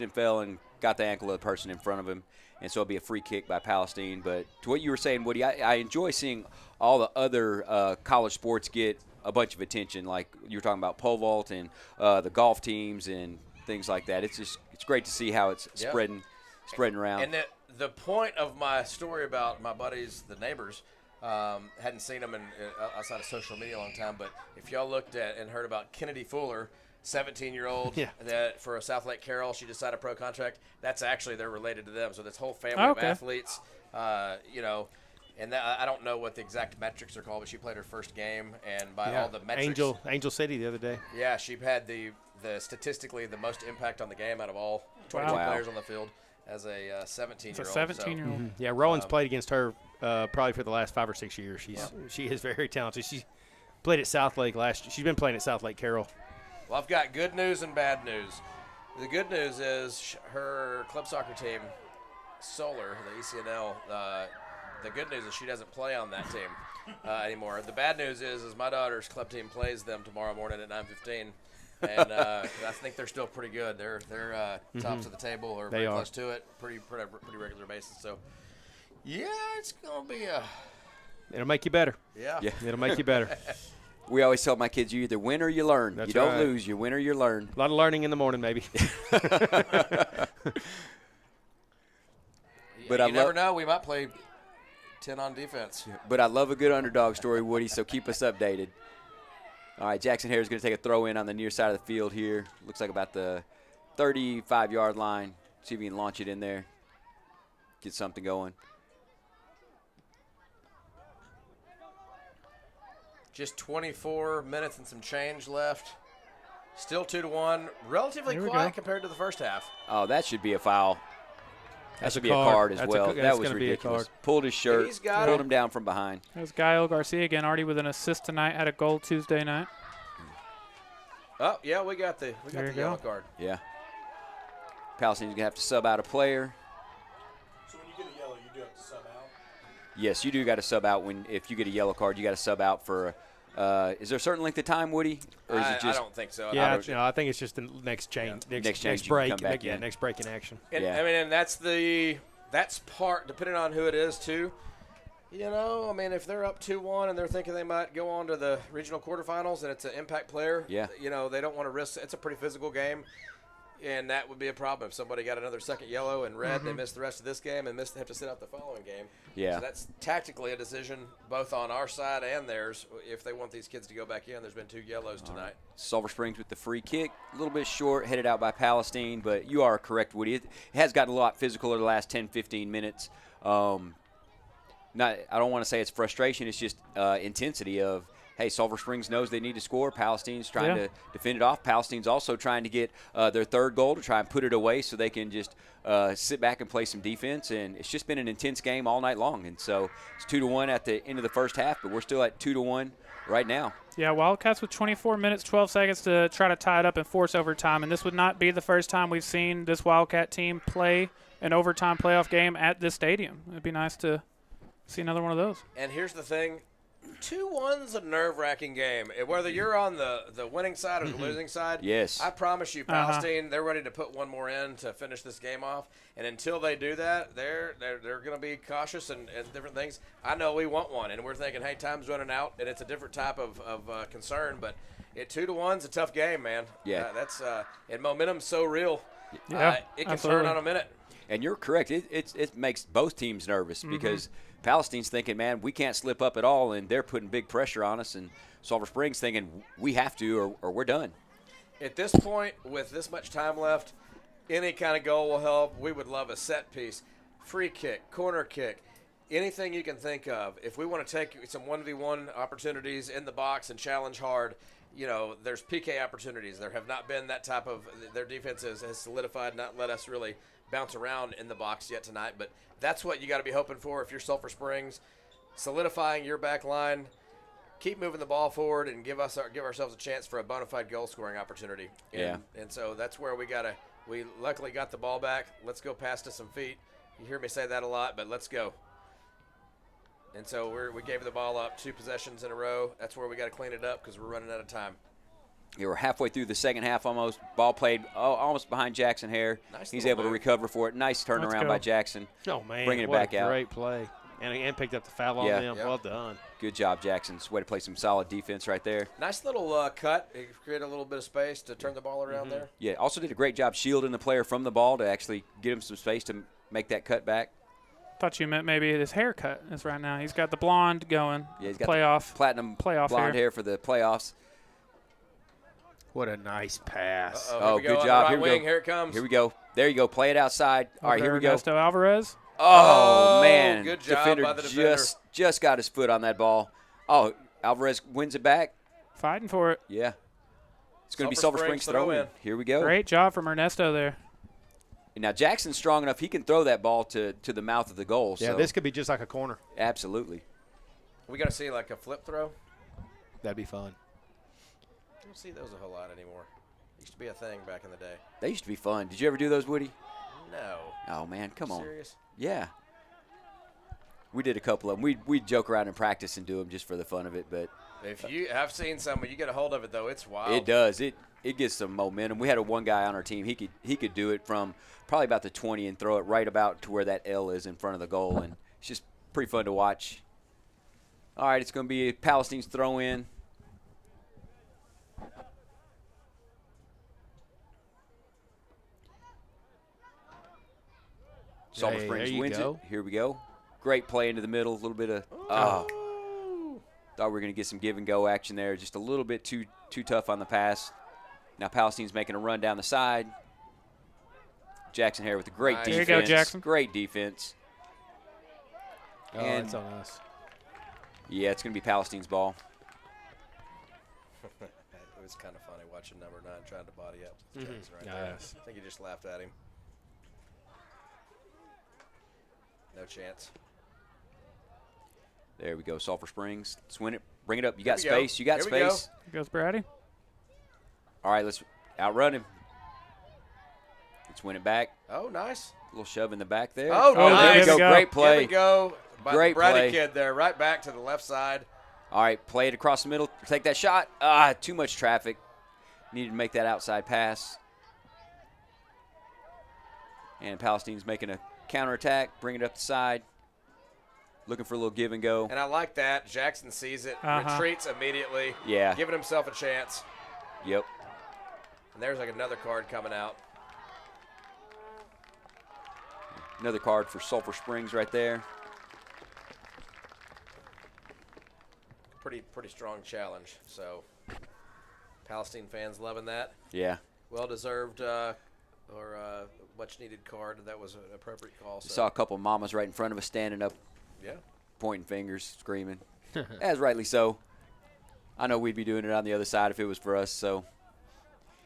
and fell and got the ankle of the person in front of him. And so it'll be a free kick by Palestine. But to what you were saying, Woody, I enjoy seeing all the other college sports get a bunch of attention. Like you were talking about pole vault and the golf teams and things like that. It's great to see how it's spreading around. And the point of my story about my buddies, the neighbors, hadn't seen them outside of social media a long time, but if y'all looked at and heard about Kennedy Fuller, 17-year-old, that for a South Lake Carroll, she just signed a pro contract. That's actually, they're related to them. So this whole family of athletes, and I don't know what the exact metrics are called, but she played her first game, and by all the metrics. Angel City the other day. Yeah, she had the statistically the most impact on the game out of all 22 players on the field as a 17-year-old. It's a 17-year-old. Yeah, Rowan's played against her probably for the last 5 or 6 years. She is very talented. She played at South Lake last year. She's been playing at South Lake Carroll. Well, I've got good news and bad news. The good news is her club soccer team, Solar, the ECNL, the good news is she doesn't play on that team anymore. The bad news is my daughter's club team plays them tomorrow morning at 9:15. And I think they're still pretty good. They're tops of the table or very close to it, pretty regular basis. So, yeah, it's gonna be It'll make you better. Yeah. It'll make you better. We always tell my kids, you either win or you learn. That's you don't right. lose, you win or you learn. A lot of learning in the morning, maybe. But you never know. We might play 10 on defense. But I love a good underdog story, Woody, so keep us updated. All right, Jackson Hare is going to take a throw in on the near side of the field here. Looks like about the 35-yard line. See if he can launch it in there, get something going. Just 24 minutes and some change left. Still 2-1. Relatively quiet compared to the first half. Oh, that should be a foul. That should be a card. card as That's well. That was gonna ridiculous. Pulled his shirt, pulled him down from behind. There's Gael Garcia again, already with an assist tonight. Had a goal Tuesday night. Oh, yeah, we got the yellow card. Yeah. Palestine's going to have to sub out a player. So when you get a yellow, you do have to sub out? Yes, you do got to sub out if you get a yellow card. You got to sub out for is there a certain length of time, Woody? Or is it just, I don't think so. Yeah, I think it's just the next change. Next break. Next break in action. And, I mean, and that's part, depending on who it is, too. You know, I mean, if they're up 2-1 and they're thinking they might go on to the regional quarterfinals and it's an impact player, you know, they don't want to risk. It's a pretty physical game, and that would be a problem. If somebody got another second yellow and red, they miss the rest of this game and have to sit out the following game. Yeah. So that's tactically a decision both on our side and theirs. If they want these kids to go back in, there's been 2 yellows tonight. Sulphur Springs with the free kick, a little bit short, headed out by Palestine, but you are correct, Woody. It has gotten a lot physical over the last 10, 15 minutes. I don't want to say it's frustration. It's just intensity of, hey, Sulphur Springs knows they need to score. Palestine's trying to defend it off. Palestine's also trying to get their third goal to try and put it away so they can just sit back and play some defense. And it's just been an intense game all night long. And so it's 2-1 at the end of the first half, but we're still at 2-1 right now. Yeah, Wildcats with 24 minutes, 12 seconds to try to tie it up and force overtime. And this would not be the first time we've seen this Wildcat team play an overtime playoff game at this stadium. It'd be nice to see another one of those. And here's the thing. 2-1's a nerve-wracking game. Whether you're on the winning side or the losing side, yes, I promise you, Palestine, they're ready to put one more in to finish this game off. And until they do that, they're going to be cautious and different things. I know we want one, and we're thinking, hey, time's running out, and it's a different type of concern. But 2-1's a tough game, man. Yeah, that's and momentum's so real. Yeah, it can turn on a minute. And you're correct. It makes both teams nervous because Palestine's thinking, man, we can't slip up at all, and they're putting big pressure on us. And Sulphur Springs thinking we have to or we're done. At this point, with this much time left, any kind of goal will help. We would love a set piece, free kick, corner kick, anything you can think of. If we want to take some 1v1 opportunities in the box and challenge hard, you know, there's PK opportunities. There have not been that type of – their defense has solidified, not let us really bounce around in the box yet tonight. But that's what you got to be hoping for if you're Sulphur Springs, solidifying your back line, keep moving the ball forward and give ourselves a chance for a bona fide goal scoring opportunity. And so that's where we luckily got the ball back. Let's go pass to some feet. You hear me say that a lot, but let's go. And so we gave the ball up 2 possessions in a row. That's where we got to clean it up because we're running out of time. Yeah, we're halfway through the second half almost. Ball played almost behind Jackson Hare. He's able to recover for it. Nice turnaround by Jackson. Oh, man. Bringing it what back a out. Great play. And picked up the foul on them. Well done. Good job, Jackson. Way to play some solid defense right there. Nice little cut. It created a little bit of space to turn the ball around there. Yeah, also did a great job shielding the player from the ball to actually get him some space to make that cut back. Thought you meant maybe his haircut is right now. He's got the blonde going. Yeah, he's got playoff, the platinum playoff blonde hair for the playoffs. What a nice pass. Oh, good job. Right here we wing. go. Here it comes. Here we go. There you go. Play it outside. All right, here we go. Ernesto Alvarez. Oh, man. Good job by the defender. Just got his foot on that ball. Oh, Alvarez wins it back. Fighting for it. Yeah. It's going to be Sulphur Springs throw-in. Here we go. Great job from Ernesto there. Now, Jackson's strong enough. He can throw that ball to the mouth of the goal. Yeah, so. this could be just like a corner. Absolutely. We got to see like a flip throw. That'd be fun. I don't see those a whole lot anymore. Used to be a thing back in the day. They used to be fun. Did you ever do those, Woody? No. Oh, man, come on. Serious? Yeah. We did a couple of them. We'd joke around and practice and do them just for the fun of it. But I've seen some, but you get a hold of it though, it's wild. It does. It gets some momentum. We had one guy on our team. He could do it from probably about the 20 and throw it right about to where that L is in front of the goal, and it's just pretty fun to watch. All right, it's going to be Palestine's throw-in. Sulphur Springs wins it. Here we go. Great play into the middle. A little bit of thought we were going to get some give and go action there. Just a little bit too tough on the pass. Now Palestine's making a run down the side. Jackson Hare with a great defense. There you go, Jackson. Great defense. Oh, it's on us. Yeah, it's going to be Palestine's ball. It was kind of funny watching number 9 trying to body up Jackson right there. I think he just laughed at him. No chance. There we go, Sulphur Springs. Swing it. Bring it up. You got space. You got space. Here goes Brady. All right, let's outrun him. Let's win it back. Oh, nice. A little shove in the back there. Oh, nice. There we go. Great play. Here we go. By Great the Brady play. kid there, right back to the left side. All right, play it across the middle. Take that shot. Too much traffic. Needed to make that outside pass. And Palestine's making a counterattack, bring it up the side. Looking for a little give and go. And I like that. Jackson sees it, retreats immediately. Yeah. Giving himself a chance. Yep. And there's like another card coming out. Another card for Sulphur Springs right there. Pretty strong challenge. So Palestine fans loving that. Yeah. Well-deserved much-needed card. That was an appropriate call. So. Saw a couple of mamas right in front of us standing up. Yeah. Pointing fingers, screaming. As rightly so. I know we'd be doing it on the other side if it was for us, so.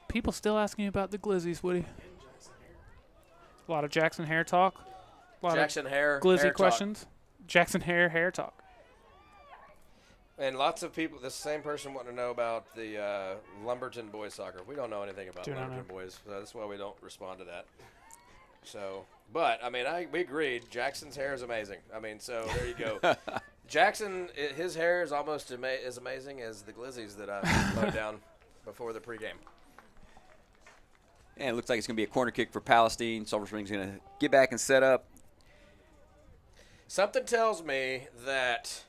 People still asking you about the Glizzies, Woody. A lot of Jackson Hare talk. A lot Jackson of Hare Glizzy hair questions. Talk. Jackson Hare talk. And lots of people, this same person wanting to know about the Lumberton boys soccer. We don't know anything about Lumberton boys, so that's why we don't respond to that. So, but, I mean, we agreed. Jackson's hair is amazing. I mean, so there you go. Jackson, his hair is almost as amazing as the Glizzies that I mowed down before the pregame. And it looks like it's going to be a corner kick for Palestine. Sulphur Springs is going to get back and set up. Something tells me that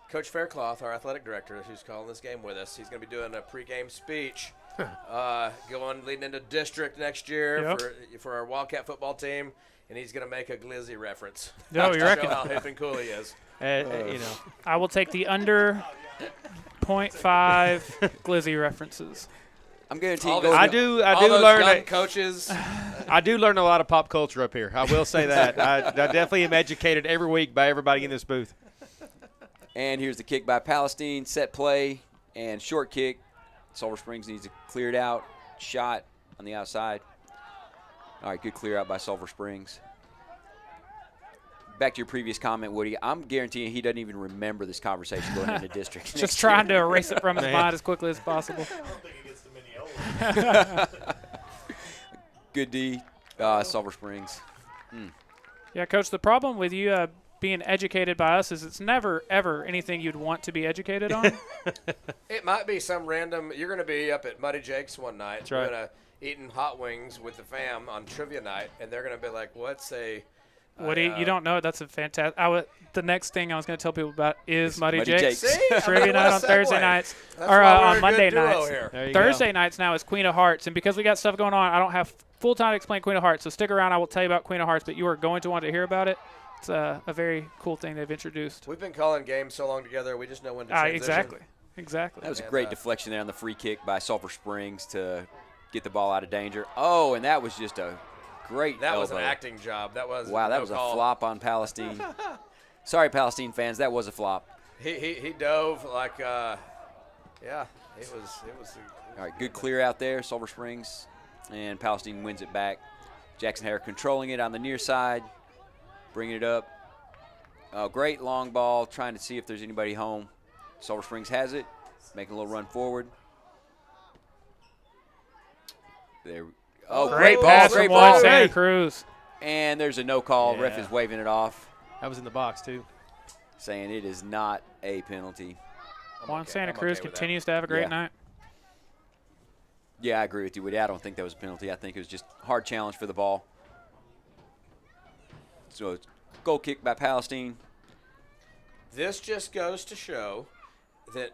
Coach Faircloth, our athletic director, who's calling this game with us, he's going to be doing a pregame speech leading into district next year for our Wildcat football team, and he's going to make a Glizzy reference. Oh, you reckon? Show how hip and cool he is. I will take the under 0.5 Glizzy references. I'm guaranteed. I do learn coaches. I do learn a lot of pop culture up here. I will say that. I definitely am educated every week by everybody in this booth. And here's the kick by Palestine. Set play and short kick. Sulphur Springs needs to clear it out. Shot on the outside. All right, good clear out by Sulphur Springs. back to your previous comment, Woody, I'm guaranteeing he doesn't even remember this conversation going into district. Just trying to erase it from his mind as quickly as possible. I don't think he gets the Mineola. Good D, Sulphur Springs. Yeah, Coach, the problem with you being educated by us is it's never, ever anything you'd want to be educated on. It might be some random. You're going to be up at Muddy Jake's one night. That's right. You're going to eating hot wings with the fam on trivia night, and they're going to be like, "What's a?" Woody, you don't know it. That's a fantastic. The next thing I was going to tell people about is Muddy Muddy Jake's. Jake's. See? Trivia night on Thursday nights. That's Or why we're on a Monday good duo nights. here. There you Thursday go. nights now is Queen of Hearts. And because we got stuff going on, I don't have full time to explain Queen of Hearts. So stick around. I will tell you about Queen of Hearts, but you are going to want to hear about it. It's a very cool thing they've introduced. We've been calling games so long together, we just know when to transition. Exactly. That was a great deflection there on the free kick by Sulphur Springs to get the ball out of danger. Oh, and that was just a great That elbow. was an acting job. That was Wow, that no was call. a flop on Palestine. Sorry, Palestine fans, that was a flop. He dove like it was. All right, good clear out there, Sulphur Springs, and Palestine wins it back. Jackson Hare controlling it on the near side, bringing it up. Great long ball, trying to see if there's anybody home. Sulphur Springs has it, making a little run forward. There. Oh, great ball, great ball. Santa Cruz. And there's a no call. Yeah. Ref is waving it off, That was in the box, too. saying it is not a penalty. Juan Santa Cruz okay with that. continues to have a great Yeah. night. Yeah, I agree with you, Woody. I don't think that was a penalty. I think it was just a hard challenge for the ball. So it's goal kick by Palestine. This just goes to show that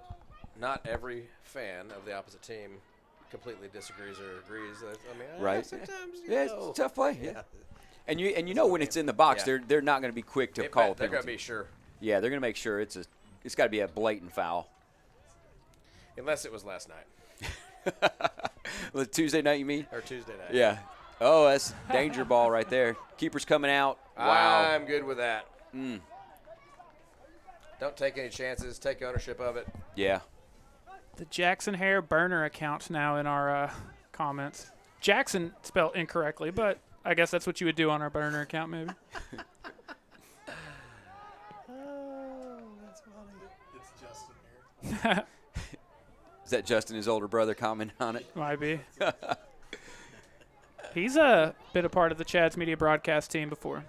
not every fan of the opposite team completely disagrees or agrees. I mean, Right. sometimes Yeah, it's a tough play. Yeah. And you know when it's in the box, Yeah. they're not going to be quick to call a They're penalty. going to be sure, Yeah, they're going to make sure it's got to be a blatant foul. unless it was last night Was it Tuesday night, you mean? or Tuesday night. Yeah. Oh, that's danger ball right there. Keeper's coming out. Wow. I'm good with that. Mm. Don't take any chances. Take ownership of it. Yeah. The Jackson Hare burner account now in our comments. Jackson spelled incorrectly, but I guess that's what you would do on our burner account, maybe. That's funny. It's Justin here. Is that Justin, his older brother, commenting on it? Might be. He's been a part of the Chad's Media broadcast team before.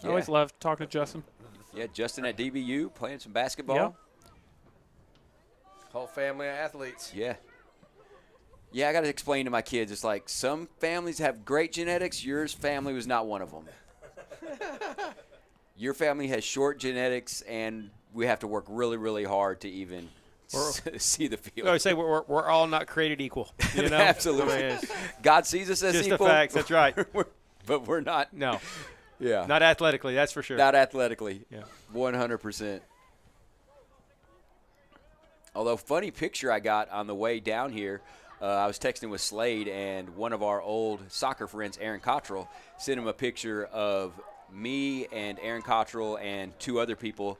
I always loved talking to Justin. Yeah, Justin at DBU playing some basketball. Yep. Whole family of athletes. Yeah. Yeah, I got to explain to my kids. It's like some families have great genetics. Yours family was not one of them. Your family has short genetics, and we have to work really, really hard to even see the field. I would say we're all not created equal. You know? Absolutely. I mean, God sees us as just equal. the facts. That's right. But we're not. No. Yeah. Not athletically, that's for sure. Not athletically. Yeah. 100%. Although, funny picture I got on the way down here. I was texting with Slade, and one of our old soccer friends, Aaron Cottrell, sent him a picture of me and Aaron Cottrell and two other people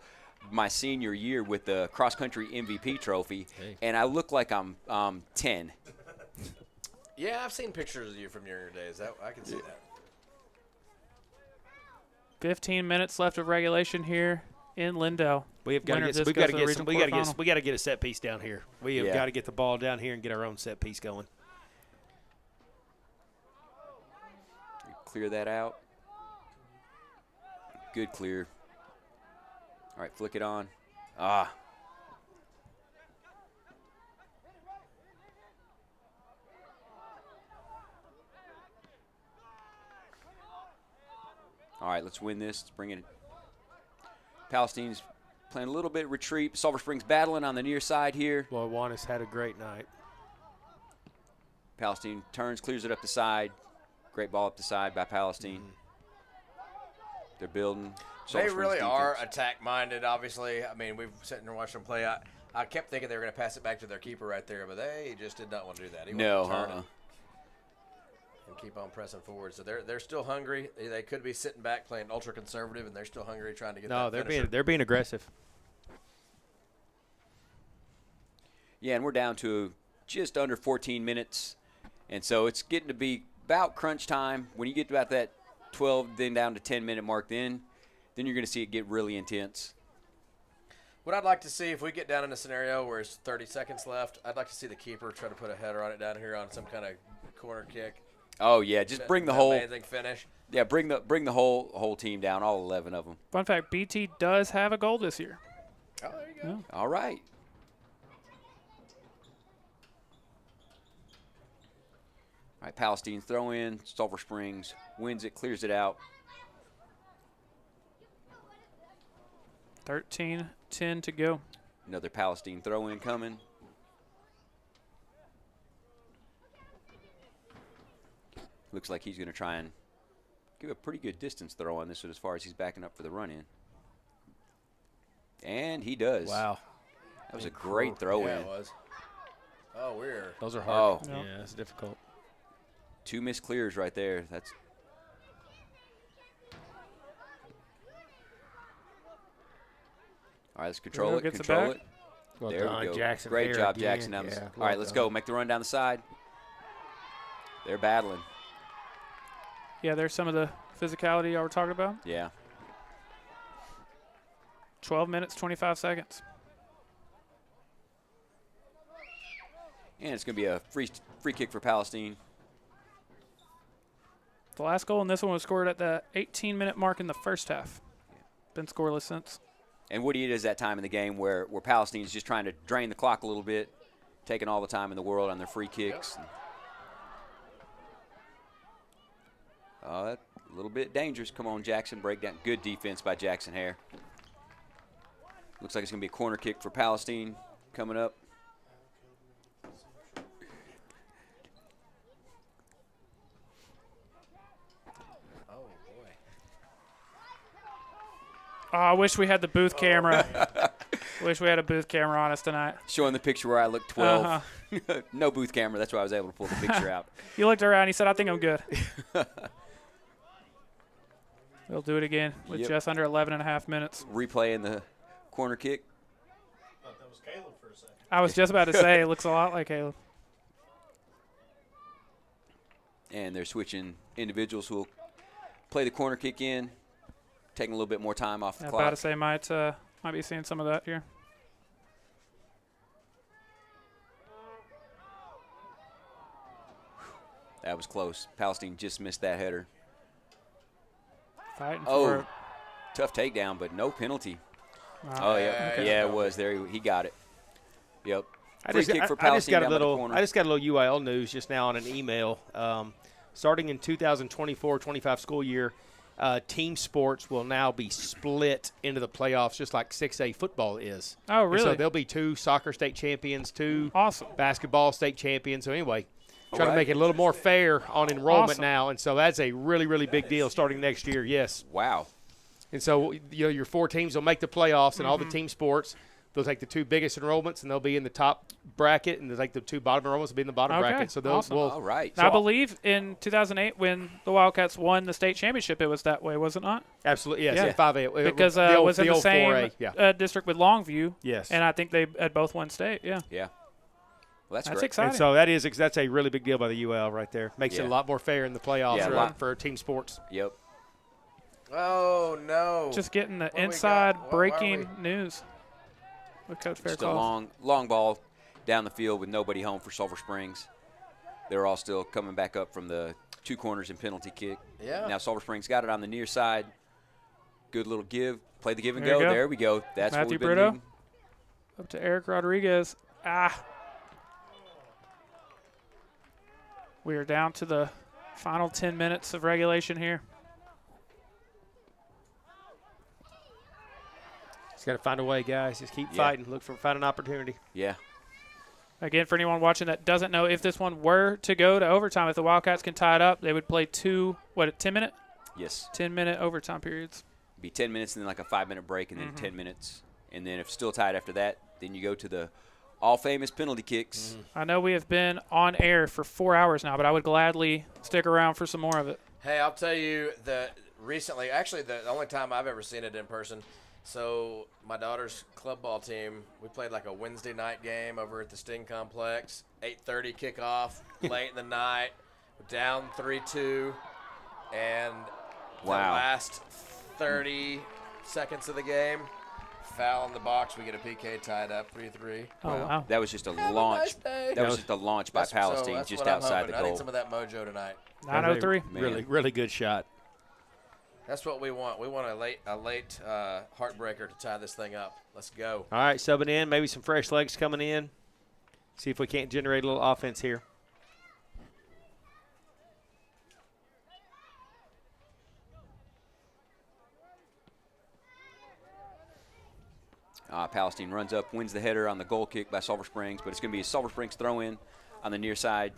my senior year with the cross-country MVP trophy, and I look like I'm 10. Yeah, I've seen pictures of you from your days. I can see that. 15 minutes left of regulation here in Lindell. We have got to get a set piece down here. We have got to get the ball down here and get our own set piece going. Clear that out. Good clear. All right, flick it on. Ah. All right, let's win this. Let's bring it. Palestine's playing a little bit retreat. Sulphur Springs battling on the near side here. Well, Juanis had a great night. Palestine turns, clears it up the side. Great ball up the side by Palestine. They're building. They really are attack-minded, obviously. I mean, we've sitting there watching them play. I kept thinking they were going to pass it back to their keeper right there, but they just did not want to do that. He wanted to turn it and keep on pressing forward. So they're still hungry. They could be sitting back playing ultra-conservative, and they're still hungry trying to get that finisher. they're being aggressive. Yeah, and we're down to just under 14 minutes. And so it's getting to be about crunch time. When you get to about that 12, then down to 10-minute mark, then then you're going to see it get really intense. What I'd like to see, if we get down in a scenario where it's 30 seconds left, I'd like to see the keeper try to put a header on it down here on some kind of corner kick. Oh yeah, just bring the whole amazing finish. Yeah, bring the whole team down, all 11 of them. Fun fact: BT does have a goal this year. Oh, there you go. Yeah. All right. All right, Palestine throw in. Sulphur Springs wins it, clears it out. 13-10 to go. Another Palestine throw in coming. Looks like he's going to try and give a pretty good distance throw on this one as far as he's backing up for the run in. And he does. Wow. That was a great throw in. Yeah, it was. Oh, weird. Those are hard. Oh. Yeah, it's difficult. 2 missed clears right there. That's all right, let's control it. Control it. Well There done, we go. Jackson Great there job, again. Jackson. Down the Yeah, all well right, let's done. go. Make the run down the side. They're battling. Yeah, there's some of the physicality y'all were talking about. Yeah. 12 minutes, 25 seconds. And it's going to be a free kick for Palestine. The last goal in this one was scored at the 18-minute mark in the first half. Been scoreless since. And Woody, it is that time in the game where Palestine is just trying to drain the clock a little bit, taking all the time in the world on their free kicks. A little bit dangerous. Come on, Jackson. Break down. Good defense by Jackson Hare. Looks like it's going to be a corner kick for Palestine coming up. Oh, I wish we had the booth camera. Wish we had a booth camera on us tonight. Showing the picture where I look 12. No booth camera. That's why I was able to pull the picture out. You looked around. He said, I think I'm good. We'll do it again with just under 11 and a half minutes. Replaying the corner kick. I thought that was Caleb for a second. I was just about to say, it looks a lot like Caleb. And they're switching individuals who will play the corner kick in, taking a little bit more time off the clock. About to say, might be seeing some of that here. That was close. Palestine just missed that header. Fighting for it. Tough takedown, but no penalty. Wow. Oh, yeah. Okay. Yeah, it was. There he got it. Yep. I Free just kick for got Palestine a down by the little. corner. I just got a little UIL news just now on an email. Starting in 2024-25 school year, team sports will now be split into the playoffs, just like 6A football is. Oh, And really? so there'll be 2 soccer state champions, 2 awesome basketball state champions. So anyway, trying right. to make it a little more fair on enrollment Awesome. now, and so that's a really, really big deal starting next year. Yes. Wow. And so your 4 teams will make the playoffs, and all the team sports. They'll take the 2 biggest enrollments, and they'll be in the top bracket, and they'll take the 2 bottom enrollments will be in the bottom bracket. So they'll awesome. All right. Now, I believe in 2008 when the Wildcats won the state championship, it was that way, was it not? Absolutely, yes. Yeah. Yeah. 5A. Because the old, was in the old same 4A. Yeah. district with Longview. Yes. And I think they had both won state. Yeah. Yeah. Well, that's great. exciting. And so that's a really big deal by the UL right there. Makes it a lot more fair in the playoffs Yeah, for team sports. Yep. Oh, no. Just getting the What do we inside got? breaking news with Coach Just a Faircloth. long ball down the field with nobody home for Sulphur Springs. They're all still coming back up from the 2 corners and penalty kick. Yeah. Now Sulphur Springs got it on the near side. Good little give. Play the give and There you go. go. There we go. That's Matthew what we've been Brito. needing. Up to Eric Rodriguez. We are down to the final 10 minutes of regulation here. Just got to find a way, guys. Just keep fighting. Find an opportunity. Yeah. Again, for anyone watching that doesn't know, if this one were to go to overtime, if the Wildcats can tie it up, they would play 10-minute? Yes. 10-minute overtime periods. Be 10 minutes and then like a 5-minute break and then 10 minutes. And then if still tied after that, then you go to the all-famous penalty kicks. I know we have been on air for 4 hours now, but I would gladly stick around for some more of it. Hey, I'll tell you that recently, actually the only time I've ever seen it in person, so my daughter's club ball team, we played like a Wednesday night game over at the Sting Complex, 8:30 kickoff, late in the night, down 3-2, and the Wow. last 30 seconds of the game. Foul in the box. We get a PK tied up 3-3. Oh, wow. That was just a Have a launch. nice day. That was just a launch by Palestine, that's just what I'm outside the hoping. I need goal. some of that mojo tonight. 9:03. Really, really good shot. That's what we want. We want a late heartbreaker to tie this thing up. Let's go. All right, subbing in. Maybe some fresh legs coming in. See if we can't generate a little offense here. Palestine runs up, wins the header on the goal kick by Sulphur Springs, but it's going to be a Sulphur Springs throw-in on the near side.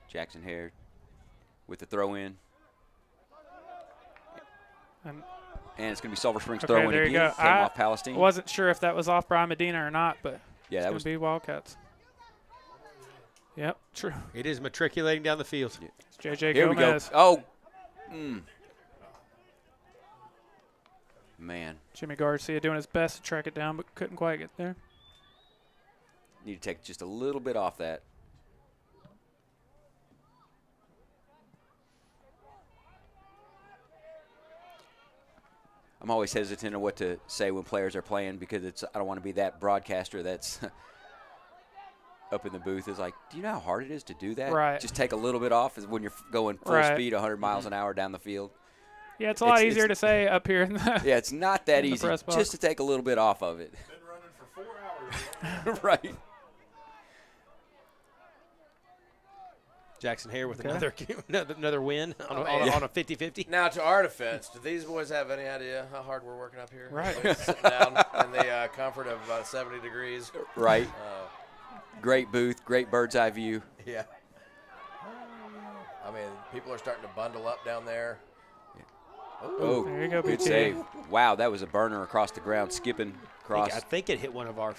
Jackson Hare with the throw-in. And it's going to be Sulphur Springs okay, throw-in there you again. go. Came off Palestine. Wasn't sure if that was off Brian Medina or not, but yeah, it's that going was to be Wildcats. Yep, true. It is matriculating down the field. Yeah. It's J.J. Here Gomez. we go. Oh. Man. Jimmy Garcia doing his best to track it down, but couldn't quite get there. Need to take just a little bit off that. I'm always hesitant on what to say when players are playing because I don't want to be that broadcaster that's up in the booth. Is like, do you know how hard it is to do that? Right. Just take a little bit off is when you're going full speed, 100 miles an hour down the field. Yeah, it's a lot easier to say up here. In the yeah, it's not that easy. Just to take a little bit off of it. Been running for 4 hours. Right. Jackson Hare with another win on a 50-50. Now, to our defense, do these boys have any idea how hard we're working up here? Right. Sitting down in the comfort of 70 degrees. Right. Great booth, great bird's eye view. Yeah. I mean, people are starting to bundle up down there. Oh, there you go, good BT. save. Wow, that was a burner across the ground, skipping across. I think it hit one of our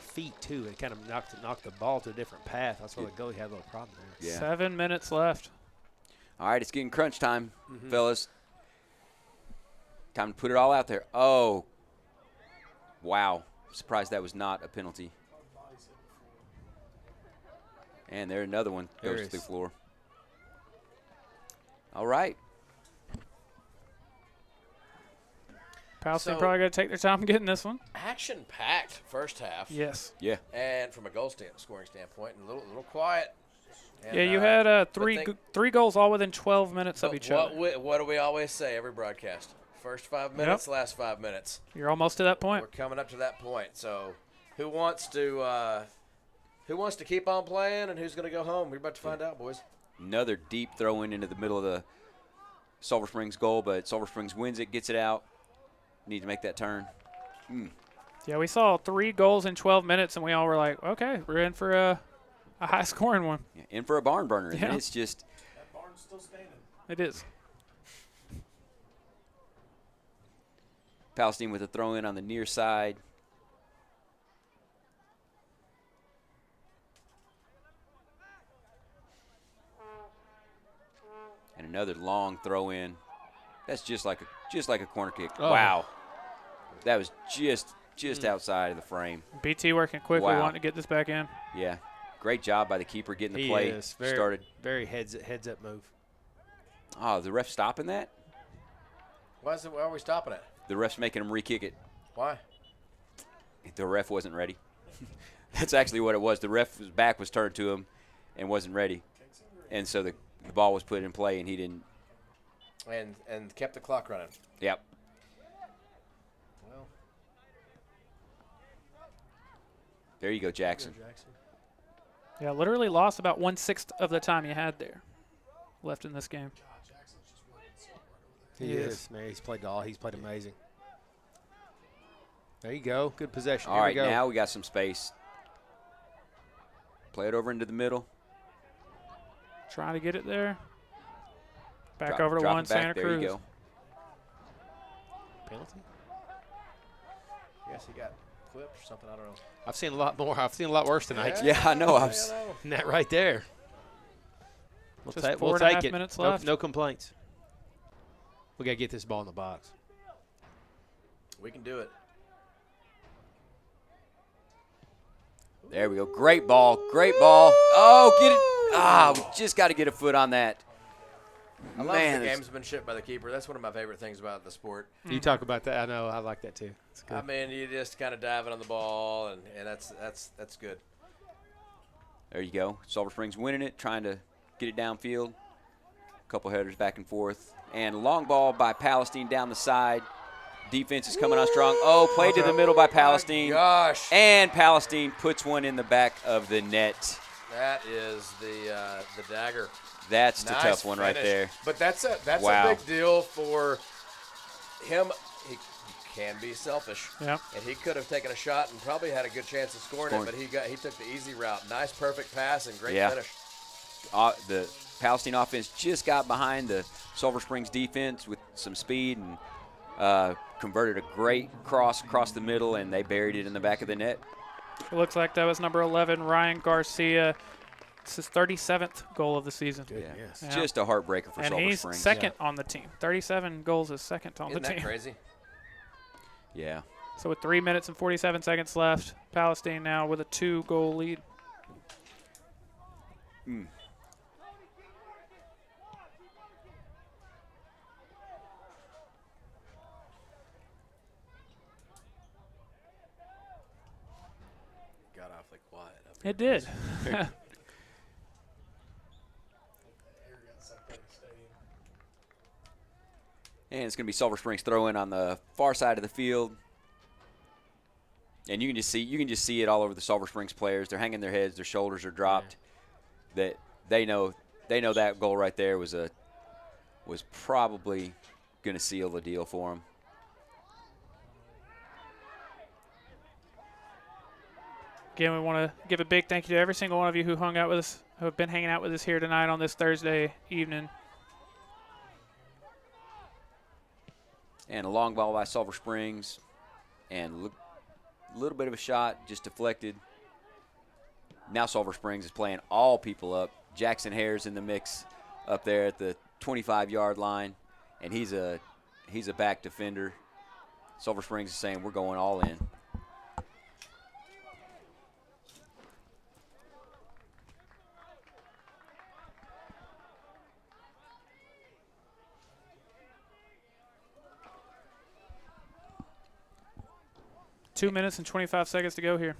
feet too. It kind of knocked the ball to a different path. That's why the goalie had a little problem there. Yeah. 7 minutes left. All right, it's getting crunch time, fellas. Time to put it all out there. Oh, wow. Surprised that was not a penalty. And there another one goes to the floor. All right. Palestine probably going to take their time getting this one. Action-packed first half. Yes. Yeah. And from a scoring standpoint, a little quiet. And, yeah, you had three goals all within 12 minutes of each other. What do we always say every broadcast? First 5 minutes, last 5 minutes. You're almost to that point. We're coming up to that point. So who wants to keep on playing and who's going to go home? We're about to find out, boys. Another deep throw-in into the middle of the Sulphur Springs goal, but Sulphur Springs wins it, gets it out. Need to make that turn. Yeah, we saw 3 goals in 12 minutes, and we all were like, okay, we're in for a high-scoring one. Yeah, in for a barn burner. Yeah. And it's just – That barn's still standing. It is. Palestine with a throw-in on the near side. And another long throw-in. That's just like a corner kick. Oh. Wow. That was just outside of the frame. BT working quickly, Wow. wanting to get this back in. Yeah. Great job by the keeper getting the play started. Very heads up move. Oh, the ref stopping that? Why are we stopping it? The ref's making him re-kick it. Why? The ref wasn't ready. That's actually what it was. The ref's back was turned to him and wasn't ready. And so the ball was put in play and he didn't. And kept the clock running. Yep. Well. There you go, Jackson. Yeah, literally lost about 1/6 of the time you had there left in this game. He is, man. He's played amazing. There you go. Good possession. All right, now we got some space. Play it over into the middle. Trying to get it there. Back over to one, Santa Cruz. There you go. Penalty? I guess he got clipped or something. I don't know. I've seen a lot more. I've seen a lot worse tonight. Yeah, I know. And that right there. We'll Just take 4.5 it. minutes left. No complaints. We got to get this ball in the box. We can do it. There we go. Great ball. Great ball. Oh, get it. Ah, we just got to get a foot on that. I love the gamesmanship by the keeper. That's one of my favorite things about the sport. You talk about that. I know. I like that too. It's good. I mean, you just kind of diving on the ball, and that's good. There you go. Sulphur Springs winning it, trying to get it downfield. A couple headers back and forth. And a long ball by Palestine down the side. Defense is coming on strong. Oh, played to the middle by Palestine. Gosh. And Palestine puts one in the back of the net. That is the dagger. That's the nice tough one right finish. there. But that's a Wow. big deal for him. He can be selfish. Yep. And he could have taken a shot and probably had a good chance of scoring it, but he took the easy route. Nice, perfect pass and great finish. The Palestine offense just got behind the Sulphur Springs defense with some speed and converted a great cross across the middle, and they buried it in the back of the net. It looks like that was number 11, Ryan Garcia. It's his 37th goal of the season. Yeah. Just a heartbreaker for Sulphur Springs. Springs. And he's second on the team. 37 goals is second on Isn't the team. that crazy? Yeah. So with 3 minutes and 47 seconds left, Palestine now with a 2-goal lead. Got awfully quiet. It did. And it's going to be Sulphur Springs throwing on the far side of the field. And you can just see it all over the Sulphur Springs players. They're hanging their heads, their shoulders are dropped. That they know that goal right there was probably going to seal the deal for them. Again, we want to give a big thank you to every single one of you who hung out with us, who have been hanging out with us here tonight on this Thursday evening. And a long ball by Sulphur Springs. And a little bit of a shot, just deflected. Now Sulphur Springs is playing all people up. Jackson Hare's in the mix up there at the 25-yard line. And he's a back defender. Sulphur Springs is saying we're going all in. Two minutes and 25 seconds to go here.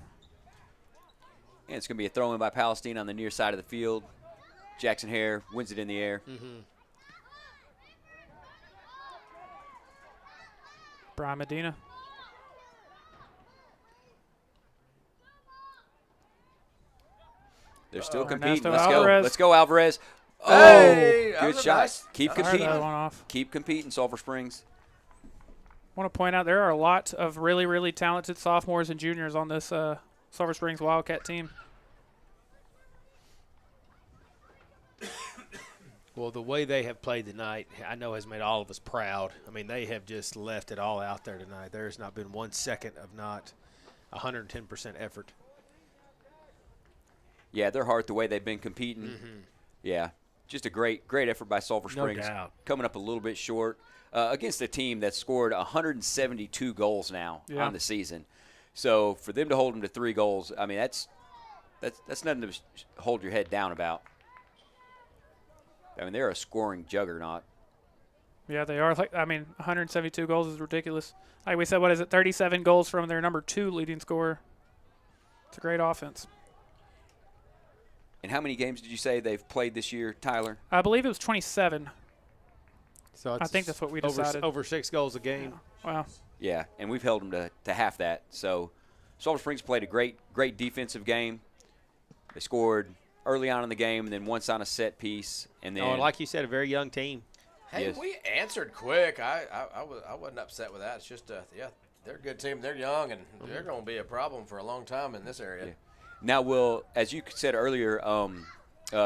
And it's going to be a throw-in by Palestine on the near side of the field. Jackson Hare wins it in the air. Brian Medina. They're still competing. Ernesto Let's Alvarez. go. Let's go, Alvarez. Hey, good shot. nice. Keep I heard competing. that one off. Keep competing, Sulphur Springs. I want to point out there are a lot of really, really talented sophomores and juniors on this Sulphur Springs Wildcat team. Well, the way they have played tonight, I know has made all of us proud. I mean, they have just left it all out there tonight. There has not been 1 second of not 110% effort. Yeah, they're hard the way they've been competing. Yeah, just a great effort by Sulphur Springs. No doubt. Coming up a little bit short against a team that scored 172 goals now on the season. So for them to hold them to 3 goals, I mean, that's nothing to hold your head down about. I mean, they're a scoring juggernaut. Yeah, they are. 172 goals is ridiculous. Like we said, what is it, 37 goals from their number 2 leading scorer. It's a great offense. And how many games did you say they've played this year, Tyler? I believe it was 27. So I think that's what we decided. Over 6 goals a game. Yeah. Wow. Yeah, and we've held them to half that. So Sulphur Springs played a great defensive game. They scored early on in the game, and then once on a set piece, and then like you said, a very young team. Hey, Yes. we answered quick. I wasn't upset with that. It's just they're a good team. They're young, and they're going to be a problem for a long time in this area. Yeah. Now, as you said earlier,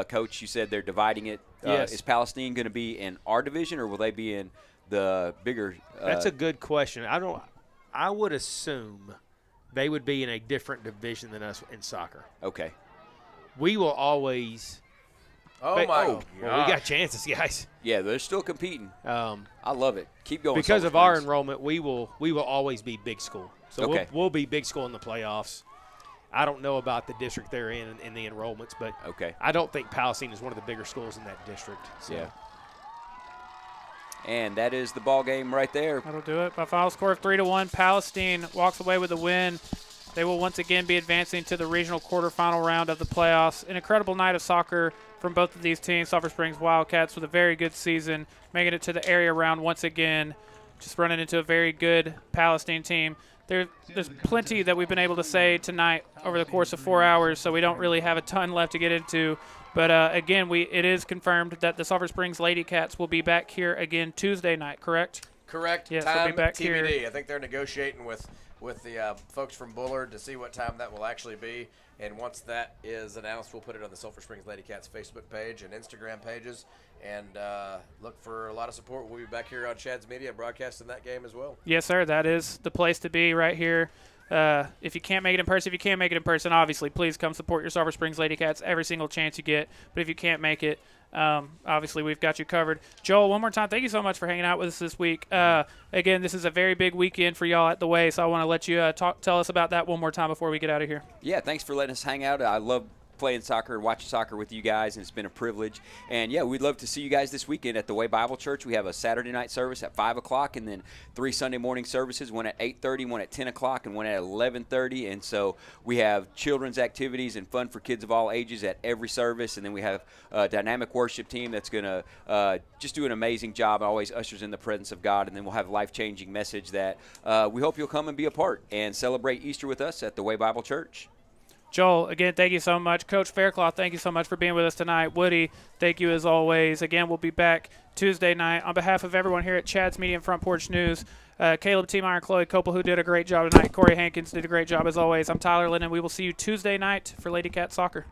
Coach, you said they're dividing it. Yes. Is Palestine going to be in our division, or will they be in the bigger? That's a good question. I would assume they would be in a different division than us in soccer. Okay. We will always. Oh my! Well, we got chances, guys. Yeah, they're still competing. I love it. Keep going. Because Sulphur of our Springs. enrollment, we will always be big school. So Okay. we'll be big school in the playoffs. I don't know about the district they're in the enrollments, but okay. I don't think Palestine is one of the bigger schools in that district. So. Yeah. And that is the ball game right there. That'll do it. By final score of 3-1, Palestine walks away with a win. They will once again be advancing to the regional quarterfinal round of the playoffs. An incredible night of soccer from both of these teams. Sulphur Springs Wildcats with a very good season, making it to the area round once again, just running into a very good Palestine team. There's plenty that we've been able to say tonight over the course of 4 hours, so we don't really have a ton left to get into. But again, it is confirmed that the Sulphur Springs Lady Cats will be back here again Tuesday night, correct? Correct. Yes, Time they'll be back TBD. here. I think they're negotiating with the folks from Bullard to see what time that will actually be. And once that is announced, we'll put it on the Sulphur Springs Lady Cats Facebook page and Instagram pages. And look for a lot of support. We'll be back here on Chad's Media broadcasting that game as well. Yes, sir. That is the place to be right here. If you can't make it in person, obviously, please come support your Sulphur Springs Lady Cats every single chance you get. But if you can't make it, obviously we've got you covered. Joel, one more time, thank you so much for hanging out with us this week. Again, this is a very big weekend for y'all at the Way, so I want to let you tell us about that one more time before we get out of here. Yeah, thanks for letting us hang out. I love playing soccer and watching soccer with you guys, and it's been a privilege. And yeah, we'd love to see you guys this weekend at the Way Bible Church. We have a Saturday night service at 5 o'clock, and then 3 Sunday morning services, one at 8:30, one at 10 o'clock, and one at 11:30. And so we have children's activities and fun for kids of all ages at every service. And then we have a dynamic worship team that's going to just do an amazing job, always ushers in the presence of God. And then we'll have a life-changing message that we hope you'll come and be a part and celebrate Easter with us at the Way Bible Church. Joel, again, thank you so much. Coach Faircloth, thank you so much for being with us tonight. Woody, thank you as always. Again, we'll be back Tuesday night. On behalf of everyone here at Chad's Media and Front Porch News, Caleb T. Meyer and Chloe Copel, who did a great job tonight. Corey Hankins did a great job as always. I'm Tyler Lennon. We will see you Tuesday night for Lady Cat Soccer.